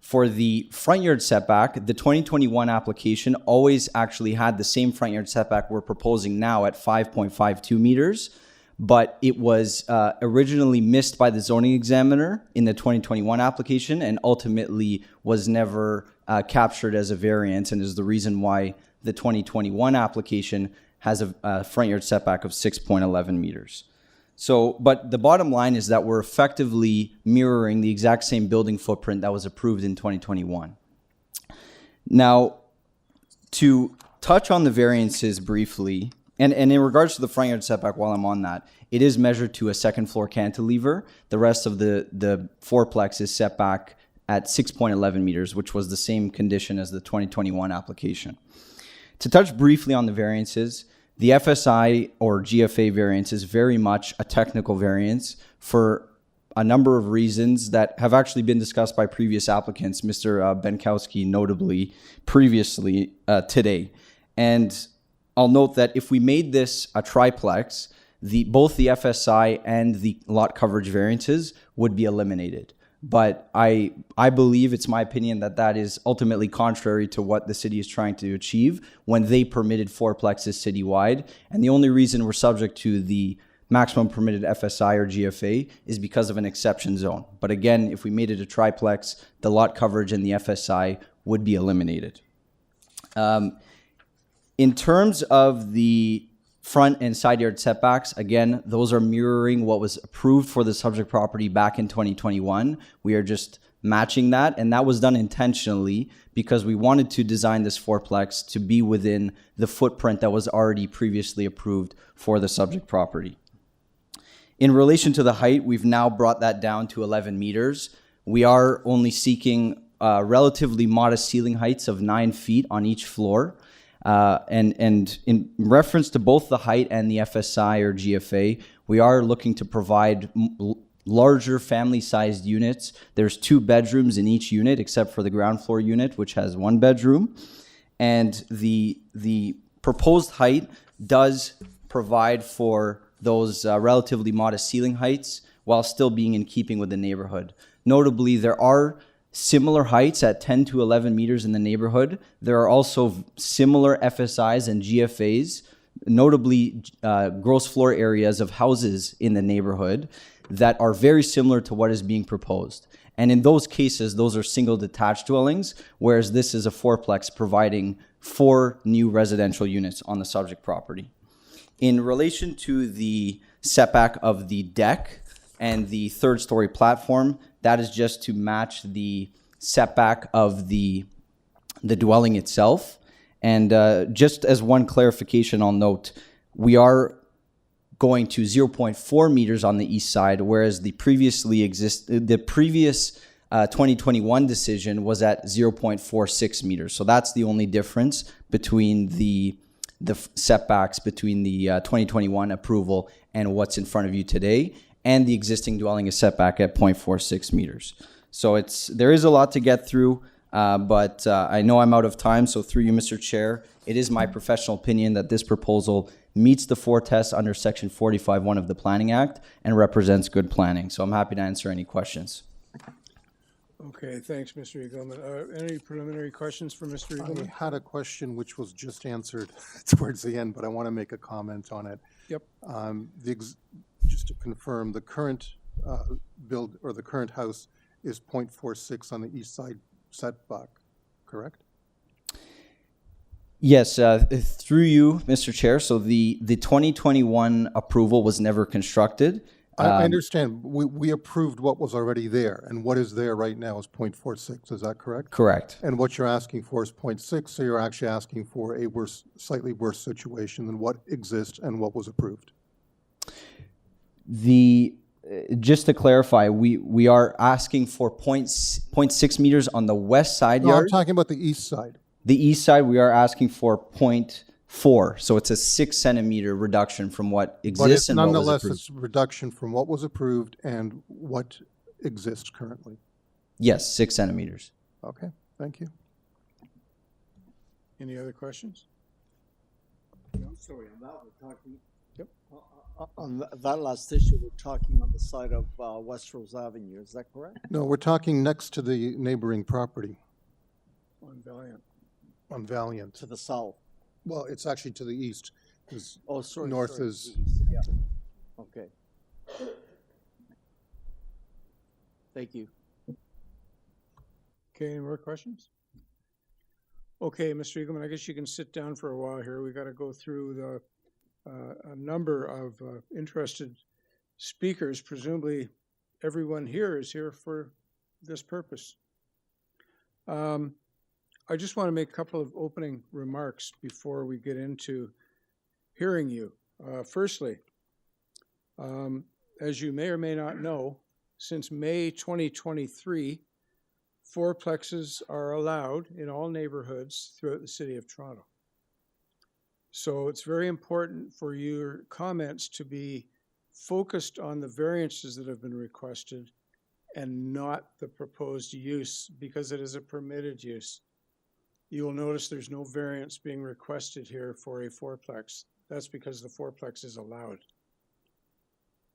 For the front yard setback, the 2021 application always actually had the same front yard setback we're proposing now at 5.52 meters, but it was originally missed by the zoning examiner in the 2021 application and ultimately was never captured as a variance, and is the reason why the 2021 application has a front yard setback of 6.11 meters. So, but the bottom line is that we're effectively mirroring the exact same building footprint that was approved in 2021. Now, to touch on the variances briefly, and in regards to the front yard setback, while I'm on that, it is measured to a second floor cantilever. The rest of the fourplex is set back at 6.11 meters, which was the same condition as the 2021 application. To touch briefly on the variances, the FSI or GFA variance is very much a technical variance for a number of reasons that have actually been discussed by previous applicants, Mr. Benkowski notably previously today. And I'll note that if we made this a triplex, both the FSI and the lot coverage variances would be eliminated. But I believe, it's my opinion, that is ultimately contrary to what the city is trying to achieve when they permitted fourplexes citywide. And the only reason we're subject to the maximum permitted FSI or GFA is because of an exception zone. But again, if we made it a triplex, the lot coverage and the FSI would be eliminated. In terms of the front and side yard setbacks, again, those are mirroring what was approved for the subject property back in 2021. We are just matching that, and that was done intentionally because we wanted to design this fourplex to be within the footprint that was already previously approved for the subject property. In relation to the height, we've now brought that down to 11 meters. We are only seeking relatively modest ceiling heights of 9 feet on each floor. And in reference to both the height and the FSI or GFA, we are looking to provide larger family-sized units. There's 2 bedrooms in each unit, except for the ground floor unit, which has 1 bedroom. And the proposed height does provide for those relatively modest ceiling heights while still being in keeping with the neighborhood. Notably, there are similar heights at 10 to 11 meters in the neighborhood. There are also similar FSIs and GFAs, notably gross floor areas of houses in the neighborhood that are very similar to what is being proposed. And in those cases, those are single detached dwellings, whereas this is a fourplex providing 4 new residential units on the subject property. In relation to the setback of the deck and the 3rd story platform, that is just to match the setback of the dwelling itself. And just as one clarification, I'll note, we are going to 0.4 meters on the east side, whereas the previous 2021 decision was at 0.46 meters. So that's the only difference between the setbacks between the 2021 approval and what's in front of you today. And the existing dwelling is set back at 0.46 meters. So there is a lot to get through, but I know I'm out of time. So through you, Mr. Chair, it is my professional opinion that this proposal meets the 4 tests under Section 45(1) of the Planning Act, and represents good planning. So I'm happy to answer any questions.
Okay, thanks, Mr. Eagleman. Any preliminary questions for Mr. Eagleman?
I had a question which was just answered towards the end, but I want to make a comment on it.
Yep.
Just to confirm, the current build or the current house is 0.46 on the east side setback, correct?
Yes, through you, Mr. Chair. So the 2021 approval was never constructed.
I understand. We approved what was already there, and what is there right now is 0.46. Is that correct?
Correct.
And what you're asking for is 0.6, so you're actually asking for a slightly worse situation than what exists and what was approved.
Just to clarify, we are asking for 0.6 meters on the west side
No, I'm
yard.
talking about the east side.
The east side, we are asking for 0.4, so it's a 6 centimeter reduction from what
But
exists
it's
and what was
nonetheless,
approved.
it's a reduction from what was approved and what exists currently.
Yes, 6 centimeters.
Okay, thank you.
Any other questions?
I'm sorry, on that we're talking.
Yep.
On that last issue, we're talking on the side of West Rose Avenue, is that correct?
No, we're talking next to the neighboring property
On Valiant.
on Valiant.
To the south.
Well, it's actually to the east, because
Oh, sorry.
north
sorry,
is,
east, yeah. Okay. Thank you.
Okay, any more questions? Okay, Mr. Eagleman, I guess you can sit down for a while here. We got to go through a number of interested speakers. Presumably, everyone here is here for this purpose. I just want to make a couple of opening remarks before we get into hearing you. Firstly, as you may or may not know, since May 2023, fourplexes are allowed in all neighborhoods throughout the city of Toronto. So it's very important for your comments to be focused on the variances that have been requested and not the proposed use, because it is a permitted use. You will notice there's no variance being requested here for a fourplex. That's because the fourplex is allowed,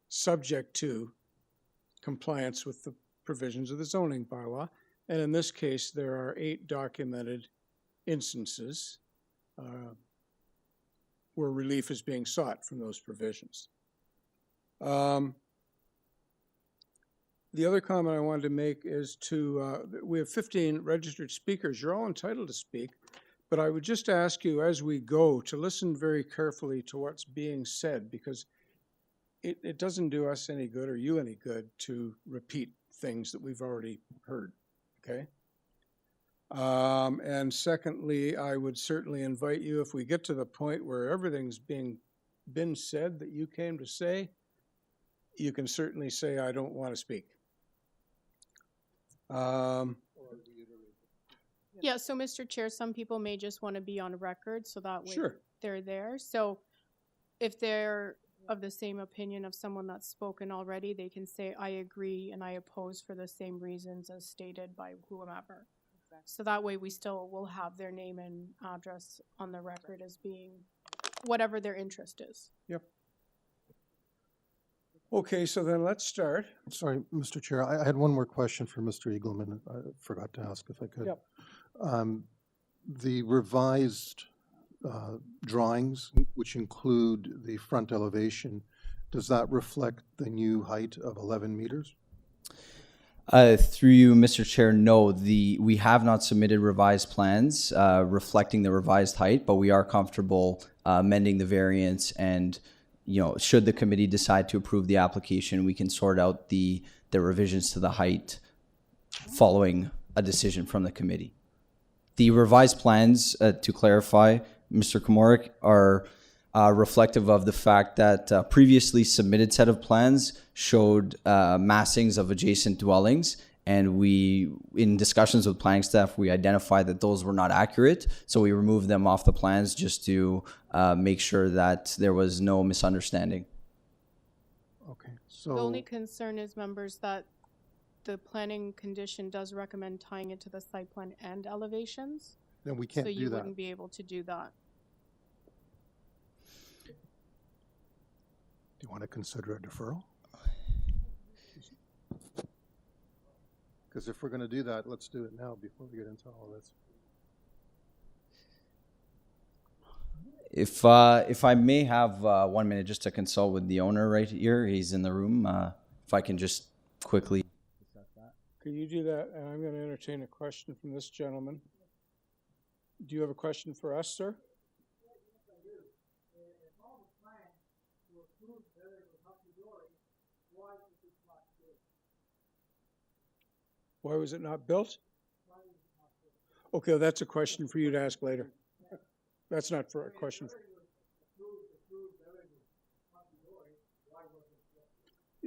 subject to compliance with the provisions of the zoning bylaw. And in this case, there are 8 documented instances where relief is being sought from those provisions. The other comment I wanted to make is we have 15 registered speakers. You're all entitled to speak, but I would just ask you as we go to listen very carefully to what's being said, because it doesn't do us any good or you any good to repeat things that we've already heard, okay? And secondly, I would certainly invite you, if we get to the point where everything's been said that you came to say, you can certainly say, I don't want to speak.
Yeah, so Mr. Chair, some people may just want to be on record, so that way
Sure.
they're there. So if they're of the same opinion of someone that's spoken already, they can say, I agree and I oppose for the same reasons as stated by whomever. So that way we still will have their name and address on the record as being whatever their interest is.
Yep. Okay, so then let's start.
sorry, Mr. Chair, I had one more question for Mr. Eagleman. I forgot to ask if I could.
Yep.
The revised drawings, which include the front elevation, does that reflect the new height of 11 meters?
Through you, Mr. Chair, no, we have not submitted revised plans reflecting the revised height, but we are comfortable amending the variance, and should the committee decide to approve the application, we can sort out the revisions to the height following a decision from the committee. The revised plans, to clarify, Mr. Komorik, are reflective of the fact that previously submitted set of plans showed massings of adjacent dwellings, and in discussions with planning staff, we identified that those were not accurate, so we removed them off the plans just to make sure that there was no misunderstanding.
Okay, so...
The only concern is, members, that the planning condition does recommend tying it to the site plan and elevations.
Then we can't do that.
So you wouldn't be able to do that.
you want to consider a deferral? Because if we're going to do that, let's do it now before we get into all this.
If I may have 1 minute just to consult with the owner right here, he's in the room. If I can just quickly.
Could you do that? And I'm going to entertain a question from this gentleman. Do you have a question for us, sir? Why was it not built? Okay, that's a question for you to ask later. That's not for a question.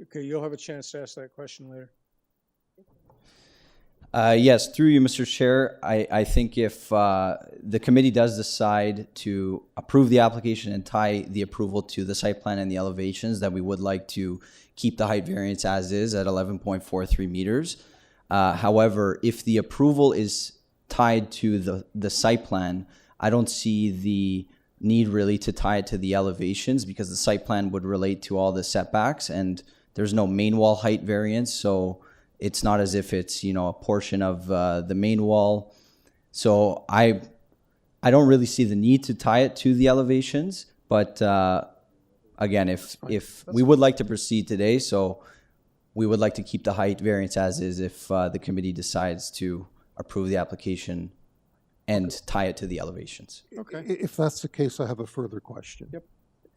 Okay, you'll have a chance to ask that question later.
Yes, through you, Mr. Chair, I think if the committee does decide to approve the application and tie the approval to the site plan and the elevations, that we would like to keep the height variance as is at 11.43 meters. However, if the approval is tied to the site plan, I don't see the need really to tie it to the elevations, because the site plan would relate to all the setbacks and there's no main wall height variance. So it's not as if it's, a portion of the main wall. So I don't really see the need to tie it to the elevations. But again, if we would like to proceed today, so we would like to keep the height variance as is if the committee decides to approve the application and tie it to the elevations.
Okay. If that's the case, I have a further question.
Yep.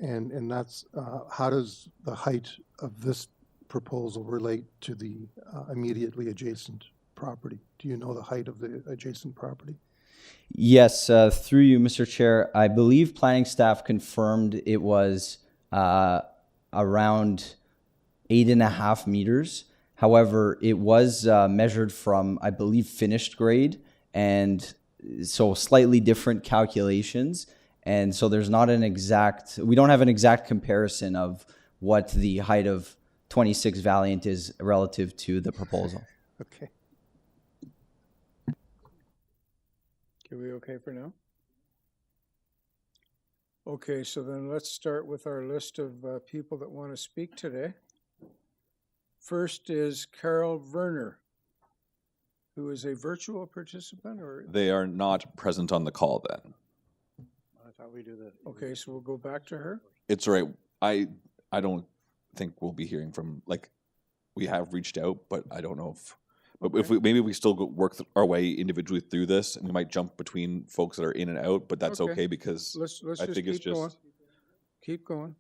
And that's how does the height of this proposal relate to the immediately adjacent property? Do you know the height of the adjacent property?
Yes, through you, Mr. Chair. I believe planning staff confirmed it was around 8.5 meters. However, it was measured from, I believe, finished grade, and so slightly different calculations. And so there's not an exact, we don't have an exact comparison of what the height of 26 Valiant is relative to the proposal.
Okay.
Are we okay for now? Okay, so then let's start with our list of people that want to speak today. First is Carol Werner, who is a virtual participant, or?
They are not present on the call then.
I thought we do that.
Okay, so we'll go back to her.
It's all right. I don't think we'll be hearing from, we have reached out, but I don't know but if maybe we still work our way individually through this, and we might jump between folks that are in and out, but that's okay because
let's
I think it's just
going. Keep going.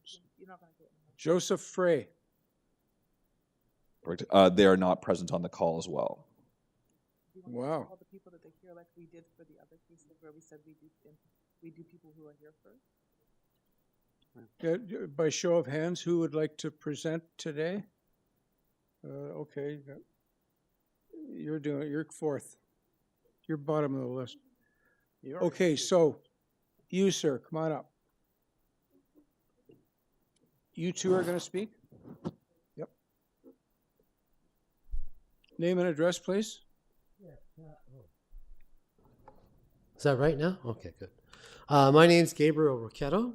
Joseph Frey.
Correct. They are not present on the call as well.
Wow.
All the people that they hear, like we did for the other cases where we said we do people who are here first.
Yeah, by show of hands, who would like to present today? Okay, you're fourth. You're bottom of the list. Okay, so you, sir, come on up. You two are going to speak? Yep. Name and address, please.
Is that right now? Okay, good. My name is Gabriel Rocchetto.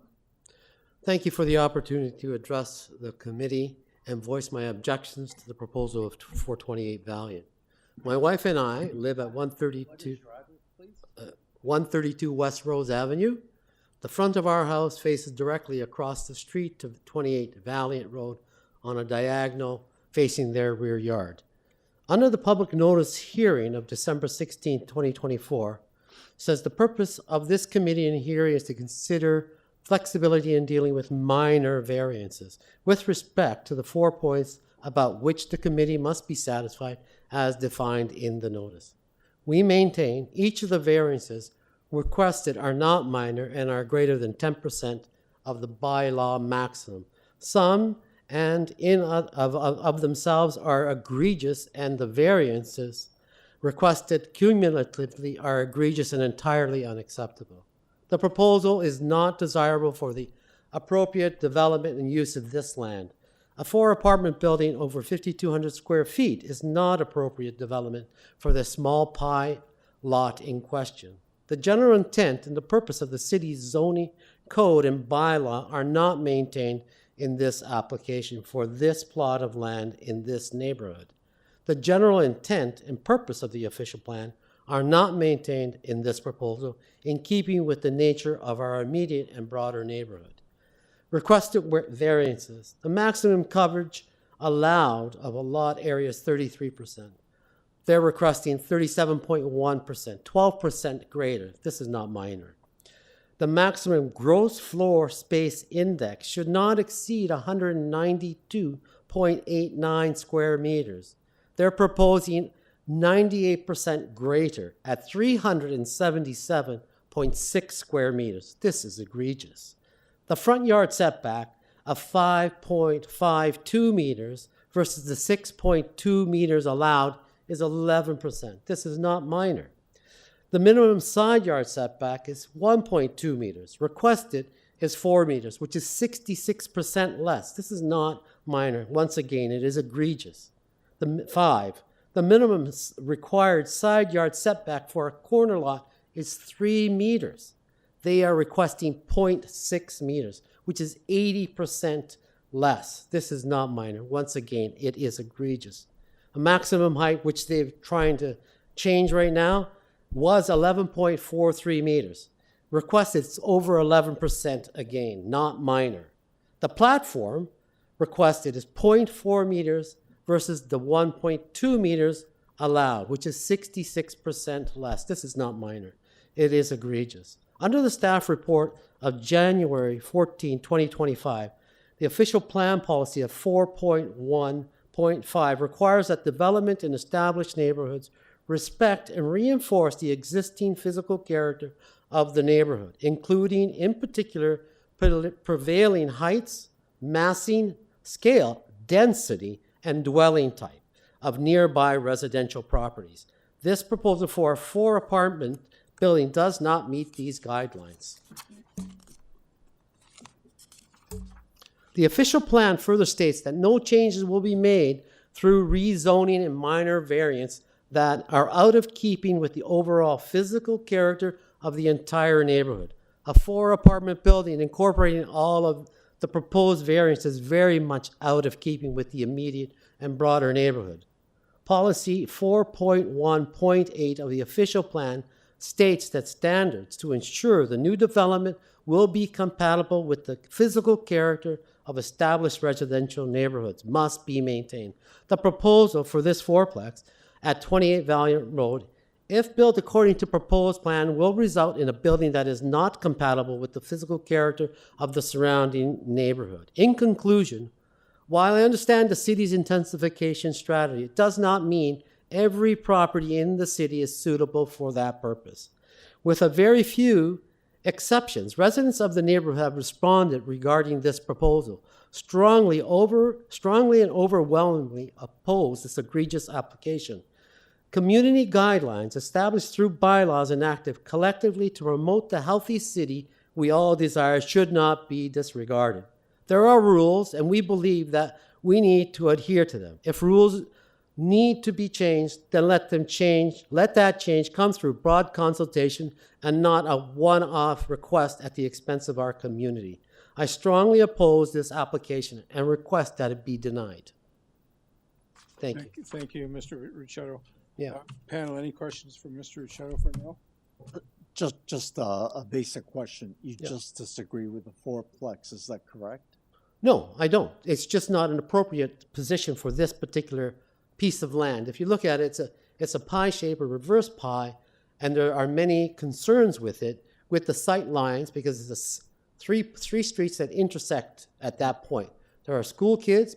Thank you for the opportunity to address the committee and voice my objections to the proposal of 428 Valiant. My wife and I live at 132 West Rose Avenue. The front of our house faces directly across the street to 28 Valiant Road on a diagonal facing their rear yard. Under the public notice hearing of December 16, 2024, says the purpose of this committee and hearing is to consider flexibility in dealing with minor variances with respect to the 4 points about which the committee must be satisfied as defined in the notice. We maintain each of the variances requested are not minor and are greater than 10% of the bylaw maximum. Some and of themselves are egregious, and the variances requested cumulatively are egregious and entirely unacceptable. The proposal is not desirable for the appropriate development and use of this land. A 4-apartment building over 5,200 square feet is not appropriate development for the small pie lot in question. The general intent and the purpose of the city's zoning code and bylaw are not maintained in this application for this plot of land in this neighborhood. The general intent and purpose of the official plan are not maintained in this proposal, in keeping with the nature of our immediate and broader neighborhood. Requested variances. The maximum coverage allowed of a lot area is 33%. They're requesting 37.1%, 12% greater. This is not minor. The maximum gross floor space index should not exceed 192.89 square meters. They're proposing 98% greater at 377.6 square meters. This is egregious. The front yard setback of 5.52 meters versus the 6.2 meters allowed is 11%. This is not minor. The minimum side yard setback is 1.2 meters. Requested is 4 meters, which is 66% less. This is not minor. Once again, it is egregious. The minimum required side yard setback for a corner lot is 3 meters. They are requesting 0.6 meters, which is 80% less. This is not minor. Once again, it is egregious. A maximum height, which they're trying to change right now, was 11.43 meters. Requested is over 11% again, not minor. The platform requested is 0.4 meters versus the 1.2 meters allowed, which is 66% less. This is not minor. It is egregious. Under the staff report of January 14, 2025, the official plan policy of 4.1.5 requires that development in established neighborhoods respect and reinforce the existing physical character of the neighborhood, including, in particular, prevailing heights, massing, scale, density, and dwelling type of nearby residential properties. This proposal for a 4-apartment building does not meet these guidelines. The official plan further states that no changes will be made through rezoning and minor variants that are out of keeping with the overall physical character of the entire neighborhood. A 4-apartment building incorporating all of the proposed variants is very much out of keeping with the immediate and broader neighborhood. Policy 4.1.8 of the official plan states that standards to ensure the new development will be compatible with the physical character of established residential neighborhoods must be maintained. The proposal for this fourplex at 28 Valiant Road, if built according to proposed plan, will result in a building that is not compatible with the physical character of the surrounding neighborhood. In conclusion, while I understand the city's intensification strategy, it does not mean every property in the city is suitable for that purpose. With a very few exceptions, residents of the neighborhood have responded regarding this proposal, strongly and overwhelmingly oppose this egregious application. Community guidelines established through bylaws enacted collectively to promote the healthy city we all desire should not be disregarded. There are rules, and we believe that we need to adhere to them. If rules need to be changed, then let them change. Let that change come through broad consultation and not a one-off request at the expense of our community. I strongly oppose this application and request that it be denied. Thank you.
Thank you, Mr. Ricciotto.
Yeah.
Panel, any questions for Mr. Ricciotto for now?
Just a basic question. You just disagree with the fourplex, is that correct?
No, I don't. It's just not an appropriate position for this particular piece of land. If you look at it, it's a pie shape, a reverse pie, and there are many concerns with it, with the sight lines, because it's three streets that intersect at that point. There are school kids,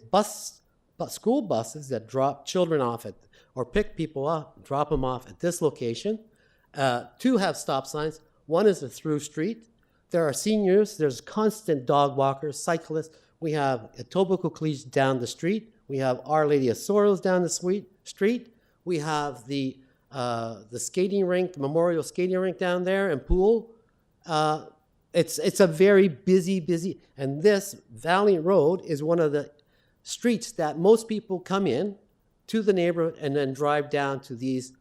school buses that drop children off at, or pick people up, drop them off at this location. 2 have stop signs. 1 is a through street. There are seniors. There's constant dog walkers, cyclists. We have Etobicoke down the street. We have Our Lady of Sorrows down the street. We have the skating rink, memorial skating rink down there, and pool. It's a very busy, and this Valiant Road is one of the streets that most people come in to the neighborhood and then drive down to these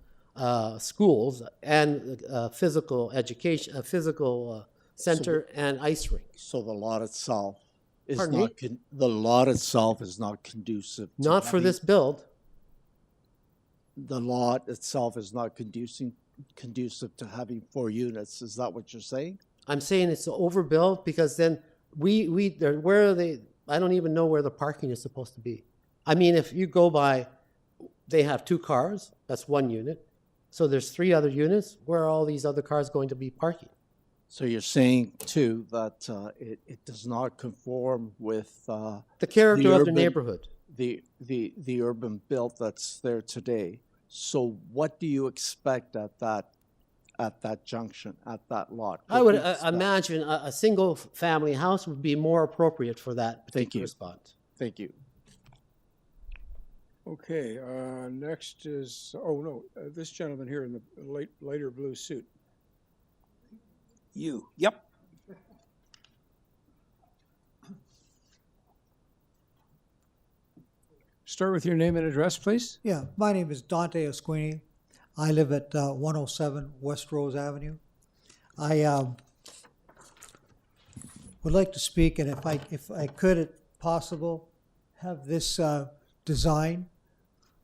schools and physical education, physical center and ice rink.
So the lot itself is
Pardon
not, the lot itself is not conducive. to
Not for
having-
this build.
The lot itself is not conducive to having 4 units. Is that what you're saying?
I'm saying it's overbuilt because then where are they? I don't even know where the parking is supposed to be. I mean, if you go by, they have 2 cars, that's 1 unit. So there's 3 other units. Where are all these other cars going to be parking?
So you're saying too that it does not conform with
The character of the
urban-
neighborhood.
the urban build that's there today. So what do you expect at that junction, at that lot?
I
What
would
do you expect?
imagine a single family house would be more appropriate for that
Thank
particular
you.
spot.
Thank you.
Okay, next is, oh no, this gentleman here in the lighter blue suit. You, yep. Start with your name and address, please.
Yeah, my name is Dante Esquini. I live at 107 West Rose Avenue. I would like to speak, and if I could, if possible, have this design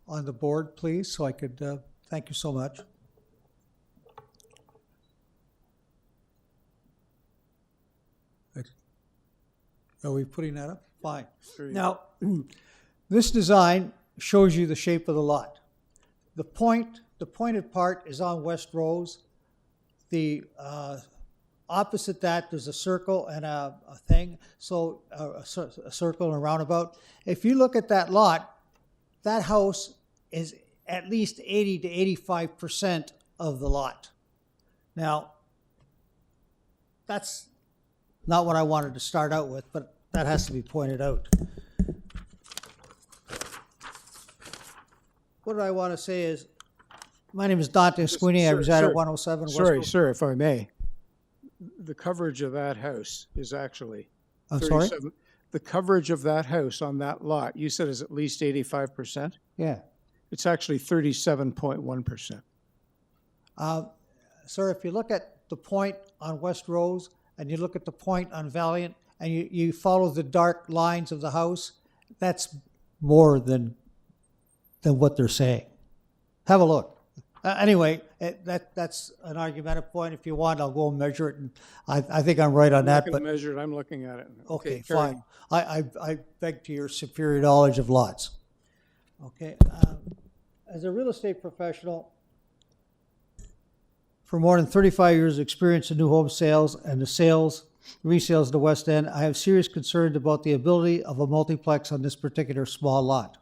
on the board, please, so I could, thank you so much. Are we putting that up? Fine. Now, this design shows you the shape of the lot. The pointed part is on West Rose. The opposite that, there's a circle and a thing, so a circle and a roundabout. If you look at that lot, that house is at least 80 to 85% of the lot. Now, that's not what I wanted to start out with, but that has to be pointed out. What I want to say is, my name is Dante Esquini. I reside at 107 West
Sorry,
Road.
sir, if I may. The coverage of that house is actually
I'm sorry?
37. The coverage of that house on that lot, you said is at least 85%?
Yeah.
It's actually 37.1%.
Sir, if you look at the point on West Rose and you look at the point on Valiant and you follow the dark lines of the house, that's more than what they're saying. Have a look. Anyway, that's an argumentative point. If you want, I'll go and measure it, and I think I'm right on
I'm
that.
not
But
going to measure it, I'm looking at it.
okay,
carry
fine. I beg to your superior knowledge of lots. Okay. As a real estate professional, for more than 35 years of experience in new home sales and the resales in the West End, I have serious concerns about the ability of a multiplex on this particular small lot.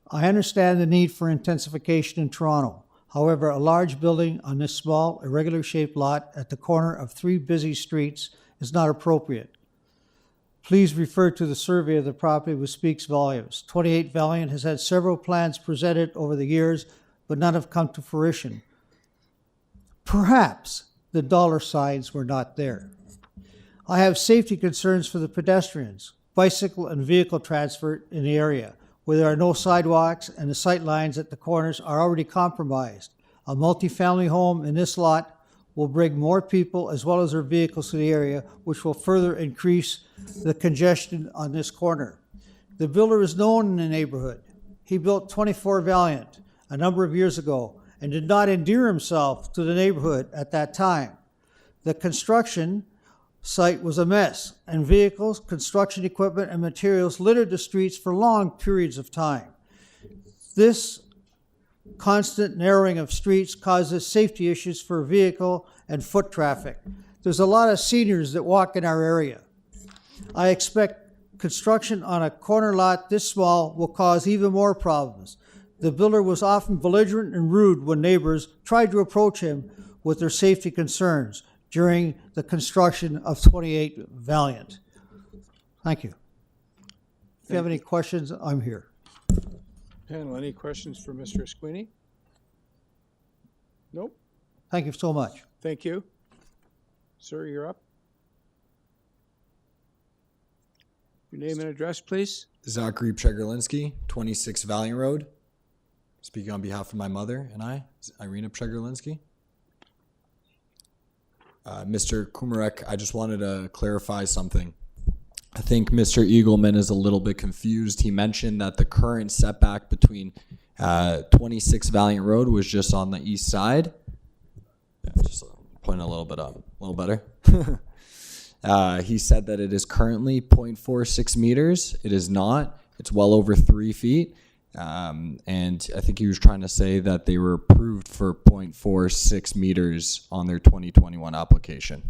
I understand the need for intensification in Toronto. However, a large building on this small, irregular shaped lot at the corner of 3 busy streets is not appropriate. Please refer to the survey of the property, which speaks volumes. 28 Valiant has had several plans presented over the years, but none have come to fruition. Perhaps the dollar signs were not there. I have safety concerns for the pedestrians, bicycle and vehicle transfer in the area, where there are no sidewalks and the sight lines at the corners are already compromised. A multifamily home in this lot will bring more people as well as their vehicles to the area, which will further increase the congestion on this corner. The builder is known in the neighborhood. He built 24 Valiant a number of years ago and did not endear himself to the neighborhood at that time. The construction site was a mess, and vehicles, construction equipment, and materials littered the streets for long periods of time. This constant narrowing of streets causes safety issues for vehicle and foot traffic. There's a lot of seniors that walk in our area. I expect construction on a corner lot this small will cause even more problems. The builder was often belligerent and rude when neighbors tried to approach him with their safety concerns during the construction of 28 Valiant. Thank you. If you have any questions, I'm here.
Panel, any questions for Mr. Esquini? Nope.
Thank you so much.
Thank you. Sir, you're up. Your name and address, please.
Zachary Pchegerlinski, 26 Valiant Road. Speaking on behalf of my mother and I, Irina Pchegerlinski. Mr. Kumarek, I just wanted to clarify something. I think Mr. Eagleman is a little bit confused. He mentioned that the current setback between 26 Valiant Road was just on the east side. Yeah, just point a little bit up, a little better. He said that it is currently 0.46 meters. It is not. It's well over 3 feet. And I think he was trying to say that they were approved for 0.46 meters on their 2021 application.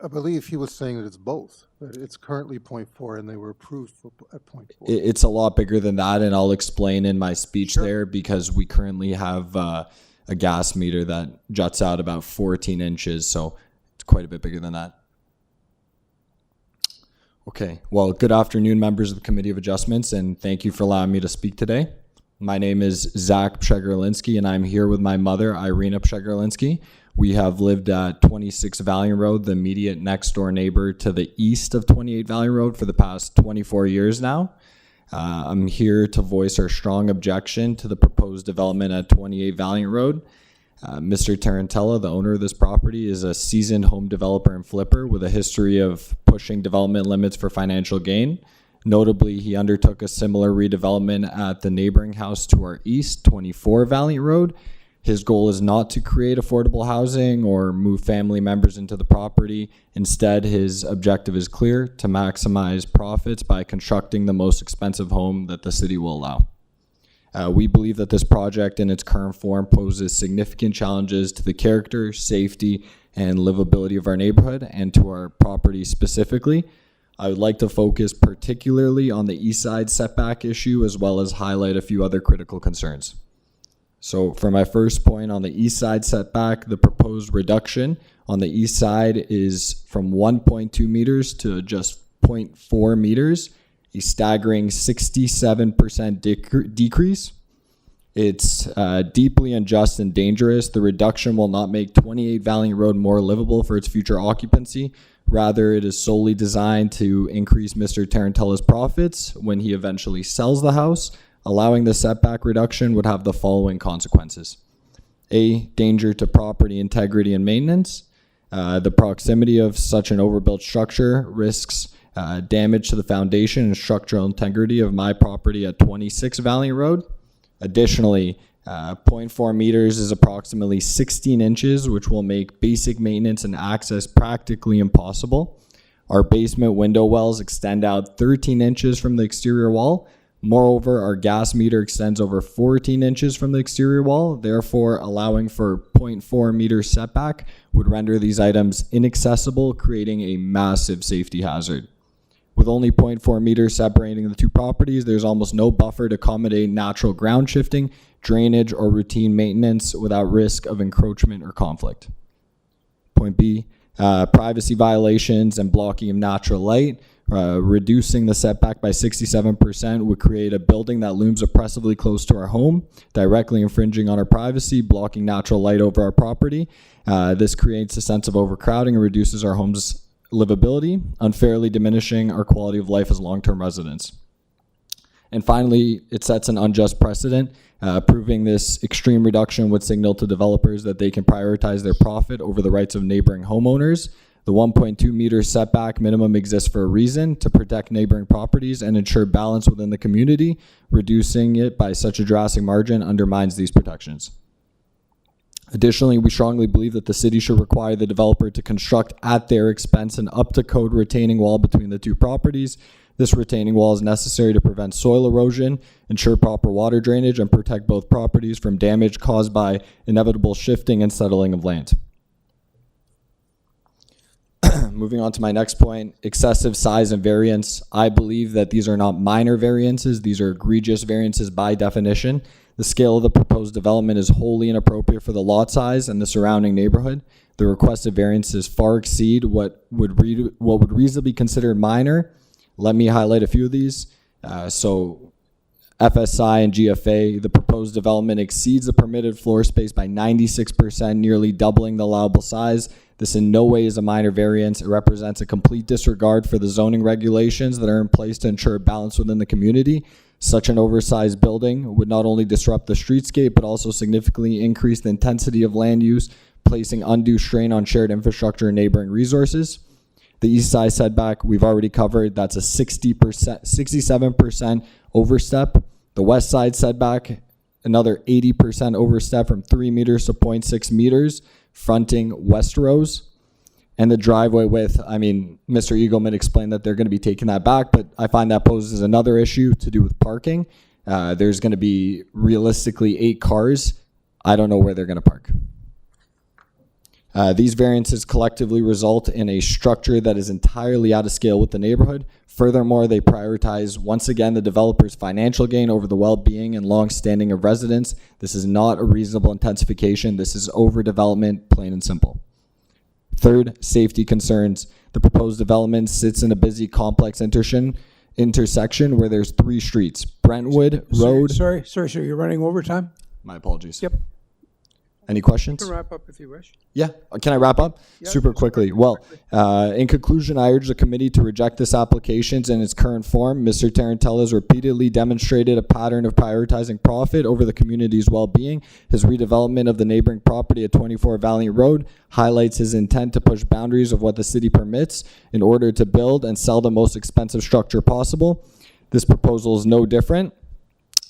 I believe he was saying that it's both. That it's currently 0.4 and they were approved for at 0.4.
It's a lot bigger than that, and I'll explain in my speech there, because we currently have a gas meter that juts out about 14 inches, so it's quite a bit bigger than that. Okay, well, good afternoon, members of the Committee of Adjustments, and thank you for allowing me to speak today. My name is Zach Pshegorlinsky, and I'm here with my mother, Irina Pshegorlinsky. We have lived at 26 Valiant Road, the immediate next door neighbor to the east of 28 Valiant Road, for the past 24 years now. I'm here to voice our strong objection to the proposed development at 28 Valiant Road. Mr. Tarantella, the owner of this property, is a seasoned home developer and flipper with a history of pushing development limits for financial gain. Notably, he undertook a similar redevelopment at the neighboring house to our east, 24 Valiant Road. His goal is not to create affordable housing or move family members into the property. Instead, his objective is clear: to maximize profits by constructing the most expensive home that the city will allow. We believe that this project in its current form poses significant challenges to the character, safety, and livability of our neighborhood and to our property specifically. I would like to focus particularly on the east side setback issue, as well as highlight a few other critical concerns. So for my first point on the east side setback, the proposed reduction on the east side is from 1.2 meters to just 0.4 meters, a staggering 67% decrease. It's deeply unjust and dangerous. The reduction will not make 28 Valiant Road more livable for its future occupancy. Rather, it is solely designed to increase Mr. Tarantella's profits when he eventually sells the house. Allowing the setback reduction would have the following consequences. A, danger to property integrity and maintenance. The proximity of such an overbuilt structure risks damage to the foundation and structural integrity of my property at 26 Valiant Road. Additionally, 0.4 meters is approximately 16 inches, which will make basic maintenance and access practically impossible. Our basement window wells extend out 13 inches from the exterior wall. Moreover, our gas meter extends over 14 inches from the exterior wall. Therefore, allowing for 0.4 meter setback would render these items inaccessible, creating a massive safety hazard. With only 0.4 meters separating the two properties, there's almost no buffer to accommodate natural ground shifting, drainage, or routine maintenance without risk of encroachment or conflict. Point B, privacy violations and blocking of natural light. Reducing the setback by 67% would create a building that looms oppressively close to our home, directly infringing on our privacy, blocking natural light over our property. This creates a sense of overcrowding and reduces our home's livability, unfairly diminishing our quality of life as long-term residents. And finally, it sets an unjust precedent. Approving this extreme reduction would signal to developers that they can prioritize their profit over the rights of neighboring homeowners. The 1.2 meter setback minimum exists for a reason: to protect neighboring properties and ensure balance within the community. Reducing it by such a drastic margin undermines these protections. Additionally, we strongly believe that the city should require the developer to construct at their expense an up-to-code retaining wall between the two properties. This retaining wall is necessary to prevent soil erosion, ensure proper water drainage, and protect both properties from damage caused by inevitable shifting and settling of land. Moving on to my next point, excessive size and variance. I believe that these are not minor variances. These are egregious variances by definition. The scale of the proposed development is wholly inappropriate for the lot size and the surrounding neighborhood. The requested variances far exceed what would reasonably be considered minor. Let me highlight a few of these. So FSI and GFA, the proposed development exceeds the permitted floor space by 96%, nearly doubling the allowable size. This in no way is a minor variance. It represents a complete disregard for the zoning regulations that are in place to ensure balance within the community. Such an oversized building would not only disrupt the streetscape, but also significantly increase the intensity of land use, placing undue strain on shared infrastructure and neighboring resources. The east side setback, we've already covered. That's a 67% overstep. The west side setback, another 80% overstep from 3 meters to 0.6 meters, fronting West Rose. And the driveway width, I mean, Mr. Eagleman explained that they're going to be taking that back, but I find that poses another issue to do with parking. There's going to be realistically 8 cars. I don't know where they're going to park. These variances collectively result in a structure that is entirely out of scale with the neighborhood. Furthermore, they prioritize, once again, the developer's financial gain over the well-being and long-standing of residents. This is not a reasonable intensification. This is overdevelopment, plain and simple. Third, safety concerns. The proposed development sits in a busy, complex intersection where there's 3 streets: Brentwood Road.
Sorry, you're running overtime?
My apologies.
Yep.
Any questions?
You can wrap up if you wish.
Yeah. Can I wrap up?
Yeah,
Super quickly. Well, in conclusion, I urge the committee to reject this application in its current form. Mr. Tarantella has repeatedly demonstrated a pattern of prioritizing profit over the community's well-being. His redevelopment of the neighboring property at 24 Valiant Road highlights his intent to push boundaries of what the city permits in order to build and sell the most expensive structure possible. This proposal is no different,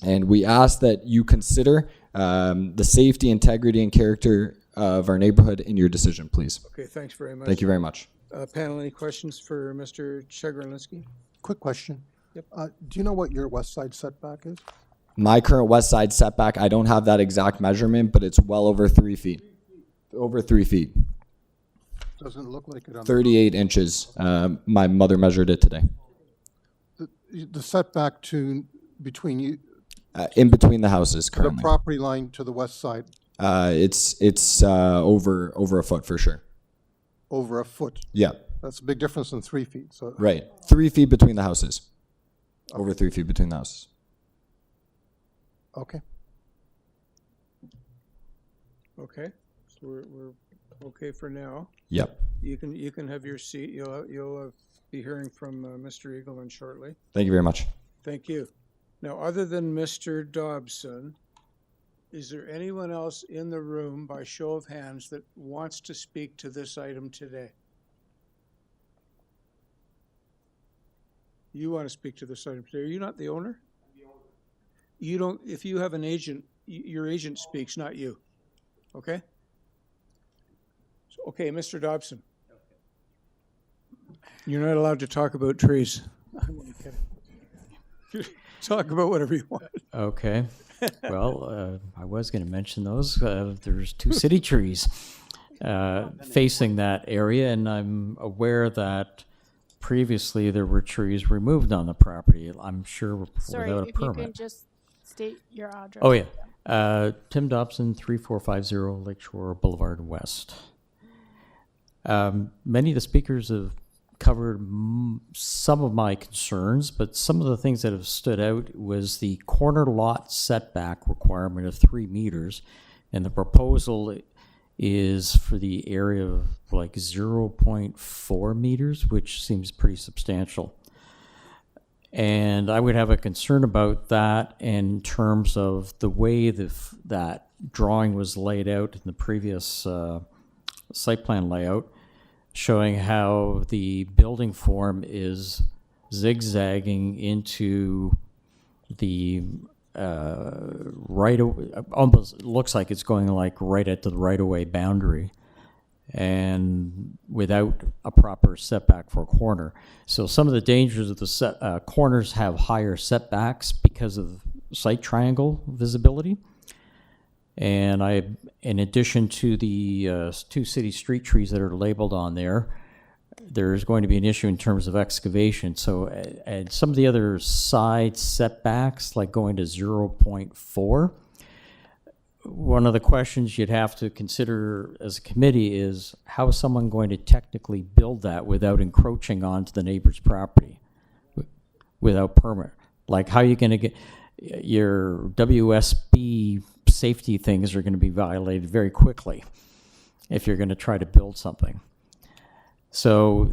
and we ask that you consider the safety, integrity, and character of our neighborhood in your decision, please.
Okay, thanks very much.
Thank you very much.
Panel, any questions for Mr. Chegorlinski?
Quick question.
Yep.
Do you know what your west side setback is?
My current west side setback, I don't have that exact measurement, but it's well over 3 feet. Over 3 feet.
Doesn't look like it on
38 inches. My mother measured it today.
the setback to between you.
In between the houses currently.
The property line to the west side.
It's over a foot for sure.
Over a foot.
Yeah.
That's a big difference than 3 feet. So
right, 3 feet between the houses. Okay. Over 3 feet between the houses.
Okay.
Okay, so we're okay for now.
Yep.
You can have your seat. You'll be hearing from Mr. Eagleman shortly.
Thank you very much.
Thank you. Now, other than Mr. Dobson, is there anyone else in the room by show of hands that wants to speak to this item today? You want to speak to this item today? Are you not the owner? I'm the owner. You don't. If you have an agent, your agent speaks, not you. Okay? So, okay, Mr. Dobson. You're not allowed to talk about trees. I'm only kidding. Talk about whatever you want.
Okay. Well, I was going to mention those. There's 2 city trees facing that area, and I'm aware that previously there were trees removed on the property. I'm sure
Sorry,
without a
if
permit.
you can just state your address.
Oh, yeah. Tim Dobson, 3450 Lakeshore Boulevard West. Many of the speakers have covered some of my concerns, but some of the things that have stood out was the corner lot setback requirement of 3 meters, and the proposal is for the area of like 0.4 meters, which seems pretty substantial. And I would have a concern about that in terms of the way that drawing was laid out in the previous site plan layout, showing how the building form is zigzagging into the almost looks like it's going like right at the right-of-way boundary, and without a proper setback for a corner. So some of the dangers of the corners have higher setbacks because of site triangle visibility. And in addition to the 2 city street trees that are labeled on there, there's going to be an issue in terms of excavation. So, and some of the other side setbacks, like going to 0.4, one of the questions you'd have to consider as a committee is how is someone going to technically build that without encroaching onto the neighbor's property without permit? Like, how are you going to get your WSB safety things are going to be violated very quickly if you're going to try to build something. So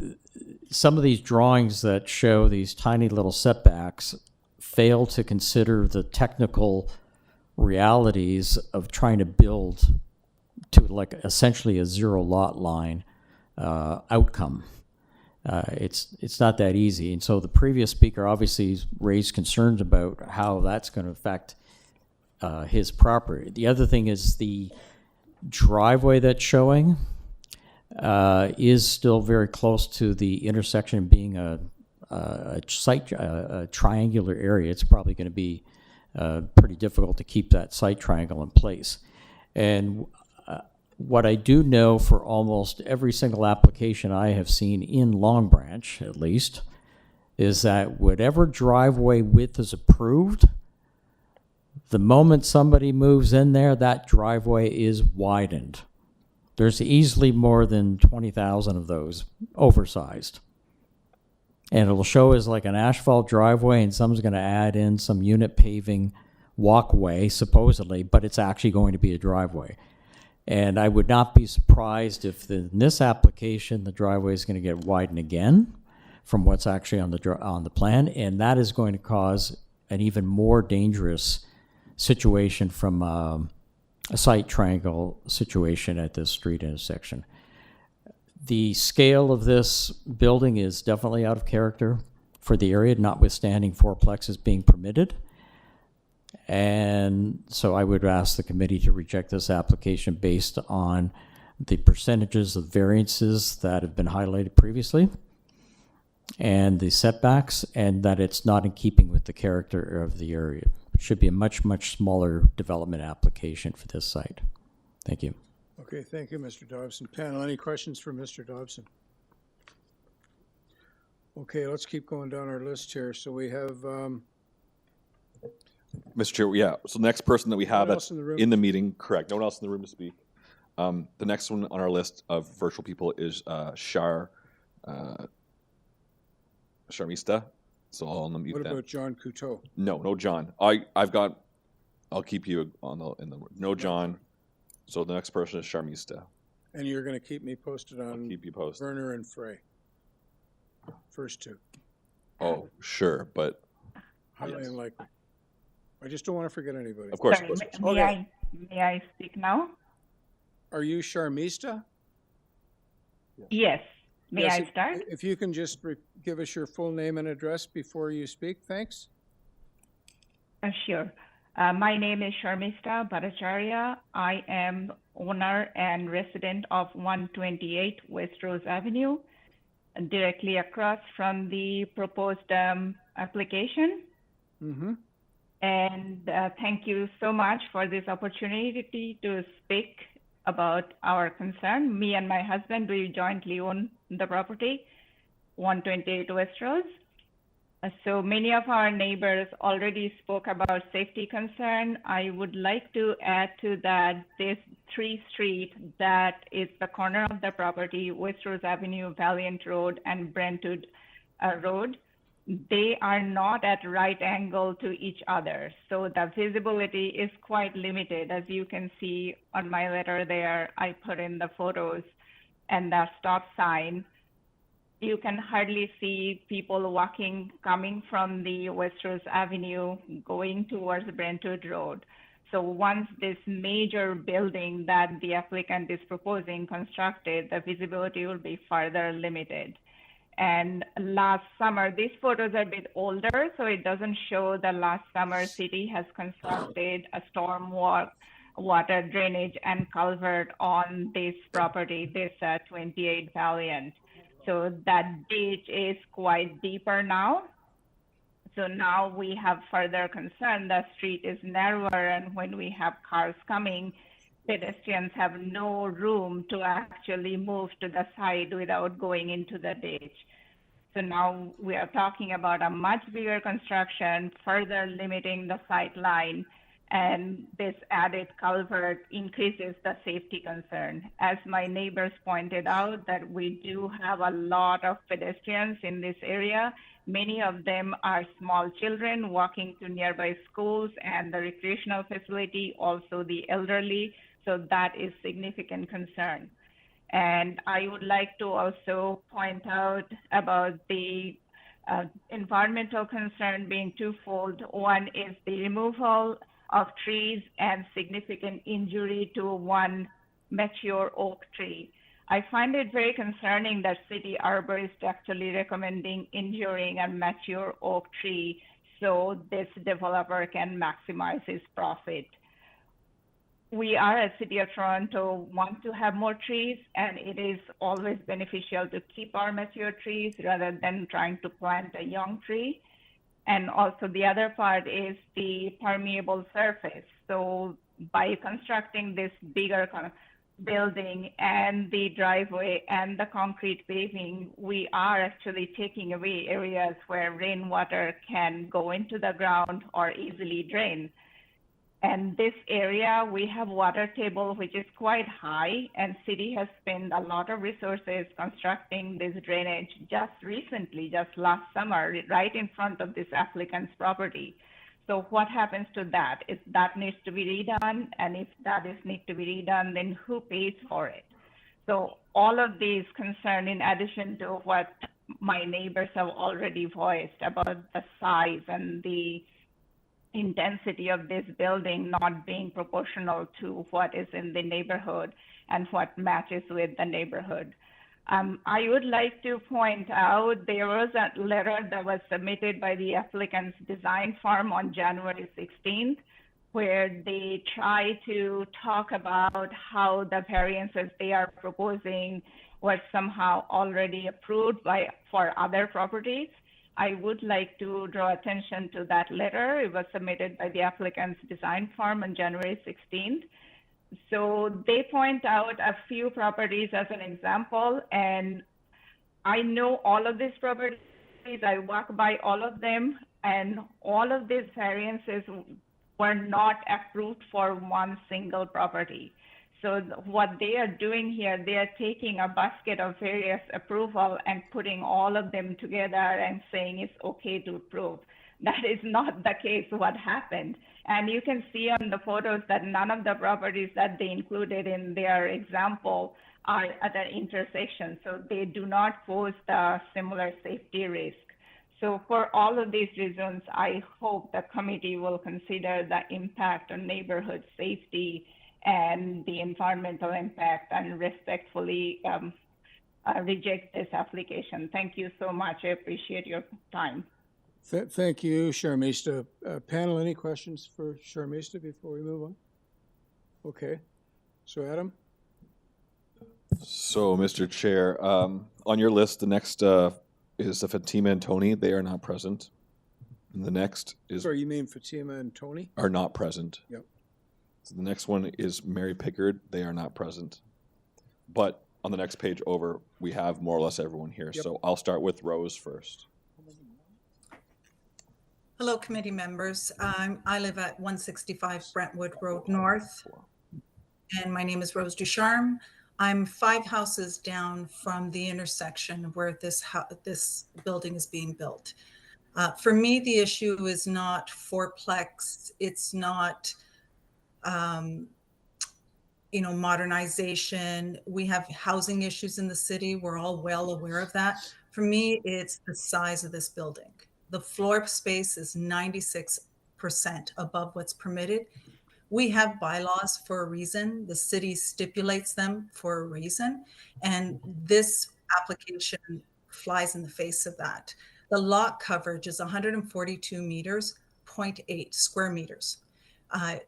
some of these drawings that show these tiny little setbacks fail to consider the technical realities of trying to build to like essentially a 0 lot line outcome. It's not that easy. And so the previous speaker obviously raised concerns about how that's going to affect his property. The other thing is the driveway that's showing is still very close to the intersection, being a triangular area. It's probably going to be pretty difficult to keep that site triangle in place. And what I do know for almost every single application I have seen in Long Branch, at least, is that whatever driveway width is approved, the moment somebody moves in there, that driveway is widened. There's easily more than 20,000 of those oversized. And it'll show as like an asphalt driveway, and someone's going to add in some unit paving walkway, supposedly, but it's actually going to be a driveway. And I would not be surprised if in this application, the driveway is going to get widened again from what's actually on the plan, and that is going to cause an even more dangerous situation from a site triangle situation at this street intersection. The scale of this building is definitely out of character for the area, notwithstanding fourplexes being permitted. And so I would ask the committee to reject this application based on the percentages of variances that have been highlighted previously and the setbacks, and that it's not in keeping with the character of the area. It should be a much, much smaller development application for this site. Thank you.
Okay, thank you, Mr. Dobson. Panel, any questions for Mr. Dobson? Okay, let's keep going down our list here. So we have
Mr. Chair, yeah, so the next person that we have
else
that's
in the room?
in the meeting, correct, no one else in the room to speak. The next one on our list of virtual people is Sharmista, so I'll unmute
What
them.
about John Couteau?
No John. I'll keep you no John. So the next person is Sharmista.
And you're going to keep me posted on
Keep you posted.
Werner and Frey. First two.
Oh, sure, but
Highly
yes.
unlikely. I just don't want to forget anybody.
Of course.
Sorry,
of course.
may I speak now?
Are you Sharmista?
Yes. May
Yes,
I start?
If you can just give us your full name and address before you speak, thanks.
Sure. My name is Sharmista Bhattacharya. I am owner and resident of 128 West Rose Avenue, directly across from the proposed application.
Mm-hmm.
And thank you so much for this opportunity to speak about our concern. Me and my husband, we jointly own the property, 128 West Rose. So many of our neighbors already spoke about safety concern. I would like to add to that this 3 street that is the corner of the property, West Rose Avenue, Valiant Road, and Brentwood Road. They are not at right angle to each other. So the visibility is quite limited. As you can see on my letter there, I put in the photos and the stop sign. You can hardly see people walking, coming from the West Rose Avenue, going towards Brentwood Road. So once this major building that the applicant is proposing constructed, the visibility will be further limited. And last summer, these photos are a bit older, so it doesn't show the last summer city has constructed a storm water drainage and culvert on this property, this 28 Valiant. So that ditch is quite deeper now. So now we have further concern. The street is narrower, and when we have cars coming, pedestrians have no room to actually move to the side without going into the ditch. So now we are talking about a much bigger construction, further limiting the sight line, and this added culvert increases the safety concern. As my neighbors pointed out, that we do have a lot of pedestrians in this area. Many of them are small children walking to nearby schools and the recreational facility, also the elderly. So that is significant concern. And I would like to also point out about the environmental concern being twofold. One is the removal of trees and significant injury to one mature oak tree. I find it very concerning that city arborist actually recommending injuring a mature oak tree so this developer can maximize his profit. We are at City of Toronto want to have more trees, and it is always beneficial to keep our mature trees rather than trying to plant a young tree. And also the other part is the permeable surface. So by constructing this bigger kind of building and the driveway and the concrete paving, we are actually taking away areas where rainwater can go into the ground or easily drain. And this area, we have water table, which is quite high, and city has spent a lot of resources constructing this drainage just recently, just last summer, right in front of this applicant's property. So what happens to that? If that needs to be redone, and if that is need to be redone, then who pays for it? So all of these concern, in addition to what my neighbors have already voiced about the size and the intensity of this building not being proportional to what is in the neighborhood and what matches with the neighborhood. I would like to point out there was a letter that was submitted by the applicant's design firm on January 16th, where they try to talk about how the variances they are proposing were somehow already approved for other properties. I would like to draw attention to that letter. It was submitted by the applicant's design firm on January 16th. So they point out a few properties as an example, and I know all of these properties. I walk by all of them, and all of these variances were not approved for one single property. So what they are doing here, they are taking a basket of various approval and putting all of them together and saying it's okay to approve. That is not the case what happened. And you can see on the photos that none of the properties that they included in their example are at an intersection. So they do not pose the similar safety risk. So for all of these reasons, I hope the committee will consider the impact on neighborhood safety and the environmental impact and respectfully reject this application. Thank you so much. I appreciate your time.
Thank you, Sharmista. Panel, any questions for Sharmista before we move on? Okay. So Adam?
So, Mr. Chair, on your list, the next is Fatima and Tony. They are not present. And the next is...
Sorry, you mean Fatima and Tony?
Are not present.
Yep.
So the next one is Mary Pickard. They are not present. But on the next page over, we have more or less everyone here.
Yep.
So I'll start with Rose first.
Hello, committee members. I live at 165 Brentwood Road North, and my name is Rose Ducharme. I'm 5 houses down from the intersection where this building is being built. For me, the issue is not fourplex. It's not, modernization. We have housing issues in the city. We're all well aware of that. For me, it's the size of this building. The floor space is 96% above what's permitted. We have bylaws for a reason. The city stipulates them for a reason. And this application flies in the face of that. The lot coverage is 142 meters, 0.8 square meters.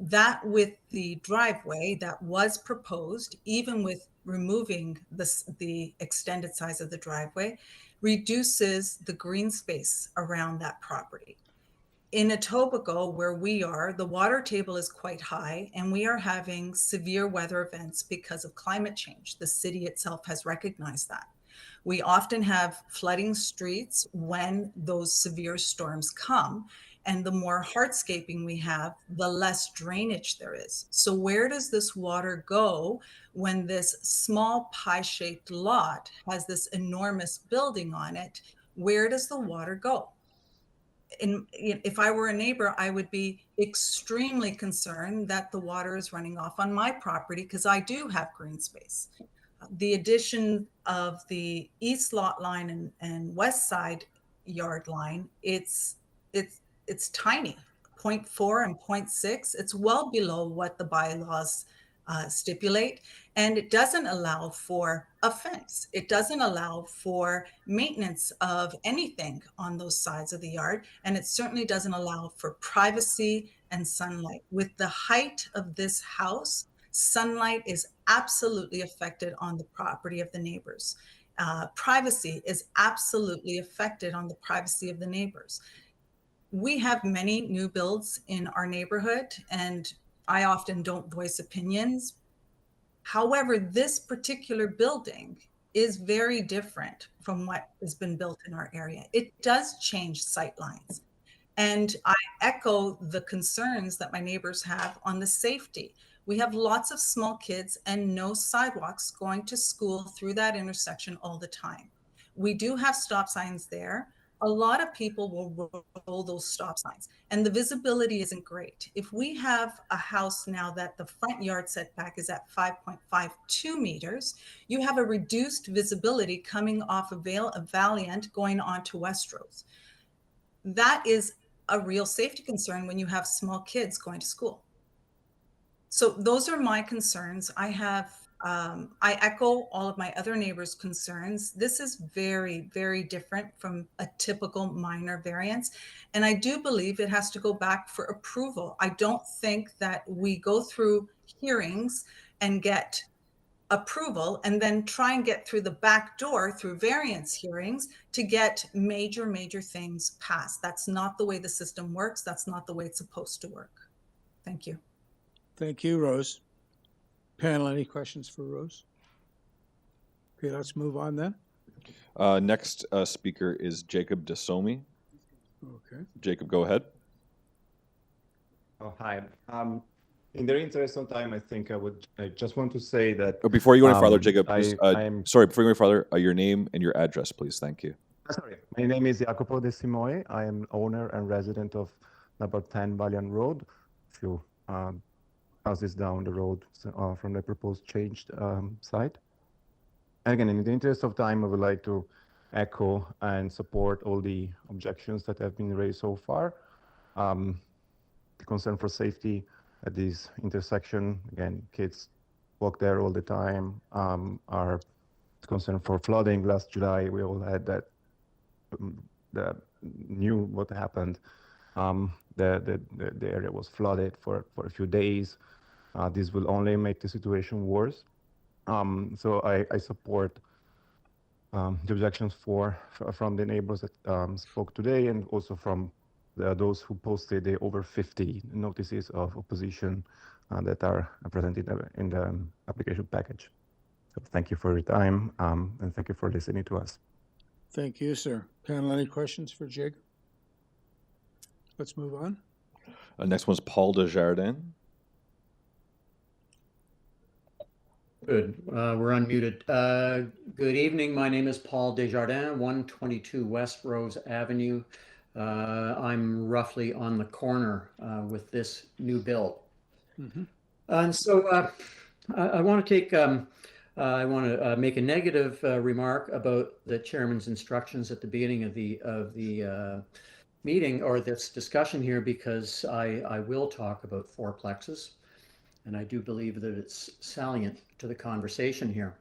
That with the driveway that was proposed, even with removing the extended size of the driveway, reduces the green space around that property. In Etobicoke, where we are, the water table is quite high, and we are having severe weather events because of climate change. The city itself has recognized that. We often have flooding streets when those severe storms come, and the more hardscaping we have, the less drainage there is. So where does this water go when this small pie-shaped lot has this enormous building on it? Where does the water go? And if I were a neighbor, I would be extremely concerned that the water is running off on my property because I do have green space. The addition of the east lot line and west side yard line, it's tiny, 0.4 and 0.6. It's well below what the bylaws stipulate. And it doesn't allow for a fence. It doesn't allow for maintenance of anything on those sides of the yard. And it certainly doesn't allow for privacy and sunlight. With the height of this house, sunlight is absolutely affected on the property of the neighbors. Privacy is absolutely affected on the privacy of the neighbors. We have many new builds in our neighborhood, and I often don't voice opinions. However, this particular building is very different from what has been built in our area. It does change sight lines. And I echo the concerns that my neighbors have on the safety. We have lots of small kids and no sidewalks going to school through that intersection all the time. We do have stop signs there. A lot of people will roll those stop signs and the visibility isn't great. If we have a house now that the front yard setback is at 5.52 meters, you have a reduced visibility coming off of Valiant going on to Westrose. That is a real safety concern when you have small kids going to school. So those are my concerns. I echo all of my other neighbors' concerns. This is very, very different from a typical minor variance. And I do believe it has to go back for approval. I don't think that we go through hearings and get approval and then try and get through the back door through variance hearings to get major things passed. That's not the way the system works. That's not the way it's supposed to work. Thank you.
Thank you, Rose. Panel, any questions for Rose? Okay, let's move on then.
Next speaker is Jacob DeSomi.
Okay.
Jacob, go ahead.
Oh, hi. In the interest of time, I just want to say that...
Oh, before you go any farther, Jacob,
before
you go any farther, your name and your address, please. Thank you.
Sorry. My name is Jacopo De Simoe. I am owner and resident of number 10 Valiant Road. A few houses down the road from the proposed changed site. Again, in the interest of time, I would like to echo and support all the objections that have been raised so far. The concern for safety at this intersection, again, kids walk there all the time. Our concern for flooding last July, we all had that, knew what happened. The area was flooded for a few days. This will only make the situation worse. So I support the objections from the neighbors that spoke today, and also from those who posted the over 50 notices of opposition that are presented in the application package. So thank you for your time, and thank you for listening to us.
Thank you, sir. Panel, any questions for Jacob? Let's move on.
Next one's Paul Desjardins.
Good. We're unmuted. Good evening. My name is Paul Desjardins, 122 West Rose Avenue. I'm roughly on the corner with this new build.
Mm-hmm.
And so I want to make a negative remark about the chairman's instructions at the beginning of the meeting or this discussion here, because I will talk about fourplexes. And I do believe that it's salient to the conversation here.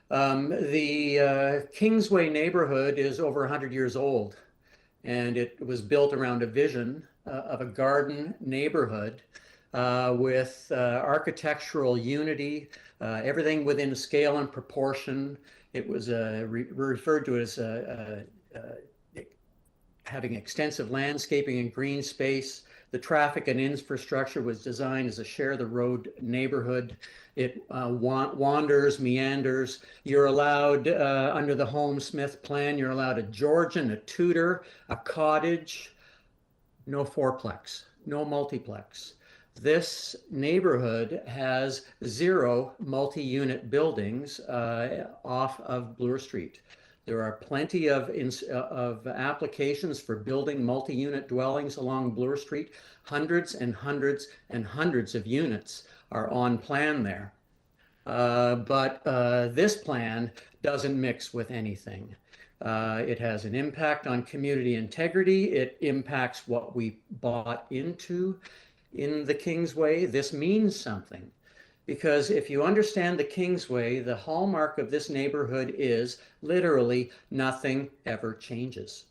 The Kingsway neighborhood is over 100 years old, and it was built around a vision of a garden neighborhood with architectural unity, everything within scale and proportion. It was referred to as having extensive landscaping and green space. The traffic and infrastructure was designed as a share the road neighborhood. It wanders, meanders. You're allowed, under the Home Smith plan, you're allowed a Georgian, a Tudor, a cottage, no fourplex, no multiplex. This neighborhood has 0 multi-unit buildings off of Bloor Street. There are plenty of applications for building multi-unit dwellings along Bloor Street. Hundreds and hundreds and hundreds of units are on plan there. But this plan doesn't mix with anything. It has an impact on community integrity. It impacts what we bought into in the Kingsway. This means something. Because if you understand the Kingsway, the hallmark of this neighborhood is literally nothing ever changes.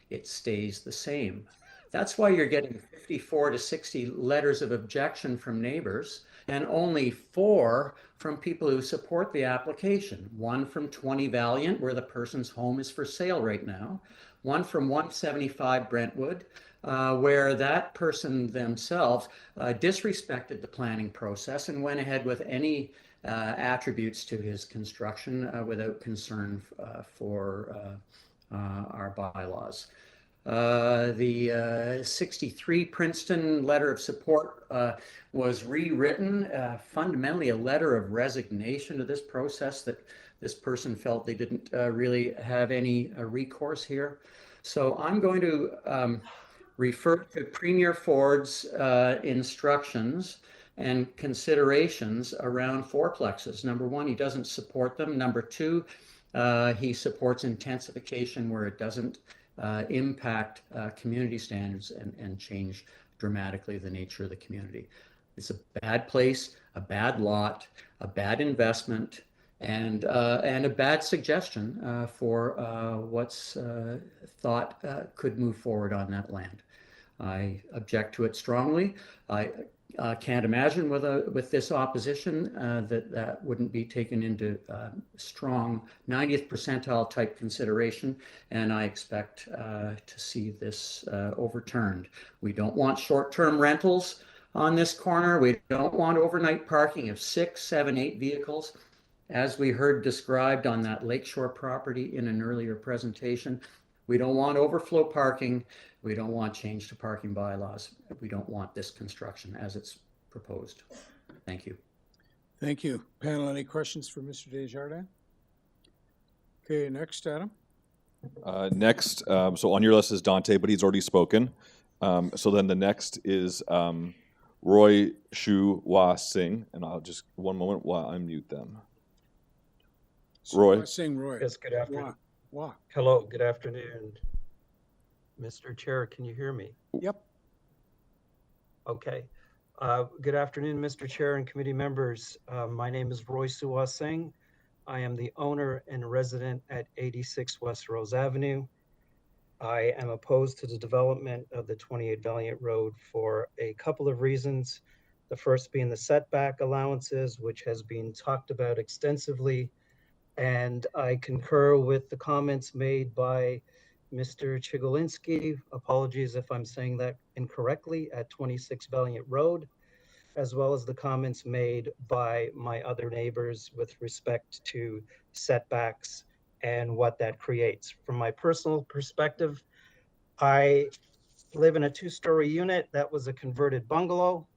It stays the same. That's why you're getting 54 to 60 letters of objection from neighbors and only 4 from people who support the application. 1 from 20 Valiant, where the person's home is for sale right now. 1 from 175 Brentwood, where that person themselves disrespected the planning process and went ahead with any attributes to his construction without concern for our bylaws. The 63 Princeton letter of support was rewritten, fundamentally a letter of resignation to this process, that this person felt they didn't really have any recourse here. So I'm going to refer to Premier Ford's instructions and considerations around fourplexes. Number 1, he doesn't support them. Number 2, he supports intensification where it doesn't impact community standards and change dramatically the nature of the community. It's a bad place, a bad lot, a bad investment, and a bad suggestion for what's thought could move forward on that land. I object to it strongly. I can't imagine with this opposition that wouldn't be taken into strong 90th percentile type consideration, and I expect to see this overturned. We don't want short-term rentals on this corner. We don't want overnight parking of 6, 7, 8 vehicles, as we heard described on that lakeshore property in an earlier presentation. We don't want overflow parking. We don't want change to parking bylaws. We don't want this construction as it's proposed. Thank you.
Thank you. Panel, any questions for Mr. Desjardins? Okay, next, Adam.
Next, so on your list is Dante, but he's already spoken. So then the next is Roy Shu Wa Singh, and I'll just, one moment while I mute them. Roy.
Singh, Roy.
Yes, good afternoon.
Wah.
Hello, good afternoon. Mr. Chair, can you hear me?
Yep.
Okay. Good afternoon, Mr. Chair and committee members. My name is Roy Suwa Singh. I am the owner and resident at 86 West Rose Avenue. I am opposed to the development of the 28 Valiant Road for a couple of reasons. The first being the setback allowances, which has been talked about extensively. And I concur with the comments made by Mr. Chigolinski. Apologies if I'm saying that incorrectly, at 26 Valiant Road, as well as the comments made by my other neighbors with respect to setbacks and what that creates. From my personal perspective, I live in a 2-story unit that was a converted bungalow.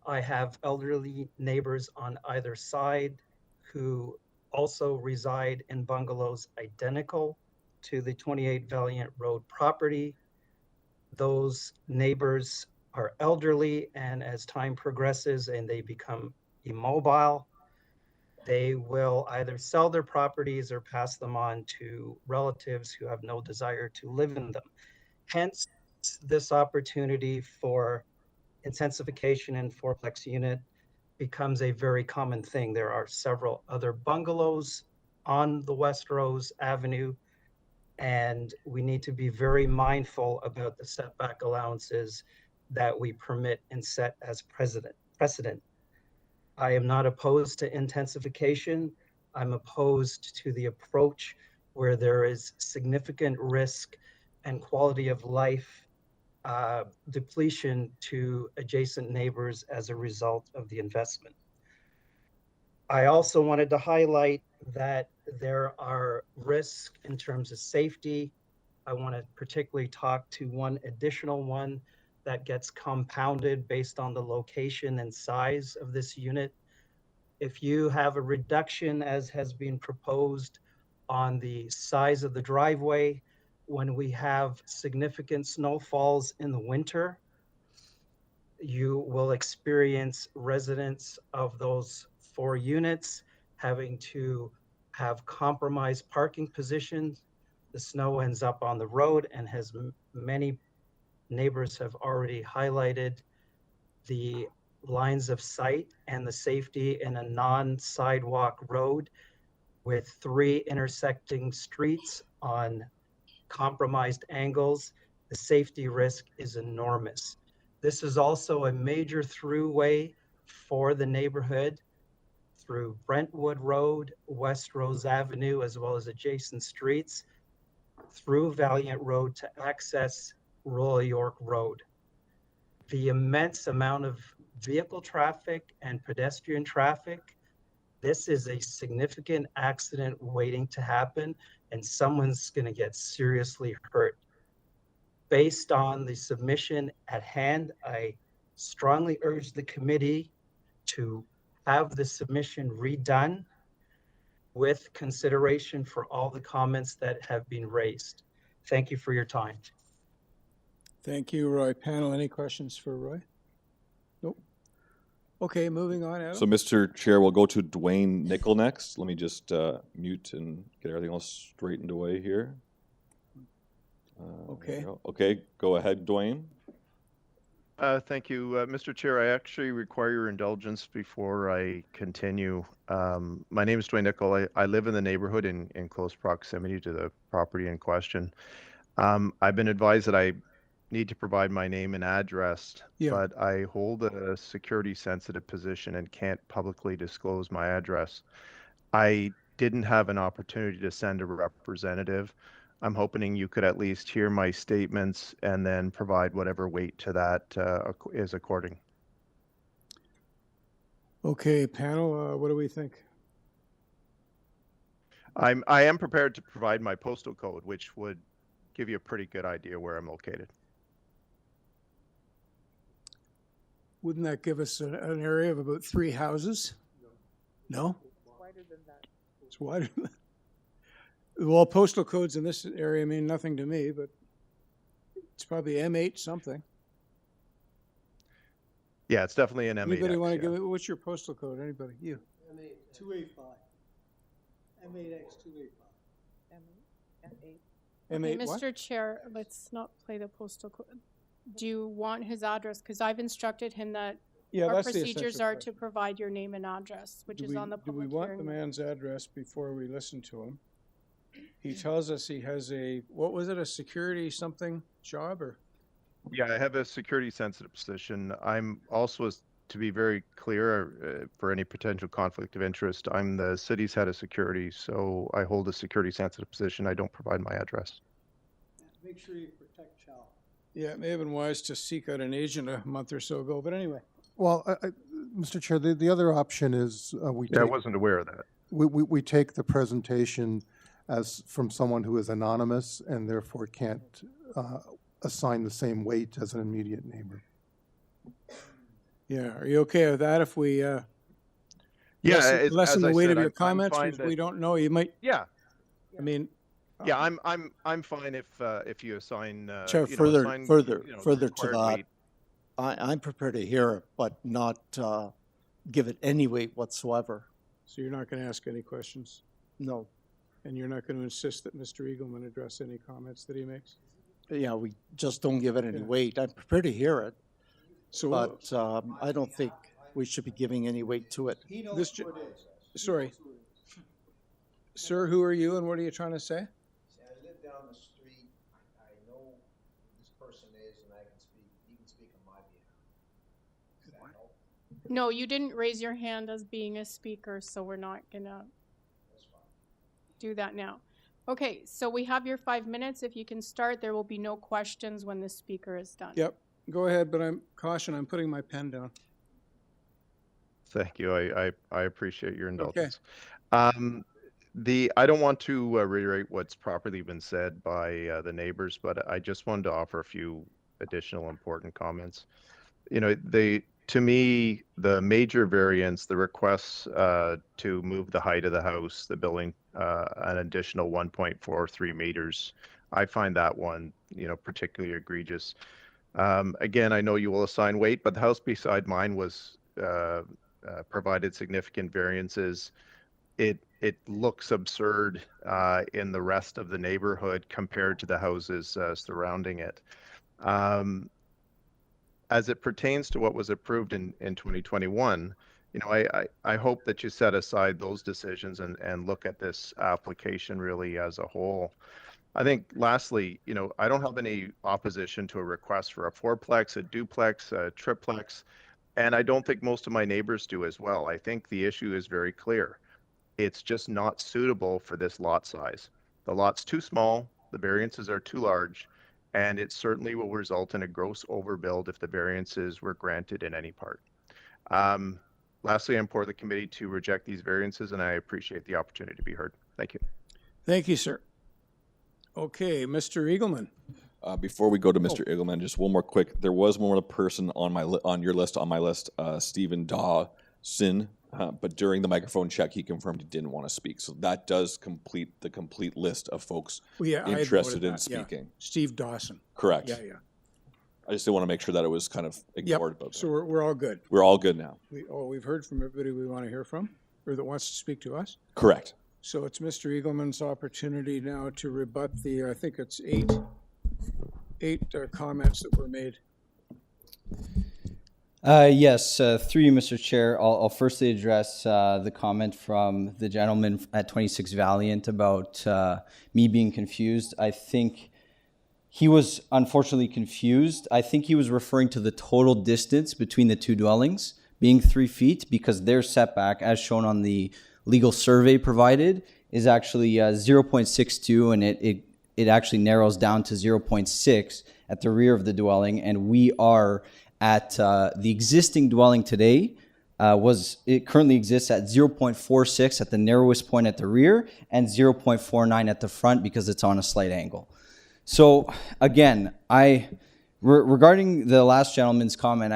I have elderly neighbors on either side who also reside in bungalows identical to the 28 Valiant Road property. Those neighbors are elderly, and as time progresses and they become immobile, they will either sell their properties or pass them on to relatives who have no desire to live in them. Hence, this opportunity for intensification in fourplex unit becomes a very common thing. There are several other bungalows on the West Rose Avenue, and we need to be very mindful about the setback allowances that we permit and set as precedent. I am not opposed to intensification. I'm opposed to the approach where there is significant risk and quality of life depletion to adjacent neighbors as a result of the investment. I also wanted to highlight that there are risks in terms of safety. I want to particularly talk to one additional one that gets compounded based on the location and size of this unit. If you have a reduction, as has been proposed, on the size of the driveway, when we have significant snowfalls in the winter, you will experience residents of those 4 units having to have compromised parking positions. The snow ends up on the road, and as many neighbors have already highlighted, the lines of sight and the safety in a non-sidewalk road with 3 intersecting streets on compromised angles. The safety risk is enormous. This is also a major throughway for the neighborhood through Brentwood Road, West Rose Avenue, as well as adjacent streets, through Valiant Road to access Royal York Road. The immense amount of vehicle traffic and pedestrian traffic, this is a significant accident waiting to happen, and someone's going to get seriously hurt. Based on the submission at hand, I strongly urge the committee to have the submission redone with consideration for all the comments that have been raised. Thank you for your time.
Thank you, Roy. Panel, any questions for Roy? Nope. Okay, moving on, Adam.
So, Mr. Chair, we'll go to Dwayne Nickel next. Let me just mute and get everything else straightened away here.
Okay.
Okay, go ahead, Dwayne.
Thank you, Mr. Chair. I actually require your indulgence before I continue. My name is Dwayne Nickel. I live in the neighborhood in close proximity to the property in question. I've been advised that I need to provide my name and address, but I hold a security sensitive position and can't publicly disclose my address. I didn't have an opportunity to send a representative. I'm hoping you could at least hear my statements and then provide whatever weight to that is according.
Okay, panel, what do we think?
I am prepared to provide my postal code, which would give you a pretty good idea where I'm located.
Wouldn't that give us an area of about 3 houses? No?
Wider than that.
It's wider than that. Well, postal codes in this area mean nothing to me, but it's probably M8 something.
Yeah, it's definitely an M8.
Anybody want to give it? What's your postal code? Anybody? You?
M8 285. M8X 285.
M8
Okay,
what?
Mr. Chair, let's not play the postal code. Do you want his address? Because I've instructed him that our
that's the
procedures
essential
are
question.
to provide your name and address, which is on the
Do we
public
want the
hearing.
man's address before we listen to him? He tells us he has what was it, a security something job or?
Yeah, I have a security sensitive position. I'm also, to be very clear, for any potential conflict of interest, I'm the city's head of security, so I hold a security sensitive position. I don't provide my address.
Make sure you protect child.
Yeah, it may have been wise to seek out an agent a month or so ago, but anyway.
Well, Mr. Chair, the other option is
I wasn't aware of that.
We take the presentation as from someone who is anonymous and therefore can't assign the same weight as an immediate neighbor.
Yeah, are you okay with that if we lessen the weight of your comments? If we don't know, you might.
Yeah.
I mean.
Yeah, I'm fine if you assign.
Chair, further to that, I'm prepared to hear it, but not give it any weight whatsoever.
So you're not going to ask any questions?
No.
And you're not going to insist that Mr. Eagleman address any comments that he makes?
Yeah, we just don't give it any weight. I'm prepared to hear it, but I don't think we should be giving any weight to it.
He knows who it is.
Sorry. Sir, who are you and what are you trying to say?
I live down the street. I know who this person is, and I can speak. He can speak on my behalf. Does that help?
No, you didn't raise your hand as being a speaker, so we're not gonna do that now. Okay, so we have your 5 minutes. If you can start, there will be no questions when the speaker is done.
Yep, go ahead, but I'm putting my pen down.
Thank you. I appreciate your indulgence.
Okay.
I don't want to reiterate what's properly been said by the neighbors, but I just wanted to offer a few additional important comments. You know, to me, the major variance, the requests to move the height of the house, the building, an additional 1.43 meters, I find that one, particularly egregious. Again, I know you will assign weight, but the house beside mine was provided significant variances. It looks absurd in the rest of the neighborhood compared to the houses surrounding it. as it pertains to what was approved in 2021, I hope that you set aside those decisions and look at this application really as a whole. I think lastly, I don't have any opposition to a request for a fourplex, a duplex, a triplex, and I don't think most of my neighbors do as well. I think the issue is very clear. It's just not suitable for this lot size. The lot's too small, the variances are too large, and it certainly will result in a gross overbuild if the variances were granted in any part. Lastly, I implore the committee to reject these variances, and I appreciate the opportunity to be heard. Thank you.
Thank you, sir. Okay, Mr. Eagleman.
Before we go to Mr. Eagleman, just one more quick. There was one more person on your list, Stephen Dawson, but during the microphone check, he confirmed he didn't want to speak. So that does complete the complete list of folks interested in speaking.
Yeah. Steve Dawson.
Correct.
Yeah.
I just didn't want to make sure that it was kind of ignored.
Yep. So we're all good.
We're all good now.
We've heard from everybody we want to hear from, or that wants to speak to us.
Correct.
So it's Mr. Eagleman's opportunity now to rebut the, I think it's eight comments that were made.
Yes, through you, Mr. Chair, I'll firstly address the comment from the gentleman at 26 Valiant about me being confused. I think he was unfortunately confused. I think he was referring to the total distance between the two dwellings being 3 feet, because their setback, as shown on the legal survey provided, is actually 0.62, and it actually narrows down to 0.6 at the rear of the dwelling, and we are at the existing dwelling today. It currently exists at 0.46 at the narrowest point at the rear and 0.49 at the front because it's on a slight angle. So again, regarding the last gentleman's comment,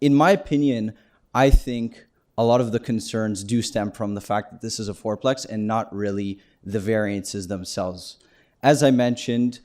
in my opinion, I think a lot of the concerns do stem from the fact that this is a fourplex and not really the variances themselves. As I mentioned,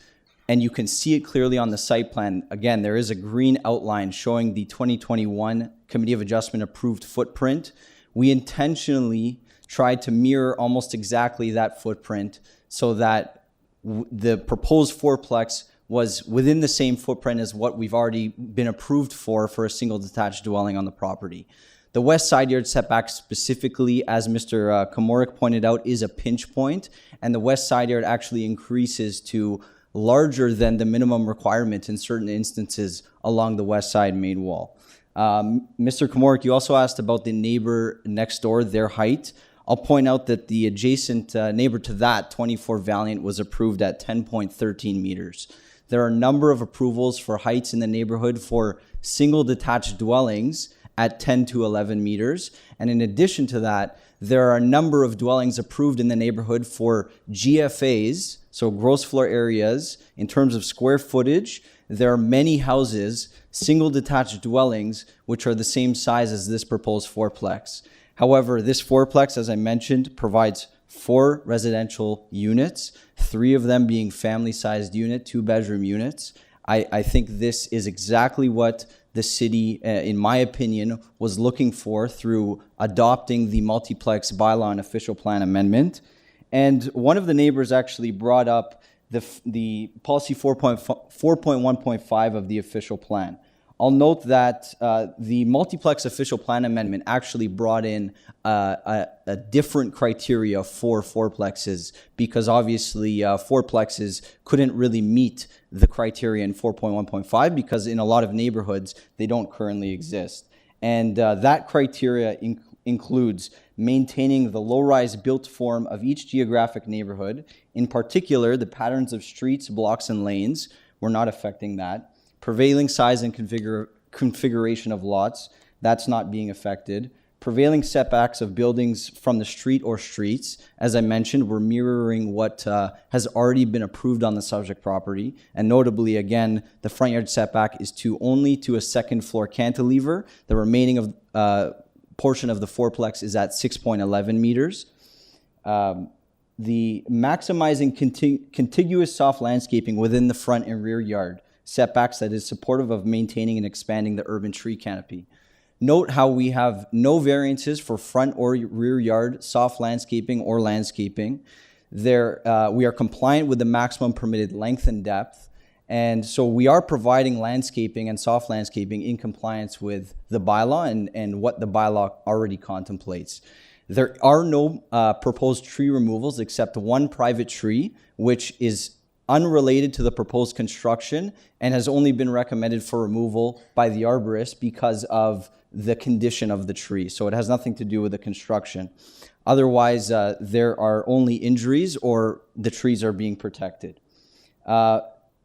and you can see it clearly on the site plan, again, there is a green outline showing the 2021 Committee of Adjustment approved footprint. We intentionally tried to mirror almost exactly that footprint so that the proposed fourplex was within the same footprint as what we've already been approved for a single detached dwelling on the property. The west side yard setback specifically, as Mr. Komorik pointed out, is a pinch point, and the west side yard actually increases to larger than the minimum requirement in certain instances along the west side main wall. Mr. Komorik, you also asked about the neighbor next door, their height. I'll point out that the adjacent neighbor to that, 24 Valiant, was approved at 10.13 meters. There are a number of approvals for heights in the neighborhood for single detached dwellings at 10 to 11 meters. And in addition to that, there are a number of dwellings approved in the neighborhood for GFAs, so gross floor areas. In terms of square footage, there are many houses, single detached dwellings, which are the same size as this proposed fourplex. However, this fourplex, as I mentioned, provides 4 residential units, 3 of them being family-sized unit, 2-bedroom units. I think this is exactly what the city, in my opinion, was looking for through adopting the multiplex bylaw and official plan amendment. And one of the neighbors actually brought up the policy 4.1.5 of the official plan. I'll note that the multiplex official plan amendment actually brought in a different criteria for fourplexes, because obviously fourplexes couldn't really meet the criteria in 4.1.5 because in a lot of neighborhoods they don't currently exist. And that criteria includes maintaining the low-rise built form of each geographic neighborhood. In particular, the patterns of streets, blocks, and lanes. We're not affecting that. Prevailing size and configuration of lots, that's not being affected. Prevailing setbacks of buildings from the street or streets, as I mentioned, we're mirroring what has already been approved on the subject property. And notably, again, the front yard setback is only to a second floor cantilever. The remaining portion of the fourplex is at 6.11 meters. The maximizing contiguous soft landscaping within the front and rear yard setbacks that is supportive of maintaining and expanding the urban tree canopy. Note how we have no variances for front or rear yard soft landscaping or landscaping. We are compliant with the maximum permitted length and depth, And so we are providing landscaping and soft landscaping in compliance with the bylaw and what the bylaw already contemplates. There are no proposed tree removals except one private tree, which is unrelated to the proposed construction and has only been recommended for removal by the arborist because of the condition of the tree. So it has nothing to do with the construction. Otherwise, there are only injuries or the trees are being protected.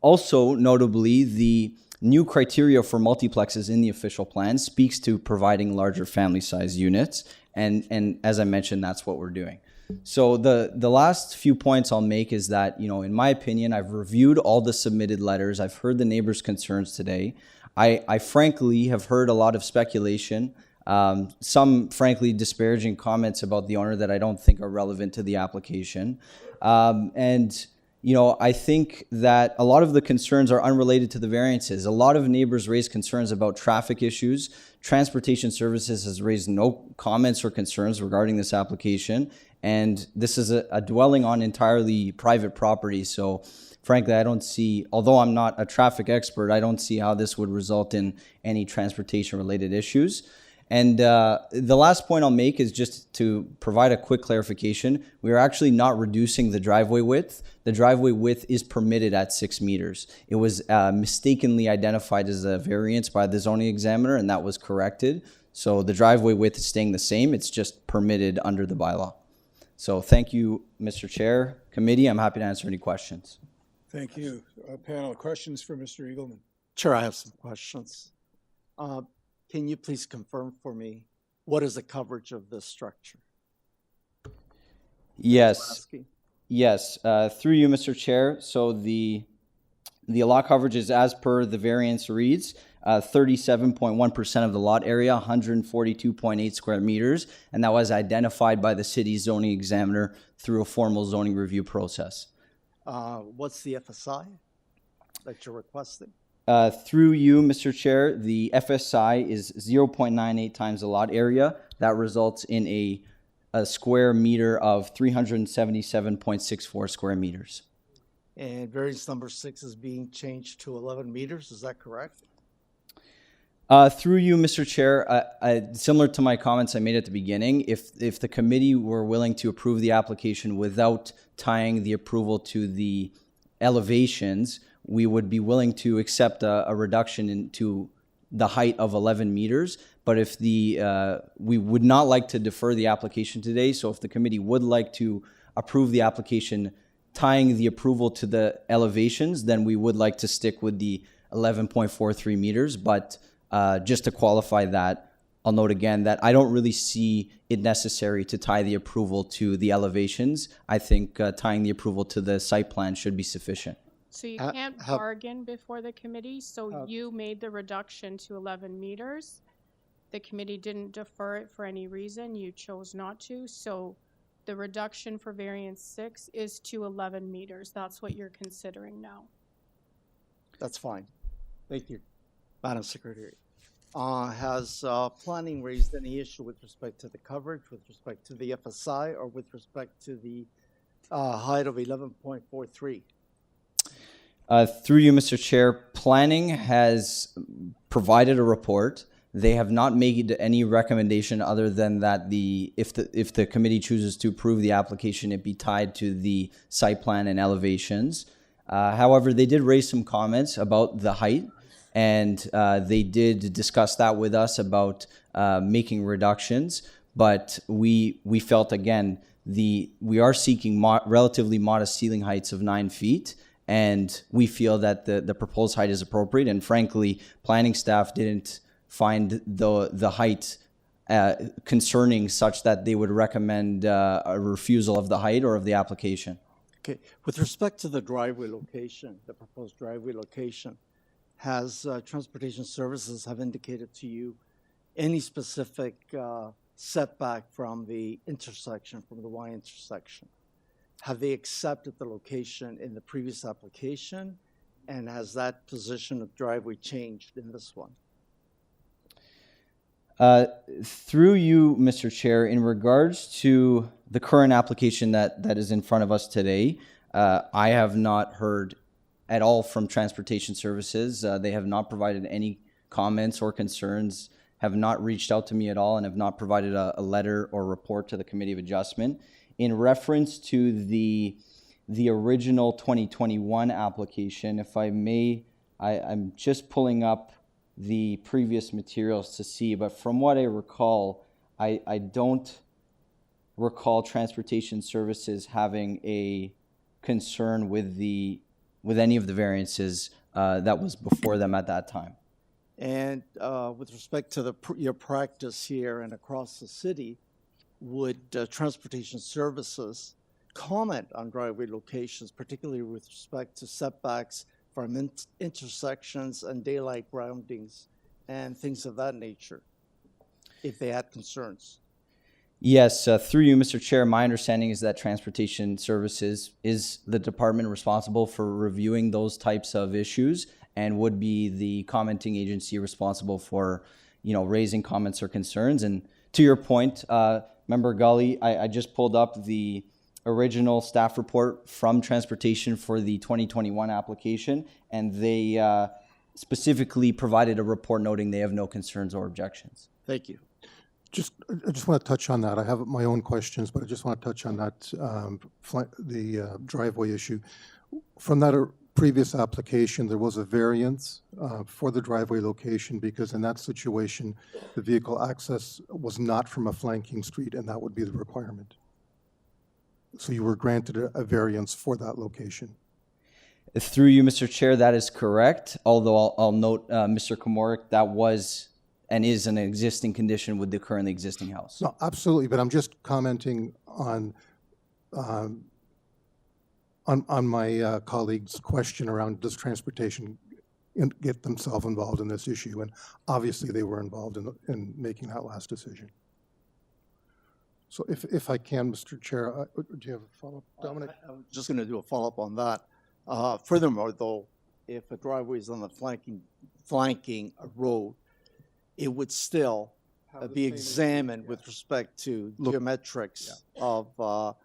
Also, notably, the new criteria for multiplexes in the official plan speaks to providing larger family size units. And as I mentioned, that's what we're doing. So the last few points I'll make is that, you know, in my opinion, I've reviewed all the submitted letters. I've heard the neighbors' concerns today. I frankly have heard a lot of speculation, some frankly disparaging comments about the owner that I don't think are relevant to the application. And you know, I think that a lot of the concerns are unrelated to the variances. A lot of neighbors raise concerns about traffic issues. Transportation Services has raised no comments or concerns regarding this application. And this is a dwelling on entirely private property. So frankly, I don't see, although I'm not a traffic expert, I don't see how this would result in any transportation related issues. And the last point I'll make is just to provide a quick clarification. We are actually not reducing the driveway width. The driveway width is permitted at 6 meters. It was mistakenly identified as a variance by the zoning examiner, and that was corrected. So the driveway width is staying the same. It's just permitted under the bylaw. So thank you, Mr. Chair, committee. I'm happy to answer any questions.
Thank you. Panel, questions for Mr. Eagleman?
Chair, I have some questions. Can you please confirm for me, what is the coverage of this structure?
Yes. Yes. Through you, Mr. Chair. So the lot coverage is as per the variance reads, 37.1% of the lot area, 142.8 square meters, and that was identified by the city's zoning examiner through a formal zoning review process.
What's the FSI that you're requesting?
Through you, Mr. Chair, the FSI is 0.98 times the lot area. That results in a square meter of 377.64 square meters.
And variance number 6 is being changed to 11 meters, is that correct?
Through you, Mr. Chair, similar to my comments I made at the beginning, if the committee were willing to approve the application without tying the approval to the elevations, we would be willing to accept a reduction into the height of 11 meters. But if we would not like to defer the application today, so if the committee would like to approve the application tying the approval to the elevations, then we would like to stick with the 11.43 meters. But just to qualify that, I'll note again that I don't really see it necessary to tie the approval to the elevations. I think tying the approval to the site plan should be sufficient.
So you can't bargain before the committee, so you made the reduction to 11 meters. The committee didn't defer it for any reason. You chose not to. So the reduction for variance 6 is to 11 meters. That's what you're considering now.
That's fine. Thank you, Madam Secretary. Has planning raised any issue with respect to the coverage, with respect to the FSI, or with respect to the height of 11.43?
Through you, Mr. Chair, planning has provided a report. They have not made any recommendation other than that if the committee chooses to approve the application, it be tied to the site plan and elevations. However, they did raise some comments about the height, and they did discuss that with us about making reductions. But we felt, again, we are seeking relatively modest ceiling heights of 9 feet. And we feel that the proposed height is appropriate. And frankly, planning staff didn't find the height concerning such that they would recommend a refusal of the height or of the application.
Okay. With respect to the driveway location, the proposed driveway location, has Transportation Services have indicated to you any specific setback from the intersection, from the Y intersection? Have they accepted the location in the previous application? And has that position of driveway changed in this one?
Through you, Mr. Chair, in regards to the current application that is in front of us today, I have not heard at all from Transportation Services. They have not provided any comments or concerns, have not reached out to me at all, and have not provided a letter or report to the Committee of Adjustment. In reference to the original 2021 application, if I may, I'm just pulling up the previous materials to see, but from what I recall, I don't recall Transportation Services having a concern with any of the variances that was before them at that time.
And with respect to your practice here and across the city, would Transportation Services comment on driveway locations, particularly with respect to setbacks from intersections and daylight groundings and things of that nature, if they had concerns?
Yes, through you, Mr. Chair, my understanding is that Transportation Services is the department responsible for reviewing those types of issues and would be the commenting agency responsible for, raising comments or concerns. And to your point, Member Gully, I just pulled up the original staff report from Transportation for the 2021 application, and they specifically provided a report noting they have no concerns or objections.
Thank you.
I just want to touch on that. I have my own questions, but I just want to touch on that, the driveway issue. From that previous application, there was a variance for the driveway location because in that situation, the vehicle access was not from a flanking street, and that would be the requirement. So you were granted a variance for that location.
Through you, Mr. Chair, that is correct. Although I'll note, Mr. Komorik, that was and is an existing condition with the currently existing house.
No, absolutely, but I'm just commenting on my colleague's question around does Transportation get themselves involved in this issue, and obviously they were involved in making that last decision. So if I can, Mr. Chair, do you have a follow-up, Dominic?
I'm just going to do a follow-up on that. Furthermore, though, if a driveway is on the flanking road, it would still be examined with respect to geometrics of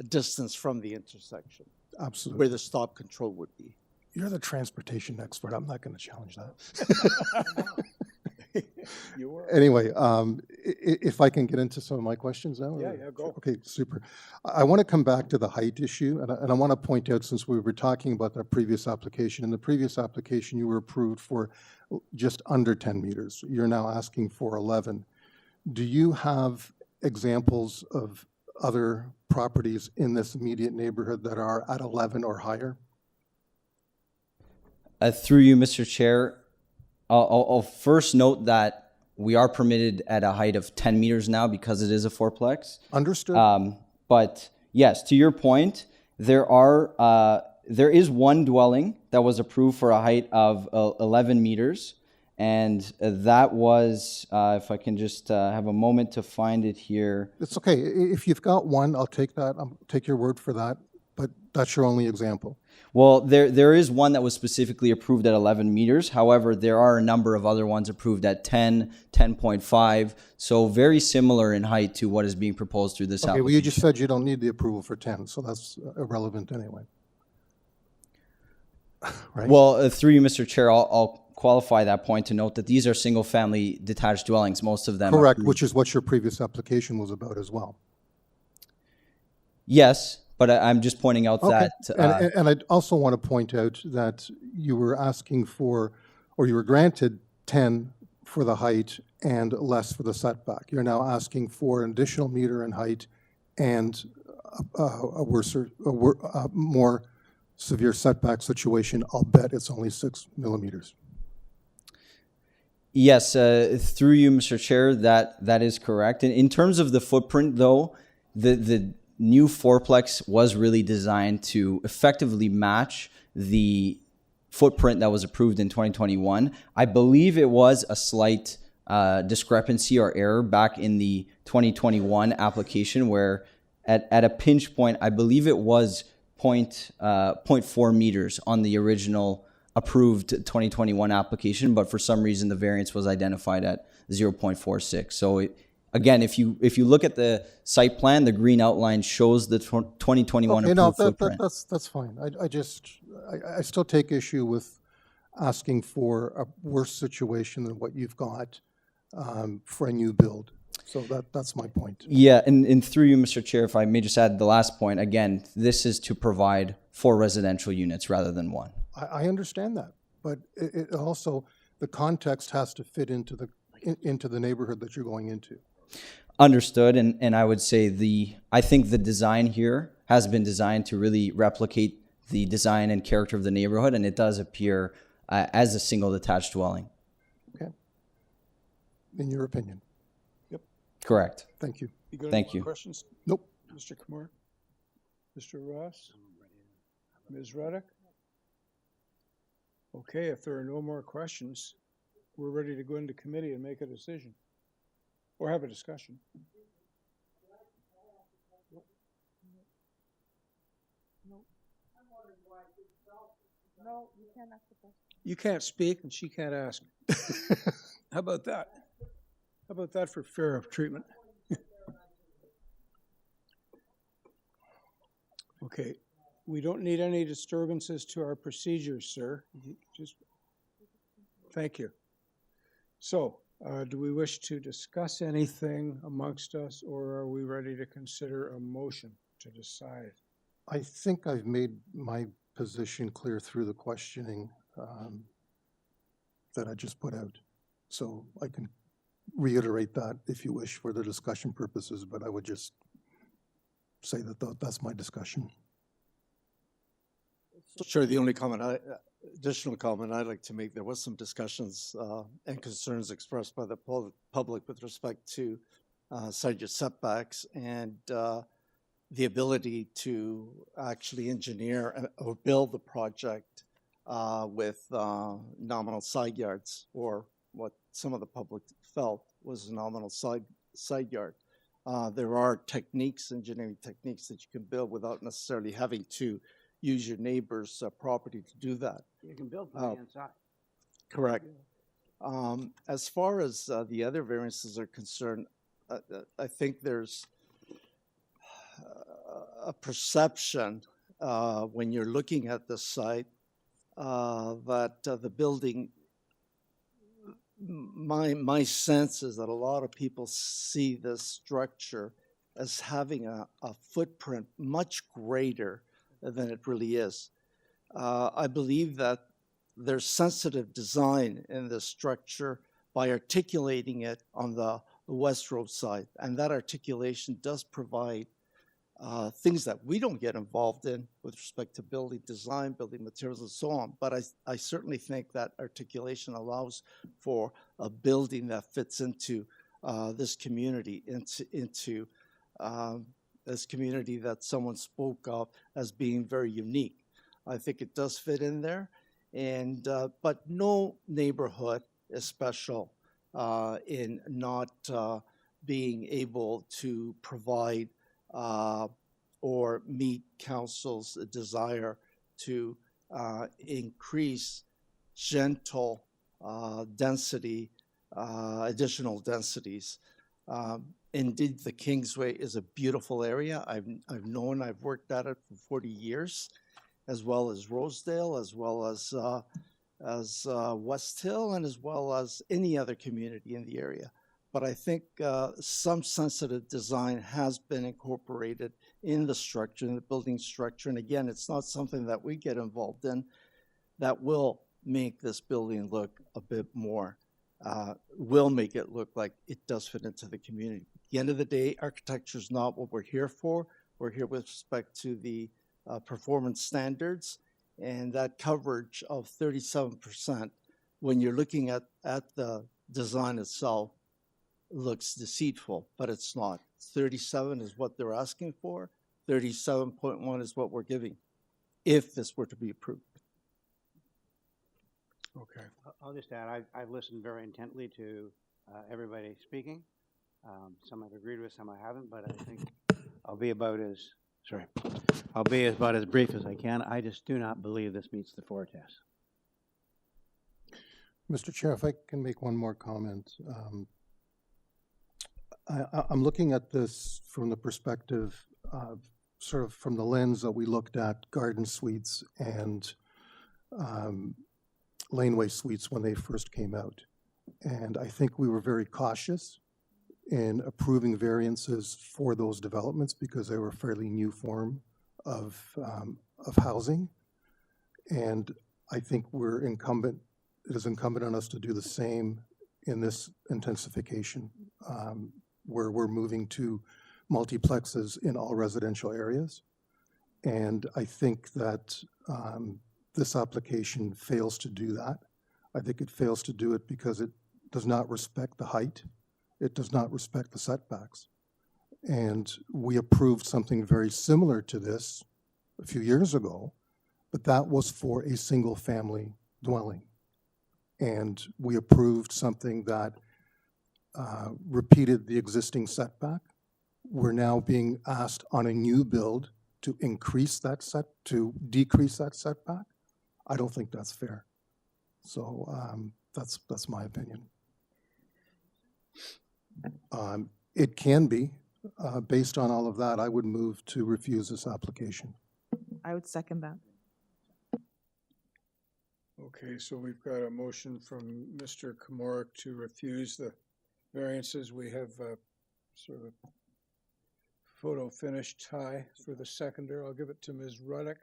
distance from the intersection.
Absolutely.
Where the stop control would be.
You're the transportation expert. I'm not going to challenge that. Anyway, if I can get into some of my questions now?
Yeah, go.
Okay, super. I want to come back to the height issue, and I want to point out, since we were talking about that previous application, in the previous application, you were approved for just under 10 meters. You're now asking for 11. Do you have examples of other properties in this immediate neighborhood that are at 11 or higher?
Through you, Mr. Chair, I'll first note that we are permitted at a height of 10 meters now because it is a fourplex.
Understood.
But yes, to your point, there is one dwelling that was approved for a height of 11 meters. And that was, if I can just have a moment to find it here.
It's okay. If you've got one, I'll take that. I'll take your word for that. But that's your only example.
Well, there is one that was specifically approved at 11 meters. However, there are a number of other ones approved at 10, 10.5. So very similar in height to what is being proposed through this application.
Well, you just said you don't need the approval for 10, so that's irrelevant anyway. Right?
Well, through you, Mr. Chair, I'll qualify that point to note that these are single-family detached dwellings. Most of them
correct, which is what your previous application was about as well.
Yes, but I'm just pointing out that...
And I also want to point out that you were asking for, or you were granted 10 for the height and less for the setback. You're now asking for an additional meter in height and a more severe setback situation. I'll bet it's only 6 millimeters.
Yes, through you, Mr. Chair, that is correct. And in terms of the footprint, though, the new fourplex was really designed to effectively match the footprint that was approved in 2021. I believe it was a slight discrepancy or error back in the 2021 application where at a pinch point, I believe it was 0.4 meters on the original approved 2021 application, but for some reason the variance was identified at 0.46. So Again, if you look at the site plan, the green outline shows the 2021
Okay,
approved
no,
footprint.
that's fine. I still take issue with asking for a worse situation than what you've got for a new build. So that's my point.
Yeah, and through you, Mr. Chair, if I may just add the last point, again, this is to provide 4 residential units rather than 1.
I understand that, but it also, the context has to fit into the neighborhood that you're going into.
Understood, and I would say I think the design here has been designed to really replicate the design and character of the neighborhood, and it does appear as a single detached dwelling.
Okay. In your opinion.
Yep.
Correct.
Thank you.
You got any
Thank
more
you.
questions?
Nope.
Mr. Kumar? Mr. Ross? Ms. Reddick? Okay, if there are no more questions, we're ready to go into committee and make a decision or have a discussion.
No, you can't ask the question.
You can't speak and she can't ask. How about that? How about that for fair treatment? Okay, we don't need any disturbances to our procedures, sir. Thank you. So, do we wish to discuss anything amongst us, or are we ready to consider a motion to decide?
I think I've made my position clear through the questioning that I just put out. So I can reiterate that if you wish for the discussion purposes, but I would just say that that's my discussion.
Sure, the only additional comment I'd like to make, there was some discussions and concerns expressed by the public with respect to side yard setbacks and the ability to actually engineer or build the project with nominal side yards, or what some of the public felt was a nominal side yard. There are techniques, engineering techniques, that you can build without necessarily having to use your neighbor's property to do that.
You can build from the inside.
Correct. As far as the other variances are concerned, I think there's a perception when you're looking at the site that the building, my sense is that a lot of people see this structure as having a footprint much greater than it really is. I believe that there's sensitive design in this structure by articulating it on the West Road side, and that articulation does provide things that we don't get involved in with respect to building design, building materials, and so on. But I certainly think that articulation allows for a building that fits into this community, into this community that someone spoke of as being very unique. I think it does fit in there, and but no neighborhood is special in not being able to provide or meet council's desire to increase gentle density, additional densities. Indeed, the Kingsway is a beautiful area. I've worked at it for 40 years, as well as Rosedale, as well as West Hill, and as well as any other community in the area. But I think some sensitive design has been incorporated in the structure, in the building structure. And again, it's not something that we get involved in that will make this building look a bit more, will make it look like it does fit into the community. At the end of the day, architecture is not what we're here for. We're here with respect to the performance standards, and that coverage of 37%, when you're looking at the design itself, looks deceitful, but it's not. 37 is what they're asking for. 37.1 is what we're giving, if this were to be approved.
Okay.
I'll just add, I've listened very intently to everybody speaking. Some I've agreed with, some I haven't, but I think I'll be about as brief as I can. I just do not believe this meets the 4 test.
Mr. Chair, if I can make one more comment. I'm looking at this from the perspective of sort of from the lens that we looked at garden suites and laneway suites when they first came out. And I think we were very cautious in approving variances for those developments because they were a fairly new form of housing. And I think it is incumbent on us to do the same in this intensification, where we're moving to multiplexes in all residential areas. And I think that this application fails to do that. I think it fails to do it because it does not respect the height. It does not respect the setbacks. And we approved something very similar to this a few years ago, but that was for a single family dwelling. And we approved something that repeated the existing setback. We're now being asked on a new build to decrease that setback. I don't think that's fair. So that's my opinion. It can be. Based on all of that, I would move to refuse this application.
I would second that.
Okay, so we've got a motion from Mr. Komorek to refuse the variances. We have sort of a photo finish tie for the seconder. I'll give it to Ms. Ruddick.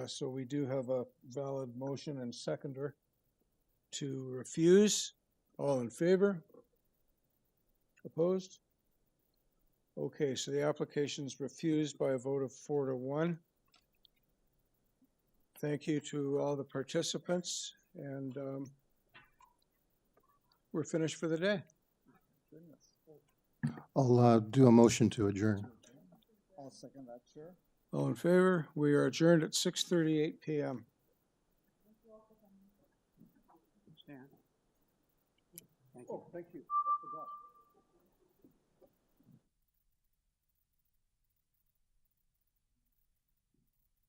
So we do have a valid motion and seconder to refuse. All in favor? Opposed? Okay, so the application's refused by a vote of 4-1. Thank you to all the participants, and we're finished for the day.
I'll do a motion to adjourn.
I'll second that, Chair.
All in favor? We are adjourned at 6:38 p.m.
Stan.
Oh, thank you.